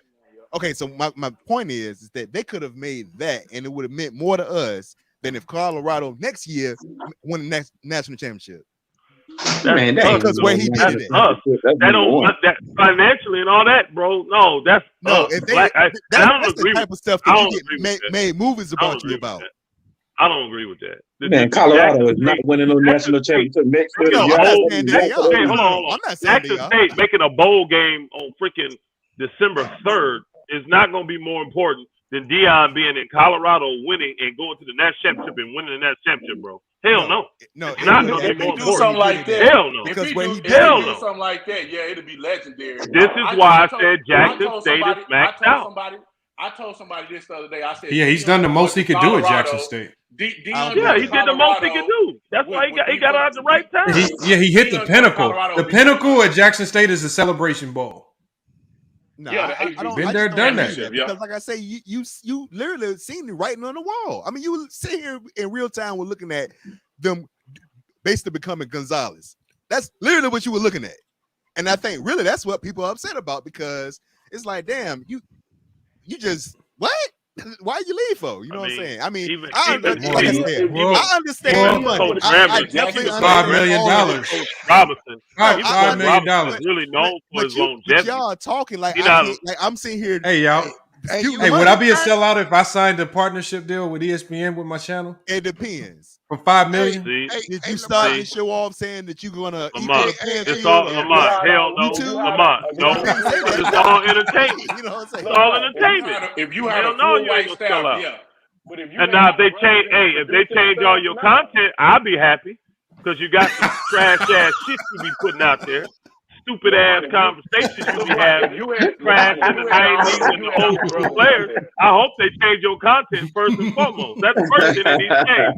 Okay, so my point is that they could have made that, and it would have meant more to us than if Colorado next year won the next national championship. Man, because where he did it. That don't that financially and all that, bro. No, that's if that's the type of stuff that you get made movies about you about. I don't agree with that. Man, Colorado is not winning no national championship next year. Hold on. I'm not saying Jackson State making a bowl game on freaking December 3rd is not going to be more important than Deion being in Colorado winning and going to the national championship and winning the national championship, bro. Hell no. No, it's not going to be more important. Something like that. Hell no. Because when he do something like that, yeah, it'll be legendary. This is why I said Jackson State is smacked out. I told somebody this the other day. I said, yeah, he's done the most he could do at Jackson State. He did the most he could do. That's why he got out at the right time. He hit the pinnacle. The pinnacle at Jackson State is the Celebration Bowl. No, I don't. Been there, done that. Because, like I say, you literally seen the writing on the wall. I mean, you sit here in real time. We're looking at them basically becoming Gonzalez. That's literally what you were looking at, and I think really that's what people are upset about because it's like, damn, you just what? Why you leave for? You know what I'm saying? I mean, I understand. I definitely $5 million. Robinson. $5 million. Really known for his longevity. Y'all talking like I'm sitting here. Hey, y'all. Hey, would I be a sellout if I signed a partnership deal with ESPN with my channel? It depends. For $5 million? Did you start to show off saying that you're gonna? It's all Lamont. Hell no, Lamont. No, it's all entertainment. You know what I'm saying? It's all entertainment. If you have you ain't gonna sell out. And now if they change all your content, I'll be happy because you got some trash ass shit you be putting out there. Stupid ass conversations you be having, trash in the 90s and the old school players. I hope they change your content first and foremost. That's the first thing they need to change,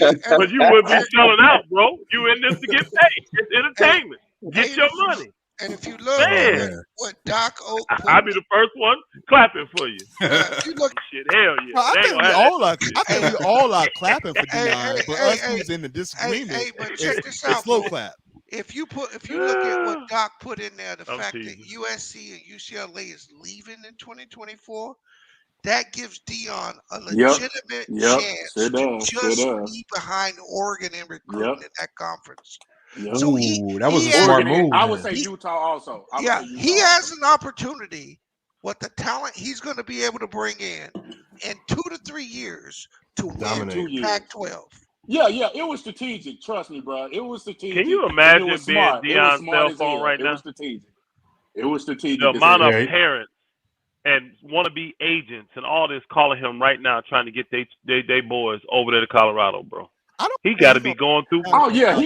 nigga. But you would be selling out, bro. You in this to get paid. It's entertainment. Get your money. And if you look at what Doc Oak put, I'll be the first one clapping for you. You look, shit, hell yeah. Well, I think we all are clapping for Deion, but us who's in the disagreement, but check this out, slow clap. If you look at what Doc put in there, the fact that USC and UCLA is leaving in 2024, that gives Deion a legitimate chance to just be behind Oregon in recruiting in that conference. So that was a smart move. I would say Utah also. He has an opportunity what the talent he's going to be able to bring in 2 to 3 years to win the Pac-12. Yeah, it was strategic. Trust me, bro. It was strategic. Can you imagine it was being smart. Deion's smart cell phone right It now? was strategic. It was strategic. The amount of parents and wannabe agents and all this calling him right now, trying to get they boys over there to Colorado, bro. He got to be going through. Oh yeah,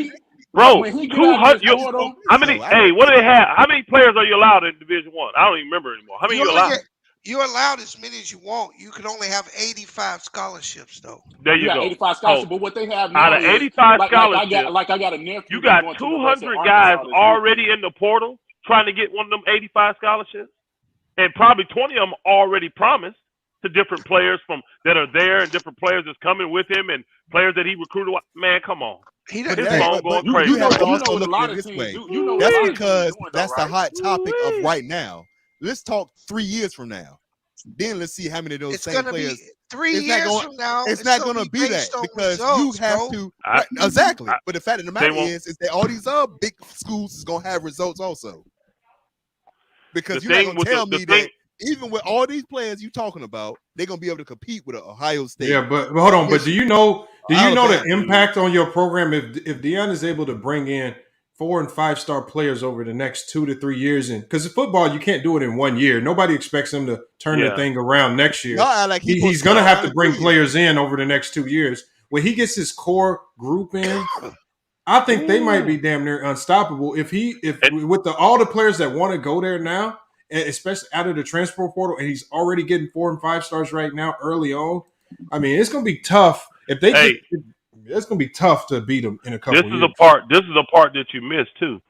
bro. When he get out of his portal, how many? Hey, what do they have? How many players are you allowed in Division I? I don't even remember anymore. How many you allowed? You're allowed as many as you want. You can only have 85 scholarships, though. There you go. 85 scholarships, but what they have now out of 85 scholarships, I got a nephew. You got 200 guys already in the portal trying to get one of them 85 scholarships, and probably 20 of them already promised to different players that are there, and different players that's coming with him, and players that he recruited. Man, come on. His phone going crazy. You have to also look at it this way. That's because that's the hot topic of right now. Let's talk 3 years from now. Then let's see how many of those same players. 3 years from now, it's not going to be that because you have to exactly. But the fact of the matter is that all these other big schools is going to have results also. Because you're not going to tell me that even with all these players you talking about, they're going to be able to compete with Ohio State. Yeah, but hold on. But do you know the impact on your program if Deion is able to bring in 4- and 5-star players over the next 2 to 3 years? And because football, you can't do it in 1 year. Nobody expects him to turn the thing around next year. He's going to have to bring players in over the next 2 years. When he gets his core group in, I think they might be damn near unstoppable. If with all the players that want to go there now, especially out of the transfer portal, and he's already getting 4 and 5 stars right now early on. I mean, it's going to be tough if they get. It's going to be tough to beat them in a couple years. This is a part that you missed too.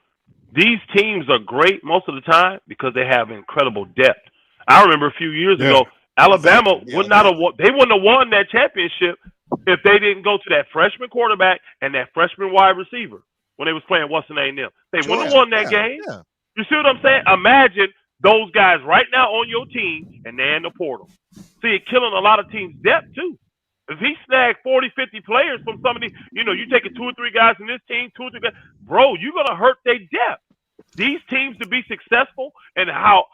These teams are great most of the time because they have incredible depth. I remember a few years ago, Alabama wouldn't have won that championship if they didn't go to that freshman quarterback and that freshman wide receiver when they was playing what's the name now. They wouldn't have won that game. Yeah. You see what I'm saying? Imagine those guys right now on your team and they're in the portal. See, it killing a lot of teams' depth too. If he snagged 40, 50 players from somebody, you taking 2 or 3 guys in this team, 2 or 3 guys, bro, you're going to hurt their depth. These teams to be successful and how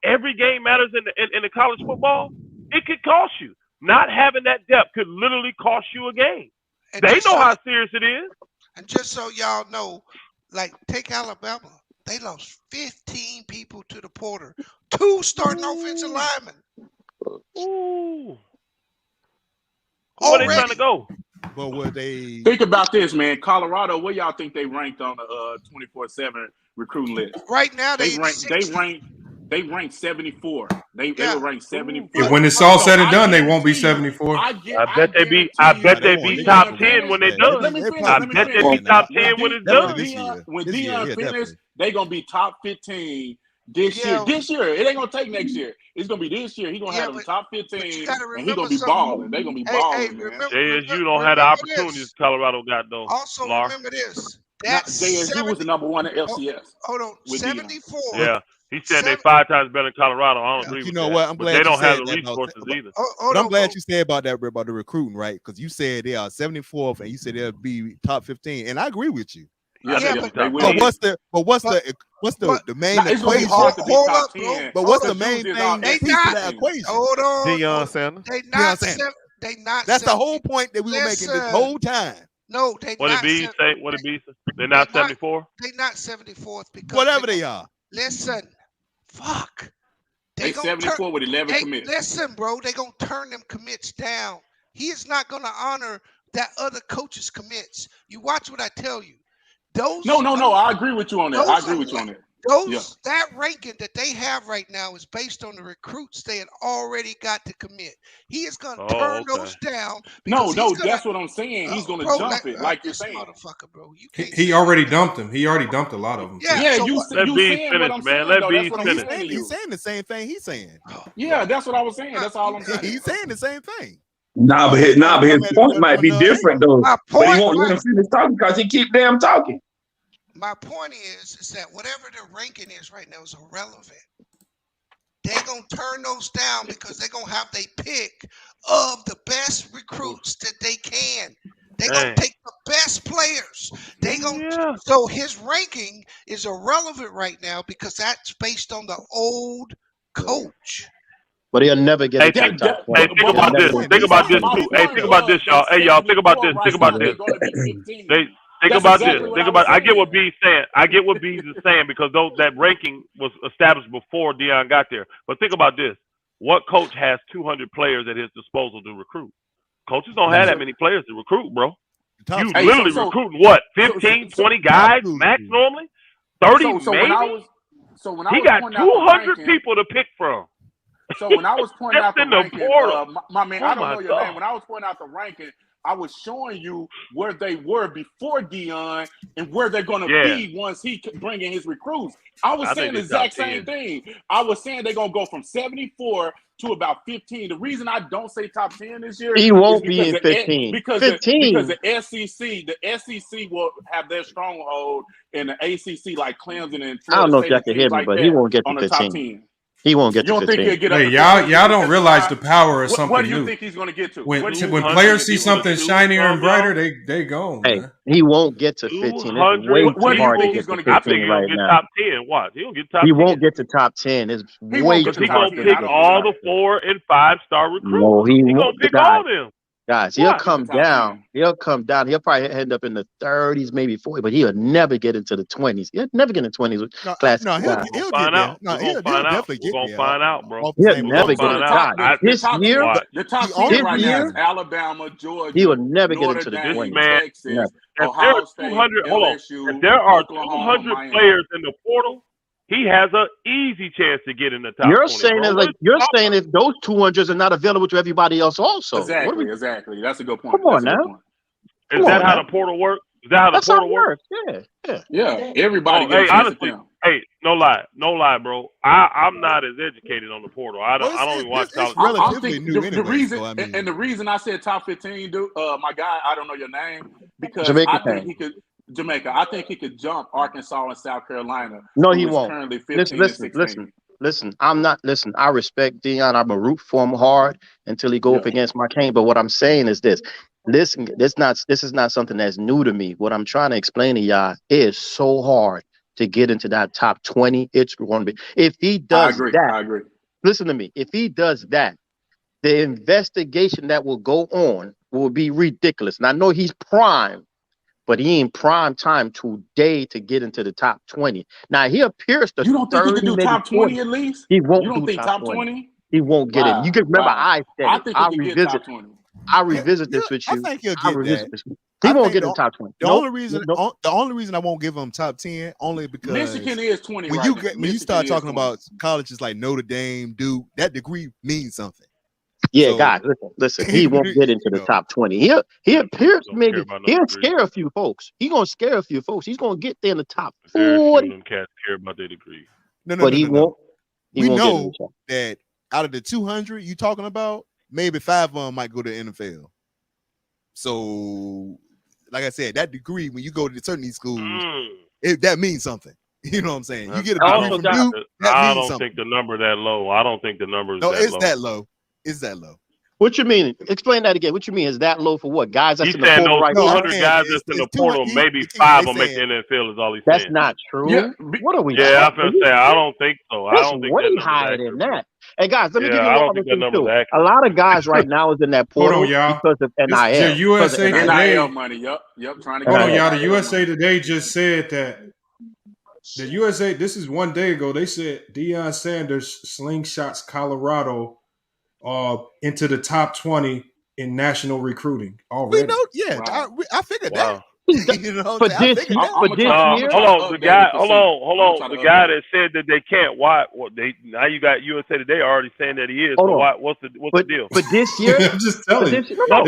every game matters in the college football, it could cost you. Not having that depth could literally cost you a game. They know how serious it is. And just so y'all know, like, take Alabama. They lost 15 people to the portal. 2 starting offensive linemen. Ooh. Where they trying to go? But were they think about this, man? Colorado, where y'all think they ranked on the 24/7 recruiting list? Right now, they ranked 74. They were ranked 74. When it's all said and done, they won't be 74. I bet they be top 10 when they're done. I bet they be top 10 when it's done. When Deion finished, they're gonna be top 15 this year. This year, it ain't gonna take next year. It's gonna be this year. He's gonna have them top 15, and he's gonna be balling. They're gonna be balling. JSU don't have the opportunities Colorado got though. Also, remember this. JSU was the number 1 at FCS. Hold on, 74. Yeah. He said they 5 times better than Colorado. I don't agree with that. You know what? I'm glad they don't have the that resources either. But I'm glad you said about that, about the recruiting, right? Because you said they are 74th, and you said they'll be top 15, and I agree with you. But what's the main equation? But what's the main thing that piece of that equation? Hold on. Deion Sanders. They not. That's the whole point that we were making this whole time. No, they what not. Did B say? What did B say? They're not 74. They're not 74th because whatever they are. Listen, fuck. They 74 with 11 commits. Listen, bro, they gonna turn them commits down. He is not gonna honor that other coach's commits. You watch what I tell you. Those No. I agree with you on that. That ranking that they have right now is based on the recruits they had already got to commit. He is going to turn those down. No, that's what I'm saying. He's going to jump it, like you're saying. Motherfucker, bro. He already dumped him. He already dumped a lot of them. Yeah, you finish, man. Let B finish. He's saying the same thing he's saying. Yeah, that's what I was saying. That's all I'm saying. He's saying the same thing. But his point might be different though. But he won't let him finish talking because he keep damn talking. My point is that whatever the ranking is right now is irrelevant. They're going to turn those down because they're going to have their pick of the best recruits that they can. They're going to take the best players. So his ranking is irrelevant right now because that's based on the old coach. But he'll never get into the top 20. Hey, think about this. Think about this too. Hey, think about this, y'all. Hey, y'all, think about this. Think about this. Think about this. Think about. I get what B's saying. I get what B's is saying because that ranking was established before Deion got there. But think about this. What coach has 200 players at his disposal to recruit? Coaches don't have that many players to recruit, bro. You literally recruiting what? 15, 20 guys max normally? 30 maybe? He got 200 people to pick from. So when I was pointing out the ranking, my man, I don't know your name. When I was pointing out the ranking, I was showing you where they were before Deion and where they're going to be once he bring in his recruits. I was saying the exact same thing. I was saying they're going to go from 74 to about 15. The reason I don't say top 10 this year, he won't be in 15. Because the SEC will have their stronghold, and the ACC like Clemson and Florida I don't know if State y'all can hear me, like but he won't get to on the top 15. 10. He won't get to 15. Hey, y'all don't realize the power of something What do you new. think he's going to get to? When players see something shinier and brighter, they go. Hey, he won't get to 15. It's way too hard to get to 15 I think he'll right get now. top 10. Watch, he'll get top 10. He won't get to top 10. It's way too hard. He's going to pick all the 4- and 5-star recruits. No, he He's going won't. to pick all them. Guys, he'll come down. He'll come down. He'll probably end up in the 30s, maybe 40, but he'll never get into the 20s. He'll never get in the 20s with classic. No, he'll get there. No, he'll definitely get there. We're going to find out, bro. He'll never get into This year, the top 10 right now is Alabama, Georgia, he will never get Notre into the Dame, 20s. Texas, If Ohio State, LSU, if there are Oklahoma, 200 Miami. players in the portal, he has an easy chance to get in the top 20. You're saying if those 200s are not available to everybody else also. Exactly. That's a good point. Come on now. Is that how the portal works? Is that how the portal works? Yeah. Everybody gets honestly, hey, no lie, bro. I'm not as educated on the portal. I don't even watch college. Relatively new anyway. The reason, so, I mean. and the reason I said top 15, dude, my guy, I don't know your name, because Jamaica I think he could. Jamaica. I think he could jump Arkansas and South Carolina. No, he won't. Currently 15 and 16. Listen. I respect Deion. I'm a root for him hard until he go up against my cane. But what I'm saying is this. Listen, this is not something that's new to me. What I'm trying to explain to y'all is so hard to get into that top 20. It's going to be. If he does I agree. Listen to me. If he does that, the investigation that will go on will be ridiculous. And I know he's prime. But he ain't prime time today to get into the top 20. Now he appears to. You don't think he can do top 20 at least? He won't. You don't do think top 20? He won't get it. You can remember I said I think he can get top 20. I revisit this with you. I think he'll get that. He won't get in top 20. The only reason I won't give him top 10 only because Michigan is 20. When you start talking about colleges like Notre Dame, Duke, that degree means something. Yeah, so, guys, listen. He won't get into the top 20. He appears maybe he'll scare a few folks. He's gonna scare a few folks. He's gonna get there in the top 40. Them cats care about their degree. No. He won't. We know that out of the 200 you talking about, maybe 5 of them might go to the NFL. So, like I said, that degree when you go to certain schools, that means something. You know what I'm saying? You get a degree from Duke, I don't think the number that low. I don't think the number is that low. No, it's that low. Is that low? What you mean? Explain that again. What you mean? Is that low for what? Guys that's in the portal right now? 200 guys that's in the portal, maybe 5 will make the NFL is all he's saying. That's not true. Yeah. What are we? Yeah, I'm gonna say I don't think so. I don't think way higher than that. Hey guys, let me give you one other thing too. A lot of guys right now is in that portal because of NIL. The USA Today NIL money. Yep. Trying to hold on, y'all. The USA Today just said that the USA. This is one day ago. They said Deion Sanders slingshots Colorado into the top 20 in national recruiting already. We know, I figured that. You know, for this year, hold on, the guy that said that they can't. Why? Well, now you got USA Today already saying that he is. So what's the deal? But this year, I'm just telling you. No.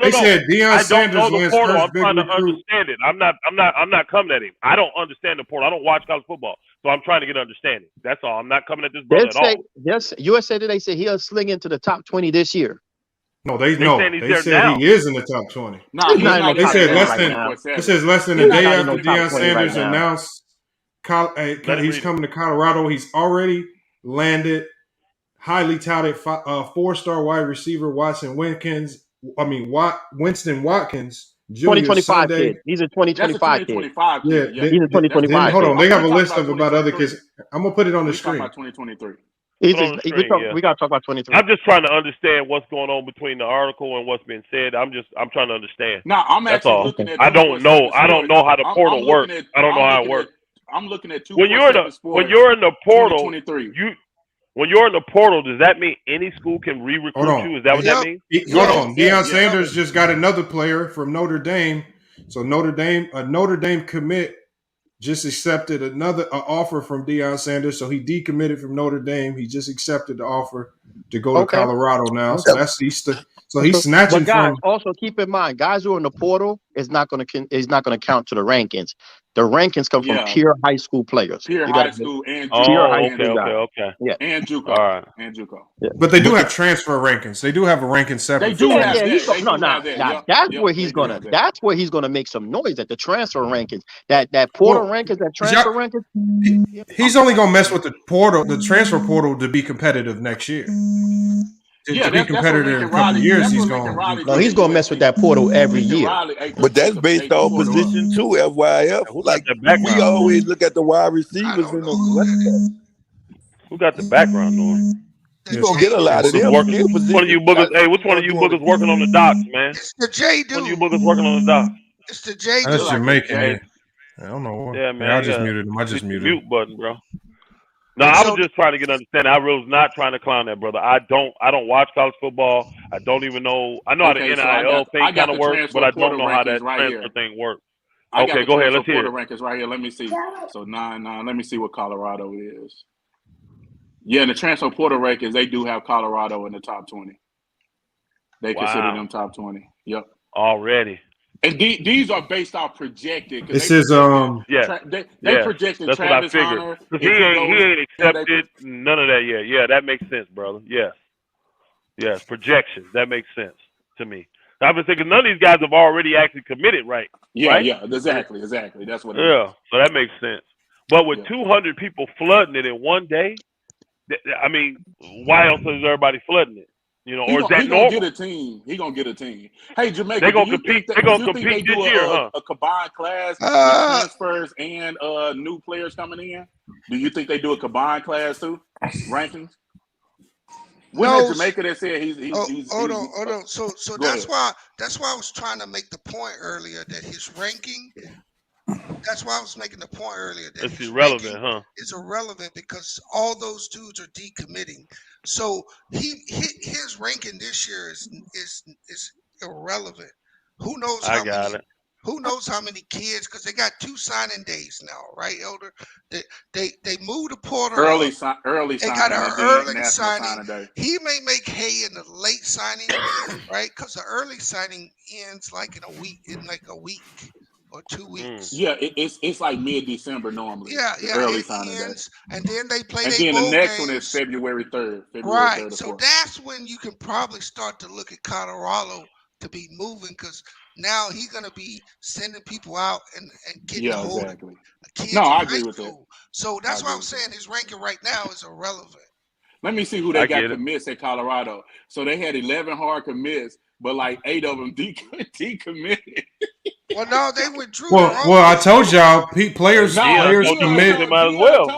They said Deion Sanders I don't know the portal. I'm trying to recruit. understand it. I'm not coming at him. I don't understand the portal. I don't watch college football, so I'm trying to get understanding. That's all. I'm not coming at this brother at all. Yes, USA Today said he'll sling into the top 20 this year. No, they said now. he is in the top 20. No, they said less than a day after Deion Sanders announced he's coming to Colorado. He's already landed highly touted 4-star wide receiver Winston Watkins Jr. 2025 kid. He's a 2025 kid. Yeah, he's a 2025. Hold on, they have a list of about other kids. I'm gonna put it on the screen. 2023. Put on the screen, We got to talk about 23. I'm just trying to understand what's going on between the article and what's been said. I'm trying to understand. No, I'm That's actually all. looking at. I don't know. I don't know how the portal works. I don't know how it works. I'm looking at when you're in the portal, when you're in the portal, does that mean any school can re-recruit you? Is that what that means? Hold on. Deion Sanders just got another player from Notre Dame. So a Notre Dame commit just accepted another offer from Deion Sanders. So he decommitted from Notre Dame. He just accepted the offer to go to Colorado now. So that's Easter. So he's snatching but guys, from. Also keep in mind, guys who are in the portal is not going to count to the rankings. The rankings come from pure high school players. Pure high school and okay. Yeah, and JUCO. All right. And JUCO. Yeah. But they do have transfer rankings. They do have a ranking separate. They do have that. That's where he's gonna. That's where he's gonna make some noise at the transfer rankings. That portal rankings, that transfer rankings. He's only gonna mess with the portal, the transfer portal, to be competitive next year. To be competitive in a couple of years, he's going. No, he's going to mess with that portal every year. But that's based on position too, FYF. Like we always look at the wide receivers in the. Who got the background on? You gonna get a lot of them. Which one of you boogers? Hey, which one of you boogers working on the docks, man? It's the J dude. Which one of you boogers working on the docks? It's the J dude. That's Jamaican. I don't know. Yeah, man. I just muted him. I just muted him. Mute button, bro. No, I was just trying to get understanding. I was not trying to clown that, brother. I don't watch college football. I don't even know. I know how the NIL thing kind of works, but I don't know how that transfer thing works. Okay, go ahead. Let's hear it. Rankings right here. Let me see. So 9. Let me see what Colorado is. Yeah, in the transfer portal rankings, they do have Colorado in the top 20. They consider them top 20. Yep. Already. And these are based off projected. This is they projected that's Travis what I Hunter. He ain't accepted none of that yet. Yeah, that makes sense, brother. Yes, projections. That makes sense to me. I've been thinking none of these guys have already actually committed, right? Yeah, exactly. That's what. So that makes sense. But with 200 people flooding it in one day, I mean, why else is everybody flooding it? You know, or is that normal? He gonna get a team. Hey, Jamaica, they gonna compete. They gonna compete this year, huh? A combined class with transfers and new players coming in. Do you think they do a combined class too? Rankings. When Jamaica that said he's hold on. So that's why I was trying to make the point earlier that his ranking. That's why I was making the point earlier that it's irrelevant, huh? It's irrelevant because all those dudes are decommitting. So his ranking this year is irrelevant. Who knows? Who knows how many kids? Because they got 2 signing days now, right, Elder? They moved the portal early They signing. got an early signing. He may make hay in the late signing, right? Because the early signing ends like in a week. Or 2 weeks. Yeah, it's like mid-December normally. Yeah. Early signing day. And then they play. And then the next one is February 3rd. Right. 3rd so that's when you can probably start to look at Colorado to be moving because now he's gonna be sending people out and getting a hold of kids. No, I agree with that. So that's why I'm saying his ranking right now is irrelevant. Let me see who they got commits at Colorado. So they had 11 hard commits, but like 8 of them decommitted. Well, no, they withdrew. Well, I told y'all, players commit. They might as well.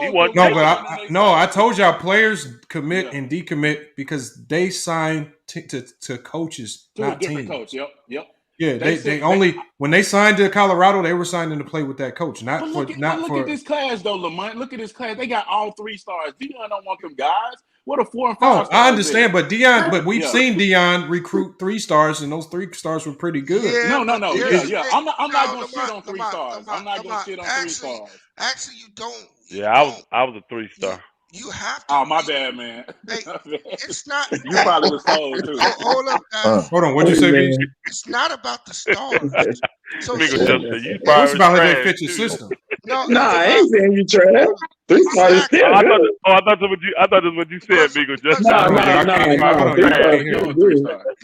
I told y'all players commit and decommit because they sign to coaches, not teams. Coach. Yep. Yeah, they only when they signed to Colorado, they were signing to play with that coach, look at this class though, Lamont. Look at this class. They got all 3 stars. Deion don't want them guys. What a 4 and 5 stars. I understand, but we've seen Deion recruit 3 stars, and those 3 stars were pretty good. No. Yeah. I'm not gonna shit on 3 stars. I'm not gonna shit on 3 stars. Actually, you don't. Yeah, I was a 3-star. You have to. Oh, my bad, man. Hey, it's not. You probably was told too. Hold up, guys. Hold on. What'd you say, B? It's not about the stars. So it's about how they fit your system. I ain't saying you trash. 3 stars is still good. I thought that's what you said, Migo. Just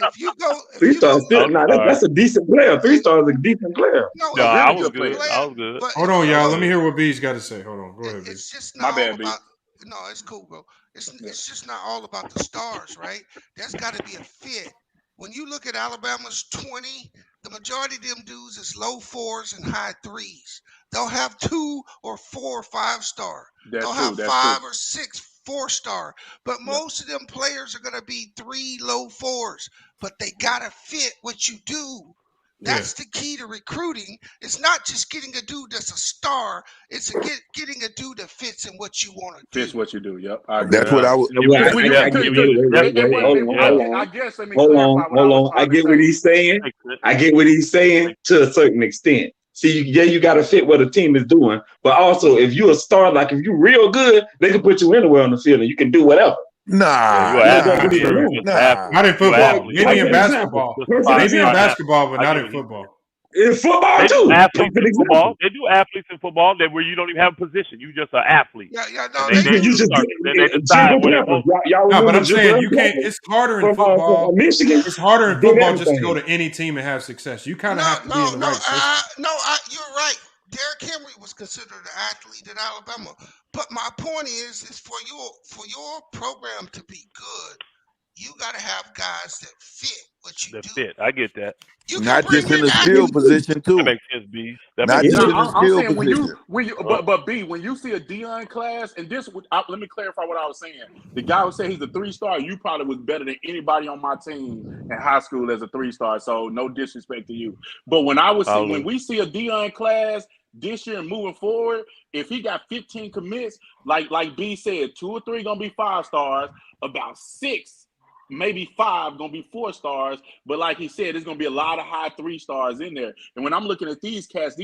if you go, 3 stars still. That's a decent player. 3 stars is a decent player. No, I was good. Hold on, y'all. Let me hear what B's got to say. Hold on. Go ahead, B. It's just not all about. No, it's cool, bro. It's just not all about the stars, right? That's got to be a fit. When you look at Alabama's 20, the majority of them dudes is low 4s and high 3s. They'll have 2 or 4 or 5 star. They'll have 5 or 6 4-star. But most of them players are going to be 3, low 4s. But they got to fit what you do. That's the key to recruiting. It's not just getting a dude that's a star. It's getting a dude that fits in what you want to do. Fits what you do. Yep. I agree. That's what I would. I give you. I guess let me clarify what I was trying I get to what say. he's saying. I get what he's saying to a certain extent. See, you got to fit what a team is doing. But also, if you're a star, like if you're real good, they can put you anywhere on the field and you can do whatever. Nah, not in football. Maybe in basketball. Maybe in basketball, but not in football. In football they too. Do athletes in football. They do athletes in football where you don't even have a position. You just an athlete. No, you just decide what they want. No, but I'm saying you can't. It's harder in football. Michigan. It's harder in football just to go to any team and have success. You kind of have to be in the right system. You're right. Derrick Henry was considered an athlete at Alabama. But my point is for your program to be good, you got to have guys that fit what you do. Fit. I get that. Not just in the skill position too. That makes sense, B. Not just in the skill saying position. But B, when you see a Deion class, and this, let me clarify what I was saying. The guy who said he's a 3-star, you probably was better than anybody on my team in high school as a 3-star. So no disrespect to you. But when when we see a Deion class this year and moving forward, if he got 15 commits, like B said, 2 or 3 gonna be 5-stars, about 6. Maybe 5 gonna be 4-stars, but like he said, there's gonna be a lot of high 3-stars in there. And when I'm looking at these cats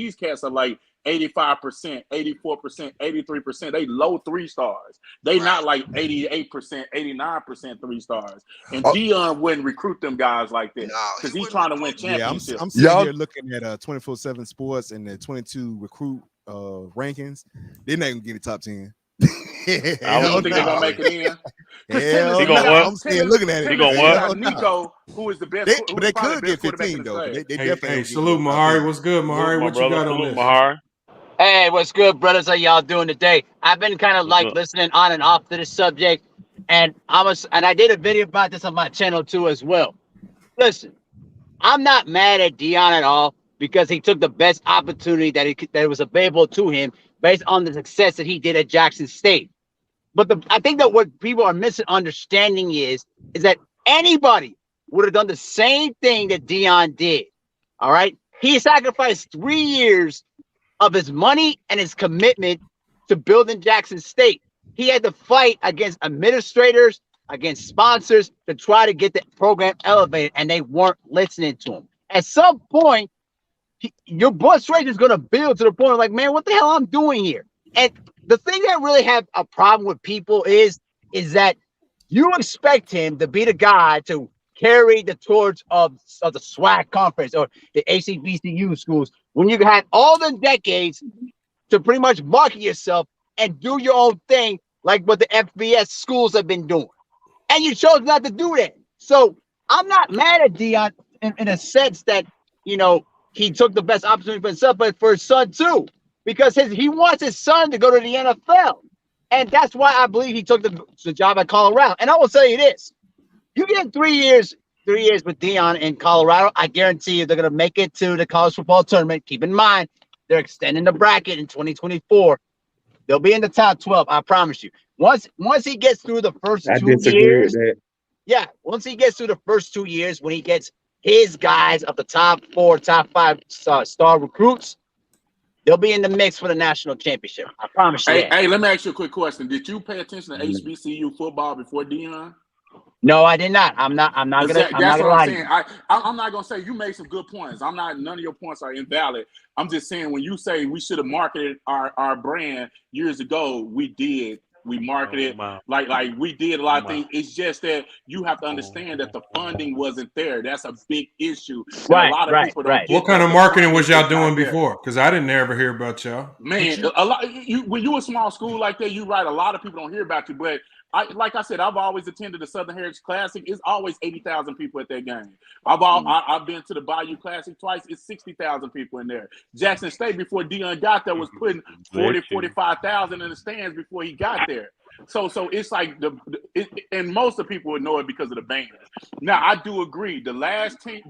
are like 85%, 84%, 83%. They low 3-stars. They not like 88%, 89% 3-stars. And Deion wouldn't recruit them guys like that because he's trying to win championships. Yeah, I'm sitting here looking at 24/7 Sports and the 22 recruit rankings. They're not gonna get the top 10. I don't think they're gonna make it in. He gonna what? I'm saying, looking at it. He gonna what? Nico, who is the best? But they could get 15 though. They definitely. Hey, salute Mahari. What's good, Mahari? What you got on this? Mahari. Hey, what's good, brothers? How y'all doing today? I've been kind of like listening on and off to this subject, and I did a video about this on my channel too as well. Listen, I'm not mad at Deion at all because he took the best opportunity that was available to him based on the success that he did at Jackson State. But I think that what people are misunderstanding is that anybody would have done the same thing that Deion did. All right. He sacrificed 3 years of his money and his commitment to building Jackson State. He had to fight against administrators, against sponsors to try to get the program elevated, and they weren't listening to him. At some point, your blood rage is going to build to the point of like, man, what the hell I'm doing here? And the thing that really have a problem with people is that you expect him to be the guy to carry the torch of the SWAC conference or the HBCU schools when you had all the decades to pretty much market yourself and do your own thing like what the FBS schools have been doing. And you chose not to do that. So I'm not mad at Deion in a sense that, you know, he took the best opportunity for himself, but for his son too, because he wants his son to go to the NFL. And that's why I believe he took the job at Colorado. And I will tell you this, you get 3 years with Deion in Colorado, I guarantee you they're going to make it to the college football tournament. Keep in mind, they're extending the bracket in 2024. They'll be in the top 12, I promise you. Once he gets through the first 2 years, once he gets through the first 2 years, when he gets his guys of the top 4, top 5 star recruits, they'll be in the mix for the national championship. I promise you. Hey, let me ask you a quick question. Did you pay attention to HBCU football before Deion? No, I did not. I'm not gonna. That's I'm not what gonna I'm lie. saying. I'm not gonna say you made some good points. None of your points are invalid. I'm just saying when you say we should have marketed our brand years ago, we did. We marketed like we did a lot of things. It's just that you have to understand that the funding wasn't there. That's a big issue. Right, a lot of people don't get What kind that of the marketing was y'all funding is doing not there. before? Because I didn't ever hear about y'all. Man, a lot. When you a small school like that, you right. A lot of people don't hear about you, but like I said, I've always attended the Southern Heritage Classic. It's always 80,000 people at that game. I've been to the Bayou Classic twice. It's 60,000 people in there. Jackson State, before Deion got there, was putting 45,000 in the stands before he got there. So it's like and most of the people would know it because of the band. Now I do agree. The last 10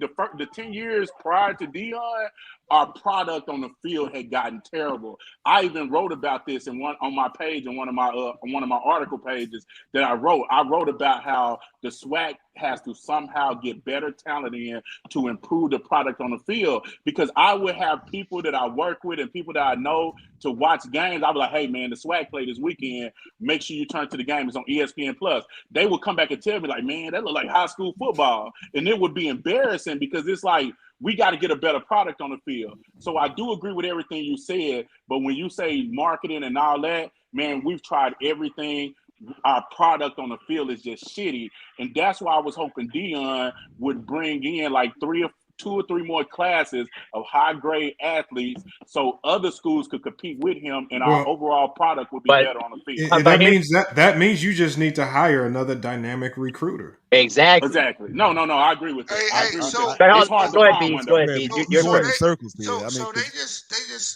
years prior to Deion, our product on the field had gotten terrible. I even wrote about this on my page in one of my article pages that I wrote. I wrote about how the SWAC has to somehow get better talent in to improve the product on the field, because I would have people that I work with and people that I know to watch games. I'd be like, hey man, the SWAC play this weekend. Make sure you turn to the game. It's on ESPN Plus. They would come back and tell me like, man, that look like high school football. And it would be embarrassing because it's like, we got to get a better product on the field. So I do agree with everything you said, but when you say marketing and all that, man, we've tried everything. Our product on the field is just shitty. And that's why I was hoping Deion would bring in like 2 or 3 more classes of high grade athletes so other schools could compete with him and our overall product would be better on the field. That means you just need to hire another dynamic recruiter. Exactly. No, I agree with that. It's hard to find one.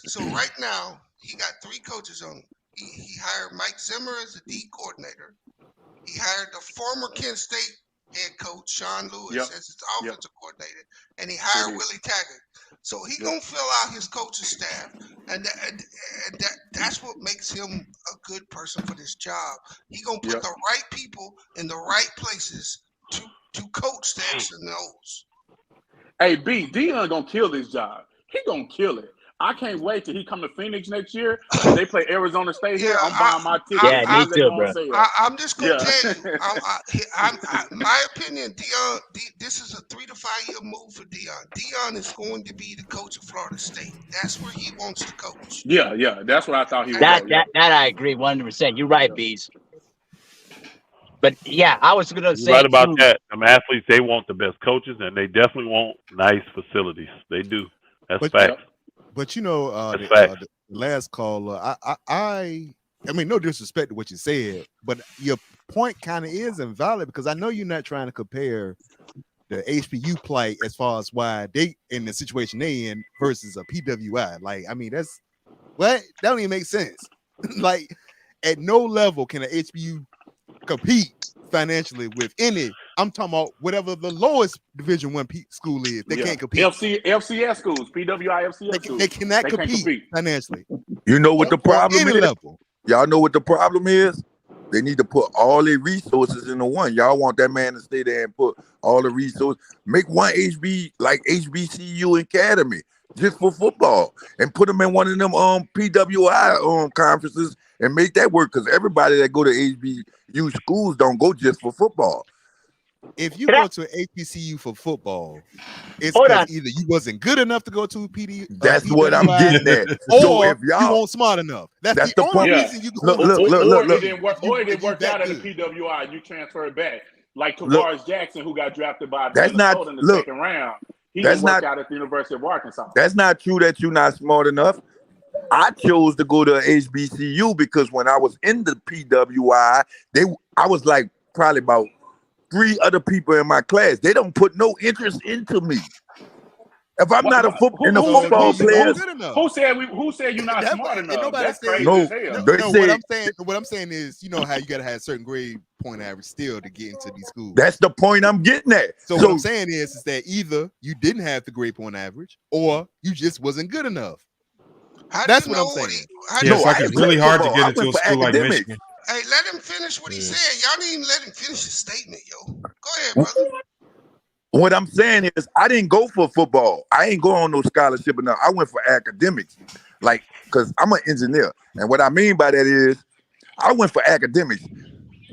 So right now he got 3 coaches on. He hired Mike Zimmer as the D coordinator. He hired the former Kent State head coach Sean Lewis as his offensive coordinator, and he hired Willie Taggart. So he gonna fill out his coaching staff, and that's what makes him a good person for this job. He gonna put the right people in the right places to coach the X and O's. Hey, Deion gonna kill this job. He gonna kill it. I can't wait till he come to Phoenix next year. They play Arizona State here. I'm buying my ticket. Yeah, me too, bro. I'm just gonna tell you. My opinion, Deion. This is a 3 to 5 year move for Deion. Deion is going to be the coach of Florida State. That's where he wants to coach. Yeah. That's what I thought he was. That I agree 100%. You're right, Bees. But yeah, I was gonna say right about that. Them athletes, they want the best coaches, and they definitely want nice facilities. They do. That's facts. But the last caller, I mean, no disrespect to what you said, but your point kind of is invalid because I know you're not trying to compare the HBU play as far as why they in the situation they in versus a PWI. Like, I mean, that don't even make sense. Like, at no level can an HBU compete financially with any. I'm talking about whatever the lowest Division I school is. They can't compete. FCS schools, PWI FCS schools. They cannot compete financially. You know what the problem is? Level. Y'all know what the problem is? They need to put all their resources into one. Y'all want that man to stay there and put all the resources. Make one HBCU academy just for football and put them in one of them PWI conferences and make that work, because everybody that go to HBCU schools don't go just for football. If you go to an HBCU for football, it's because either you wasn't good enough to go to a PD. That's what I'm getting at. Or so if you weren't smart enough. That's the only reason you go. Look. It didn't work out at the PWI. You transfer it back. Like Tavares Jackson, who got drafted by Minnesota in the second round. He didn't work out at the University of Arkansas. That's not true that you're not smart enough. I chose to go to HBCU because when I was in the PWI, I was like probably about 3 other people in my class. They don't put no interest into me. If I'm not a football player, who said you're not smart enough? That's crazy. What I'm saying is, you know how you gotta have a certain grade point average still to get into these schools. That's the point I'm getting at. So what I'm saying is that either you didn't have the grade point average, or you just wasn't good enough. That's what I'm saying. It's really hard to get into a school like Michigan. Hey, let him finish what he said. Y'all didn't even let him finish his statement, yo. Go ahead, brother. What I'm saying is, I didn't go for football. I ain't go on no scholarship enough. I went for academics, like, because I'm an engineer. And what I mean by that is, I went for academics.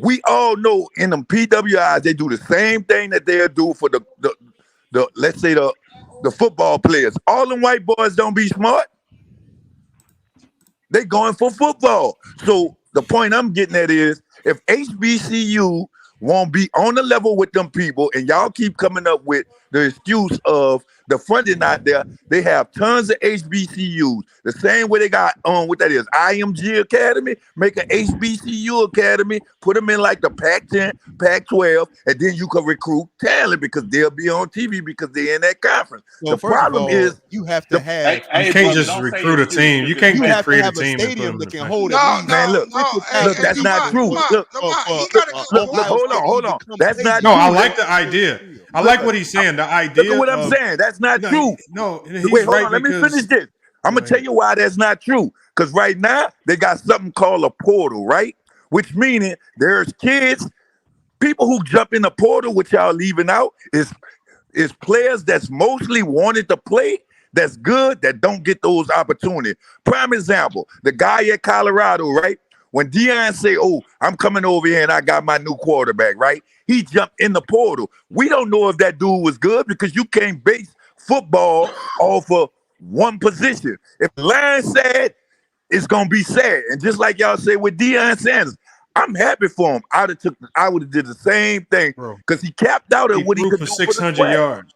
We all know in them PWIs, they do the same thing that they'll do for the let's say the football players. All them white boys don't be smart. They going for football. So the point I'm getting at is, if HBCU won't be on the level with them people, and y'all keep coming up with the excuse of the funding out there, they have tons of HBCUs. The same way they got what that is, IMG Academy, make an HBCU Academy, put them in like the Pac-10, Pac-12, and then you can recruit talent because they'll be on TV because they're in that conference. Well, the problem is you have to have. You can't just recruit a team. You can't create a team. Stadium that can hold it. Look, that's not true. Look, hold on. That's not. No, I like the idea. I like what he's saying. The idea. Look at what I'm saying. That's not true. No, wait, hold on. Let me finish this. I'm gonna tell you why that's not true. Because right now they got something called a portal, right? Which meaning there's kids, people who jump in the portal, which y'all leaving out, is players that's mostly wanted to play, that's good, that don't get those opportunities. Prime example, the guy at Colorado, right? When Deion say, "Oh, I'm coming over here and I got my new quarterback," right? He jumped in the portal. We don't know if that dude was good because you can't base football off of one position. If the line said, it's gonna be sad. And just like y'all say with Deion Sanders, I'm happy for him. I would have did the same thing because he capped out at what he could do for 600 yards.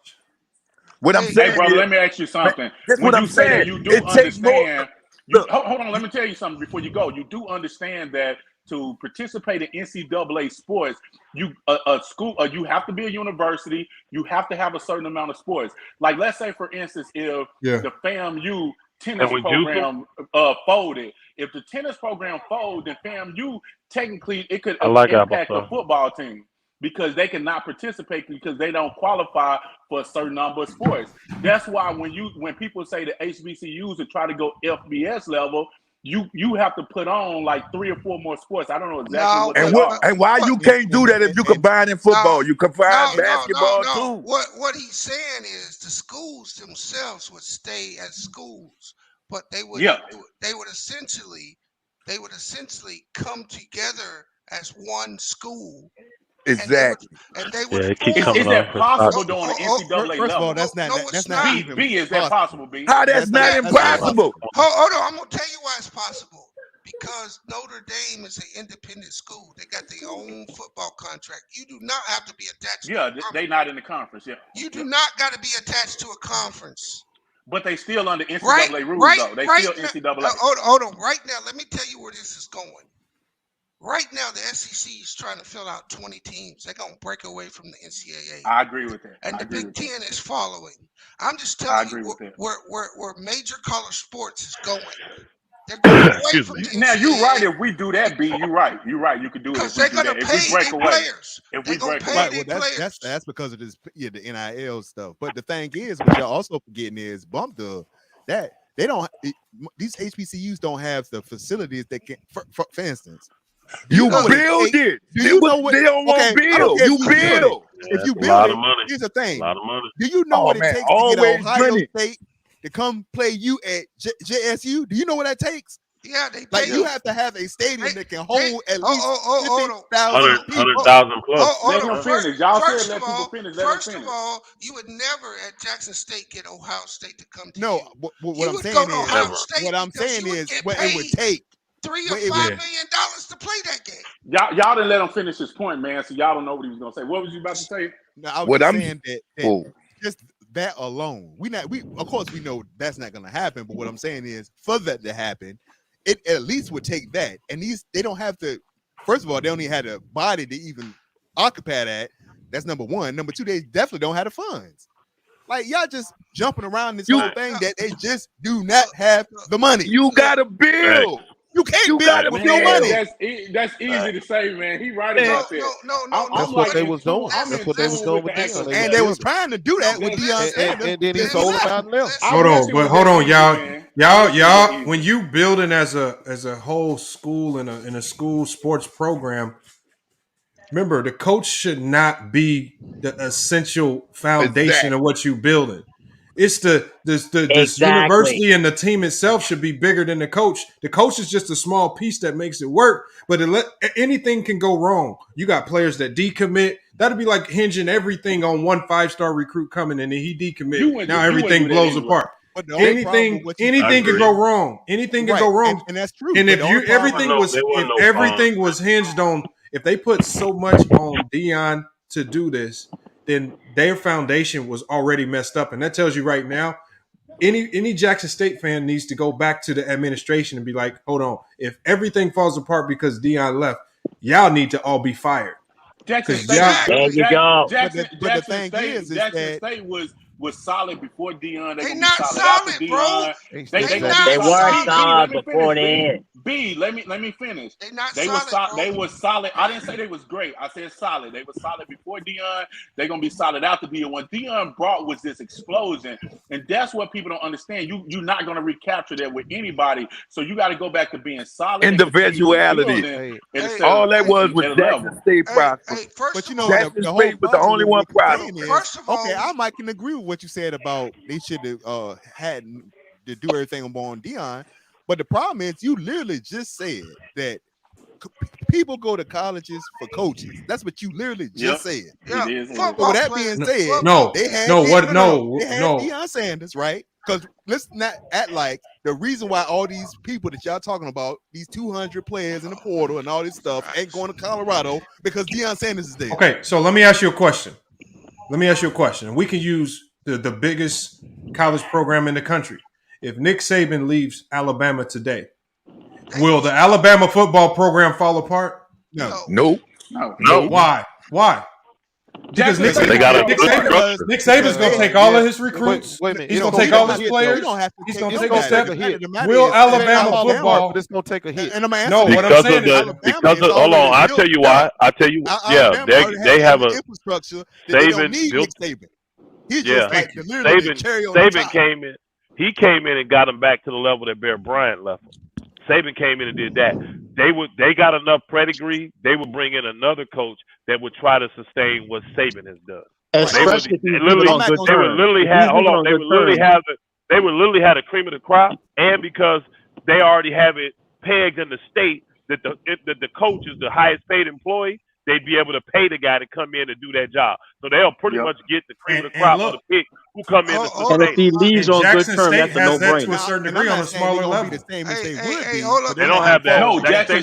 What I'm saying, hey, brother, let me ask you something. That's when what you I'm say saying. that you do It takes understand. Look, hold on, let me tell you something before you go. You do understand that to participate in NCAA sports, you you have to be a university. You have to have a certain amount of sports. Like, let's say, for instance, if the FAMU tennis program folded. If the tennis program folded, then FAMU technically it could impact the football team because they cannot participate because they don't qualify for a certain number of sports. That's why when people say the HBCUs and try to go FBS level, you have to put on like 3 or 4 more sports. I don't know exactly what they are. And why you can't do that if you combine in football? You combine basketball too. What he's saying is the schools themselves would stay as schools, but they would essentially come together as one school. Exactly. And they would. Is that possible on the NCAA First of all, level? that's not even B, is that possible, B? How that's not impossible? Hold on, I'm gonna tell you why it's possible. Because Notre Dame is an independent school. They got their own football contract. You do not have to be attached. They're not in the conference. Yeah, you do not got to be attached to a conference. But they still under NCAA rules, though. They still NCAA. Hold on, right now. Let me tell you where this is going. Right now, the SEC is trying to fill out 20 teams. They're going to break away from the NCAA. I agree with that. And the Big Ten is following. I'm just telling you where major college sports is going. They're going away from the NCAA. Now, you're right. If we do that, B, you're right. You're right. You could do it if we do that. If we break away. If we break away. Well, that's because of this, the NIL stuff. But the thing is, what y'all also forgetting is these HBCUs don't have the facilities that can, for instance. You build it. You don't want to build. You build. If you build it, here's the thing. Do you know what it takes to get Ohio State to come play you at JSU? Do you know what that takes? Yeah, they like you have to have a stadium that can hold at least 100,000 plus. Let him finish. Y'all said let people finish. First of all, you would never at Jackson State get Ohio State to come to you. What I'm saying is what it would take. $3 or $5 million to play that game. Y'all didn't let him finish his point, man. So y'all don't know what he was gonna say. What was you about to say? No, I was saying that just that alone. Of course we know that's not gonna happen. But what I'm saying is, for that to happen, it at least would take that. And they don't have to. First of all, they only had a body to even occupy that. That's number one. Number two, they definitely don't have the funds. Like y'all just jumping around this whole thing that they just do not have the money. You gotta build. You can't build with no money. That's easy to say, man. He right about that. No. That's what they was doing. That's what they was doing with Deion. And they was trying to do that with Deion Sanders. And then he sold it out and left. Hold on, y'all. When you building as a whole school in a school sports program, remember the coach should not be the essential foundation of what you building. It's this university and the team itself should be bigger than the coach. The coach is just a small piece that makes it work, but anything can go wrong. You got players that decommit. That'd be like hinging everything on one 5-star recruit coming and then he decommit. Now everything blows apart. Anything can go wrong. Anything can go wrong, and that's true. And if everything was hinged on, if they put so much on Deion to do this, then their foundation was already messed up. And that tells you right now, any Jackson State fan needs to go back to the administration and be like, hold on, if everything falls apart because Deion left, y'all need to all be fired. Jackson State was was solid before Deion. They not solid, bro. They weren't solid before then. Let me finish. They not solid. They were solid. I didn't say they was great. I said solid. They were solid before Deion. They're gonna be solid after Deion. What Deion brought was this explosion, and that's what people don't understand. You're not gonna recapture that with anybody. So you got to go back to being solid. Individuality. All that was Jackson State process. But you know, Jackson the State was the only one proud. First of all, okay, I can agree with what you said about they should have had to do everything on Deion. But the problem is, you literally just said that people go to colleges for coaches. That's what you literally just said. Yeah. So with that being said, they had Deion Sanders, right? Because let's not act like the reason why all these people that y'all talking about, these 200 players in the portal and all this stuff, ain't going to Colorado because Deion Sanders is there. Okay, so let me ask you a question. We can use the biggest college program in the country. If Nick Saban leaves Alabama today, will the Alabama football program fall apart? No. Why? Because Nick Saban's going to take all of his recruits. He's going to take all his players. He's going to take a step. Will Alabama football? It's going to take a hit. What I'm saying is, hold on. I'll tell you why. They have a infrastructure. Saban built. Saban came in. He came in and got him back to the level that Bear Bryant left him. Saban came in and did that. They got enough pedigree. They would bring in another coach that would try to sustain what Saban has done. They would literally have the cream of the crop, and because they already have it pegged in the state that the coach is the highest paid employee, they'd be able to pay the guy to come in and do that job. So they'll pretty much get the cream of the crop of the pick who come in to sustain. And if he leaves on good terms, that's a no-brainer. To a certain degree on a smaller level. They don't have that. No, Jackson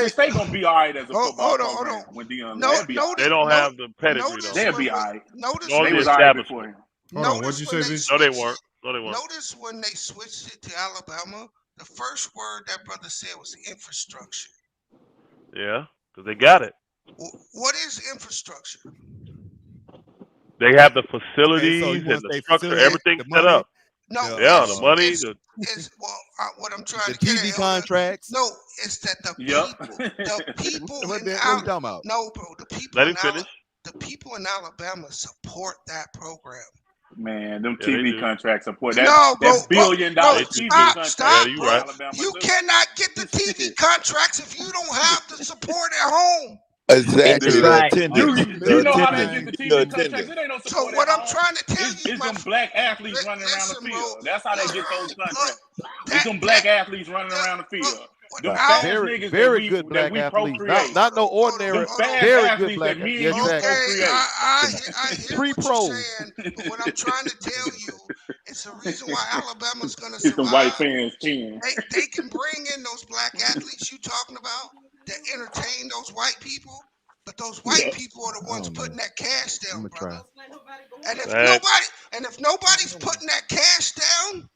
State gonna be all right as a football program when Deion. They don't have the pedigree though. They'll be all right. They was established. Hold on, what'd you say, B? No, they weren't. Notice when they switched it to Alabama, the first word that brother said was infrastructure. Yeah, because they got it. What is infrastructure? They have the facilities and the structure, everything set up. No, the money. What I'm trying to get TV contracts. No, it's that the people the people in Alabama support that program. Man, them TV contracts support that. That's $1 billion TV contracts. Stop, you bro. right. You cannot get the TV contracts if you don't have the support at home. Exactly. You know how they get the TV contracts? It ain't no support. So what I'm trying to tell you, it's them black athletes running around the field. That's how they get those contracts. It's them black athletes running around the field. Very good black athletes. Not no ordinary. Very good black athletes. I hear what you're saying, but what I'm trying to tell you, it's the reason why Alabama's going to survive. It's the white fans' team. They can bring in those black athletes you talking about that entertain those white people, but those white people are the ones putting that cash down, brother. And if nobody's putting that cash down,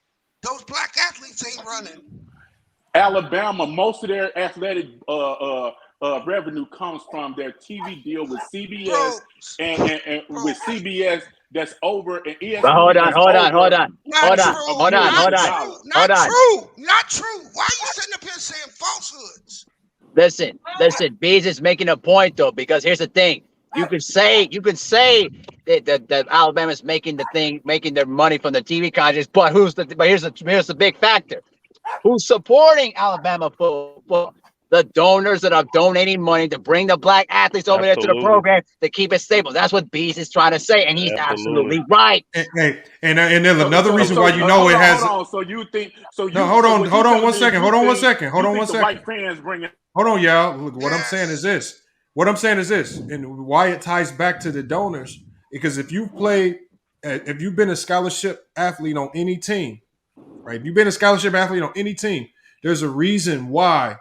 those black athletes ain't running. Alabama, most of their athletic revenue comes from their TV deal with CBS and with CBS that's over and ESPN. But hold on. Not true. Why are you sitting up here saying falsehoods? Listen, Bees is making a point though, because here's the thing. You can say that Alabama's making their money from the TV contracts, but here's the big factor. Who's supporting Alabama football? The donors that are donating money to bring the black athletes over there to the program to keep it stable. That's what Bees is trying to say, and he's absolutely right. And then another reason why you know it has. Hold on one second. White fans bring it. Hold on, y'all. Look, what I'm saying is this, and why it ties back to the donors, because if you've been a scholarship athlete on any team, right? If you've been a scholarship athlete on any team, there's a reason why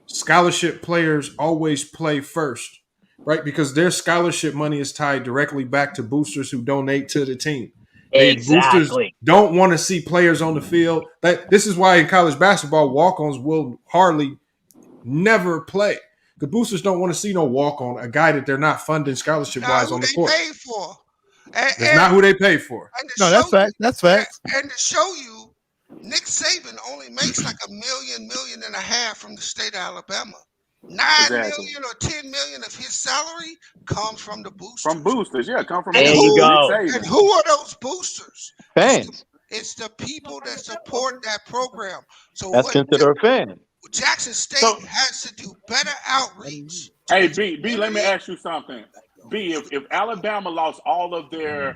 scholarship players always play first, right? Because their scholarship money is tied directly back to boosters who donate to the team. Exactly. Boosters don't want to see players on the field. This is why in college basketball, walk-ons will hardly never play. The boosters don't want to see no walk-on, a guy that they're not funding scholarship-wise on the court. They pay for. That's not who they pay for. No, that's facts. That's facts. And to show you, Nick Saban only makes like $1 million and a half from the state of Alabama. 9 million or 10 million of his salary comes from the boosters. From boosters, yeah, come from. There you go. And who are those boosters? Fans. It's the people that support that program. So That's considered a fan. Jackson State has to do better outreach. Hey, B, let me ask you something. B, if Alabama lost all of their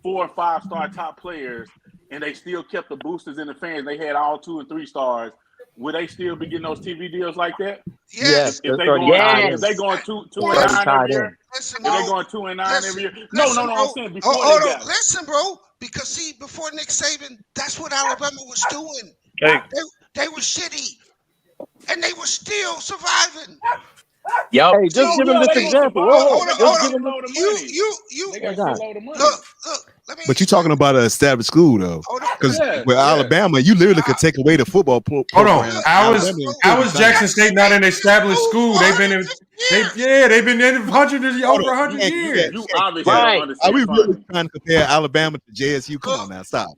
4 and 5 star top players and they still kept the boosters and the fans, they had all 2 and 3 stars, would they still be getting those TV deals like that? Yes. If they going 2 and 9 every year? If they going 2 and 9 every year? No, I'm saying before they got it. Listen, bro, because see, before Nick Saban, that's what Alabama was doing. Hey. They were shitty, and they were still surviving. Yep. Hey, just give him this example. Hold on. Look. But you're talking about an established school, though, because with Alabama, you literally could take away the football program. Hold on, how is Jackson State not an established school? They've been in, they've been in over 100 years. You obviously Right. don't Are we understand. really trying to compare Alabama to JSU? Come on now, stop.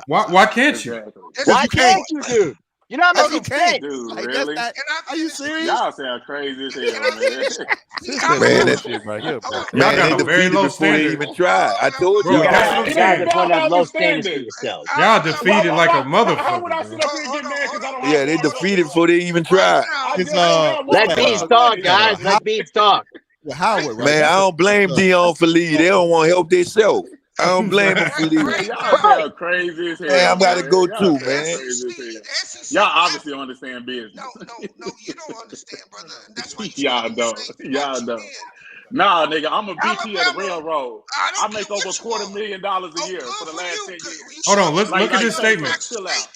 Why can't you? Why can't you, dude? You know how You much can't. Dude, Like, really? are you serious? Y'all sound crazy as hell, man. Man, that shit right here, bro. Y'all got they a very defeated low before they standard. even tried. I told Bro, you. that's what I'm You guys are saying. putting up low standards for yourselves. Y'all defeated like a How would motherfucker. I sit up here and get mad because I don't have Yeah, they defeated before they even tried. Let Beats talk, guys. Let Beats talk. Howard, right? Man, I don't blame Deion for leaving. They don't want to help themselves. I don't blame them for leaving. Y'all sound crazy as hell. Man, I'm gotta go Y'all too, sound man. crazy as hell. Y'all obviously understand business. No, you don't understand, brother. And that's why Y'all don't. Y'all don't. Nah, nigga, I'm a BT at the railroad. I make over $250,000 a year for the last 10 years. Hold on, look at this statement. Chill out.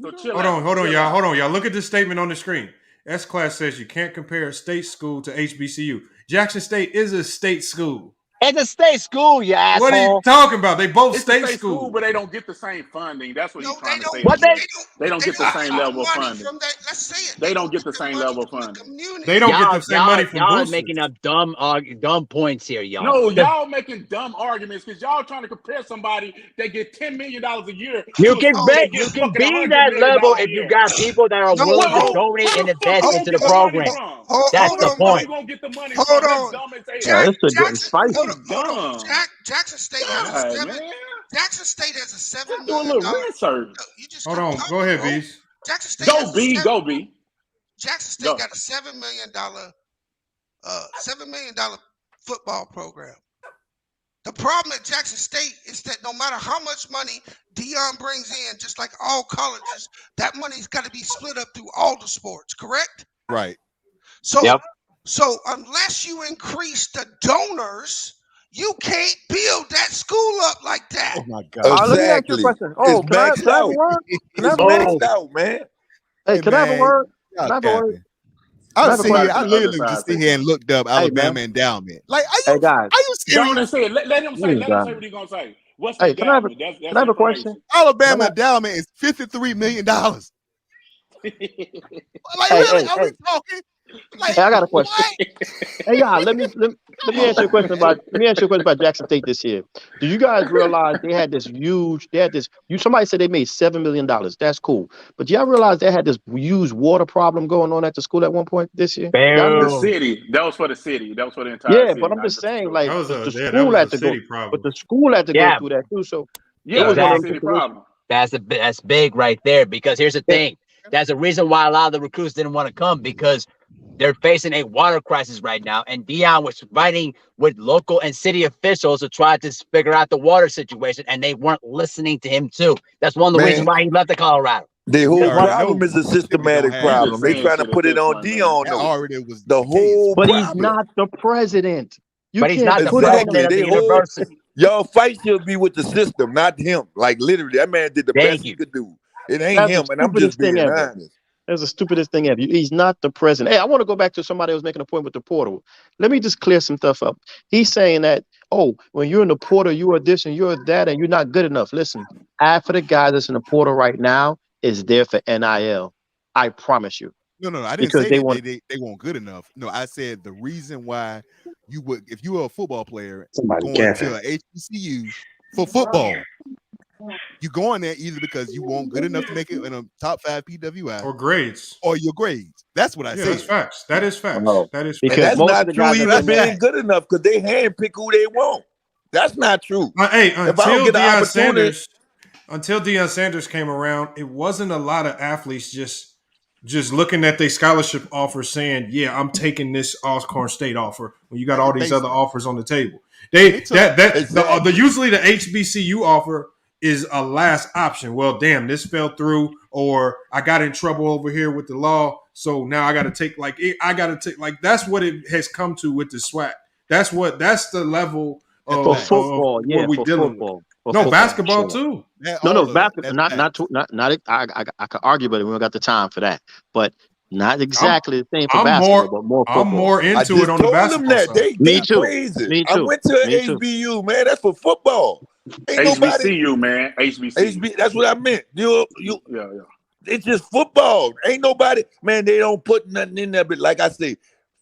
So chill Hold out. on, y'all. Look at this statement on the screen. S-Class says you can't compare a state school to HBCU. Jackson State is a state school. It's a state school, you asshole. What are you talking about? They both It's state state school. but they don't get the same funding. That's what he's trying to say. What They don't get the same level of funding. Let's say it. They don't get the same level of funding. They don't get the same money from y'all boosters. making up dumb points here, y'all. No, y'all making dumb arguments because y'all trying to compare somebody that get $10 million a year. You can be that level if you got people that are willing to donate and invest into the program. That's the point. Hold on. Dumb. Jackson State has a Jackson State has a $7 Do a million. little research. Hold on, go ahead, Bees. Jackson State Go B. Jackson State got a $7 million football program. The problem at Jackson State is that no matter how much money Deion brings in, just like all colleges, that money's got to be split up through all the sports, correct? Right. So unless you increase the donors, you can't build that school up like that. Oh my God! Let me ask you a question. Oh, can I have a word? It's maxed out, man. Hey, can I have a word? Can I have a word? I literally just sit here and looked up Alabama endowment. Like, are you serious? Let him say what he's gonna say. What's the can I have a question? Alabama endowment is $53 million. Like, really? Are we talking? Like, Hey, I got a question. Hey, y'all, let me ask you a question about Jackson State this year. Do you guys realize they had this? Somebody said they made $7 million. That's cool. But y'all realize they had this huge water problem going on at the school at one point this year? The city. That was for the city. That was for the entire city. Yeah, but I'm just saying, like, the school had to go through that too. So yeah, that's a city problem. That's big right there, because here's the thing. That's the reason why a lot of the recruits didn't want to come, because they're facing a water crisis right now. And Deion was fighting with local and city officials to try to figure out the water situation, and they weren't listening to him too. That's one of the reasons why he left the Colorado. The whole problem is a systematic problem. They trying to put it on Deion. But he's not the president. But he's not the president of the university. Y'all fight should be with the system, not him. Like, literally, that man did the best he could do. It ain't him, and I'm just being honest. That's the stupidest thing ever. He's not the president. Hey, I want to go back to somebody who was making a point with the portal. Let me just clear some stuff up. He's saying that, when you're in the portal, you are this and you're that, and you're not good enough. Listen, half of the guys that's in the portal right now is there for NIL. I promise you. No. I didn't say they weren't good enough. No, I said the reason why you would, if you were a football player going to a HBCU for football, you go in there either because you weren't good enough to make it in a top 5 PWI or grades or your grades. That's what I said. That's facts. That is facts. No. That is And facts. that's not true even being good enough because they handpick who they want. That's not true. Hey, if I don't get the opportunity, until Deion Sanders came around, it wasn't a lot of athletes just looking at their scholarship offer saying, yeah, I'm taking this Alcorn State offer when you got all these other offers on the table. Usually the HBCU offer is a last option. Well, damn, this fell through, or I got in trouble over here with the law, so now I got to take that's what it has come to with the SWAC. That's the level of football. What we dealing with. Basketball too. No, basketball. Not. I could argue, but we don't got the time for that. But not exactly the same for basketball, but more football. I'm more into it on the basketball side. Me too. Crazy. I went to an HBU, man. That's for football. HBCU, man. HBCU. That's what I meant. Yeah. It's just football. Ain't nobody, man. They don't put nothing in there. But like I say,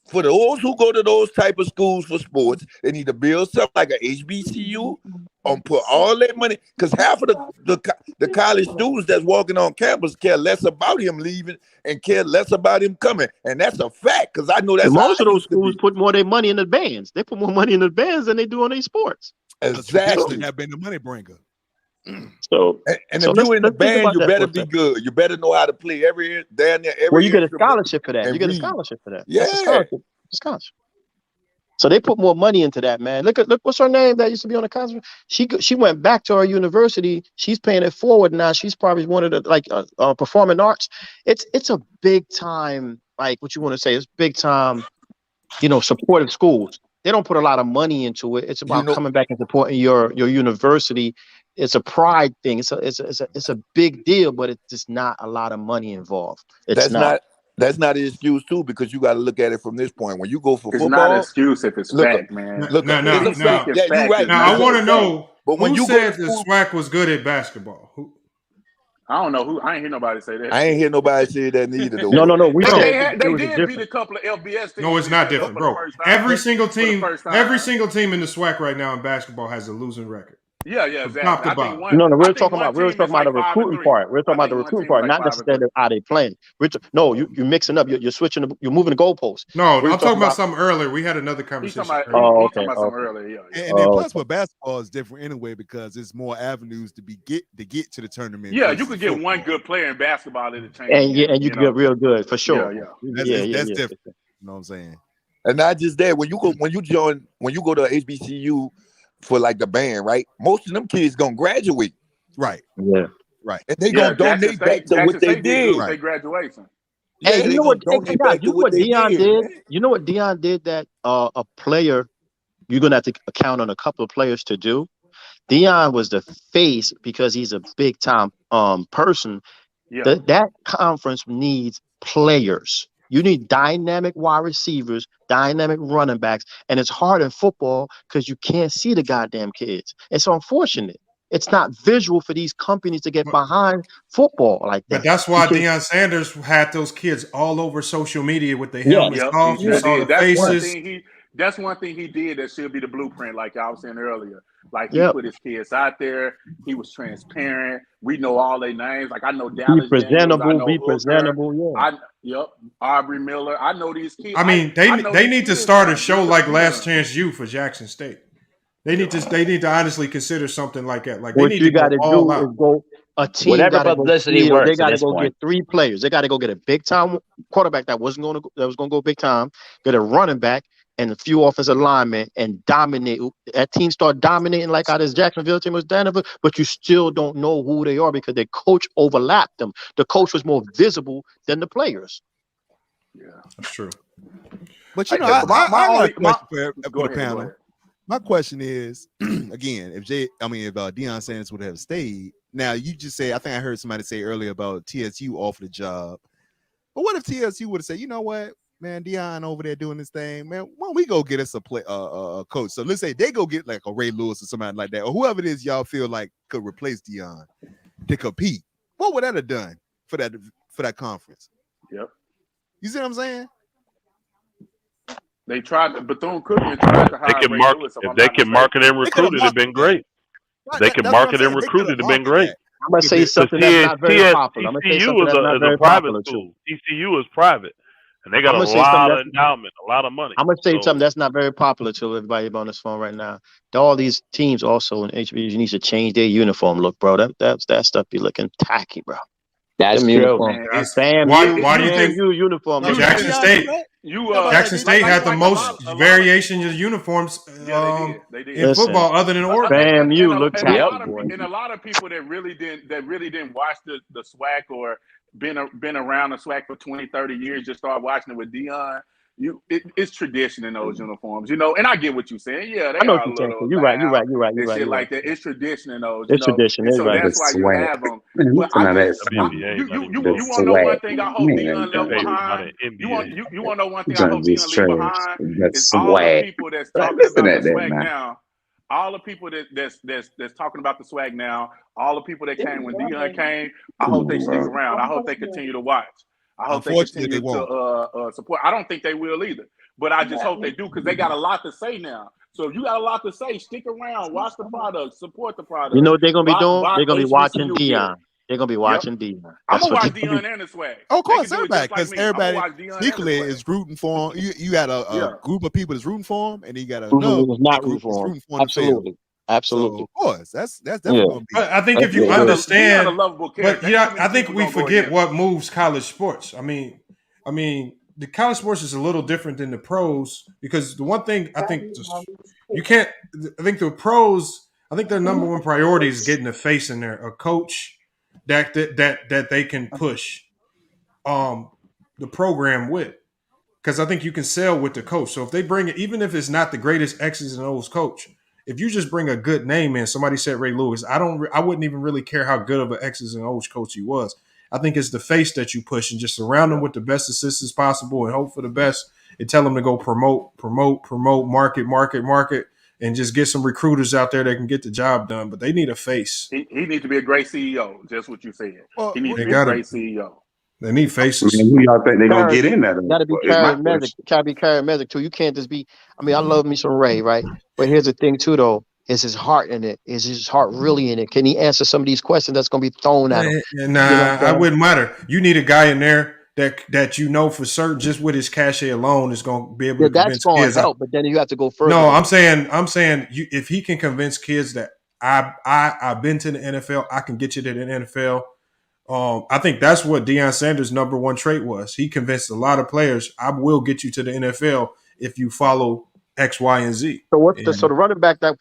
for those who go to those type of schools for sports, they need to build something like an HBCU and put all that money. Because half of the college students that's walking on campus care less about him leaving and care less about him coming, and that's a fact. Because I know that's most of those schools put more of their money in the bands. They put more money in the bands than they do on their sports. Exactly. That been the money bringer. So, if you're in the band, you better be good. You better know how to play every. Well, you get a scholarship for that. You get a scholarship for that. Yeah, scholarship. So they put more money into that, man. Look, what's her name that used to be on the concert? She went back to her university. She's paying it forward now. She's probably one of the performing arts. It's a big time, like what you want to say. It's big time, supportive schools. They don't put a lot of money into it. It's about coming back and supporting your university. It's a pride thing. It's a big deal, but it's just not a lot of money involved. That's not an excuse too, because you got to look at it from this point. When you go for football, it's not an excuse if it's fact, man. No. Yeah, you're right. Now I want to know. But when who said the SWAC was good at basketball? I don't know who. I ain't hear nobody say that. I ain't hear nobody say that neither. Though. No. They did beat a couple of LBS teams. No, it's not different, bro. Every single team in the SWAC right now in basketball has a losing record. Yeah, exactly. We're talking about the recruiting part. We're talking about the recruiting part, not necessarily how they playing. You're mixing up. You're switching. You're moving the goalposts. No, I'm talking about something earlier. We had another conversation. Okay. Talking about something earlier. Yeah. And then plus, with basketball is different anyway because there's more avenues to get to the tournament. Yeah, you could get one good player in basketball in the change. And you can get real good for sure. Yeah. That's different. You know what I'm saying? And not just that. When you go to HBCU. For like the band, right? Most of them kids gonna graduate, right? Yeah, right. And they gonna donate back to what they did. Their graduation. Hey, you know what Deion did? You know what Deion did that a player, you're gonna have to count on a couple of players to do. Deion was the face because he's a big time person. Yeah. That conference needs players. You need dynamic wide receivers, dynamic running backs, and it's hard in football because you can't see the goddamn kids. It's unfortunate. It's not visual for these companies to get behind football like that. But that's why Deion Sanders had those kids all over social media with the helmets off. You saw the faces. That's one thing he did that should be the blueprint, like I was saying earlier. Like he put his kids out there. He was transparent. We know all their names. Like I know Dallas. Be presentable. Yeah. Aubrey Miller. I know these kids. I mean, they need to start a show like Last Chance U for Jackson State. They need to honestly consider something like that. Like what they need you got to do is go. A team whatever publicity works. They got to go get 3 players. They got to go get a big time quarterback that was going to go big time. Get a running back and a few offensive linemen and dominate. That team start dominating like how this Jacksonville team was Denver, but you still don't know who they are because their coach overlapped them. The coach was more visible than the players. Yeah, that's true. But you know, I got a question for the panel. My question is, again, if Deion Sanders would have stayed. Now you just say, I think I heard somebody say earlier about TSU offered a job. But what if TSU would have said, you know what, man, Deion over there doing this thing, man, why don't we go get us a coach? So let's say they go get like a Ray Lewis or somebody like that, or whoever it is y'all feel like could replace Deion to compete. What would that have done for that conference? Yep. You see what I'm saying? They tried. Bethune-Cookman tried to hire Ray Lewis. If they can market and recruit, it'd have been great. If they can market and recruit, it'd have been great. I'm gonna say something that's not very popular. I'm gonna say something that's not very popular too. TCU is private, and they got a lot of endowment, a lot of money. I'm gonna say something that's not very popular to everybody on this phone right now. All these teams also in HBCU need to change their uniform look, bro. That stuff be looking tacky, bro. That's true. Why do you think uniform? Jackson State? Jackson State had the most variations of uniforms in football, other than Oregon. FAMU looked tacky, and a lot of people that really didn't watch the SWAC or been around the SWAC for 20, 30 years, just started watching it with Deion. It's tradition in those uniforms, and I get what you're saying. Yeah, they are a little. You're right. Shit like that. It's tradition in those. It's tradition. So that's why you have them. But you want to know one thing? I hope Deion left behind. You want to know one thing? I hope Deion left behind is all the people that's talking about the SWAC now. All the people that's talking about the SWAC now. All the people that came when Deion came. I hope they stick around. I hope they continue to watch. I hope they continue to support. I don't think they will either, but I just hope they do because they got a lot to say now. So if you got a lot to say, stick around, watch the product, support the product. You know what they're gonna be doing? They're gonna be watching Deion. They're gonna be watching Deion. I'm gonna watch Deion and the SWAC. Oh, of course, everybody, because everybody secretly is rooting for him. You got a group of people that's rooting for him, and you got another not rooting for him. Absolutely. Absolutely, so, of course, that's definitely going to be. But I think if you understand, I think we forget what moves college sports. I mean, the college sports is a little different than the pros because the one thing I think you can't. I think the pros. I think their number one priority is getting a face in there, a coach that they can push, the program with. Because I think you can sell with the coach. So if they bring it, even if it's not the greatest X's and O's coach. If you just bring a good name in, somebody said Ray Lewis. I wouldn't even really care how good of an X's and O's coach he was. I think it's the face that you push and just surround him with the best assistants possible and hope for the best and tell them to go promote, market, and just get some recruiters out there that can get the job done. But they need a face. He needs to be a great CEO. Just what you said. He needs to be a great CEO. They need faces. Who y'all think they're gonna get in that? Gotta be charismatic. Gotta be charismatic too. You can't just be. I mean, I love me some Ray, right? But here's the thing too, though. Is his heart in it? Is his heart really in it? Can he answer some of these questions that's gonna be thrown at him? Nah, I wouldn't matter. You need a guy in there that you know for certain, just with his cachet alone, is gonna be able to convince that's gonna kids. Help, but then you have to go further. No, I'm saying, if he can convince kids that I've been to the NFL, I can get you to the NFL. I think that's what Deion Sanders' number one trait was. He convinced a lot of players, I will get you to the NFL if you follow X, Y, and Z. So so the running back that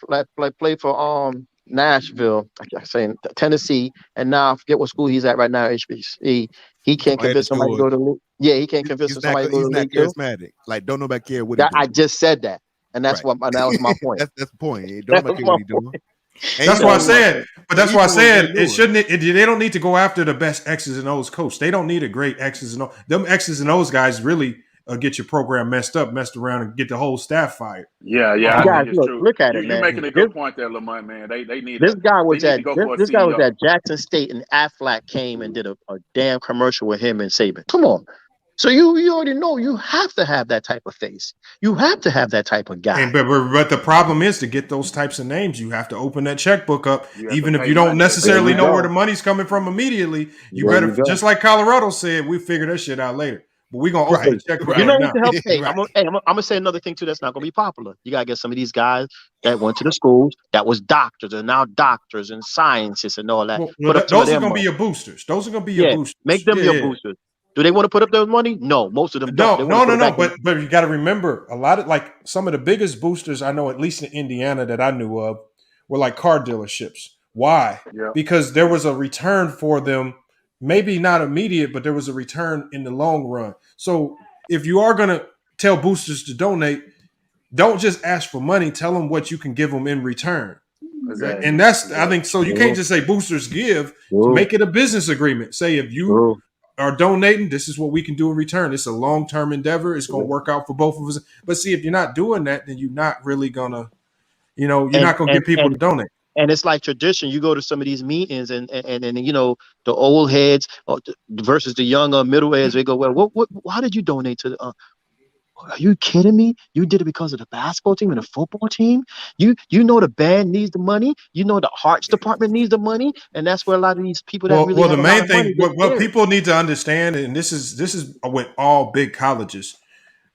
played for Nashville, I saying Tennessee, and now I forget what school he's at right now, HBCU. He can't convince somebody to go to the league. Yeah, he can't convince somebody to go to the league. He's not charismatic. Like, don't nobody care what I just said that. And that's that was my point. That's the point. Don't nobody care what he's doing. That's why I said, it shouldn't. They don't need to go after the best X's and O's coach. They don't need a great X's and O's. Them X's and O's guys really get your program messed around, and get the whole staff fired. Yeah. Guys, look at it, man. You're making a good point there, Lamont, man. They need this guy was at this guy was at Jackson State, and Aflac came and did a damn commercial with him and Saban. Come on. So you already know you have to have that type of face. You have to have that type of guy. But the problem is, to get those types of names, you have to open that checkbook up. Even if you don't necessarily know where the money's coming from immediately, you better, just like Colorado said, we figure that shit out later. But we're going to open the checkbook. You know what to help? Hey, I'm going to say another thing, too, that's not going to be popular. You got to get some of these guys that went to the schools that was doctors and now doctors and scientists and all that. Those are going to be your boosters. Those are going to be your boosters. Make them your boosters. Do they want to put up their money? No, most of them don't. No. But you got to remember, a lot of, like, some of the biggest boosters I know, at least in Indiana, that I knew of, were like car dealerships. Why? Yeah. Because there was a return for them, maybe not immediate, but there was a return in the long run. So if you are going to tell boosters to donate, don't just ask for money. Tell them what you can give them in return. Exactly. And that's, I think, so you can't just say boosters give. Make it a business agreement. Say, if you are donating, this is what we can do in return. It's a long-term endeavor. It's going to work out for both of us. But see, if you're not doing that, then you're not really going to, you're not going to get people to donate. And it's like tradition. You go to some of these meetings, and you know, the old heads versus the young middle heads. They go, well, how did you donate to the? Are you kidding me? You did it because of the basketball team and the football team? You know the band needs the money. You know the arts department needs the money, and that's where a lot of these people that really have the a lot main of money. thing, what people need to understand, and this is with all big colleges.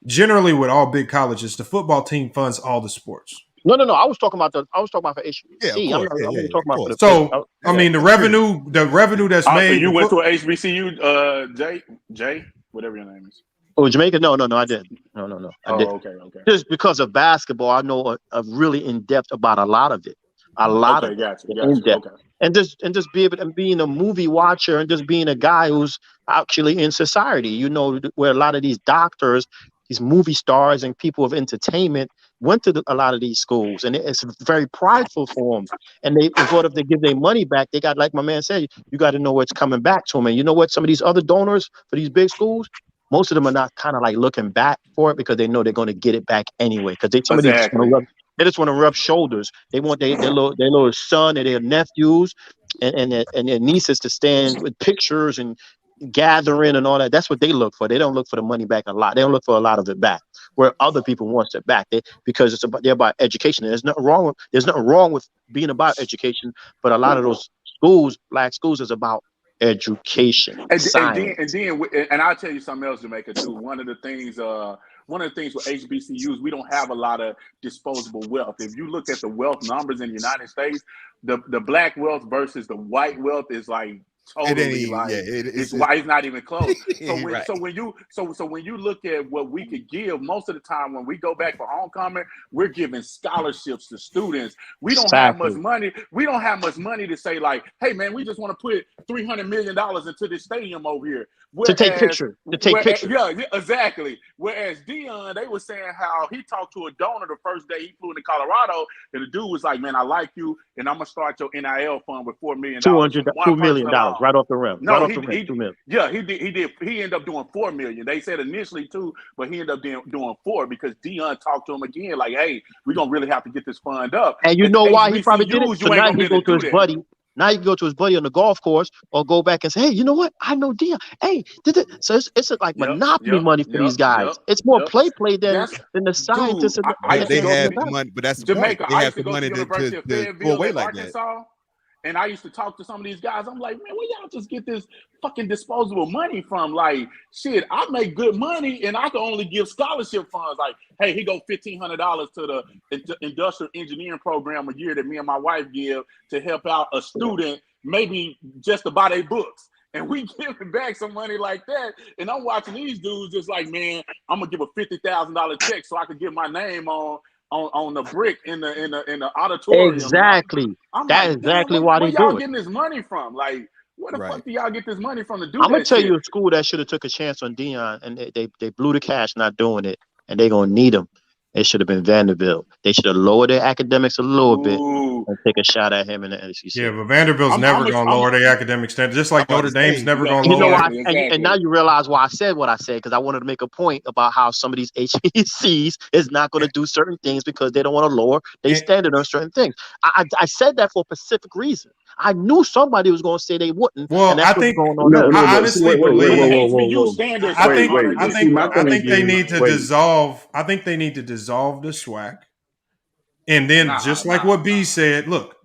Generally, with all big colleges, the football team funds all the sports. No. I was talking about for HBC. Yeah, I'm not talking about for the. So I mean, the revenue that's made. You went to an HBCU, Jay, whatever your name is. Oh, Jamaica? No, I didn't. No. I didn't. Okay. Just because of basketball, I know a really in depth about a lot of it. Gotcha. Okay. And just be able to being a movie watcher and just being a guy who's actually in society. You know, where a lot of these doctors, these movie stars, and people of entertainment went to a lot of these schools, and it's very prideful for them. And they, in order to give their money back, they got, like my man said, you got to know what's coming back to them. And you know what? Some of these other donors for these big schools, most of them are not kind of like looking back for it because they know they're going to get it back anyway. Because they just want to rub shoulders. They want their little son and their nephews and their nieces to stand with pictures and gathering and all that. That's what they look for. They don't look for the money back a lot. They don't look for a lot of it back. Where other people want it back, because they're about education. There's nothing wrong with being about education, but a lot of those schools, black schools, is about education. And I'll tell you something else, Jamaica, too. One of the things with HBCUs, we don't have a lot of disposable wealth. If you look at the wealth numbers in the United States, the black wealth versus the white wealth is like totally it's not even close. So when you look at what we could give, most of the time when we go back for homecoming, we're giving scholarships to students. We don't have much money. We don't have much money to say like, hey man, we just want to put $300 million into this stadium over here. To take pictures. Yeah, exactly. Whereas Deion, they were saying how he talked to a donor the first day he flew into Colorado, and the dude was like, man, I like you, and I'm going to start your NIL fund with $4 million. $2 million right off the rim. No, right off the rim, 2 million. Yeah, he did. He ended up doing $4 million. They said initially 2, but he ended up doing 4 because Deion talked to him again, like, hey, we're going to really have to get this fund up. And you know why he probably did it? So now he go to his buddy. Now you can go to his buddy on the golf course or go back and say, hey, you know what? I know Deion. Hey, so it's like monopoly money for these guys. It's more play than the scientists. They have the money, but that's the point. They have the money to go away like that. And I used to talk to some of these guys. I'm like, man, where y'all just get this fucking disposable money from? Like, shit, I make good money and I can only give scholarship funds. Like, hey, he go $1,500 to the industrial engineering program a year that me and my wife give to help out a student, maybe just to buy their books. And we giving back some money like that. And I'm watching these dudes just like, man, I'm gonna give a $50,000 check so I can get my name on the brick in the auditorium. Exactly. That's like, exactly why they do it. Where y'all getting this money from? Like, where the fuck do y'all get this money from to do that? I'm gonna tell shit? you a school that should have took a chance on Deion, and they blew the cash not doing it, and they're gonna need him. It should have been Vanderbilt. They should have lowered their academics a little bit and take a shot at him in the SEC. Yeah, but Vanderbilt's never going to lower their academic standards, just like Notre Dame's never going to lower. And now you realize why I said what I said, because I wanted to make a point about how some of these HBCUs is not going to do certain things because they don't want to lower their standard on certain things. I said that for a specific reason. I knew somebody was going to say they wouldn't. Well, and that's I think what's going on I honestly believe I think they need to dissolve. I think they need to dissolve the SWAC, and then just like what B said, look,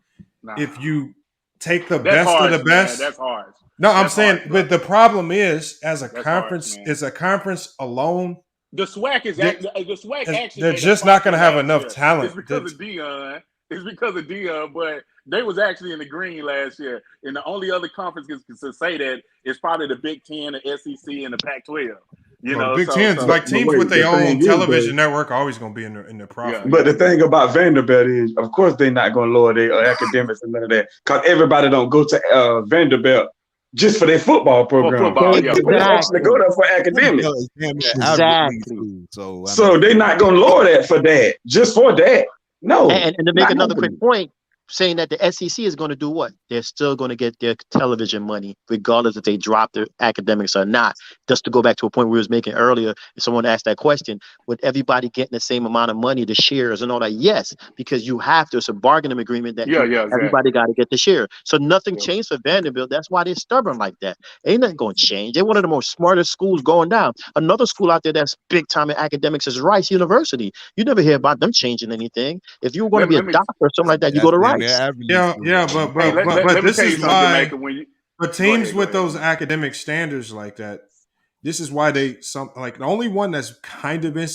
if you take the best of the best, that's hard. No, I'm saying, but the problem is, as a conference, as a conference alone, the SWAC is the SWAC actually they're just not going to have enough talent. It's because of Deion. It's because of Deion, but they was actually in the green last year. And the only other conference to say that is probably the Big Ten, the SEC, and the Pac-12. You know, Big Ten's like teams with their own television network are always going to be in the profit. But the thing about Vanderbilt is, of course, they're not going to lower their academics and none of that, because everybody don't go to Vanderbilt just for their football program. They actually go there for academics. Exactly. So they're not going to lower that for that, just for that. No. And to make another quick point, saying that the SEC is going to do what? They're still going to get their television money, regardless if they drop their academics or not. Just to go back to a point we was making earlier, if someone asked that question, would everybody getting the same amount of money, the shares and all that? Yes, because you have to. It's a bargaining agreement that everybody got to get the share. So nothing changed for Vanderbilt. That's why they're stubborn like that. Ain't nothing going to change. They're one of the most smartest schools going down. Another school out there that's big time in academics is Rice University. You never hear about them changing anything. If you were going to be a doctor or something like that, you go to Rice. But this is why. But teams with those academic standards like that, this is why the only one that's kind of been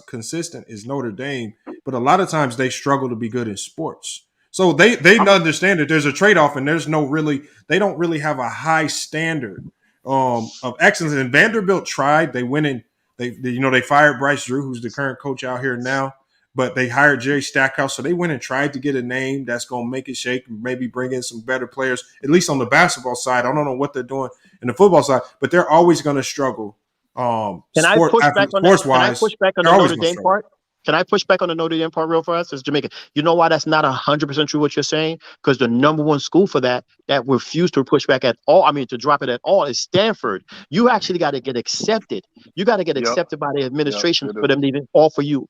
consistent is Notre Dame. But a lot of times they struggle to be good in sports. So they understand that there's a trade-off, and they don't really have a high standard of excellence. And Vanderbilt tried. They went in. They fired Bryce Drew, who's the current coach out here now. But they hired Jerry Stackhouse, so they went and tried to get a name that's going to make it shake and maybe bring in some better players, at least on the basketball side. I don't know what they're doing in the football side, but they're always going to struggle. Can I push back on the Notre Dame part? Can I push back on the Notre Dame part real fast? As Jamaica, you know why that's not 100% true what you're saying? Because the number one school for that refused to push back at all, to drop it at all, is Stanford. You actually got to get accepted. You got to get accepted by the administration for them to even offer you,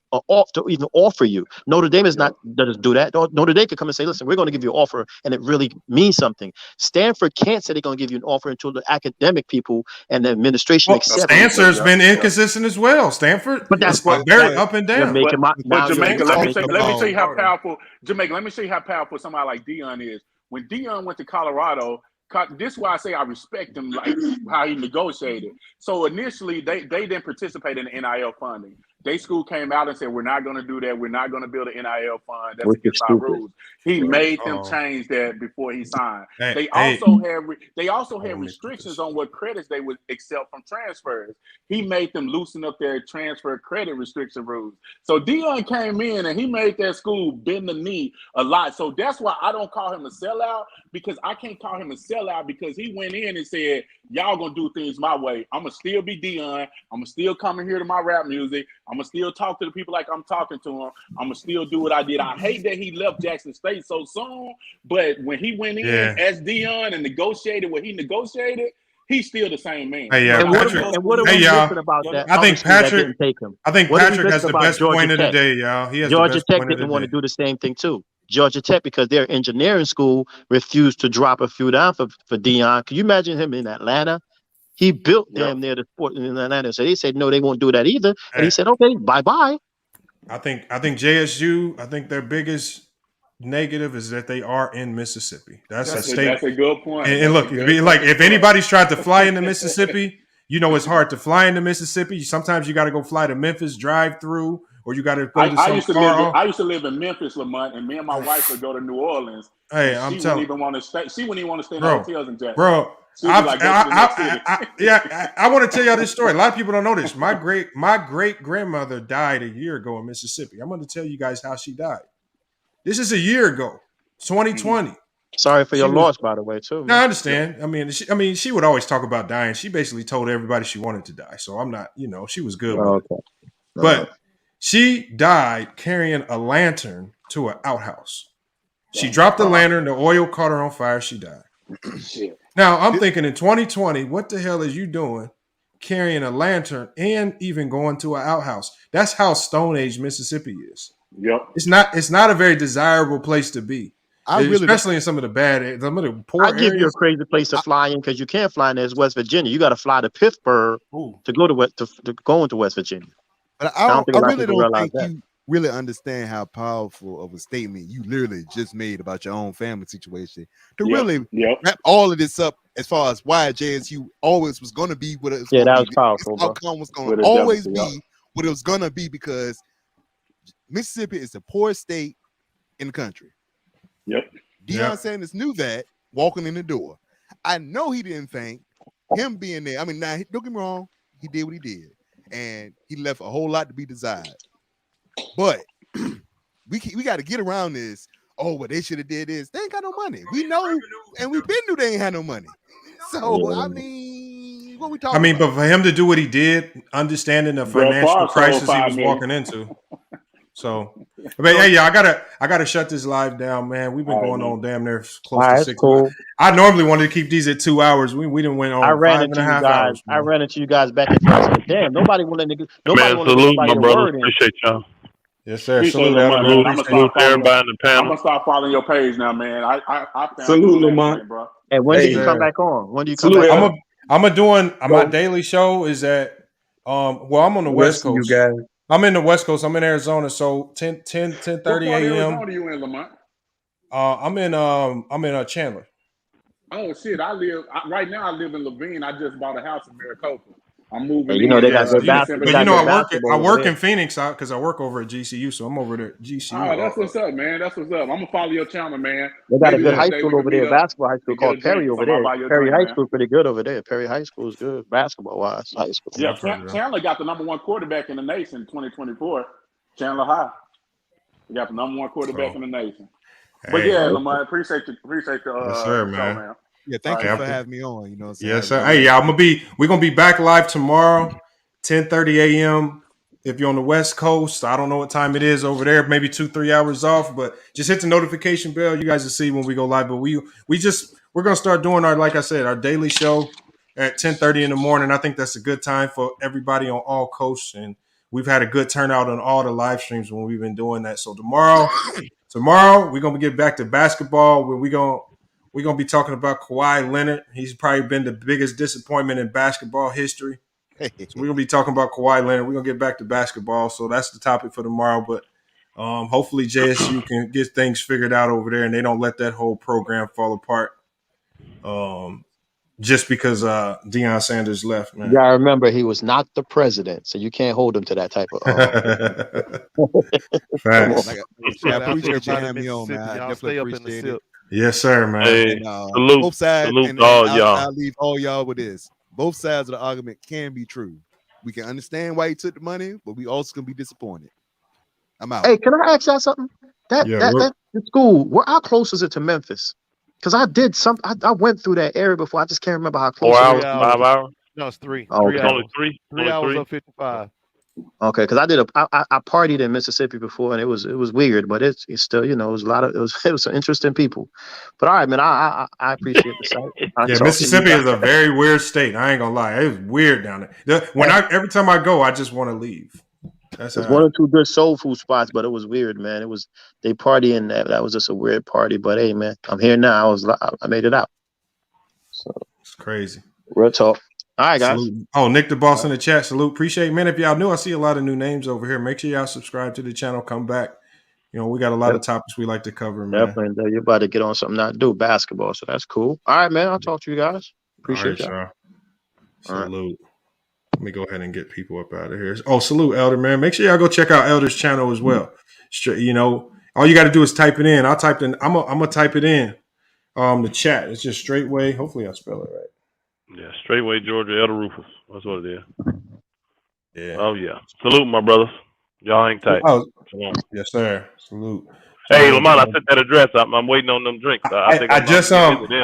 Notre Dame doesn't do that. Notre Dame could come and say, listen, we're going to give you an offer, and it really means something. Stanford can't say they're going to give you an offer until the academic people and the administration accept. Stanford's been inconsistent as well. Stanford, but that's very up and down. But Jamaica, let me show you how powerful. Jamaica, let me show you how powerful somebody like Deion is. When Deion went to Colorado, this is why I say I respect him, like how he negotiated. So initially, they didn't participate in the NIL funding. Their school came out and said, we're not going to do that. We're not going to build an NIL fund. That's against our rules. He made them change that before he signed. They also had restrictions on what credits they would accept from transfers. He made them loosen up their transfer credit restriction rules. So Deion came in and he made that school bend the knee a lot. So that's why I don't call him a sellout, because I can't call him a sellout because he went in and said, y'all going to do things my way. I'm going to still be Deion. I'm going to still come in here to my rap music. I'm going to still talk to the people like I'm talking to them. I'm going to still do what I did. I hate that he left Jackson State so soon, but when he went in as Deion and negotiated what he negotiated, he's still the same man. Hey, y'all. About that? I think Patrick has the best point of the day, y'all. Georgia Tech didn't want to do the same thing too. Georgia Tech, because their engineering school refused to drop a few down for Deion. Can you imagine him in Atlanta? He built damn near the sport in Atlanta. So they said, no, they won't do that either. And he said, okay, bye-bye. I think JSU, I think their biggest negative is that they are in Mississippi. That's a state. That's a good point. And look, if anybody's tried to fly into Mississippi, it's hard to fly into Mississippi. Sometimes you got to go fly to Memphis, drive through, or you got to go to I used to live in Memphis, Lamont, and me and my wife would go to New Orleans. Hey, she wouldn't even want to stay. She wouldn't even want to stay in hotels in Jackson. Bro, I want to tell y'all this story. A lot of people don't know this. My great grandmother died a year ago in Mississippi. I'm going to tell you guys how she died. This is a year ago, 2020. Sorry for your loss, by the way, too. No, I understand. Yeah. She would always talk about dying. She basically told everybody she wanted to die. So I'm not, she was good with it. But she died carrying a lantern to an outhouse. She dropped the lantern, the oil caught her on fire, she died. Shit. Now, I'm thinking in 2020, what the hell is you doing carrying a lantern and even going to an outhouse? That's how Stone Age Mississippi is. Yep. It's not a very desirable place to be. Especially in some of the poor areas. I give you a crazy place to fly in because you can't fly in there as West Virginia. You got to fly to Pittsburgh to go to go into West Virginia. But I really don't think you really understand how powerful of a statement you literally just made about your own family situation to really wrap all of this up as far as why JSU always was going to be what it was. Yeah, that was powerful. This outcome was going to always be what it was going to be because Mississippi is the poorest state in the country. Yep. Deion Sanders knew that walking in the door. I know he didn't think him being there. Now, don't get me wrong, he did what he did, and he left a whole lot to be desired. But we got to get around this. Oh, well, they should have did this. They ain't got no money. We know, and we've been knew they ain't had no money. So what we talking about? But for him to do what he did, understanding the financial crisis he was walking into. So, but hey, yeah, I gotta shut this live down, man. We've been going on damn near close to 6 hours. I normally wanted to keep these at 2 hours. We didn't went on 5.5 hours. I ran into you guys back and forth. I said, damn, nobody wanted to give salute my brothers. Appreciate y'all. Yes, sir. Salute, Lamont. I'm salute everybody in the panel. I'm gonna start following your page now, man. I found salute, Lamont. bro. Hey, when do you come back on? When do you come back on? My daily show is at I'm on the West Coast. You guys. I'm in the West Coast. I'm in Arizona. So 10:30 a.m. Arizona are you in, Lamont? I'm in Chandler. Oh shit! Right now. I live in Levine. I just bought a house in Maricopa. I'm moving. You know they got good basketball. But I work in Phoenix because I work over at GCU, so I'm over there at GCU. Oh, that's what's up, man. That's what's up. I'm gonna follow your channel, man. They got a good high school over there, basketball high school called Perry over there. Perry High School pretty good over there. Perry High School is good basketball wise. High school. Yeah, Chandler got the number 1 quarterback in the nation in 2024. Chandler High. He got the number 1 quarterback in the nation. But yeah, Lamont, appreciate the yes, sir, man. Yeah, thank you for having me on. You know what I'm saying? Yes, sir. Hey, yeah, we're gonna be back live tomorrow, 10:30 a.m. If you're on the West Coast. I don't know what time it is over there, maybe 2-3 hours off, but just hit the notification bell. You guys will see when we go live. But we're gonna start doing our daily show at 10:30 in the morning. I think that's a good time for everybody on all coasts, and we've had a good turnout on all the live streams when we've been doing that. So tomorrow we're gonna get back to basketball where we're gonna be talking about Kawhi Leonard. He's probably been the biggest disappointment in basketball history. So we're gonna be talking about Kawhi Leonard. We're gonna get back to basketball. So that's the topic for tomorrow. But hopefully JSU can get things figured out over there and they don't let that whole program fall apart. Just because Deion Sanders left, man. Yeah, I remember he was not the president, so you can't hold him to that type of. Facts. I appreciate you having me on, man. I definitely appreciate it. Yes, sir, man. Hey, both sides, salute all y'all. I'll leave all y'all with this. Both sides of the argument can be true. We can understand why he took the money, but we also can be disappointed. I'm out. Hey, can I ask y'all something? That school, how close is it to Memphis? Because I went through that area before. I just can't remember how close. 4 hours, 5 hours. No, it's 3. Oh, okay. Only 3. 3 hours or 55. Okay, because I partied in Mississippi before, and it was weird, but it's still, it was it was some interesting people. But all right, man, I appreciate the site. Mississippi is a very weird state. I ain't gonna lie, it was weird down there. Every time I go, I just want to leave. There's 1 or 2 good soul food spots, but it was weird, man. They party in that was just a weird party. But hey, man, I'm here now. I made it out. So it's crazy. Real talk. All right, guys. Salute. Oh, Nick the Boss in the chat. Salute. Appreciate it. Man, if y'all new, I see a lot of new names over here. Make sure y'all subscribe to the channel. Come back. We got a lot of topics we like to cover, man. Definitely. You're about to get on something I do, basketball. So that's cool. All right, man. I'll talk to you guys. Appreciate y'all. Salute. Let me go ahead and get people up out of here. Oh, salute, Elder, man. Make sure y'all go check out Elder's channel as well. All you got to do is type it in. I'm gonna type it in. The chat. It's just Straightway. Hopefully I spell it right. Yeah, Straightway Georgia, Elder Rufus. That's what it is. Yeah. Oh yeah. Salute, my brothers. Y'all hang tight. Oh, yes, sir. Salute. Hey, Lamont, I sent that address. I'm waiting on them drinks. I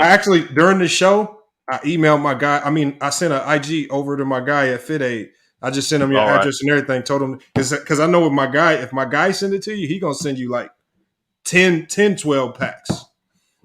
actually during the show I emailed my guy. I sent an IG over to my guy at FitAid. I just sent him your address and everything. Told him because I know with my guy, if my guy send it to you, he gonna send you like 10, 12 packs.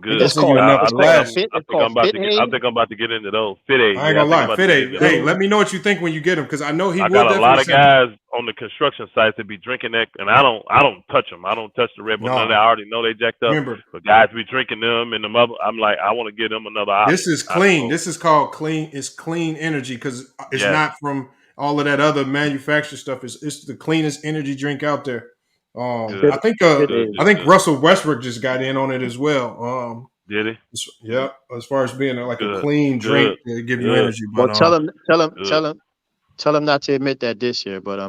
Good. I think I'm about to get into those. FitAid. I ain't gonna lie. FitAid. Hey, let me know what you think when you get them because I know he. I got a lot of guys on the construction sites that be drinking that, and I don't touch them. I don't touch the Red Bull. None of that. I already know they jacked up. Remember, but guys be drinking them and the other. I'm like, I want to give them another option. This is clean. This is called clean. It's clean energy because it's not from all of that other manufactured stuff. It's the cleanest energy drink out there. I think Russell Westbrook just got in on it as well. Did he? Yeah, as far as being a clean drink to give you energy. Well, tell him not to admit that this year, but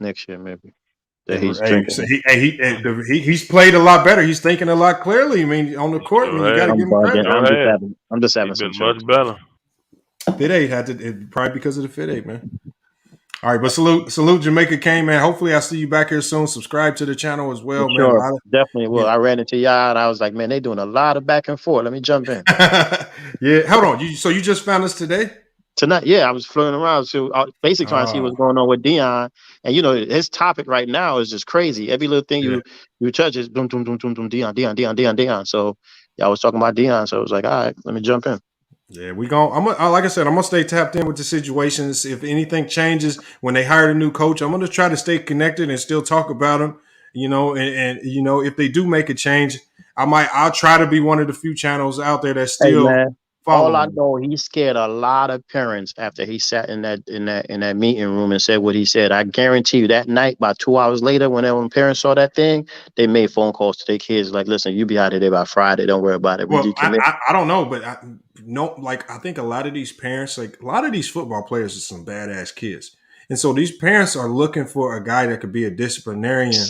next year maybe. That he's drinking. He's played a lot better. He's thinking a lot clearly. On the court, you got to give him credit. I'm just having some much better. FitAid had to probably because of the FitAid, man. All right, but salute Jamaica Kane, man. Hopefully I see you back here soon. Subscribe to the channel as well, man. Sure, definitely will. I ran into y'all and I was like, man, they doing a lot of back and forth. Let me jump in. Yeah, hold on. So you just found us today? Tonight, yeah, I was floating around, so basically trying to see what's going on with Deion. And his topic right now is just crazy. Every little thing you touch is boom, boom, boom, boom, boom, Deion. So I was talking about Deion, so I was like, all right, let me jump in. Yeah, like I said, I'm gonna stay tapped in with the situations. If anything changes when they hire a new coach, I'm gonna try to stay connected and still talk about them. And if they do make a change, I'll try to be one of the few channels out there that still follow. All I know, he scared a lot of parents after he sat in that meeting room and said what he said. I guarantee you that night, about 2 hours later, when parents saw that thing, they made phone calls to their kids like, "Listen, you be out of there by Friday. Don't worry about it." Well, I don't know, but I think a lot of these parents, like a lot of these football players, are some badass kids, and so these parents are looking for a guy that could be a disciplinarian,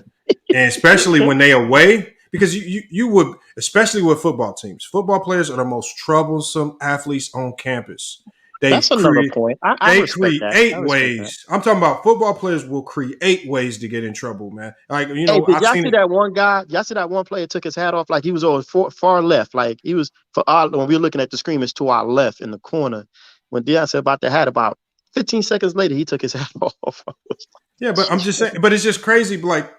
and especially when they away. Because you would, especially with football teams, football players are the most troublesome athletes on campus. That's another point. I create ways. I'm talking about football players will create ways to get in trouble, man. Like did y'all see that one guy? Y'all see that one player took his hat off like he was on far left, like he was when we were looking at the screen, it's to our left in the corner. When Deion said about the hat, about 15 seconds later, he took his hat off. Yeah, but I'm just saying, but it's just crazy. Like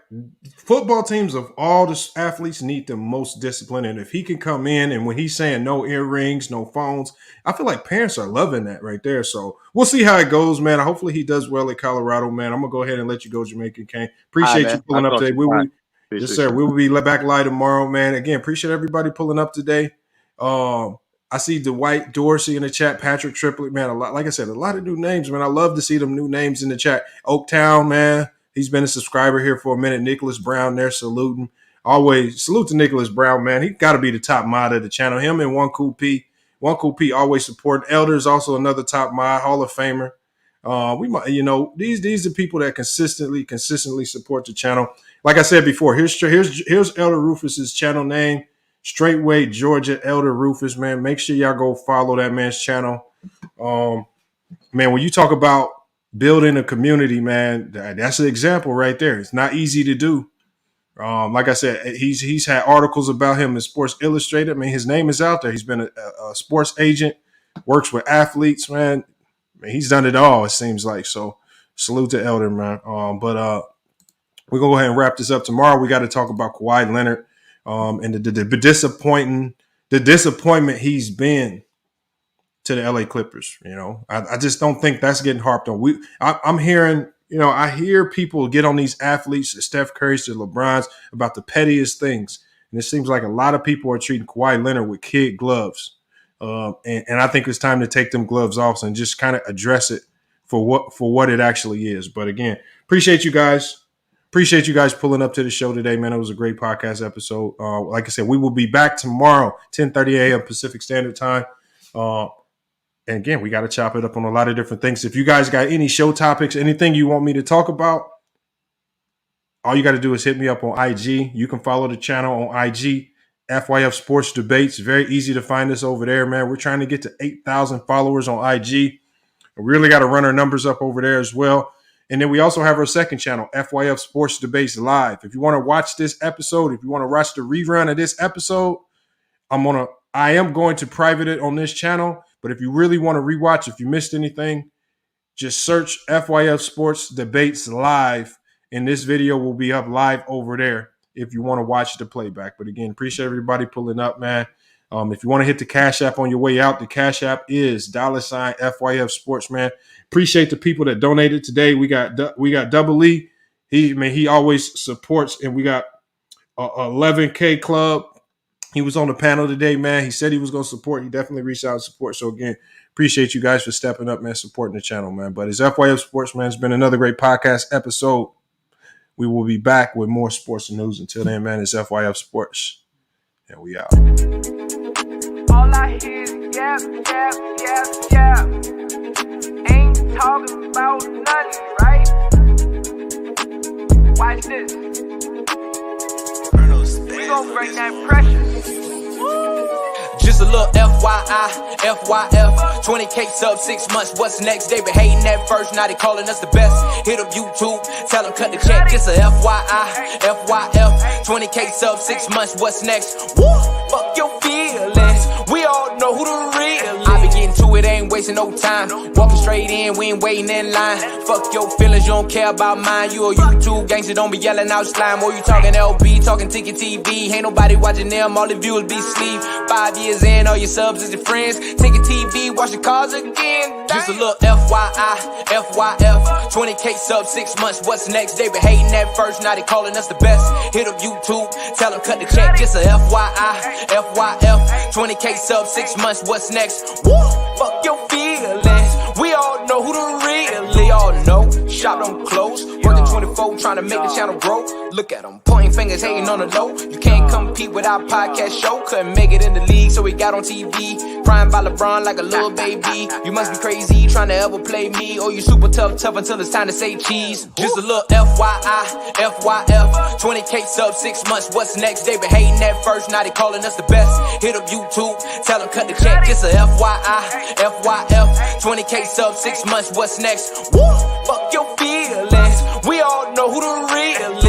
football teams of all the athletes need the most discipline. And if he can come in and when he's saying no earrings, no phones, I feel like parents are loving that right there. So we'll see how it goes, man. Hopefully he does well at Colorado, man. I'm going to go ahead and let you go, Jamaican Kane. Appreciate you pulling up today. Yes, sir. We will be back live tomorrow, man. Again, appreciate everybody pulling up today. I see Dwight Dorsey in the chat, Patrick Triplett, man. Like I said, a lot of new names, man. I love to see them new names in the chat. Oaktown, man. He's been a subscriber here for a minute. Nicholas Brown there saluting. Always salute to Nicholas Brown, man. He got to be the top mod of the channel. Him and One Cool P. One Cool P always support. Elders also another top mod, Hall of Famer. These are people that consistently support the channel. Like I said before, here's Elder Rufus's channel name. Straightway Georgia Elder Rufus, man. Make sure y'all go follow that man's channel. Man, when you talk about building a community, man, that's an example right there. It's not easy to do. Like I said, he's had articles about him in Sports Illustrated. I mean, his name is out there. He's been a sports agent, works with athletes, man. He's done it all, it seems like. So salute to Elder, man. But we're going to go ahead and wrap this up tomorrow. We got to talk about Kawhi Leonard. And the disappointment he's been to the LA Clippers. I just don't think that's getting harped on. I'm hearing, I hear people get on these athletes, the Steph Curry's, the LeBrons, about the pettiest things. And it seems like a lot of people are treating Kawhi Leonard with kid gloves. And I think it's time to take them gloves off and just kind of address it for what it actually is. But again, appreciate you guys. Appreciate you guys pulling up to the show today, man. It was a great podcast episode. Like I said, we will be back tomorrow, 10:30 a.m. Pacific Standard Time. And again, we got to chop it up on a lot of different things. If you guys got any show topics, anything you want me to talk about, all you got to do is hit me up on IG. You can follow the channel on IG, FYF Sports Debates. Very easy to find us over there, man. We're trying to get to 8,000 followers on IG. We really got to run our numbers up over there as well. And then we also have our second channel, FYF Sports Debates Live. If you want to watch this episode, if you want to watch the rerun of this episode, I am going to private it on this channel. But if you really want to rewatch, if you missed anything, just search FYF Sports Debates Live, and this video will be up live over there if you want to watch the playback. But again, appreciate everybody pulling up, man. If you want to hit the Cash App on your way out, the Cash App is $ FYF Sports, man. Appreciate the people that donated today. We got Double E. He always supports, and we got 11K Club. He was on the panel today, man. He said he was going to support. He definitely reached out and support. So again, appreciate you guys for stepping up, man, supporting the channel, man. But it's FYF Sports, man. It's been another great podcast episode. We will be back with more sports and news. Until then, man, it's FYF Sports. And we out. All I hear is yap, yap, yap, yap. Ain't talking about nothing, right? Watch this. We gon' bring that pressure. Just a little FYI, FYF, 20K sub 6 months, what's next? They been hating at first, now they calling us the best. Hit up YouTube, tell them cut the check. Just a FYI, FYF, 20K sub 6 months, what's next? Woo, fuck your feelings, we all know who the real is. I be getting to it, ain't wasting wasting no time. Walking straight in, we ain't waiting in line. Fuck your feelings, you don't care about mine. You a YouTube gangster, don't be yelling out slime. Or you talking LB, talking Ticket TV. Ain't nobody watching them, all the viewers be sleep. 5 years in, all your subs is your friends. Ticket TV, watch the cars again. Just a little FYI, FYF. 20K subs, 6 months, what's next? They been hating at first, now they calling us the best. Hit up YouTube, tell them cut the check. Just a FYI, FYF. 20K subs, 6 months, what's next? Woo! Fuck your feelings. We all know who the really all know. Shop don't close, working 24, trying to make the channel grow. Look at them, pointing fingers, hating on the low. You can't compete with our podcast show. Couldn't make it in the league, so we got on TV. Crying by LeBron like a little baby. You must be crazy, trying to ever play me. Or you super tough until it's time to say cheese. Just a little FYI, FYF. 20K subs, 6 months, what's next? They been hating at first, now they calling us the best. Hit up YouTube, tell them cut the check. Just a FYI, FYF. 20K subs, 6 months, what's next? Woo! Fuck your feelings. We all know who the real